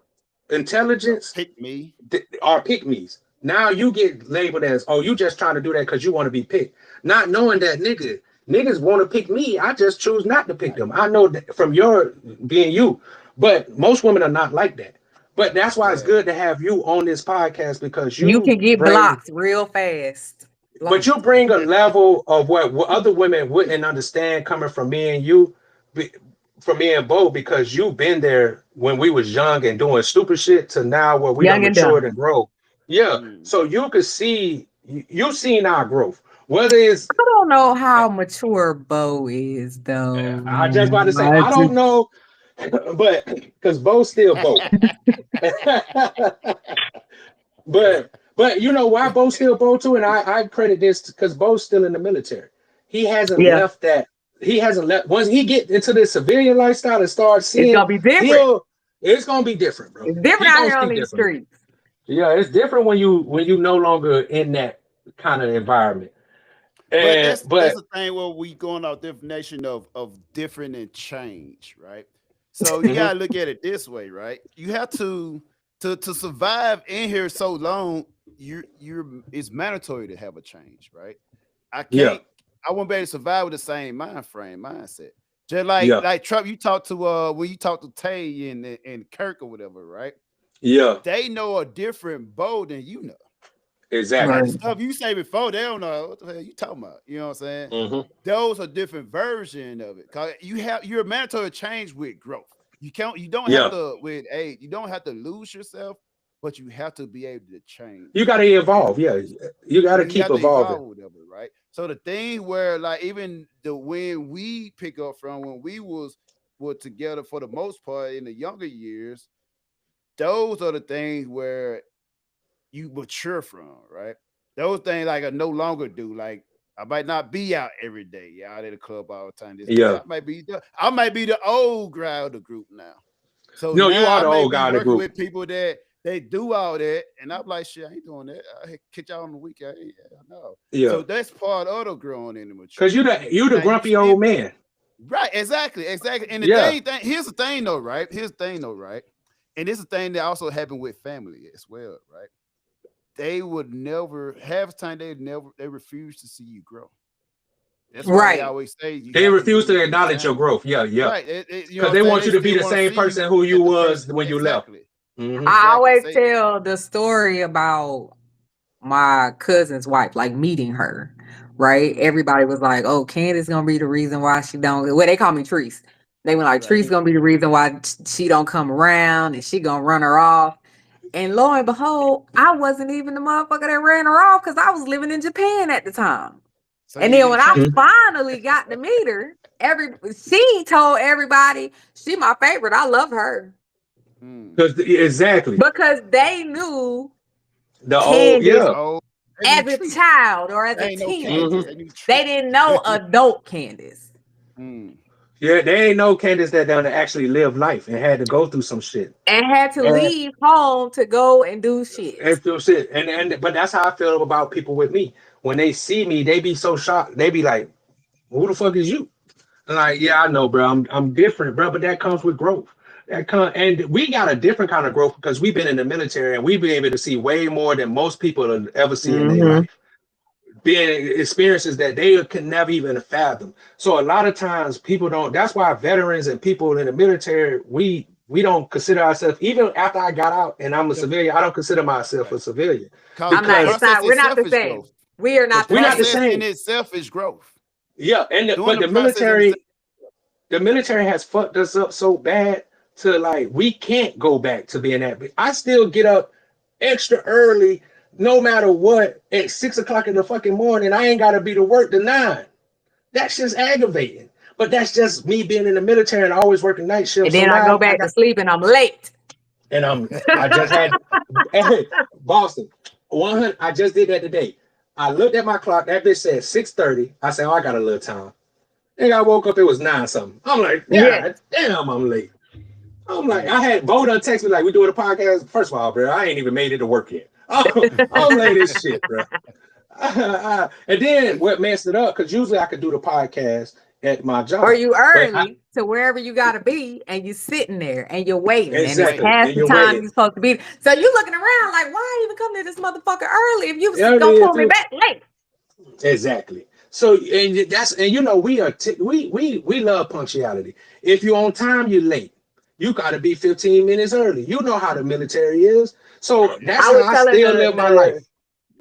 A: intelligence
B: pick me
A: are pick-me's. Now you get labeled as, oh, you just trying to do that because you want to be picked, not knowing that niggas want to pick me. I just choose not to pick them. I know that from your being you, but most women are not like that. But that's why it's good to have you on this podcast because you
D: can get blocked real fast.
A: But you bring a level of what other women wouldn't understand coming from me and you, from me and Bo, because you've been there when we was young and doing stupid shit to now where we matured and grow. Yeah. So you could see, you've seen our growth. Whether it's
D: I don't know how mature Bo is though.
A: I just about to say I don't know, but because Bo's still Bo. But you know why Bo's still Bo too, and I credit this because Bo's still in the military. He hasn't left that. He hasn't left. Once he get into the civilian lifestyle and start seeing,
D: it's gonna be different.
A: It's gonna be different, bro.
D: It's different out here on these streets.
A: Yeah, it's different when you no longer in that kind of environment.
B: And that's the thing where we going off definition of different and change, right? So you gotta look at it this way, right? You have to survive in here so long. It's mandatory to have a change, right? I won't be able to survive with the same mindset. Just like Trump, you talk to when you talk to Tay and Kirk or whatever, right?
A: Yeah,
B: they know a different Bo than you know.
A: Exactly.
B: Like stuff you say before, they don't know what the hell you talking about. You know what I'm saying? Those are different version of it. Cause you're mandatory to change with growth. You don't have to with age. You don't have to lose yourself, but you have to be able to change.
A: You got to evolve. Yeah, you got to keep evolving.
B: Whatever, right? So the thing where like even when we pick up from when we were together for the most part in the younger years, those are the things where you mature from, right? Those things like I no longer do. Like I might not be out every day, out at the club all the time. I might be the old guy of the group now. So
A: no, you are the old guy of the group.
B: With people that they do all that, and I'm like, shit, I ain't doing that. I catch y'all on the weekend. Yeah, I know.
A: Yeah.
B: So that's part of the growing in the mature.
A: Because you the grumpy old man.
B: Right, exactly. And the thing, here's the thing though, right? And this is the thing that also happened with family as well, right? They would never they refuse to see you grow. That's why they always say
A: they refuse to acknowledge your growth. Yeah.
B: Right.
A: Because they want you to be the same person who you was when you left.
D: I always tell the story about my cousin's wife, like meeting her, right? Everybody was like, oh, Candace gonna be the reason why she don't. Well, they call me Treese. They were like, Treese gonna be the reason why she don't come around and she gonna run her off. And lo and behold, I wasn't even the motherfucker that ran her off because I was living in Japan at the time. So and then when I finally got to meet her, she told everybody she my favorite. I love her.
A: Exactly.
D: Because they knew
A: the
D: old, as a child or as a teenager. They didn't know adult Candace.
A: Yeah, they ain't know Candace that down to actually live life and had to go through some shit.
D: And had to leave home to go and do shit.
A: But that's how I feel about people with me. When they see me, they be so shocked. They be like, who the fuck is you? I'm like, yeah, I know, bro. I'm different, bro, but that comes with growth. And we got a different kind of growth because we've been in the military and we've been able to see way more than most people have ever seen in their life. being experiences that they can never even fathom. So a lot of times people don't. That's why veterans and people in the military, we don't consider ourselves, even after I got out and I'm a civilian, I don't consider myself a civilian.
D: I'm not. We're not the same. We are not.
A: We're not the same.
B: In itself is growth.
A: Yeah, and but the military has fucked us up so bad to like we can't go back to being that. I still get up extra early, no matter what, at 6 o'clock in the fucking morning. I ain't gotta be to work to 9. That's just aggravating. But that's just me being in the military and always working night shifts.
D: And then I go back to sleep and I'm late.
A: And I just had Boston 100. I just did that today. I looked at my clock. That bitch said 6:30. I said, "Oh, I got a little time." And I woke up. It was 9 something. I'm like, damn, I'm late. I'm like, I had Bo done text me like, "We doing a podcast." First of all, bro, I ain't even made it to work yet. I'm late as shit, bro. And then what messed it up? Because usually I could do the podcast at my job.
D: Or you early to wherever you gotta be, and you sitting there and you're waiting, and it's past the time you're supposed to be. So you looking around like, why I even come to this motherfucker early if you gonna pull me back late?
A: Exactly. So and you know we love punctuality. If you're on time, you're late. You gotta be 15 minutes early. You know how the military is. So that's how I still live my life.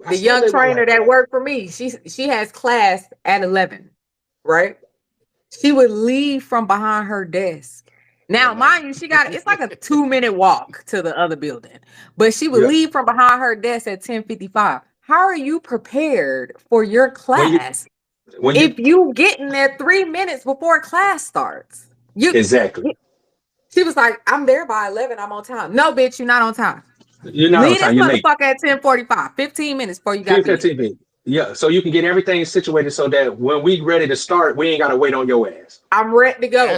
D: The young trainer that worked for me, she has class at 11, right? She would leave from behind her desk. Now, mind you, it's like a 2-minute walk to the other building, but she would leave from behind her desk at 10:55. How are you prepared for your class if you getting there 3 minutes before class starts?
A: Exactly.
D: She was like, "I'm there by 11. I'm on time." No, bitch, you're not on time.
A: You're not on time. You're late.
D: Motherfucker at 10:45. 15 minutes before you got
A: 15 minutes. Yeah, so you can get everything situated so that when we ready to start, we ain't gotta wait on your ass.
D: I'm ready to go.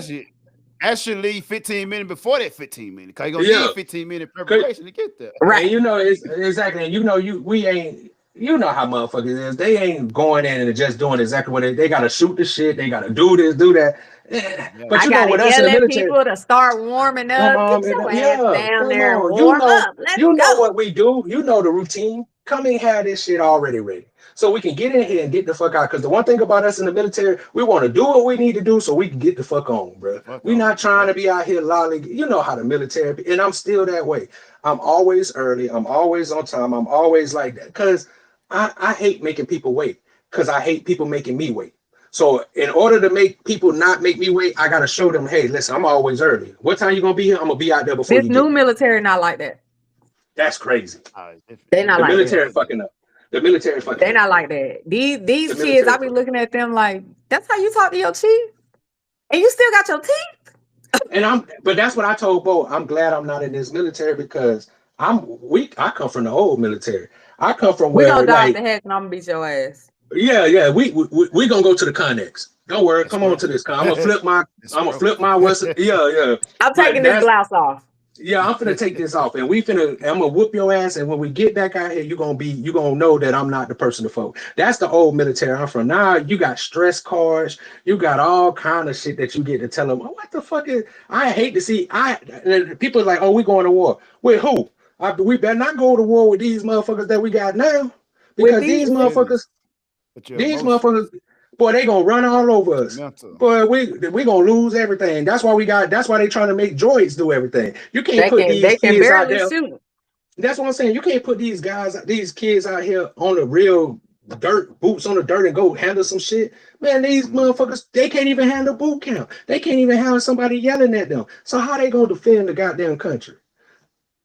B: Actually leave 15 minutes before that 15 minutes. Because you're gonna need 15-minute preparation to get there.
A: Right. And you know, it's exactly, and you know, we ain't, you know how motherfuckers is. They ain't going in and just doing exactly what they gotta shoot the shit, they gotta do this, do that. But you know what else in the military,
D: people to start warming up. Get your ass down there. Warm up. Let's
A: go.
D: Know
A: what we do. You know the routine. Come and have this shit already ready. So we can get in here and get the fuck out. Because the one thing about us in the military, we want to do what we need to do so we can get the fuck on, bro. We're not trying to be out here lolly. You know how the military, and I'm still that way. I'm always early. I'm always on time. I'm always like that. Because I hate making people wait. Because I hate people making me wait. So in order to make people not make me wait, I got to show them, hey, listen, I'm always early. What time you going to be here? I'm going to be out there before
D: this new military not like that.
A: That's crazy.
D: They're not
A: the
D: like
A: military
D: that.
A: Fucking up. The military fucking
D: They're not like that. These kids, I be looking at them like, that's how you talk to your chief? And you still got your teeth?
A: But that's what I told Bo. I'm glad I'm not in this military because I come from the old military. I come from where
D: we gonna dodge the heck and I'm gonna beat your ass.
A: Yeah. We gonna go to the Connex. Don't worry, come on to this. I'm gonna flip my Western. Yeah.
D: I'm taking this blouse off.
A: Yeah, I'm finna take this off, and I'm gonna whoop your ass. And when we get back out here, you gonna know that I'm not the person to vote. That's the old military I'm from. Now you got stress cards, you got all kind of shit that you get to tell them. What the fuck is? I hate to see. People are like, oh, we going to war with who? We better not go to war with these motherfuckers that we got now, because these motherfuckers, boy, they gonna run all over us. Boy, we gonna lose everything. That's why they trying to make droids do everything. You can't put these kids out there. Shoot. That's what I'm saying. You can't put these kids out here on the real dirt, boots on the dirt, and go handle some shit. Man, these motherfuckers, they can't even handle boot camp. They can't even have somebody yelling at them. So how they gonna defend the goddamn country?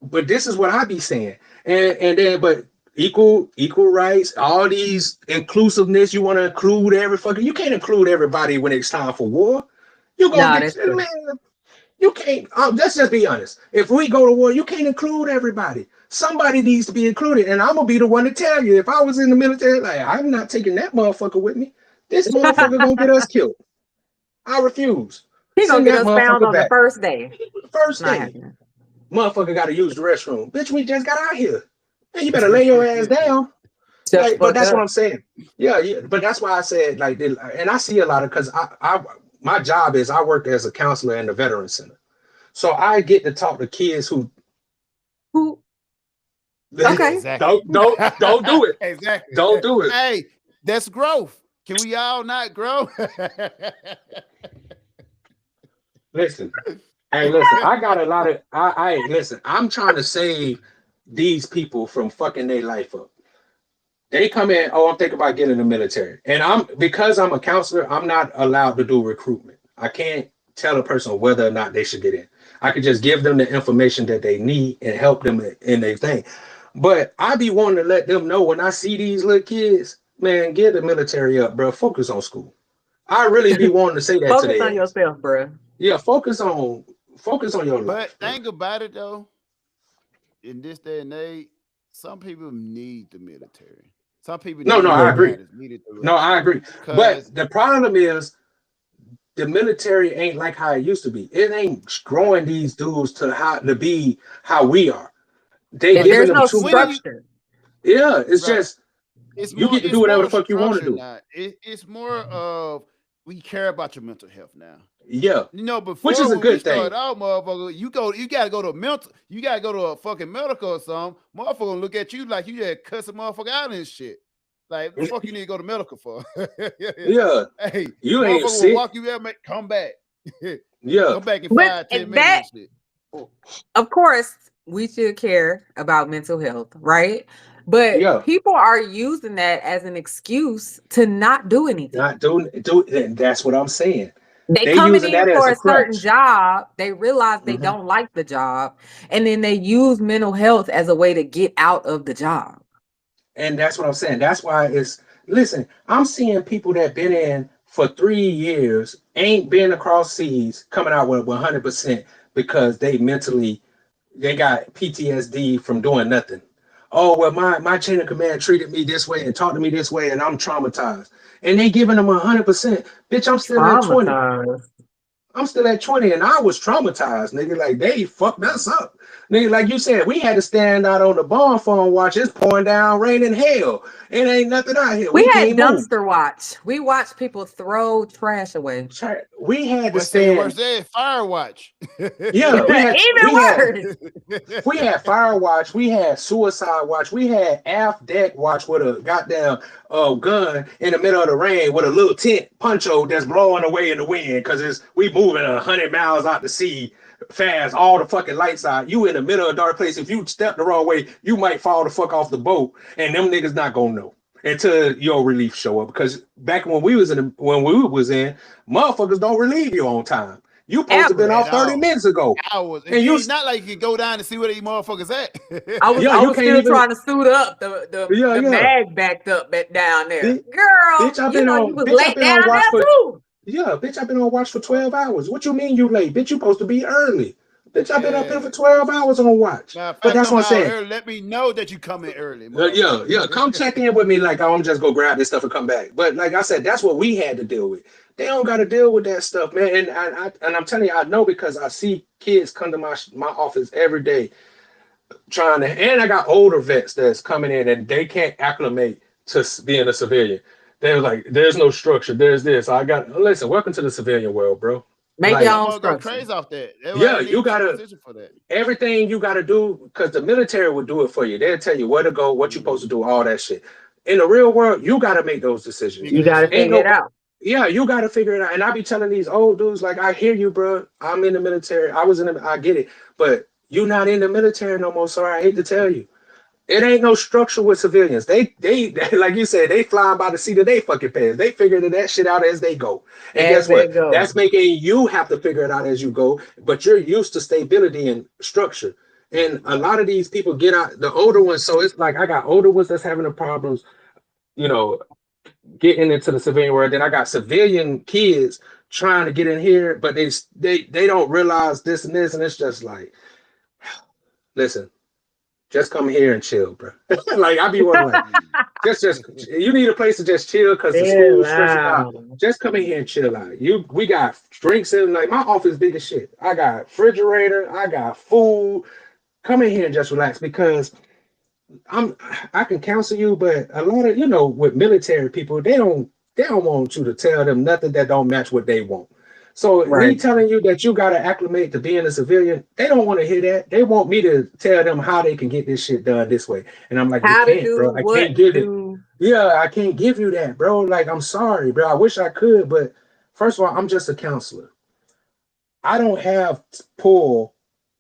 A: But this is what I be saying. But equal rights, all these inclusiveness, you want to include you can't include everybody when it's time for war. You can't, let's just be honest. If we go to war, you can't include everybody. Somebody needs to be included. And I'm gonna be the one to tell you, if I was in the military, like, I'm not taking that motherfucker with me. This motherfucker gonna get us killed. I refuse.
D: He's gonna get us found on the first day.
A: First day. Motherfucker gotta use the restroom. Bitch, we just got out here. Man, you better lay your ass down. But that's what I'm saying. Yeah. But that's why I said, like, and I see a lot of, because my job is I work as a counselor in the Veterans Center. So I get to talk to kids who
D: okay.
A: Exactly. Don't do it.
B: Exactly.
A: Don't do it.
B: Hey, That's growth. Can we all not grow?
A: Listen, hey, listen. I got a lot of. Listen. I'm trying to save these people from fucking their life up. They come in. Oh, I'm thinking about getting in the military, and because I'm a counselor. I'm not allowed to do recruitment. I can't tell a person whether or not they should get in. I could just give them the information that they need and help them in their thing. But I be wanting to let them know when I see these little kids, man, get the military up, bro. Focus on school. I really be wanting to say that
D: focus
A: to them.
D: On yourself, bro.
A: Yeah, focus on your life.
B: But think about it though. In this day and age, some people need the military. Some people
A: I agree. No, I agree. But the problem is the military ain't like how it used to be. It ain't growing these dudes to be how we are.
D: There's no structure.
A: It's just you get to do whatever the fuck you want to do.
B: It's more of we care about your mental health now.
A: Yeah,
B: before,
A: which is a good thing.
B: Out, motherfucker, you gotta go to a fucking medical or something. Motherfucker gonna look at you like you just cuss a motherfucker out and shit. Like, what the fuck you need to go to medical for?
A: Yeah.
B: Hey,
A: you ain't sick.
B: Walk you out, come back.
A: Yeah.
B: Come back in 5-10 minutes. Shit.
D: Of course, we should care about mental health, right? But people are using that as an excuse to not do anything.
A: Not do that's what I'm saying.
D: They coming in for a certain job. They realize they don't like the job. And then they use mental health as a way to get out of the job.
A: And that's what I'm saying. That's why listen, I'm seeing people that been in for 3 years, ain't been across seas, coming out with 100% because they got PTSD from doing nothing. Oh, well, my chain of command treated me this way and talked to me this way, and I'm traumatized. And they giving them 100%. Bitch, I'm still at 20. I'm still at 20, and I was traumatized, nigga. Like, they fucked us up. Nigga, like you said, we had to stand out on the barn phone watch. It's pouring down rain and hell. It ain't nothing out here.
D: We had dumpster watch. We watched people throw trash away.
A: We had to stand.
B: Fire watch.
A: Yeah,
D: even worse.
A: We had fire watch. We had suicide watch. We had aft deck watch with a goddamn gun in the middle of the rain with a little tent poncho that's blowing away in the wind because we moving 100 miles out to sea fast. All the fucking lights out. You in the middle of a dark place. If you step the wrong way, you might fall the fuck off the boat, and them niggas not gonna know until your relief show up. Because back when we was in, motherfuckers don't relieve you on time. You supposed to been off 30 minutes ago.
B: Hours. And it's not like you can go down and see where these motherfuckers at.
D: I was still trying to suit up. The mag backed up down there. Girl,
A: bitch, I've been on watch for too. Yeah, bitch, I've been on watch for 12 hours. What you mean you late? Bitch, you supposed to be early. Bitch, I've been up here for 12 hours on watch.
B: Now,
A: but that's what I'm saying.
B: Early, let me know that you coming early.
A: Yeah. Come check in with me like I'm just go grab this stuff and come back. But like I said, that's what we had to deal with. They don't got to deal with that stuff, man. And I'm telling you, I know because I see kids come to my office every day and I got older vets that's coming in and they can't acclimate to being a civilian. They're like, there's no structure. There's this. Listen, welcome to the civilian world, bro.
D: Make your own
B: go crazy off that.
A: You gotta for that. Everything you gotta do because the military will do it for you. They'll tell you where to go, what you're supposed to do, all that shit. In the real world, you gotta make those decisions.
D: You gotta figure it out.
A: Yeah, you gotta figure it out. And I be telling these old dudes, like, I hear you, bro. I'm in the military. I get it, but you're not in the military no more. So I hate to tell you. It ain't no structure with civilians. They like you said, they flying by the seat of their fucking pants. They figure that shit out as they go. And guess what? That's making you have to figure it out as you go. But you're used to stability and structure. And a lot of these people get out, the older ones. So it's like I got older ones that's having the problems, getting into the civilian world. Then I got civilian kids trying to get in here, but they don't realize this and this. And it's just like, listen. Just come here and chill, bro. Like I be wondering, just you need a place to just chill because the school's stressing out. Just come in here and chill out. We got drinks in, like my office big as shit. I got refrigerator, I got food. Come in here and just relax because I can counsel you, but a lot of with military people, they don't want you to tell them nothing that don't match what they want. So me telling you that you got to acclimate to being a civilian, they don't want to hear that. They want me to tell them how they can get this shit done this way. And I'm like, you can't, bro. I can't give it. Yeah, I can't give you that, bro. Like, I'm sorry, bro. I wish I could, but first of all, I'm just a counselor. I don't have pull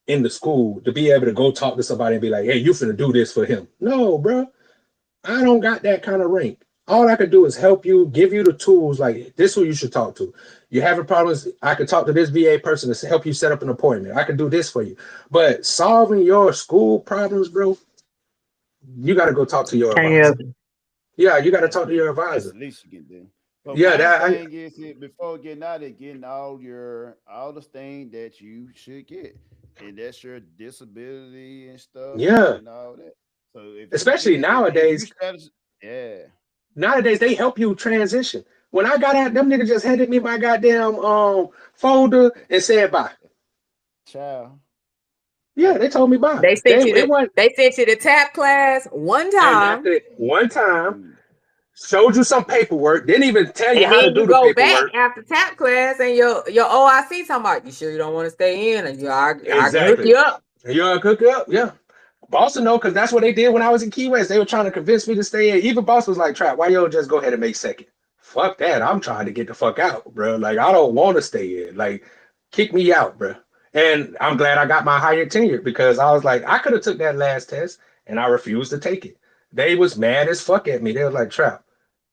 A: in the school to be able to go talk to somebody and be like, hey, you finna do this for him. No, bro. I don't got that kind of rank. All I could do is help you, give you the tools. Like, this is who you should talk to. You having problems, I could talk to this VA person to help you set up an appointment. I could do this for you. But solving your school problems, bro, you got to go talk to your advisor. Yeah, you got to talk to your advisor.
B: That's the least you can do. But thing is, before getting out of getting all the things that you should get, and that's your disability and stuff.
A: Yeah,
B: and all that. So
A: especially nowadays, nowadays they help you transition. When I got out, them niggas just handed me my goddamn folder and said bye.
B: Child.
A: Yeah, they told me bye.
D: They sent you to TAP class one time.
A: Showed you some paperwork. Didn't even tell you how to do the paperwork.
D: Go back after TAP class and your OIC talking about, you sure you don't want to stay in? And I can hook you up.
A: You'll hook you up, yeah. Boston know, because that's what they did when I was in Key West. They were trying to convince me to stay in. Even Boston was like, Trap, why you don't just go ahead and make second? Fuck that. I'm trying to get the fuck out, bro. Like, I don't want to stay in. Like, kick me out, bro. And I'm glad I got my higher tenure, because I was like, I could have took that last test and I refused to take it. They was mad as fuck at me. They was like, Trap,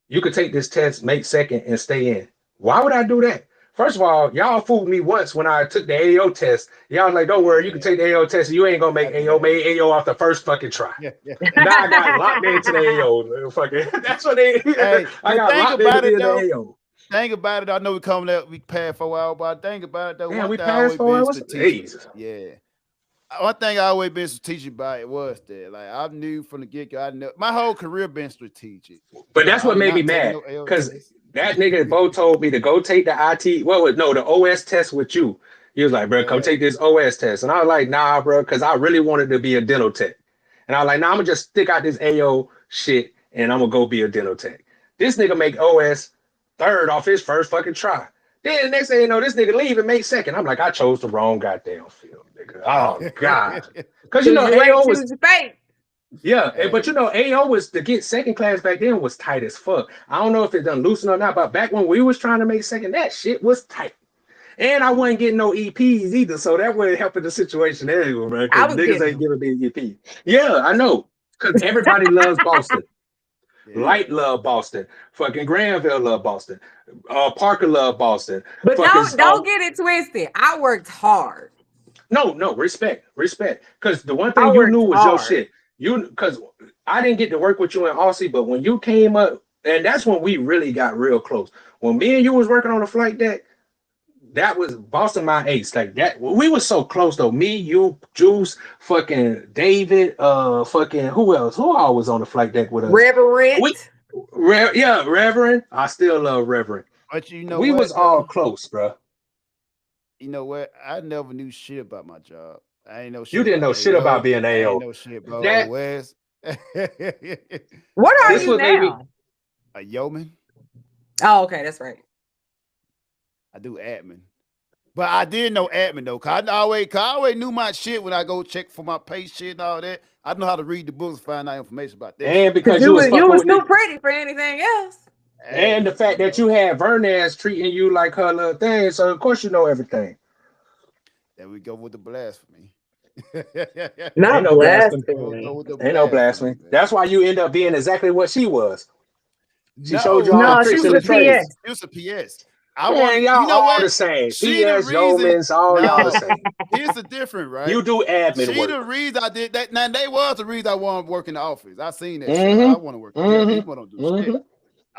A: you could take this test, make second, and stay in. Why would I do that? First of all, y'all fooled me once when I took the AO test. Y'all was like, don't worry, you can take the AO test. You ain't gonna make AO. Made AO off the first fucking try. Now I got locked into the AO. Fucking, that's what they. I got locked into the AO.
B: Think about it. I know we passed 4 hours, but think about it though.
A: Yeah, we passed 4 hours.
B: Yeah. One thing I always been strategic about it was that, like, I knew from the get-go, I know my whole career been strategic.
A: But that's what made me mad, because that nigga Bo told me to go take the the OS test with you. He was like, bro, come take this OS test. And I was like, nah, bro, because I really wanted to be a dental tech. And I was like, nah, I'm going to just stick out this AO shit and I'm going to go be a dental tech. This nigga make OS third off his first fucking try. Then the next thing you know, this nigga leave and make second. I'm like, I chose the wrong goddamn field, nigga. Oh, God. Because, you know, AO was fake. Yeah, but you know, AO was to get second class back then was tight as fuck. I don't know if it done loosened or not, but back when we was trying to make second, that shit was tight. And I wasn't getting no EPs either, so that wasn't helping the situation anyway, man. Because niggas ain't giving me an EP. Yeah, I know. Because everybody loves Boston. Light love Boston. Fucking Granville love Boston. Parker love Boston.
D: But don't get it twisted. I worked hard.
A: No, respect. Because the one thing you knew was your shit. Because I didn't get to work with you in Aussie, but when you came up, and that's when we really got real close. When me and you was working on the flight deck, that was Boston my ace. Like that, we were so close though. Me, you, Juice, fucking David, fucking who else? Who all was on the flight deck with us?
D: Reverend.
A: Reverend. I still love Reverend.
B: But you know,
A: we was all close, bro.
B: You know what? I never knew shit about my job. I ain't know shit.
A: You didn't know shit about being AO.
B: I ain't know shit about West.
D: What are you now?
B: A yeoman.
D: Oh, okay, that's right.
B: I do admin. But I did know admin though. Cause I always knew my shit when I go check for my pay shit and all that. I know how to read the books and find out information about that.
A: And because you was
D: too pretty for anything else.
A: And the fact that you had Vernaz treating you like her little thing, so of course you know everything.
B: There we go with the blasphemy.
A: Not no blasphemy. Ain't no blasphemy. That's why you end up being exactly what she was. She showed you all the tricks and the trades.
B: It was a PS.
A: Y'all all the same. PS, Yeomans, all y'all the same.
B: Here's the difference, right?
A: You do admin work.
B: The reason I did that. Now, they was the reason I wanted to work in the office. I seen that shit. I want to work. People don't do shit.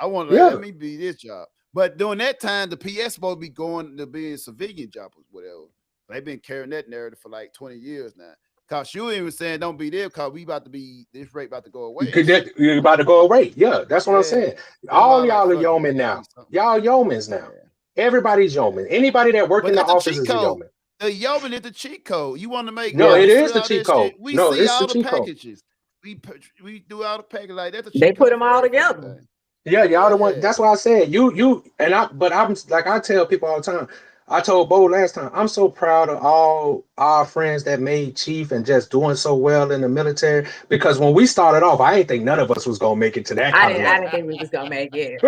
B: I want to let me be this job. But during that time, the PS supposed to be going to be a civilian job or whatever. They've been carrying that narrative for like 20 years now. Cause you even saying don't be there because this rate about to go away.
A: You're about to go away. Yeah, that's what I'm saying. All y'all are yeomen now. Y'all yeomans now. Everybody's yeoman. Anybody that works in the office is a yeoman.
B: The yeoman is the cheat code. You want to make
A: it is the cheat code.
B: We see all the packages. We do all the packages like that.
D: They put them all together.
A: Yeah, y'all the one. That's why I said you and I. But I'm like I tell people all the time. I told Bo last time, I'm so proud of all our friends that made chief and just doing so well in the military. Because when we started off, I didn't think none of us was gonna make it to that kind of level.
D: I didn't think we was gonna make it.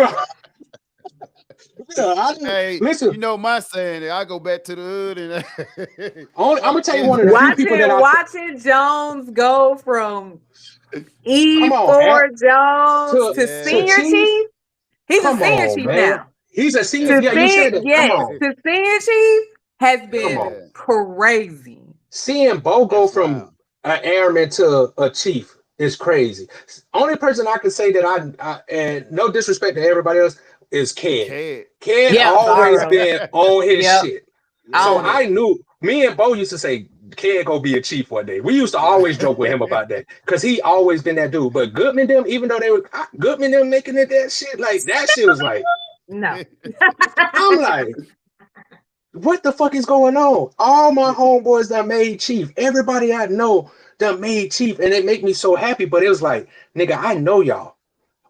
B: Hey,
A: listen,
B: you know my saying. I go back to the hood and
A: I'm gonna tell you one of the few people that
D: watching Jones go from E4 Jones to senior chief. He's a senior chief now.
A: He's a senior. Yeah, you said it.
D: Yes, the senior chief has been crazy.
A: Seeing Bo go from an airman to a chief is crazy. Only person I can say that I and no disrespect to everybody else is Ked. Ked always been on his shit. So I knew me and Bo used to say Ked go be a chief one day. We used to always joke with him about that because he always been that dude. But Goodman them, even though they were Goodman them making it that shit, like that shit was like
D: no.
A: I'm like, what the fuck is going on? All my homeboys that made chief, everybody I know that made chief, and it make me so happy. But it was like, nigga, I know y'all.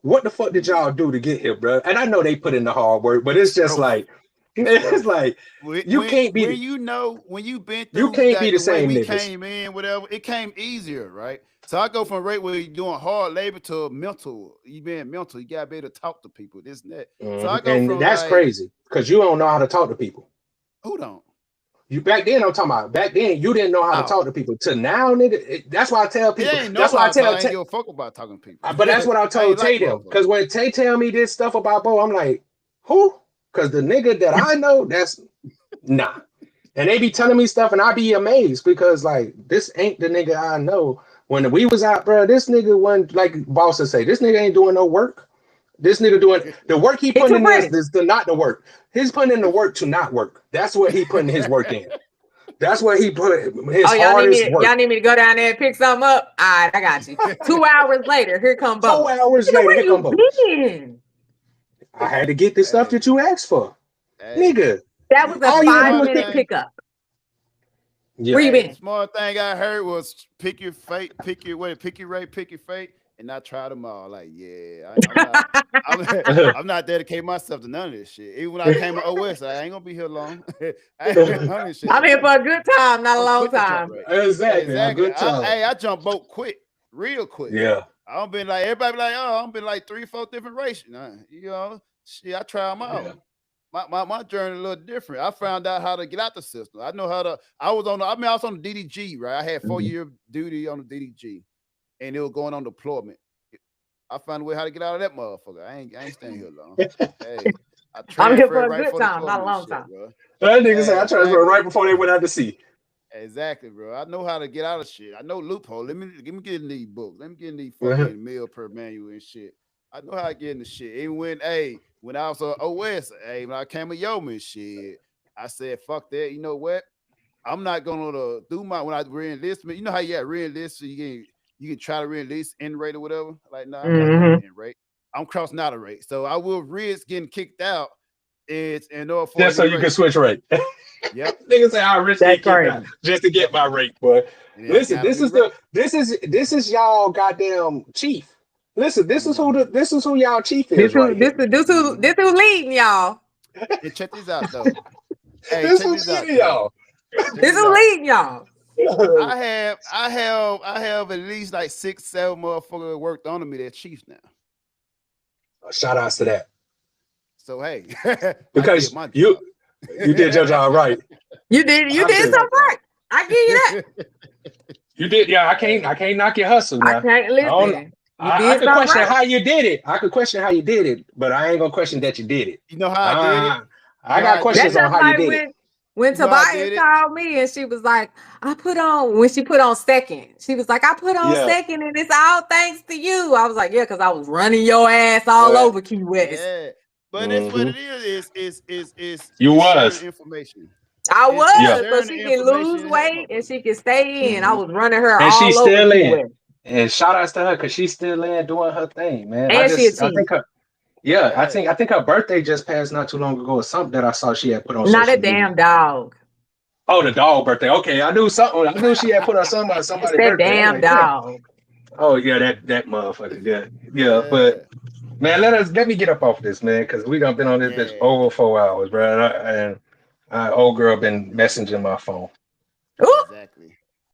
A: What the fuck did y'all do to get here, bro? And I know they put in the hard work, but it's just like, it's like you can't be.
B: When you've been through,
A: you can't be the same
B: we
A: niggas.
B: Came in, whatever. It came easier, right? So I go from a rate where you're doing hard labor to mental. You being mental, you gotta be able to talk to people. This and that. So I go from
A: that's crazy because you don't know how to talk to people.
B: Who don't?
A: You back then, I'm talking about back then, you didn't know how to talk to people. To now, nigga, that's why I tell people. That's why I tell
B: Tay. I fuck about talking to people.
A: But that's what I told Tay them. Because when Tay tell me this stuff about Bo, I'm like, who? Because the nigga that I know, that's nah. And they be telling me stuff, and I be amazed because like this ain't the nigga I know. When we was out, bro, this nigga wasn't like bosses say. This nigga ain't doing no work. This nigga doing the work he putting in is the not the work. He's putting in the work to not work. That's what he putting his work in. That's what he put his hardest work.
D: Y'all need me to go down there and pick something up? All right, I got you. 2 hours later, here come Bo.
A: 2 hours later, here come Bo. I had to get the stuff that you asked for. Nigga.
D: That was a 5-minute pickup.
A: Yeah.
D: Where you been?
B: Smart thing I heard was pick your fate, pick your rate, pick your fate. And I tried them all. Like, yeah, I'm not dedicating myself to none of this shit. Even when I came to OS, I ain't gonna be here long.
D: I'm here for a good time, not a long time.
A: Exactly. A good time.
B: I jump boat quick, real quick.
A: Yeah.
B: I don't been like everybody be like, oh, I've been like 3-4 different races. You know, shit, I try them out. Yeah. My journey a little different. I found out how to get out the system. I know how to. I was on the DDG, right? I had 4-year duty on the DDG. And it was going on deployment. I found a way how to get out of that motherfucker. I ain't staying here long. Hey,
D: I'm here for a good time, not a long time.
B: Bro.
A: That nigga said I transferred right before they went out to sea.
B: Exactly, bro. I know how to get out of shit. I know loophole. Let me get in these books. Let me get in these fucking meal per manual and shit. I know how to get in the shit. Even when I was on OS, when I came a yeoman shit, I said, fuck that. You know what? I'm not gonna do when I re-enlistment. You know how you got re-enlist, so you can try to re-enlist end rate or whatever. Like, nah, I'm not end rate. I'm crossing out a rate. So I will risk getting kicked out. It's in order for
A: just so you can switch rate.
B: Yep.
A: Niggas say I risk getting kicked out just to get my rate, boy. Listen, this is y'all goddamn chief. Listen, this is who y'all chief is.
D: This who leading y'all.
B: Hey, check this out though.
A: This who's leading y'all.
D: This who leading y'all.
B: I have at least like 6-7 motherfuckers worked under me. They're chiefs now.
A: Shout outs to that.
B: So hey,
A: because you did your job right.
D: You did something right. I give you that.
A: You did, yeah. I can't knock your hustle. Now.
D: I can't listen.
A: I could question how you did it. I could question how you did it, but I ain't gonna question that you did it.
B: You know how I did it?
A: I got questions on how you did it.
D: When Tobias called me and she was like, when she put on second, she was like, I put on second and it's all thanks to you. I was like, yeah, because I was running your ass all over Key West.
B: Yeah. But that's what it is
A: you was
B: information.
D: I was, so she can lose weight and she can stay in. I was running her and all
A: she's
D: over
A: still
D: Key
A: in.
D: West.
A: And shout outs to her because she's still in doing her thing, man.
D: And
A: I think her birthday just passed not too long ago or something that I saw she had put on.
D: Not a damn dog.
A: Oh, the dog birthday. Okay, I knew something. I knew she had put on somebody's birthday.
D: That damn dog.
A: Oh yeah, that motherfucker. Yeah. But man, let me get up off this, man, because we done been on this bitch over 4 hours, bro. And Old girl been messaging my phone.
D: Ooh.